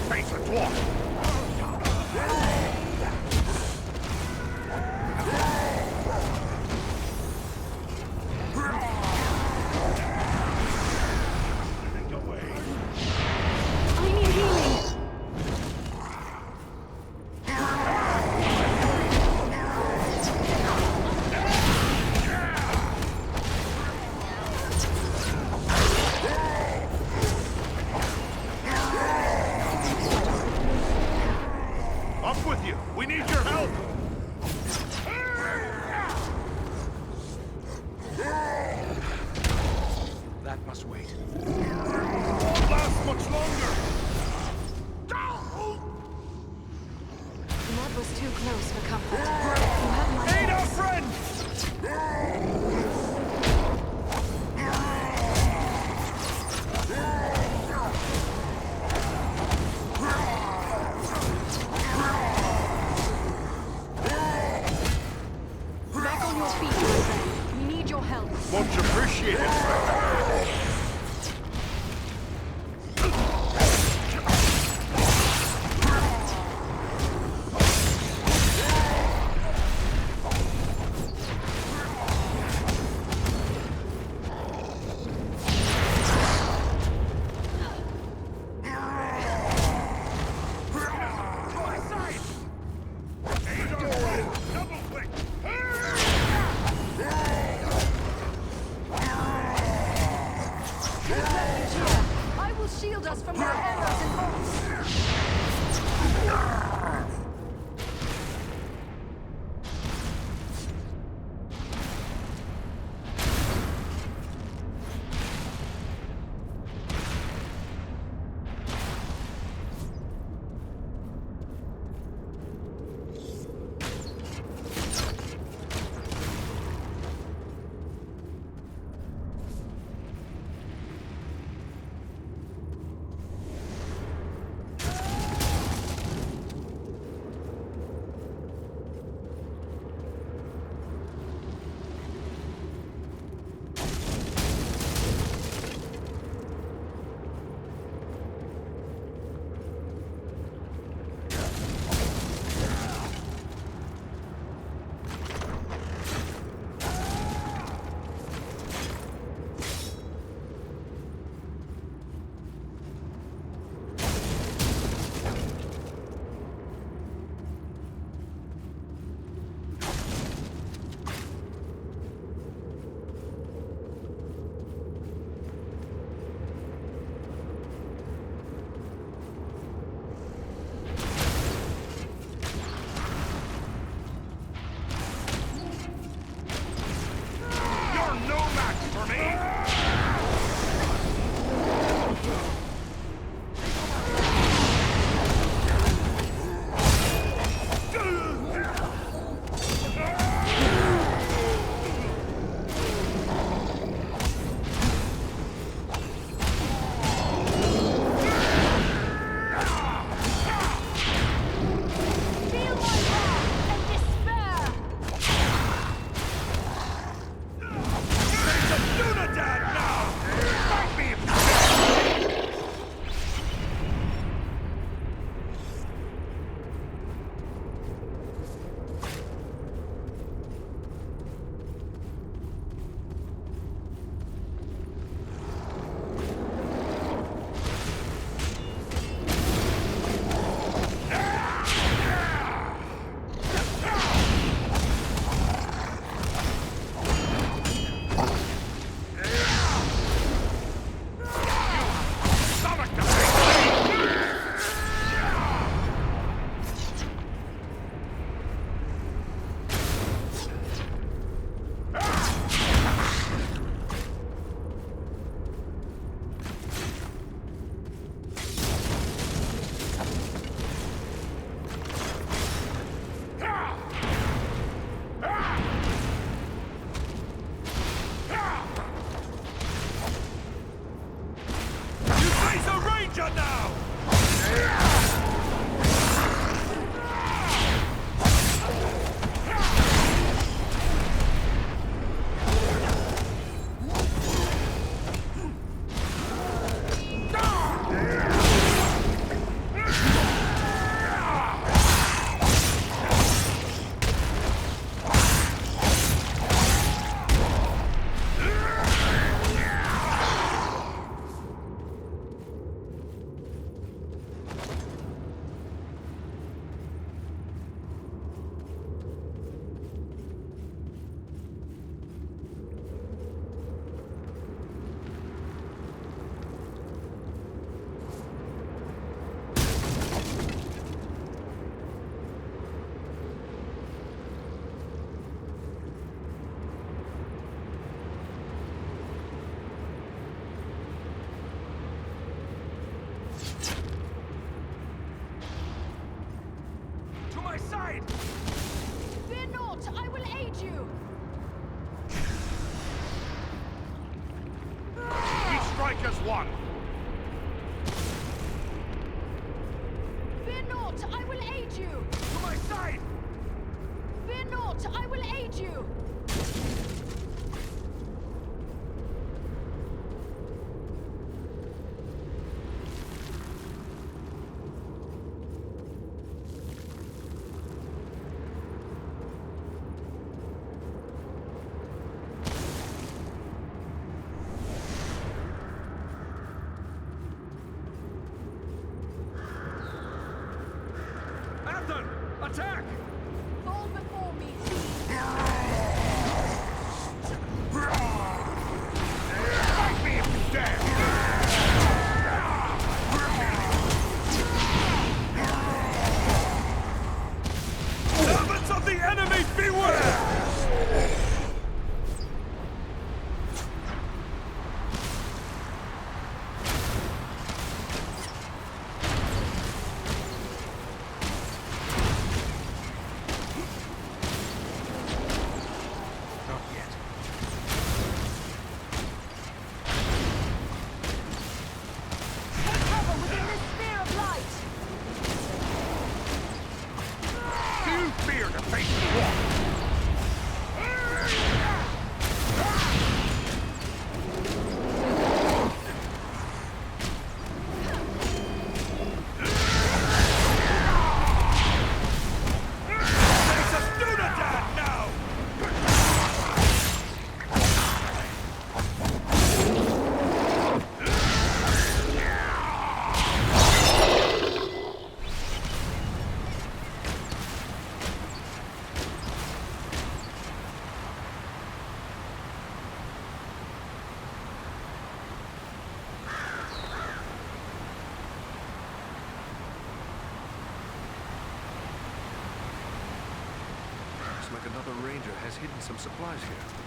face a dwarf! you! We strike as one! Fear not, I will aid you! To my side! Fear not, I will aid you! Athen! Attack! Fall before me, Fight me if you dare! Servants of the enemy, beware! Not yet. take cover within this sphere of light! Do you fear to face the wall? Face us Dúnedain now! Looks like another ranger has hidden some supplies here.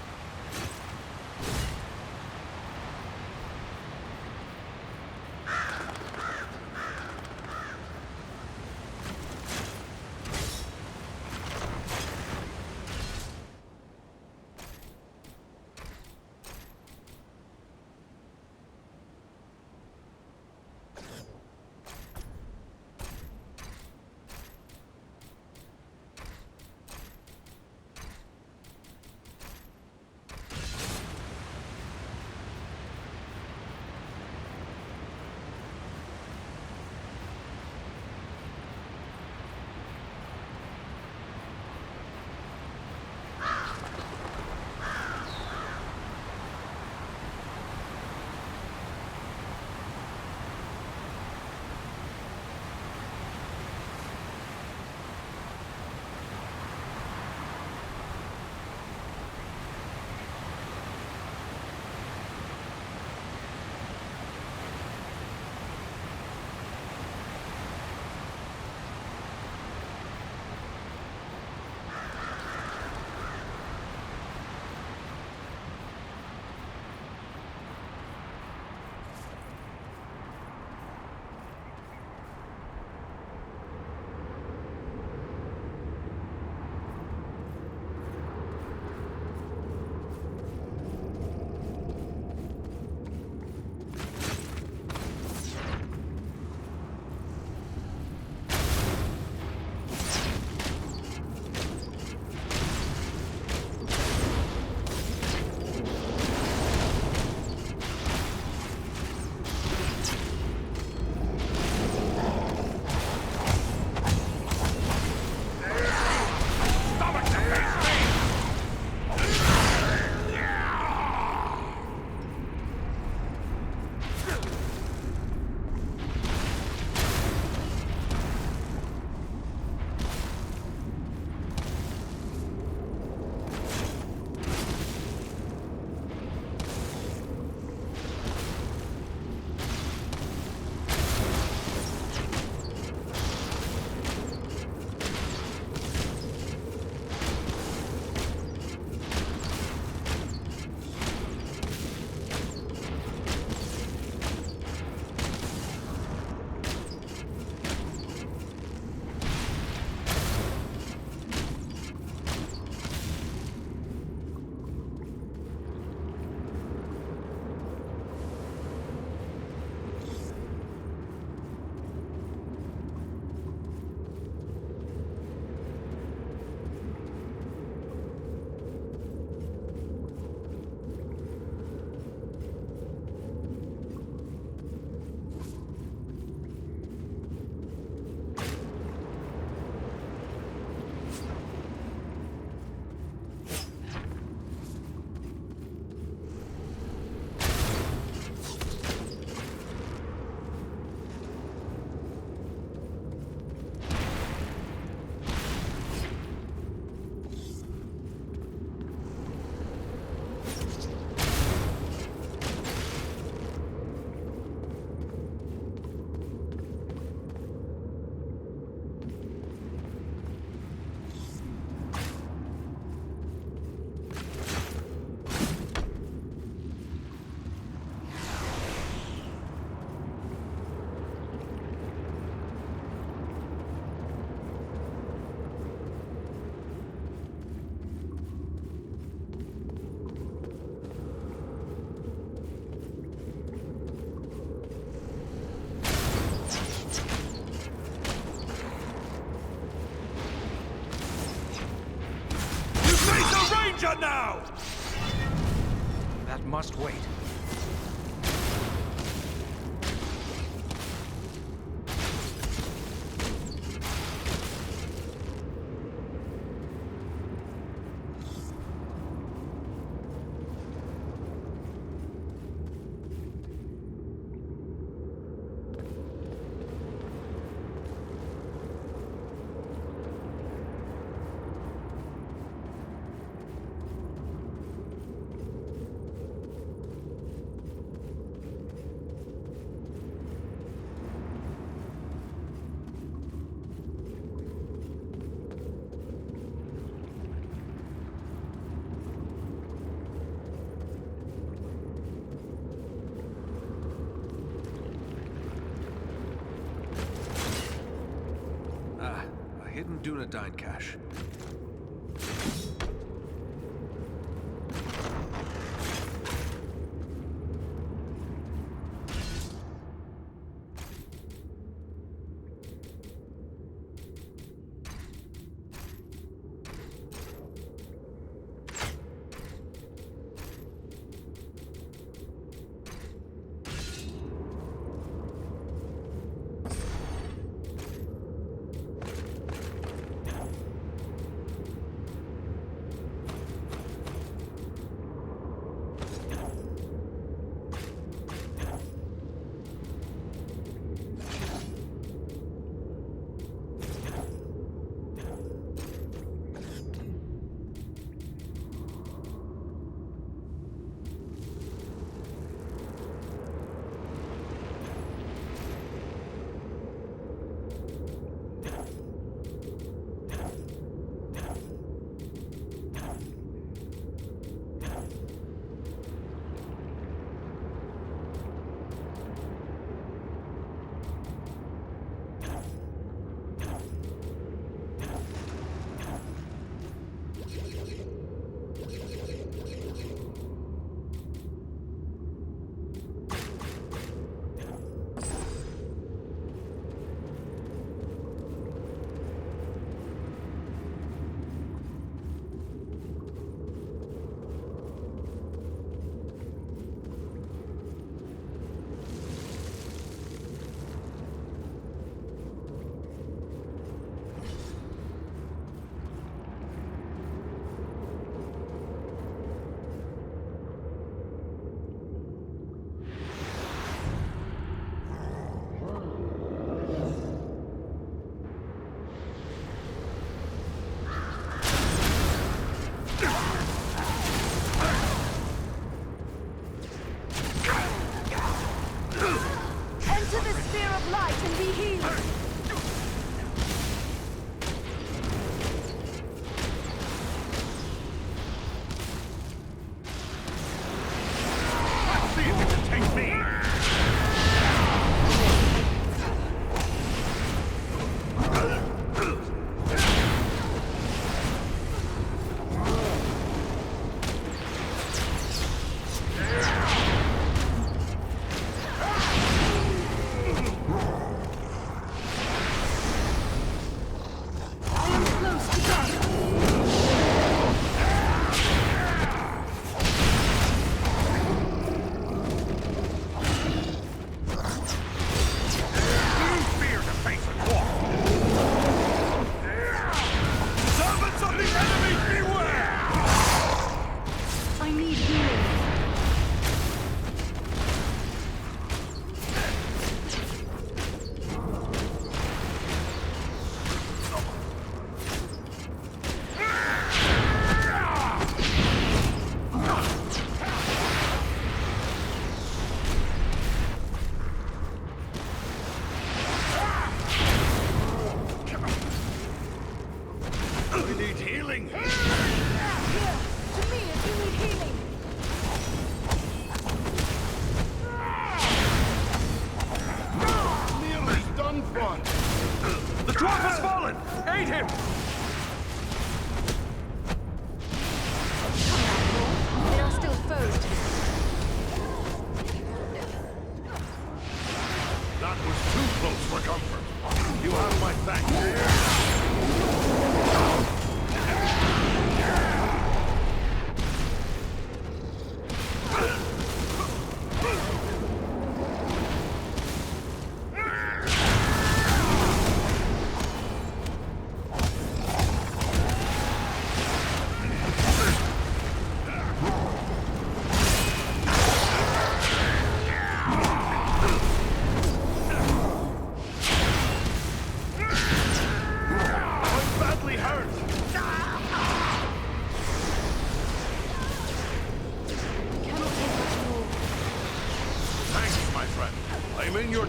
danger now! That must wait. Hidden Dunedain cache.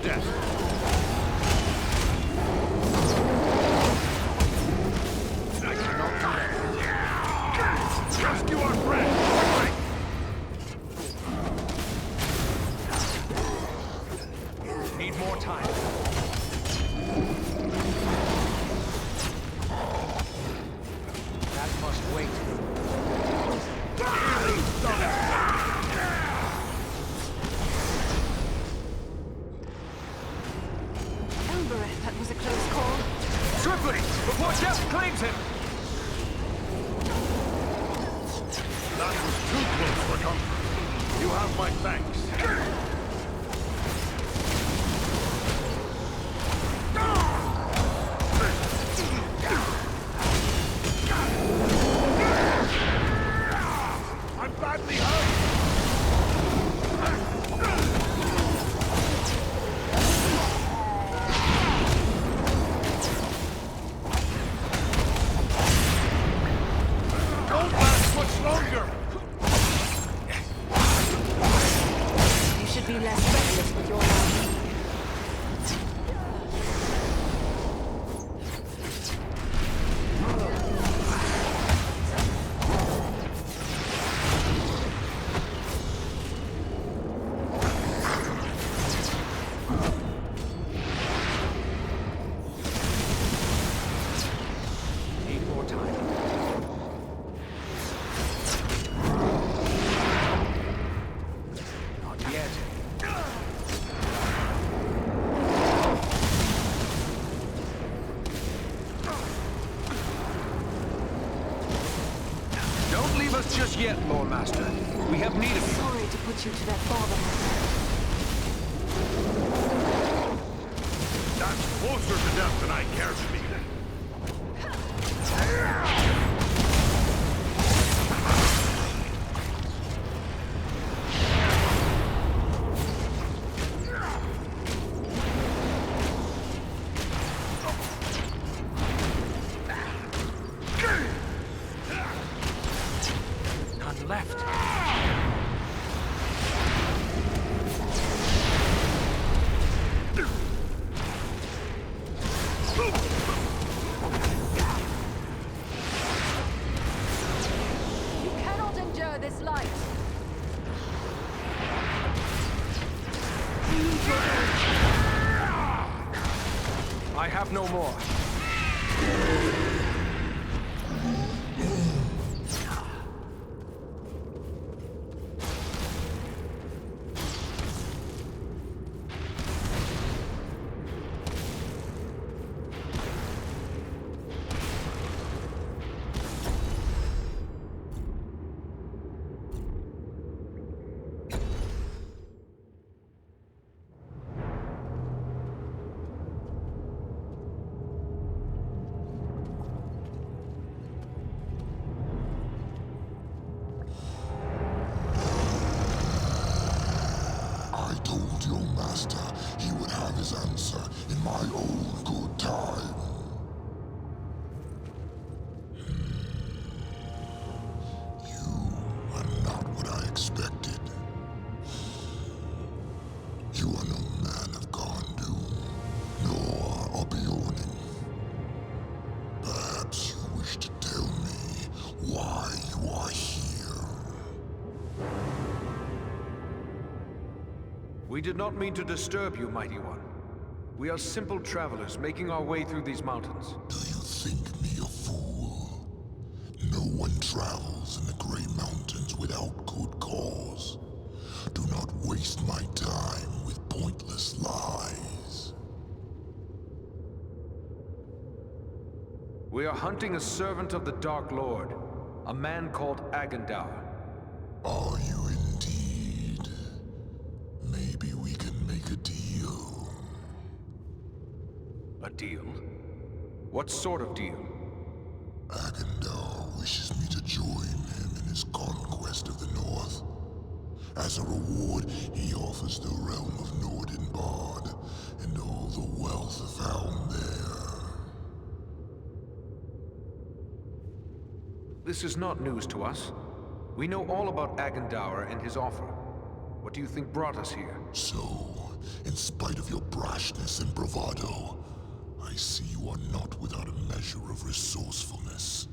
death. I cannot do that. Rescue our friend! Need more time. That must wait. Elbereth, that was a close call. Swiftly, before Jeff claims him! That was too close for comfort. You have my thanks. I'm badly hurt! Don't last much longer! You should be less reckless with your life. Need more time. Not yet. Don't leave us just yet, Lord Master. We have need of you. Sorry to put you to that bother, my friend. That's closer to death than I care to be. None left. You cannot endure this light. We need your aid. I have no more. I told your master he would have his answer in my own good time. You are not what I expected. You are no man of Carn Dum, nor of Bjorning. Perhaps you wish to tell me why you are here. We did not mean to disturb you, Mighty One. We are simple travelers making our way through these mountains. Do you think me a fool? No one travels in the Grey Mountains without good cause. Do not waste my time with pointless lies. We are hunting a servant of the Dark Lord, a man called Agandaur. Are you indeed? Maybe we can make a deal. A deal? What sort of deal? Agandaur wishes me to join him in his conquest of the North. As a reward, he offers the realm of Nordinbad and all the wealth found there. This is not news to us. We know all about Agandaur and his offer. What do you think brought us here? So, in spite of your brashness and bravado, I see you are not without a measure of resourcefulness.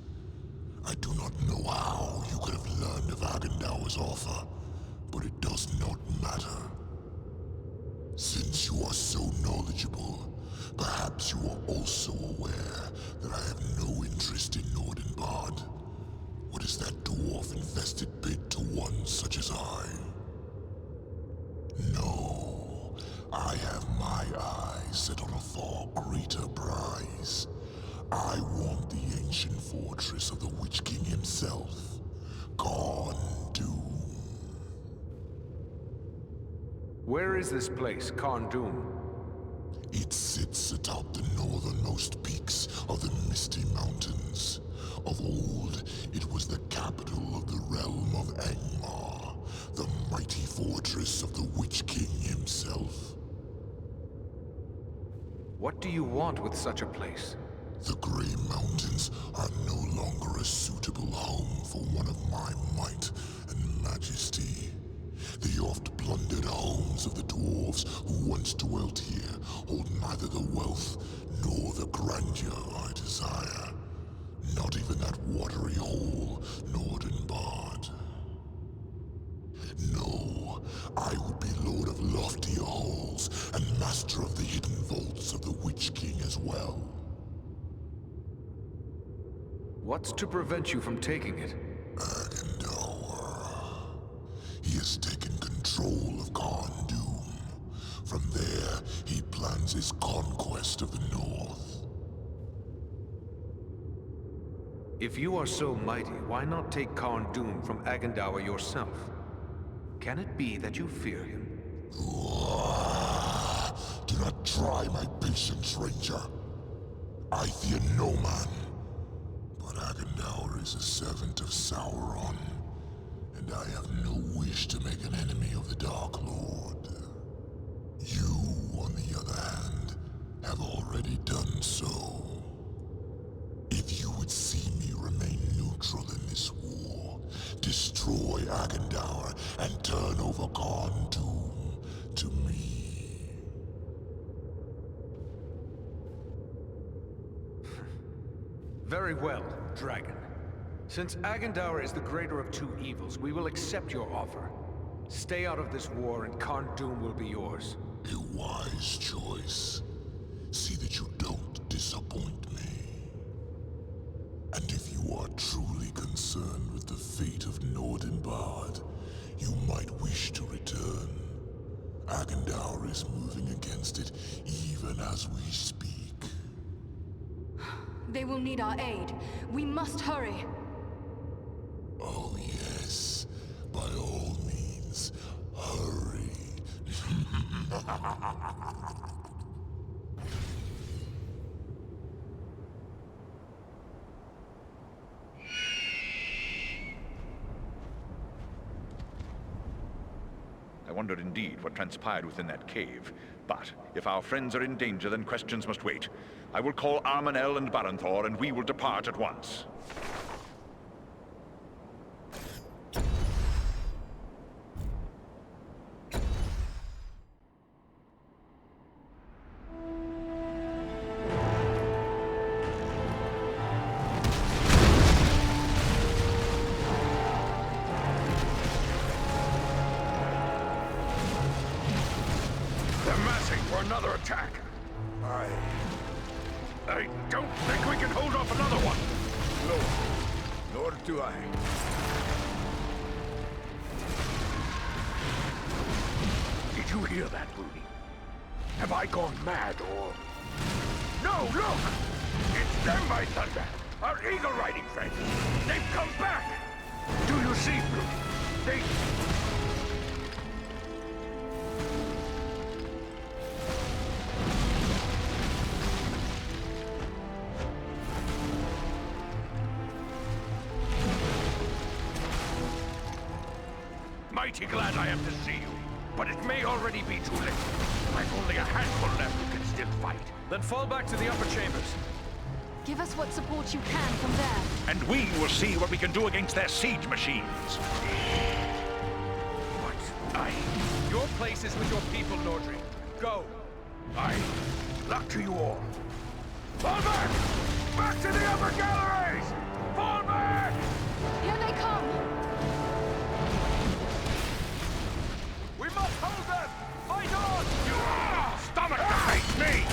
I do not know how you could have learned of Agendaur's offer, but it does not matter. Since you are so knowledgeable, perhaps you are also aware that I have no interest in Nordinbad. What is that dwarf-infested pit to one such as I? No, I have my eyes set on a far greater prize. I want the ancient fortress of the Witch King himself, Carn Dum. Where is this place, Carn Dum? It sits atop the northernmost peaks of the Misty Mountains. Of old, it was the capital of the realm of Angmar, the mighty fortress of the Witch King himself. What do you want with such a place? The Grey Mountains are no longer a suitable home for one of my might and majesty. The oft-plundered homes of the dwarves who once dwelt here hold neither the wealth nor the grandeur I desire. Not even that watery hole, Nordinbad. No, I would be lord of loftier halls and master of the hidden vaults of the Witch King as well. What's to prevent you from taking it? Agendaur. He has taken control of Carn Dum. From there, he plans his conquest of the North. If you are so mighty, why not take Carn Dum from Agendaur yourself? Can it be that you fear him? Do not try my patience, Ranger. I fear no man. But Agendaur is a servant of Sauron, and I have no wish to make an enemy of the Dark Lord. You, on the other hand, have already done so. If you would see me remain neutral in this war, destroy Agendaur and turn over Carn Dum to me. Very well, Dragon. Since Agendaur is the greater of two evils, we will accept your offer. Stay out of this war and Carn Dum will be yours. A wise choice. See that you don't disappoint me. And if you are truly concerned with the fate of Nordinbad, you might wish to return. Agendaur is moving against it even as we speak. They will need our aid. We must hurry. Oh yes, by all means, hurry. I wonder indeed what transpired within that cave. But if our friends are in danger, then questions must wait. I will call Armanel and Baranthor, and we will depart at once. They're massing for another attack. I don't think we can hold off another one. No, nor do I. Did you hear that, Bree? Have I gone mad, or... No, look! It's them, by thunder! Our eagle-riding friends! They've come back! Do you see, Bree? They... Mighty glad I am to see you, but it may already be too late. I've only a handful left who can still fight. Then fall back to the upper chambers. Give us what support you can from there. And we will see what we can do against their siege machines. Your place is with your people, Nordri. Go. Aye. Luck to you all. Fall back! Back to the upper galleries! Fall back! Here they come! We must hold them! Fight on! Stomach to face me!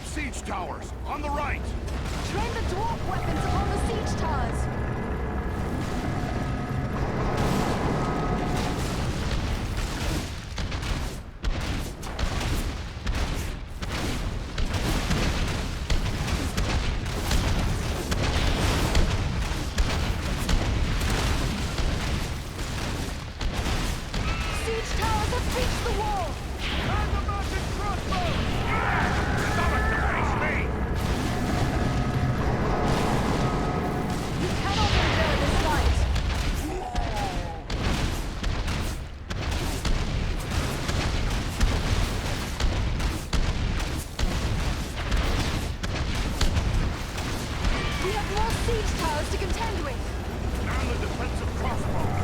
Siege towers, on the right! Train the dwarf weapons upon the siege towers! Siege towers have breached the wall! And the mountain crossbow! Stomach to face me! You cannot endure this fight! We have more siege towers to contend with! And the defensive crossbows!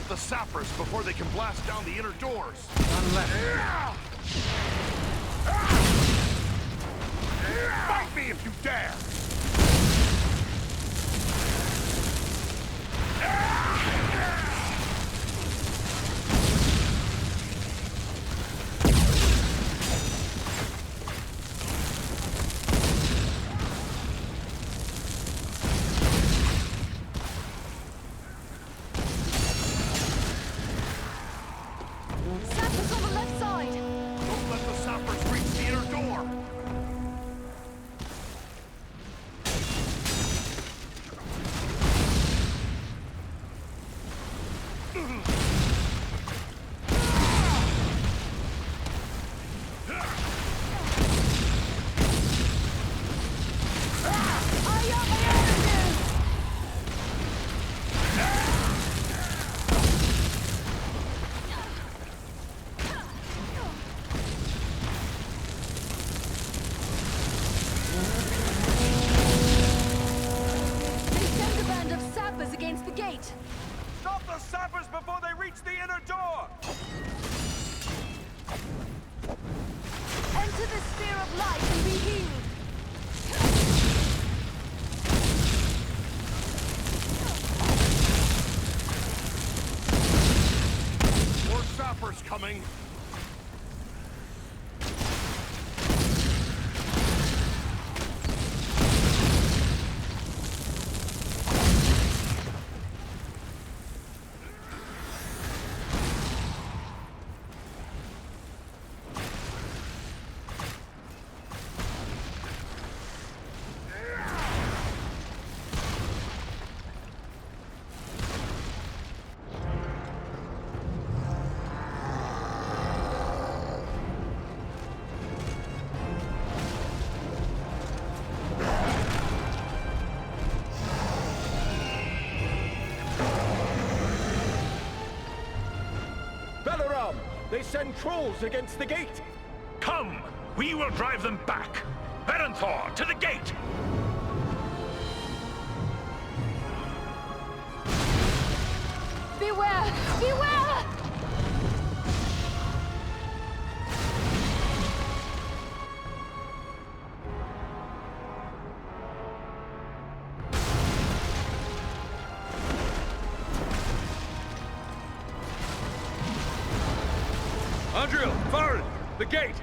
The sappers before they can blast down the inner doors. None left. Fight me if you dare! Stop the sappers before they reach the inner door! Enter the sphere of light and be healed. More sappers coming! They send trolls against the gate! Come! We will drive them back! Berenthor, to the gate! Beware! Beware! Andriel, Farron, the gate!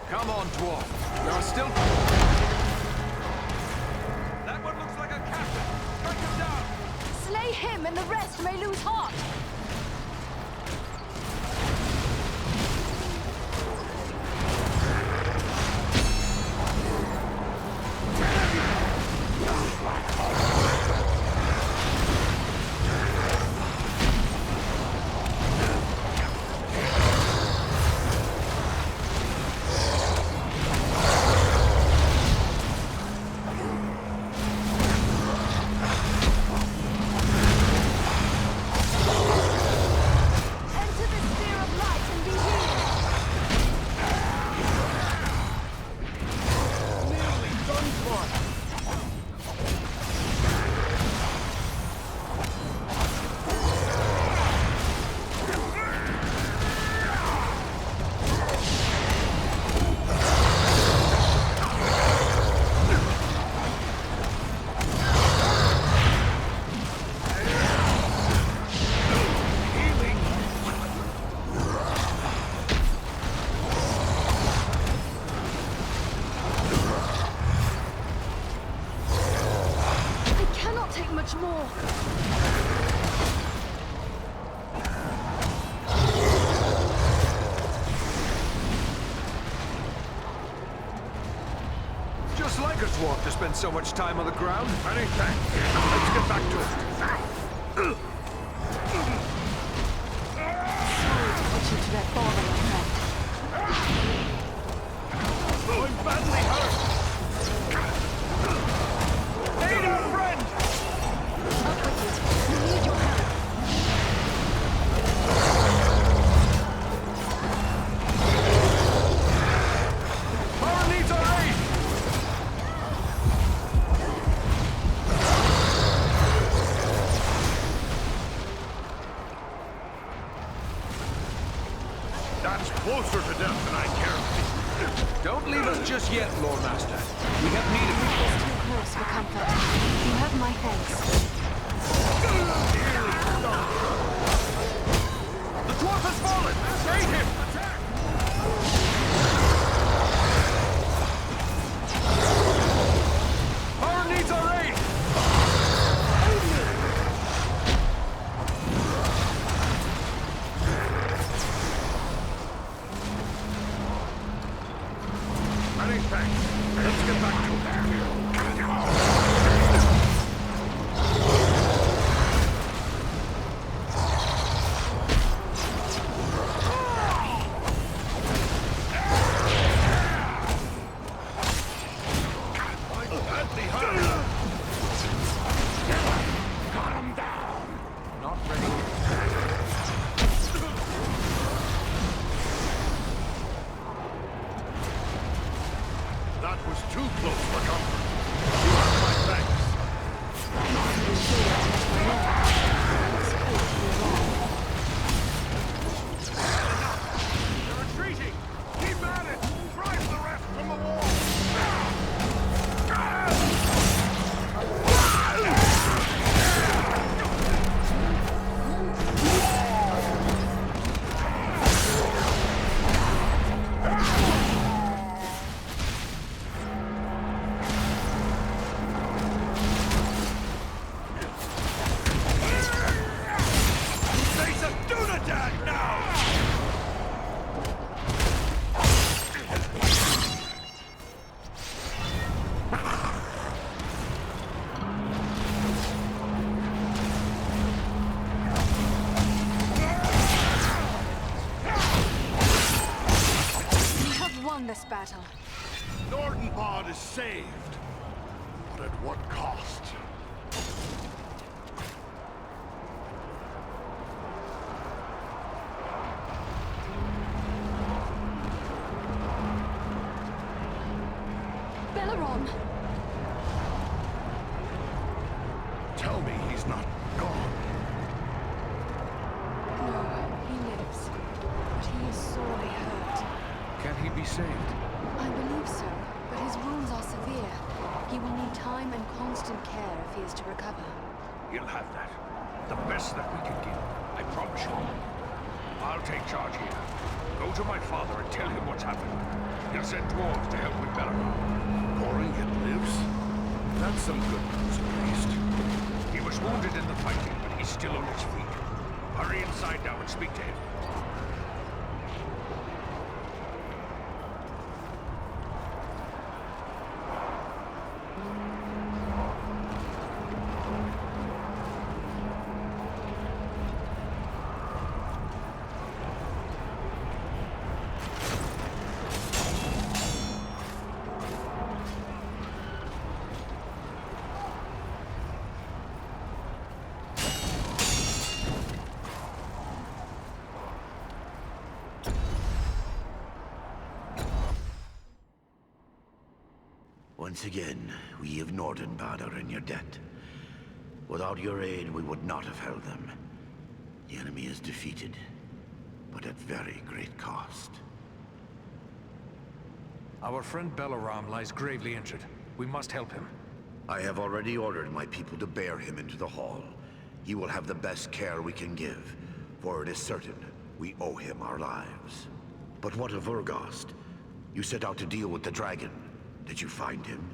Come on, dwarf. There are still... That one looks like a captain. Strike him down. Slay him and the rest may lose heart. Just like a dwarf to spend so much time on the ground. Many thanks. Let's get back to it. Put you to that fallen friend. I'm badly hurt. Aid our just yet, Lord Master. We have need of you. It's too close for comfort. You have my thanks. The dwarf has fallen! Raid him! Attack! Power needs our aid! Many thanks. Let's get back to there. This battle. Nordinbad is saved, but at what cost? Belleron! Tell me he's not gone. No, he lives, but he is sorely hurt. Can he be saved? I believe so, but his wounds are severe. He will need time and constant care if he is to recover. He'll have that. The best that we can give. I promise you. I'll take charge here. Go to my father and tell him what's happened. He'll send dwarves to help with Belleron. Boring yet lives? That's some good news, at least. He was wounded in the fighting, but he's still on his feet. Hurry inside now and speak to him. Once again, we of Nordinbad are in your debt. Without your aid, we would not have held them. The enemy is defeated, but at very great cost. Our friend Belleron lies gravely injured. We must help him. I have already ordered my people to bear him into the hall. He will have the best care we can give, for it is certain we owe him our lives. But what of Urgost? You set out to deal with the dragon. Did you find him?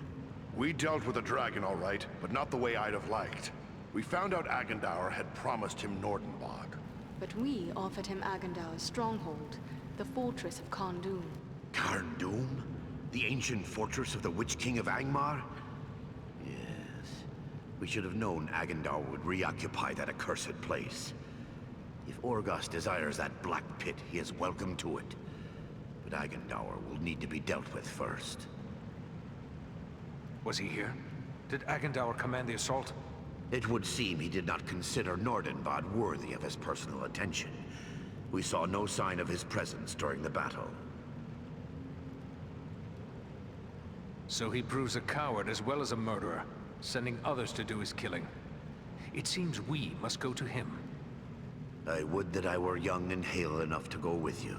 We dealt with the dragon, all right, but not the way I'd have liked. We found out Agandaur had promised him Nordinbad. But we offered him Agandaur's stronghold, the fortress of Carn Dum. Carn Dum? The ancient fortress of the Witch King of Angmar? Yes. We should have known Agandaur would reoccupy that accursed place. If Urgost desires that black pit, he is welcome to it. But Agandaur will need to be dealt with first. Was he here? Did Agandaur command the assault? It would seem he did not consider Nordinbad worthy of his personal attention. We saw no sign of his presence during the battle. So he proves a coward as well as a murderer, sending others to do his killing. It seems we must go to him. I would that I were young and hale enough to go with you.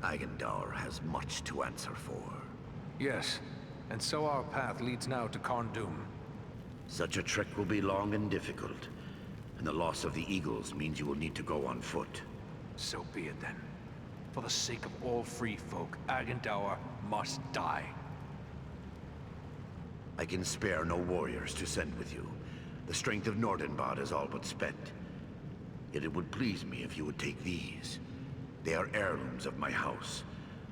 Agandaur has much to answer for. Yes, and so our path leads now to Carn Dum. Such a trek will be long and difficult, and the loss of the Eagles means you will need to go on foot. So be it then. For the sake of all free folk, Agendour must die. I can spare no warriors to send with you. The strength of Nordinbad is all but spent. Yet it would please me if you would take these. They are heirlooms of my house.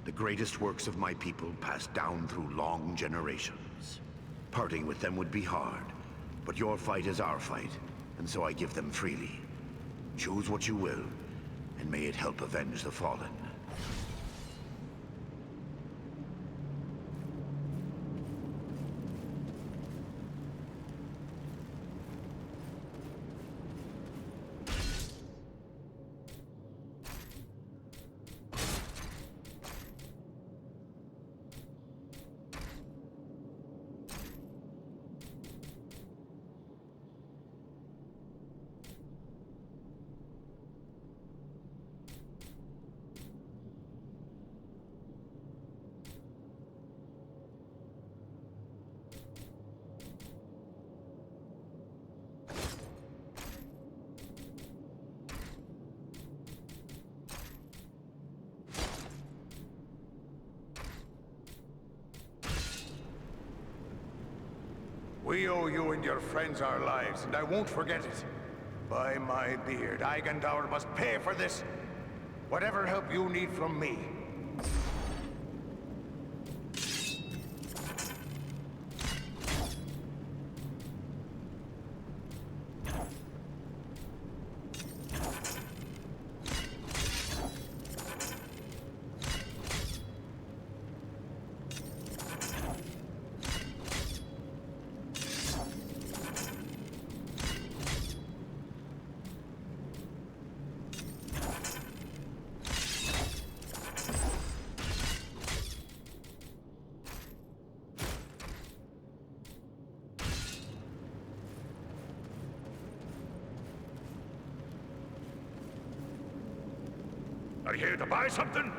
The greatest works of my people passed down through long generations. Parting with them would be hard, but your fight is our fight, and so I give them freely. Choose what you will, and may it help avenge the fallen. We owe you and your friends our lives, and I won't forget it. By my beard, Agendour must pay for this. Whatever help you need from me. Are you here to buy something?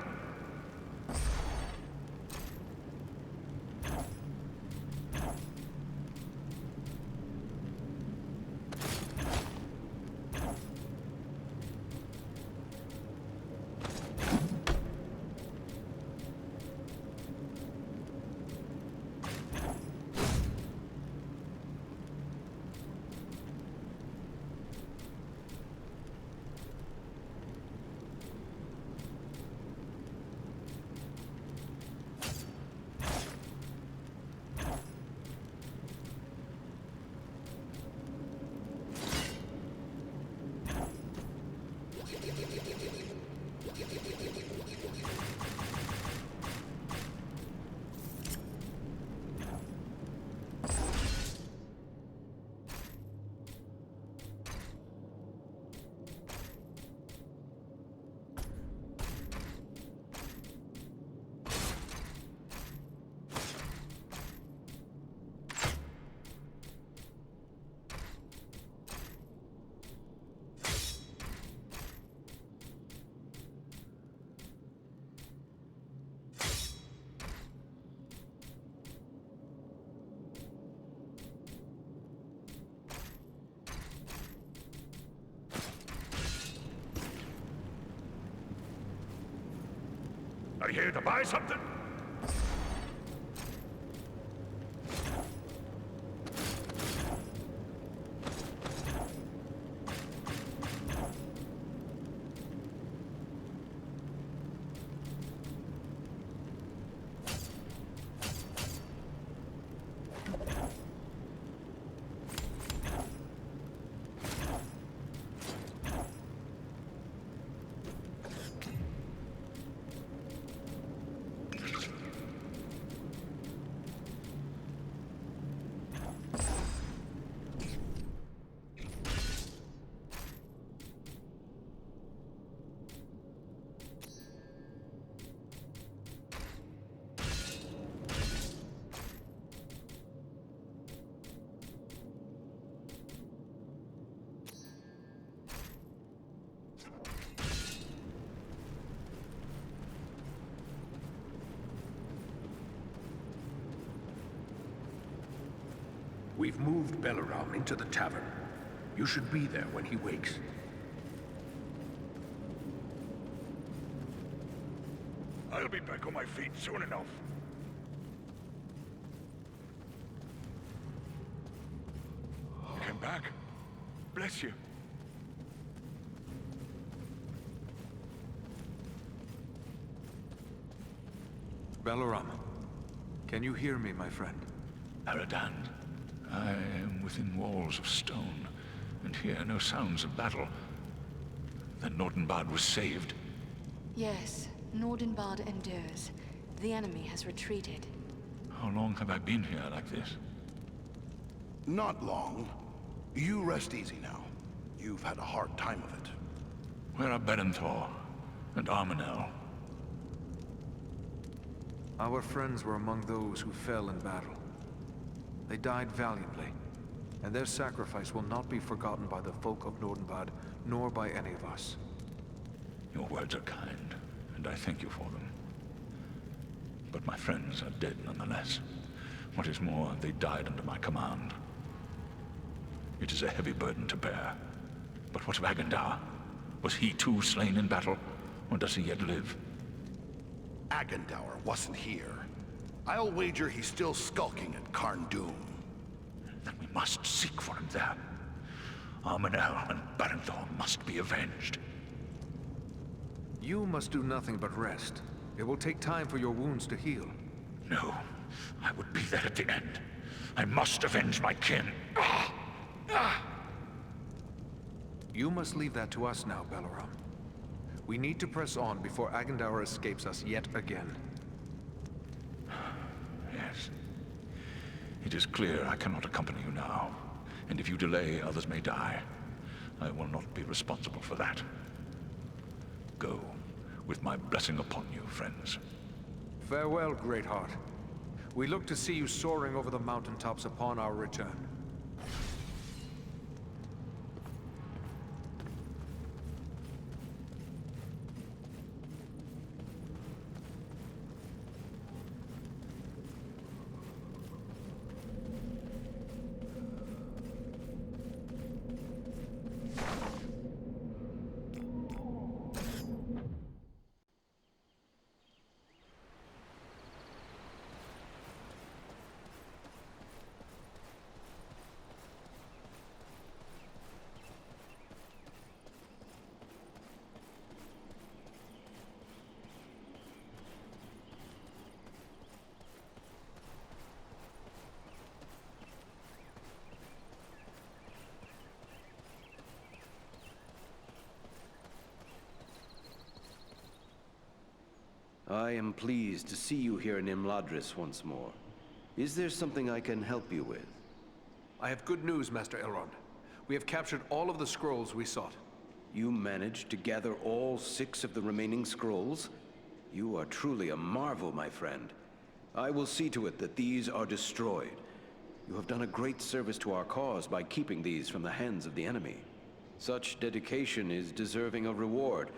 Are you here to buy something? We've moved Balaram into the tavern. You should be there when he wakes. I'll be back on my feet soon enough. You came back? Bless you. Balaram, can you hear me, my friend? Aradan, I am within walls of stone, and hear no sounds of battle. Then Nordinbad was saved. Yes, Nordinbad endures. The enemy has retreated. How long have I been here like this? Not long. You rest easy now. You've had a hard time of it. Where are Berenthor and Armenel? Our friends were among those who fell in battle. They died valiantly, and their sacrifice will not be forgotten by the folk of Nordinbad, nor by any of us. Your words are kind, and I thank you for them. But my friends are dead nonetheless. What is more, they died under my command. It is a heavy burden to bear. But what of Agendar? Was he too slain in battle, or does he yet live? Agendour wasn't here. I'll wager he's still skulking at Carn Dum. Then we must seek for him there. Armenel and Berenthor must be avenged. You must do nothing but rest. It will take time for your wounds to heal. No, I would be there at the end. I must avenge my kin. You must leave that to us now, Balaram. We need to press on before Agendour escapes us yet again. Yes. It is clear I cannot accompany you now. And if you delay, others may die. I will not be responsible for that. Go, with my blessing upon you, friends. Farewell, Greatheart. We look to see you soaring over the mountaintops upon our return. I am pleased to see you here in Imladris once more. Is there something I can help you with? I have good news, Master Elrond. We have captured all of the scrolls we sought. You managed to gather all 6 of the remaining scrolls? You are truly a marvel, my friend. I will see to it that these are destroyed. You have done a great service to our cause by keeping these from the hands of the enemy. Such dedication is deserving of reward.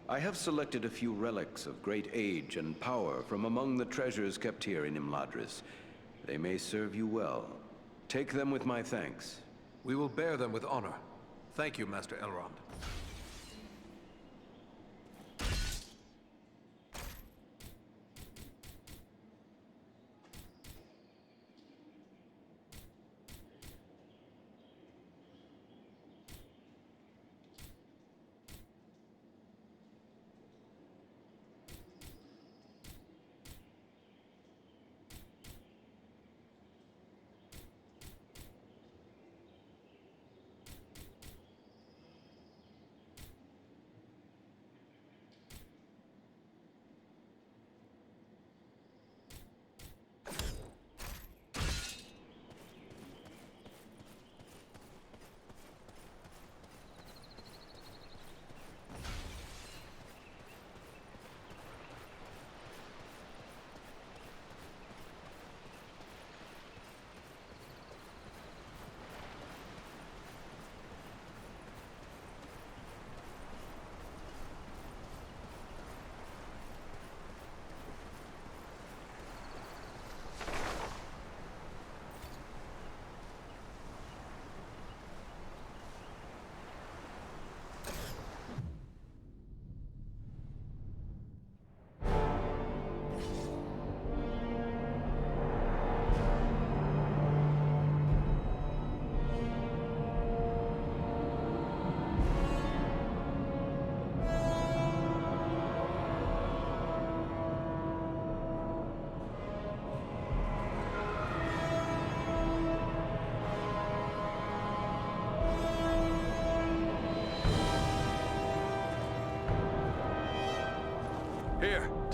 I have selected a few relics of great age and power from among the treasures kept here in Imladris. They may serve you well. Take them with my thanks. We will bear them with honor. Thank you, Master Elrond.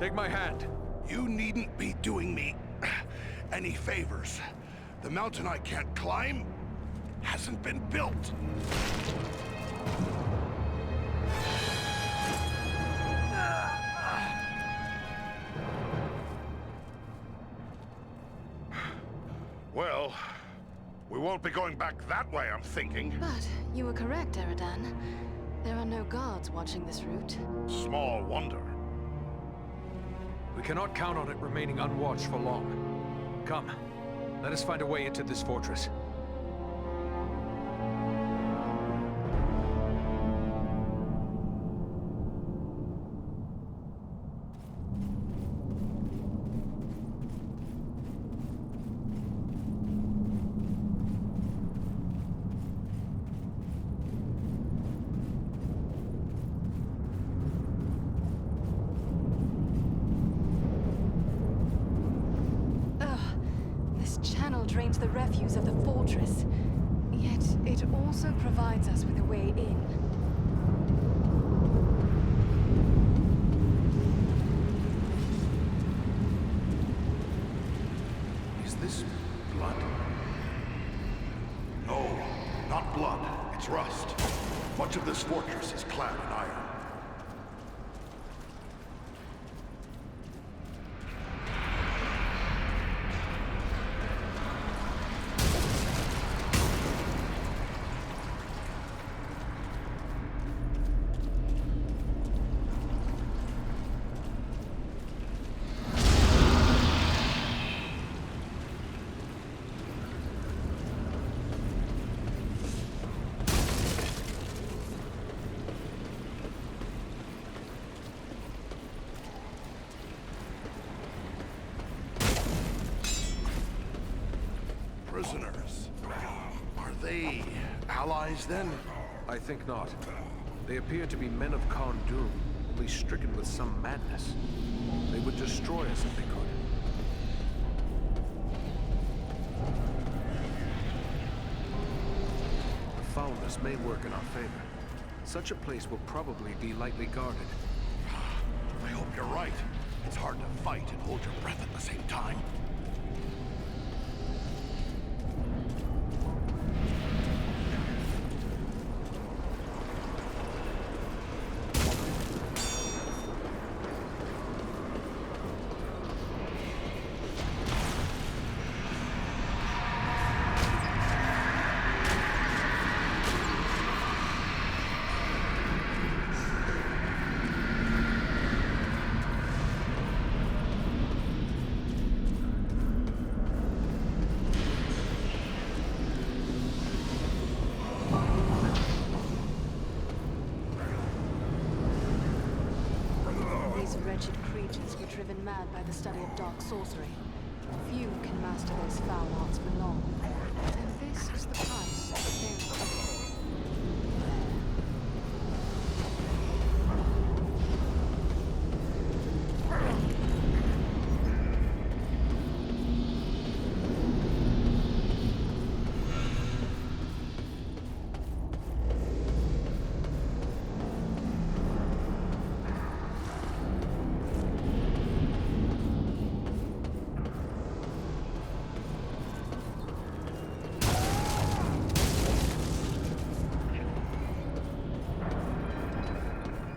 Take my hand. You needn't be doing me any favors. The mountain I can't climb hasn't been built. Well, we won't be going back that way, I'm thinking. But you were correct, Eridan. There are no guards watching this route. Small wonder. We cannot count on it remaining unwatched for long. Come, let us find a way into this fortress. Drains the refuse of the fortress, yet it also provides us with a way in. Is this blood? No, not blood. It's rust. Much of this fortress is clad in iron. Prisoners. Are they allies, then? I think not. They appear to be men of Carn Dum, only stricken with some madness. They would destroy us if they could. The foulness may work in our favor. Such a place will probably be lightly guarded. I hope you're right. It's hard to fight and hold your breath at the same time. Wretched creatures were driven mad by the study of dark sorcery. Few can master those foul arts for long. And this is the price they will pay.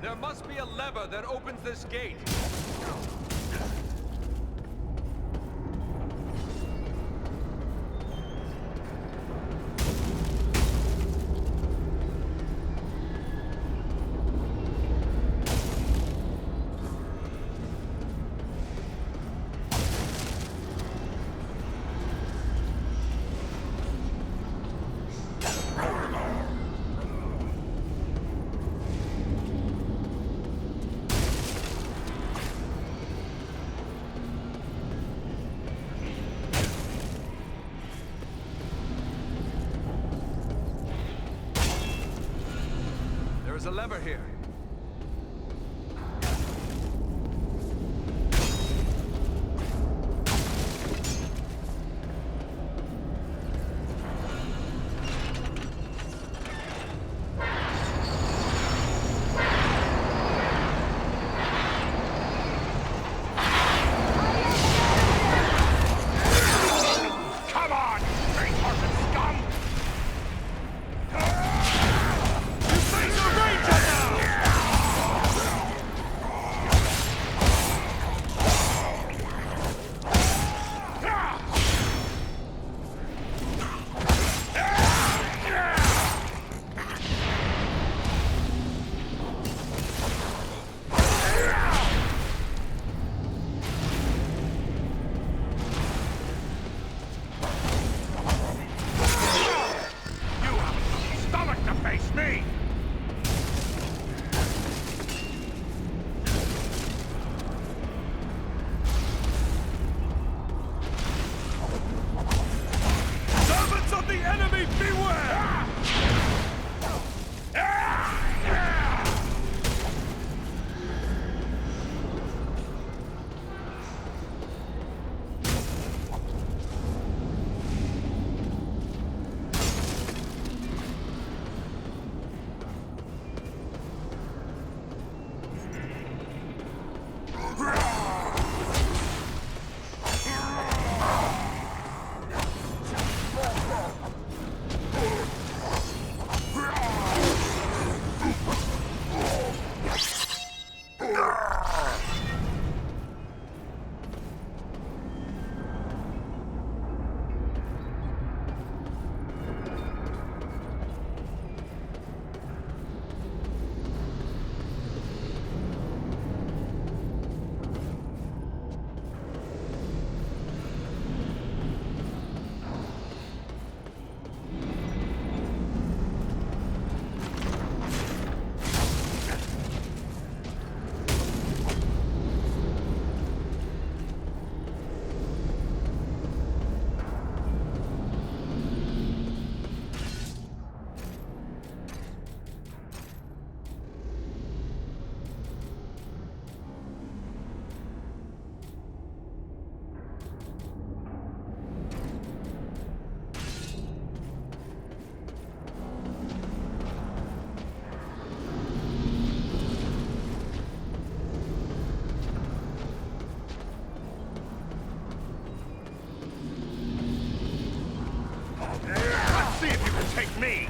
There must be a lever that opens this gate. There's a lever here. take me!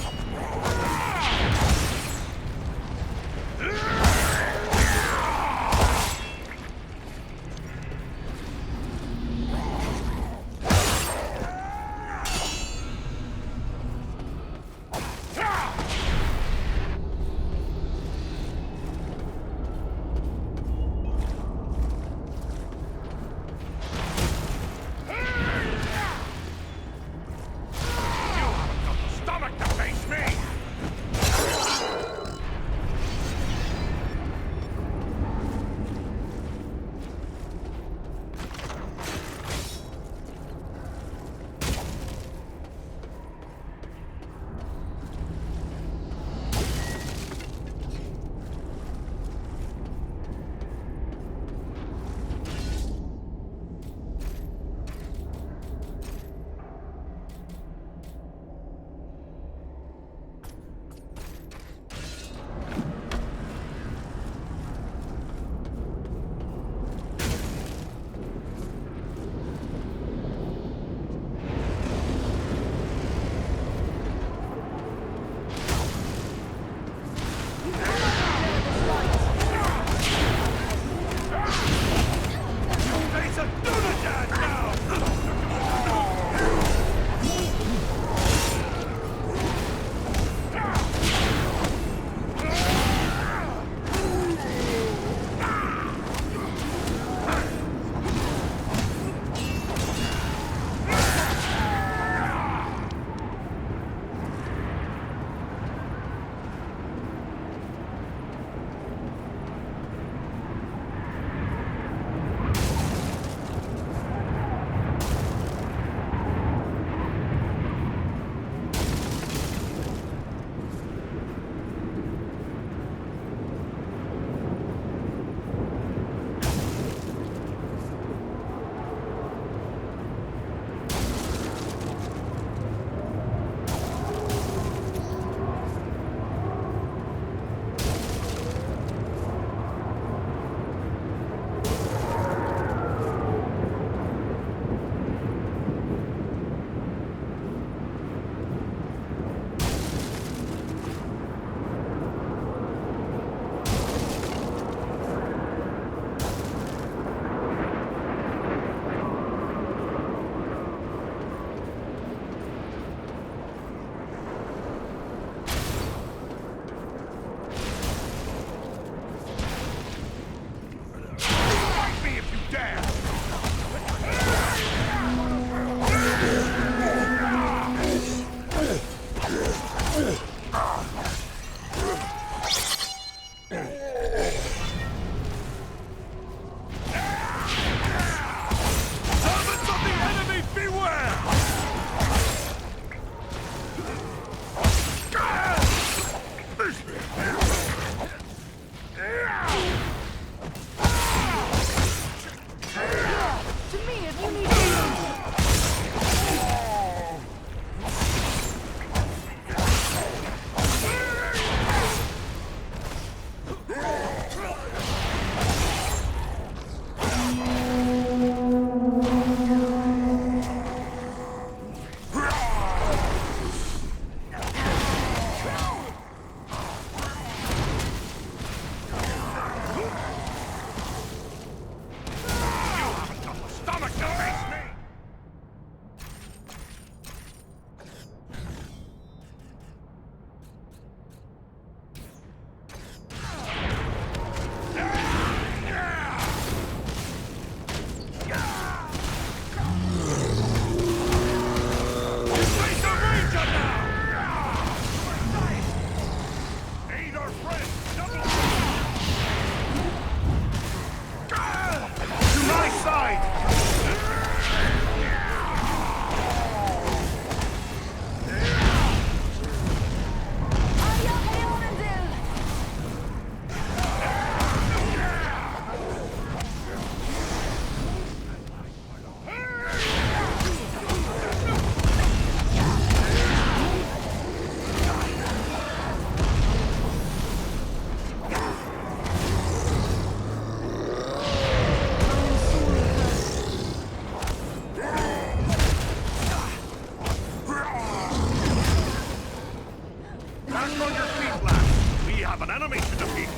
an enemy to defeat.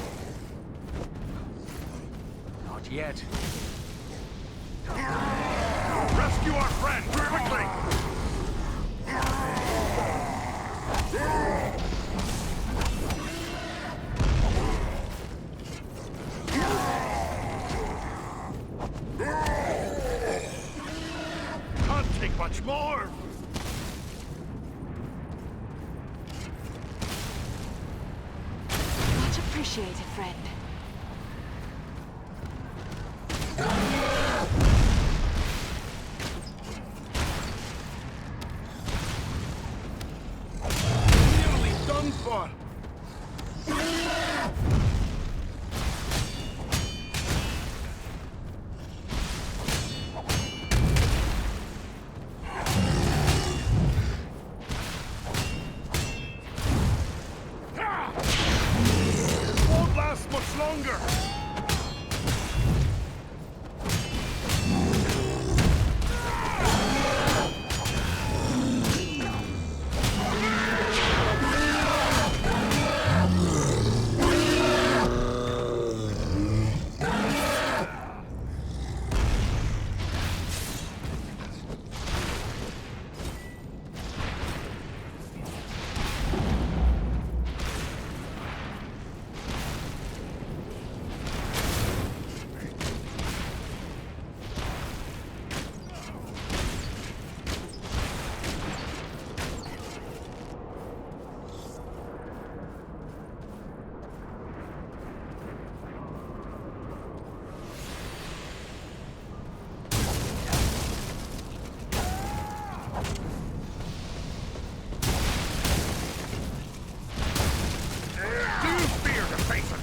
Not yet. Rescue our friend, quickly! Can't take much more! Much appreciated, friend. Nearly done for. Won't last much longer!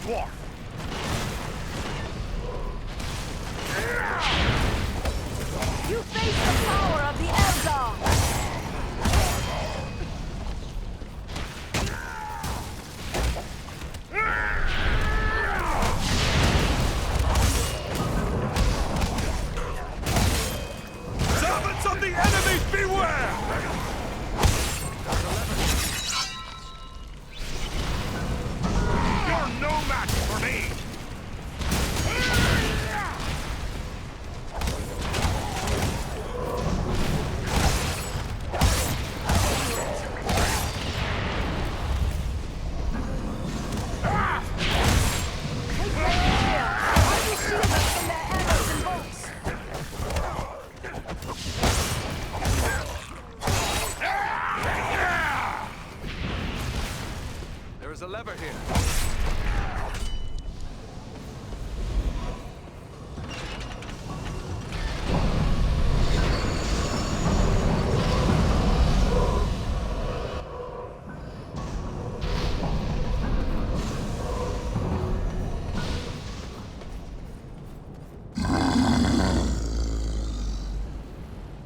Dwarf! You face the power of the Eldar! Servants of the enemy, beware! You're no match for me! There is a lever here.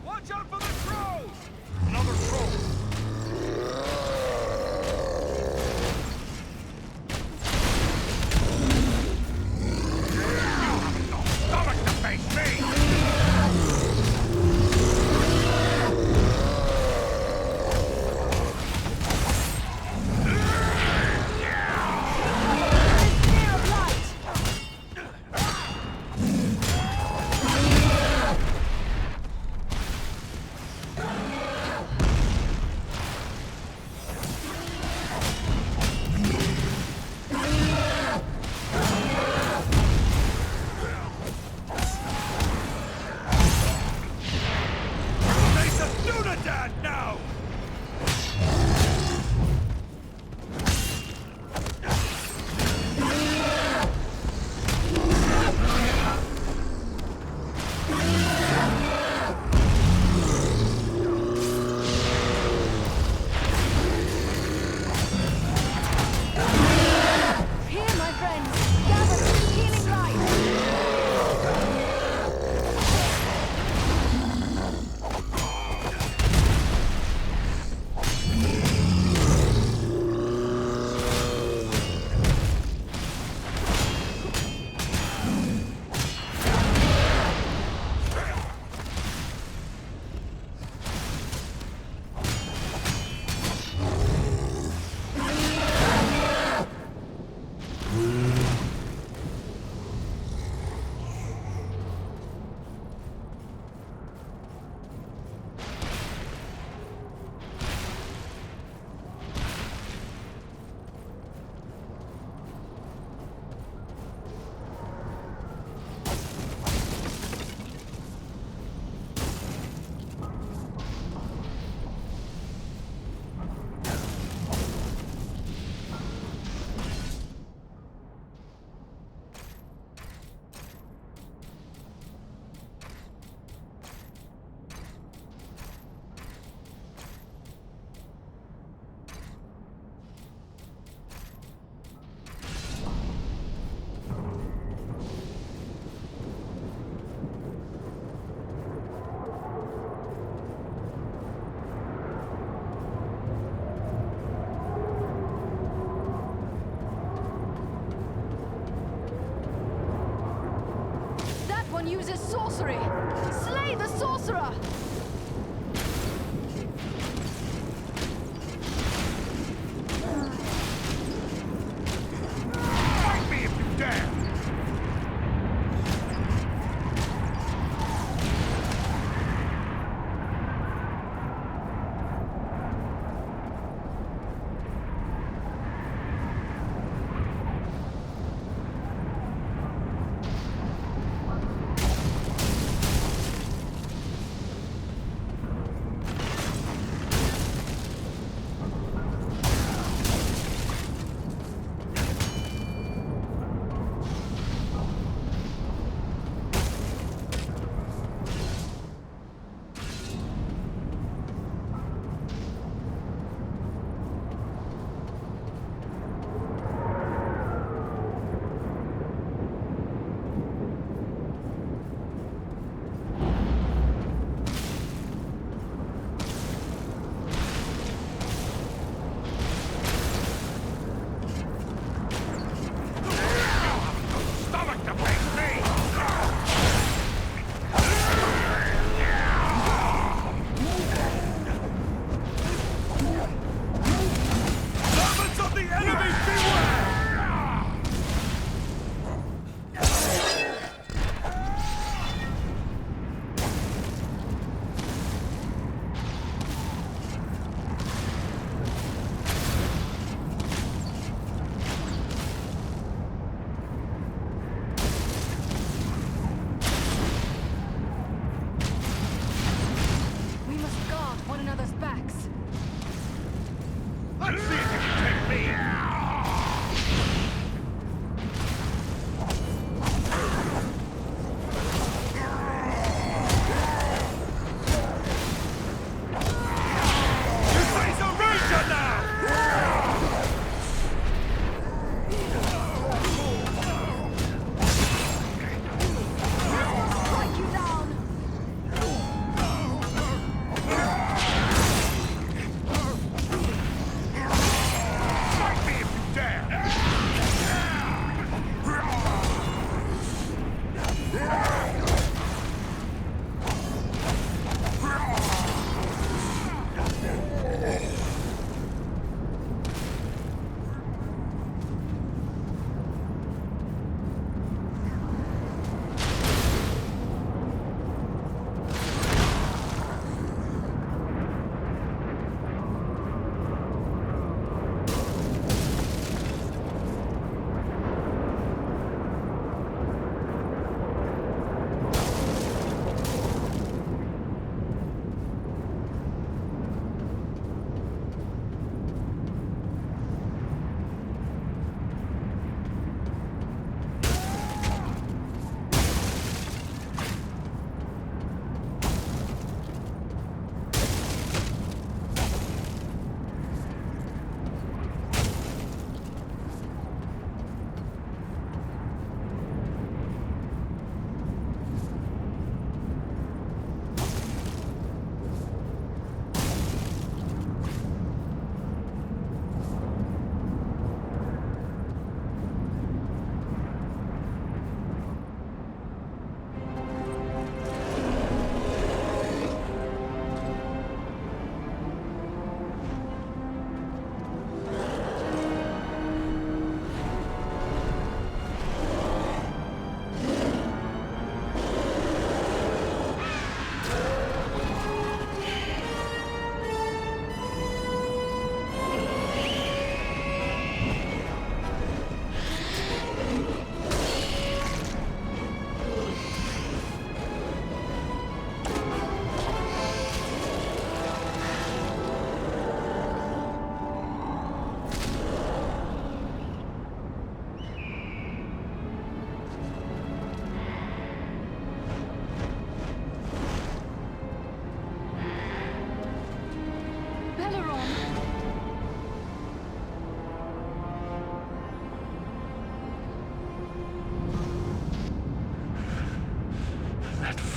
Watch out for the trolls! Another troll! sorcerer! Fight me if you dare!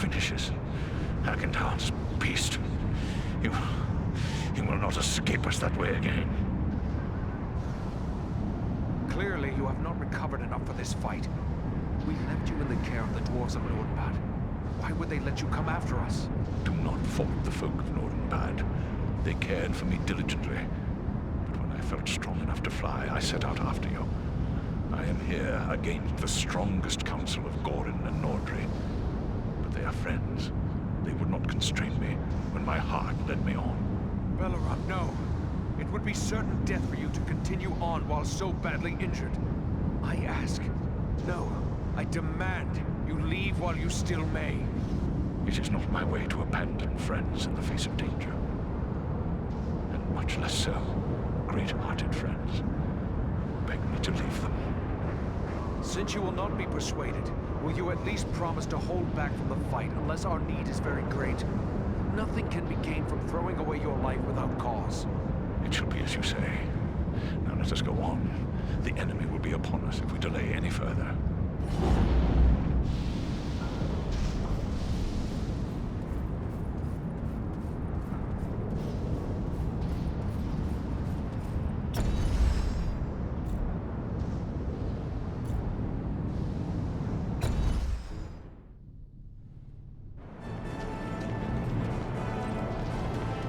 finishes. Hagendown's beast. You will not escape us that way again. Clearly, you have not recovered enough for this fight. We left you in the care of the dwarves of Nordinbad. Why would they let you come after us? Do not fault the folk of Nordinbad. They cared for me diligently. But when I felt strong enough to fly, I set out after you. I am here against the strongest council of Gorin and Nordri. But they are friends. They would not constrain me when my heart led me on. Balaram, no. It would be certain death for you to continue on while so badly injured. I ask. No. I demand you leave while you still may. It is not my way to abandon friends in the face of danger. And much less so, great-hearted friends beg me to leave them. Since you will not be persuaded, will you at least promise to hold back from the fight unless our need is very great? Nothing can be gained from throwing away your life without cause. It shall be as you say. Now let us go on. The enemy will be upon us if we delay any further.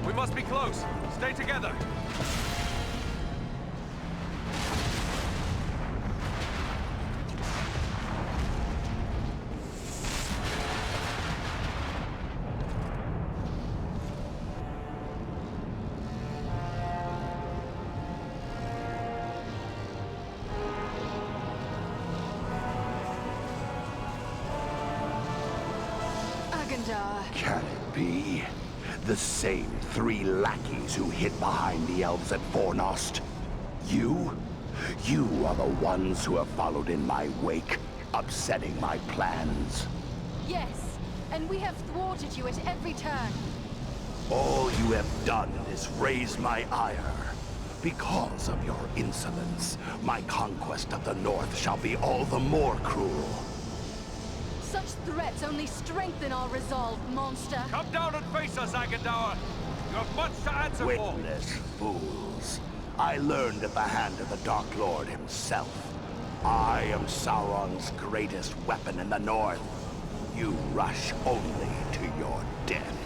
We must be close. Stay together. Can it be? The same 3 lackeys who hid behind the elves at Fornost? You? You are the ones who have followed in my wake, upsetting my plans. Yes, and we have thwarted you at every turn. All you have done is raise my ire. Because of your insolence, my conquest of the North shall be all the more cruel. Such threats only strengthen our resolve, monster. Come down and face us, Agendour. You have much to answer for. Witless fools. I learned at the hand of the Dark Lord himself. I am Sauron's greatest weapon in the North. You rush only to your death.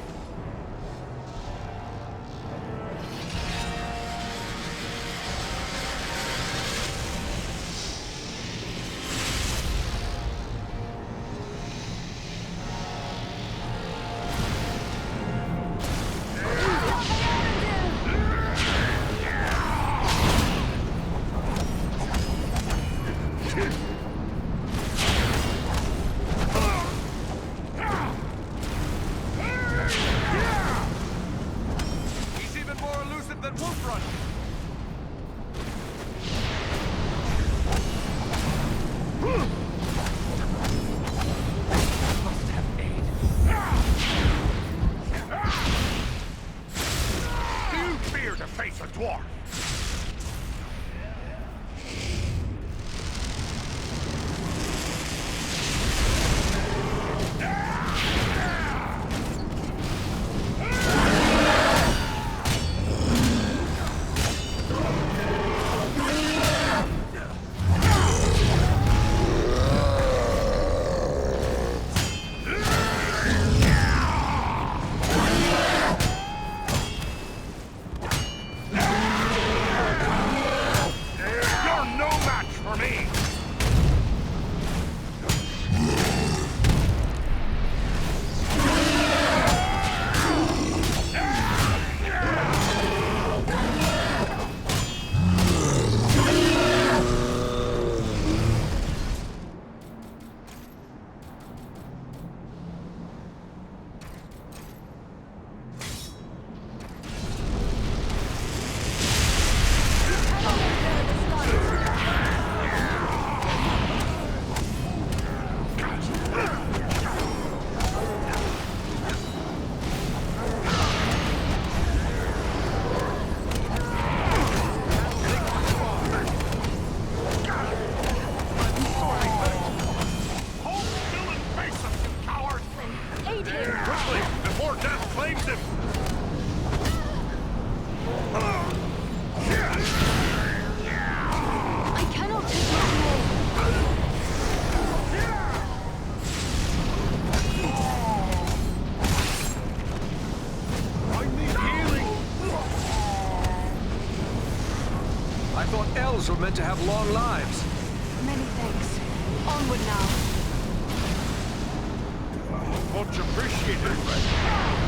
thought elves were meant to have long lives. Many thanks. Onward now. Much appreciated, friend.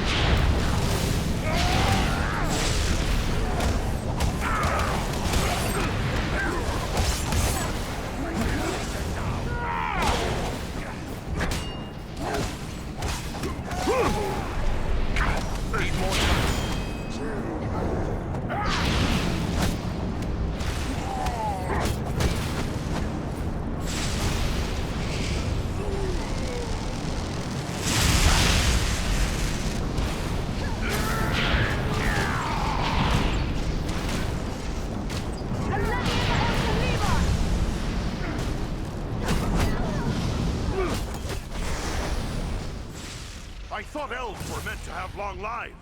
I thought elves were meant to have long lives.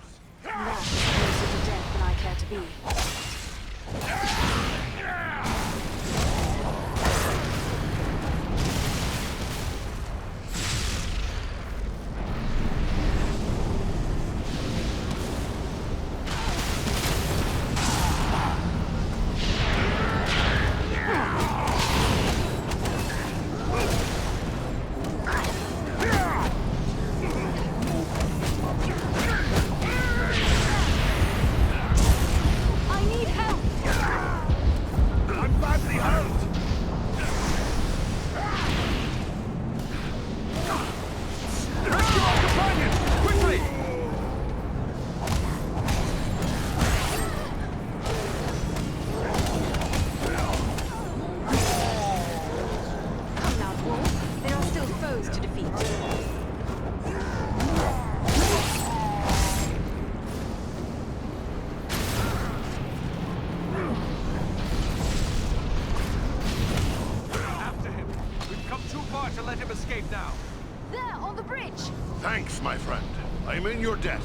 That is closer to death than I care to be. Thanks, my friend. I'm in your debt.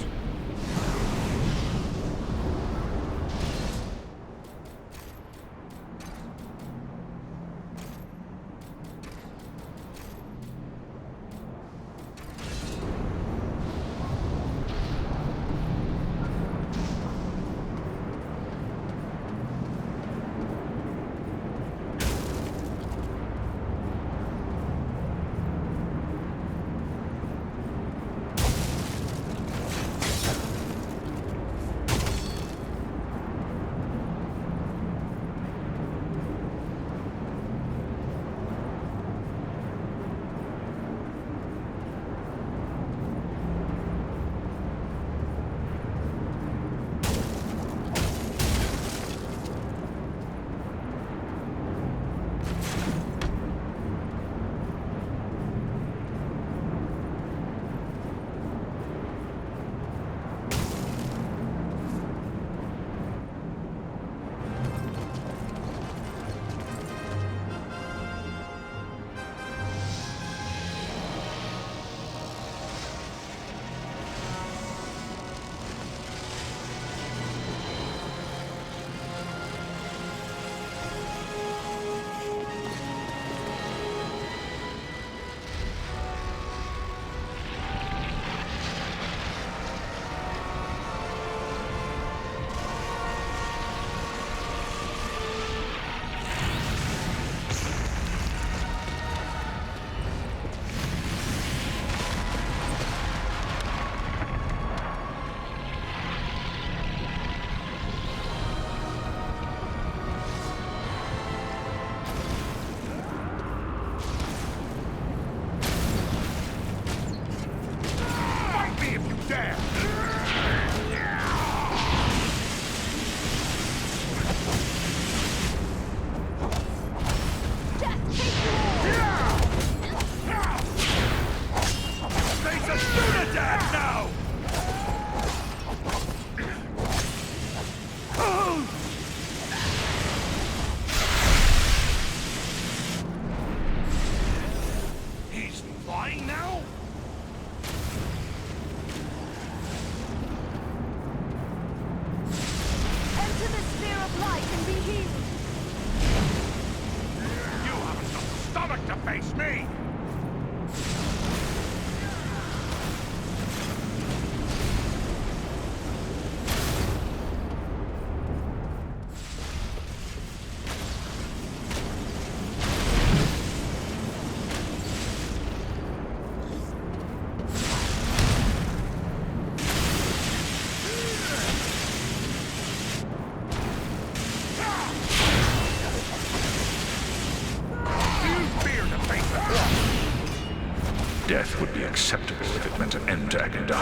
death would be acceptable if it meant an end to Agendaur.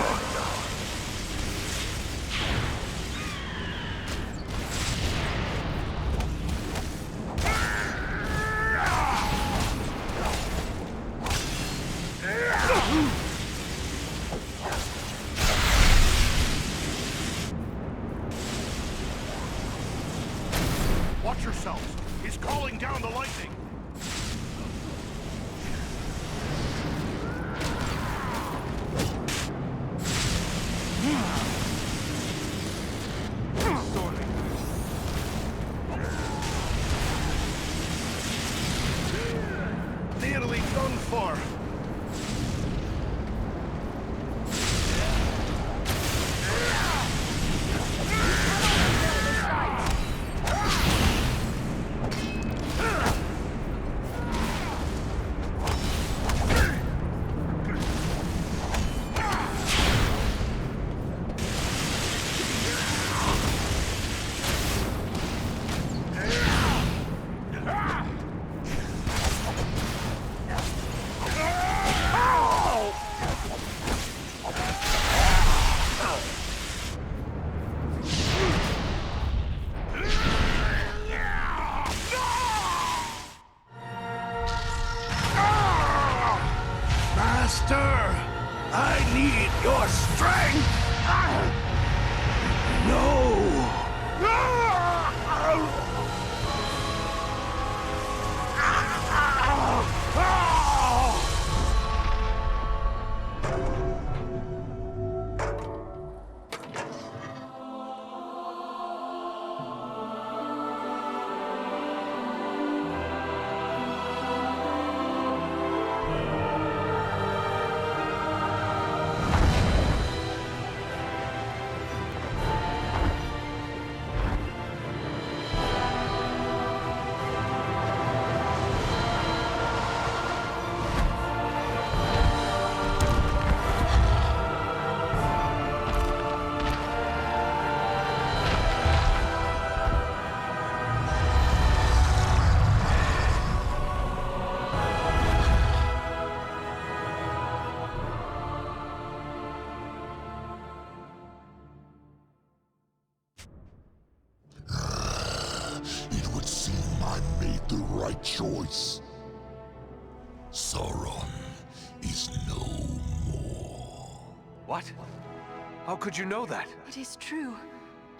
Watch yourselves! He's calling down the lightning! Nearly done for! Choice. Sauron is no more. What? How could you know that? It is true.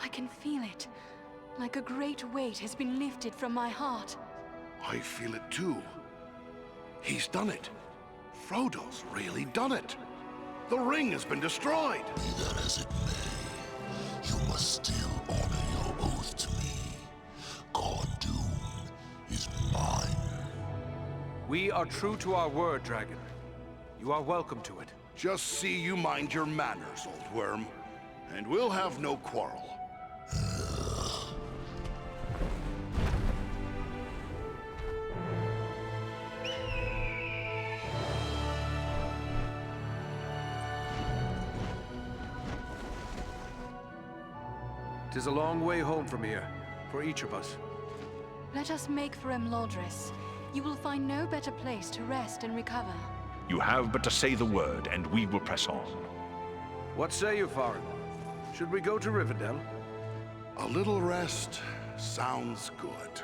I can feel it. Like a great weight has been lifted from my heart. I feel it too. He's done it. Frodo's really done it. The ring has been destroyed. Be that as it may, you must still honor your oath to me. Carn Dum is mine. We are true to our word, Dragon. You are welcome to it. Just see you mind your manners, old worm. And we'll have no quarrel. Tis a long way home from here, for each of us. Let us make for Imladris. You will find no better place to rest and recover. You have but to say the word, and we will press on. What say you, Farin? Should we go to Rivendell? A little rest sounds good.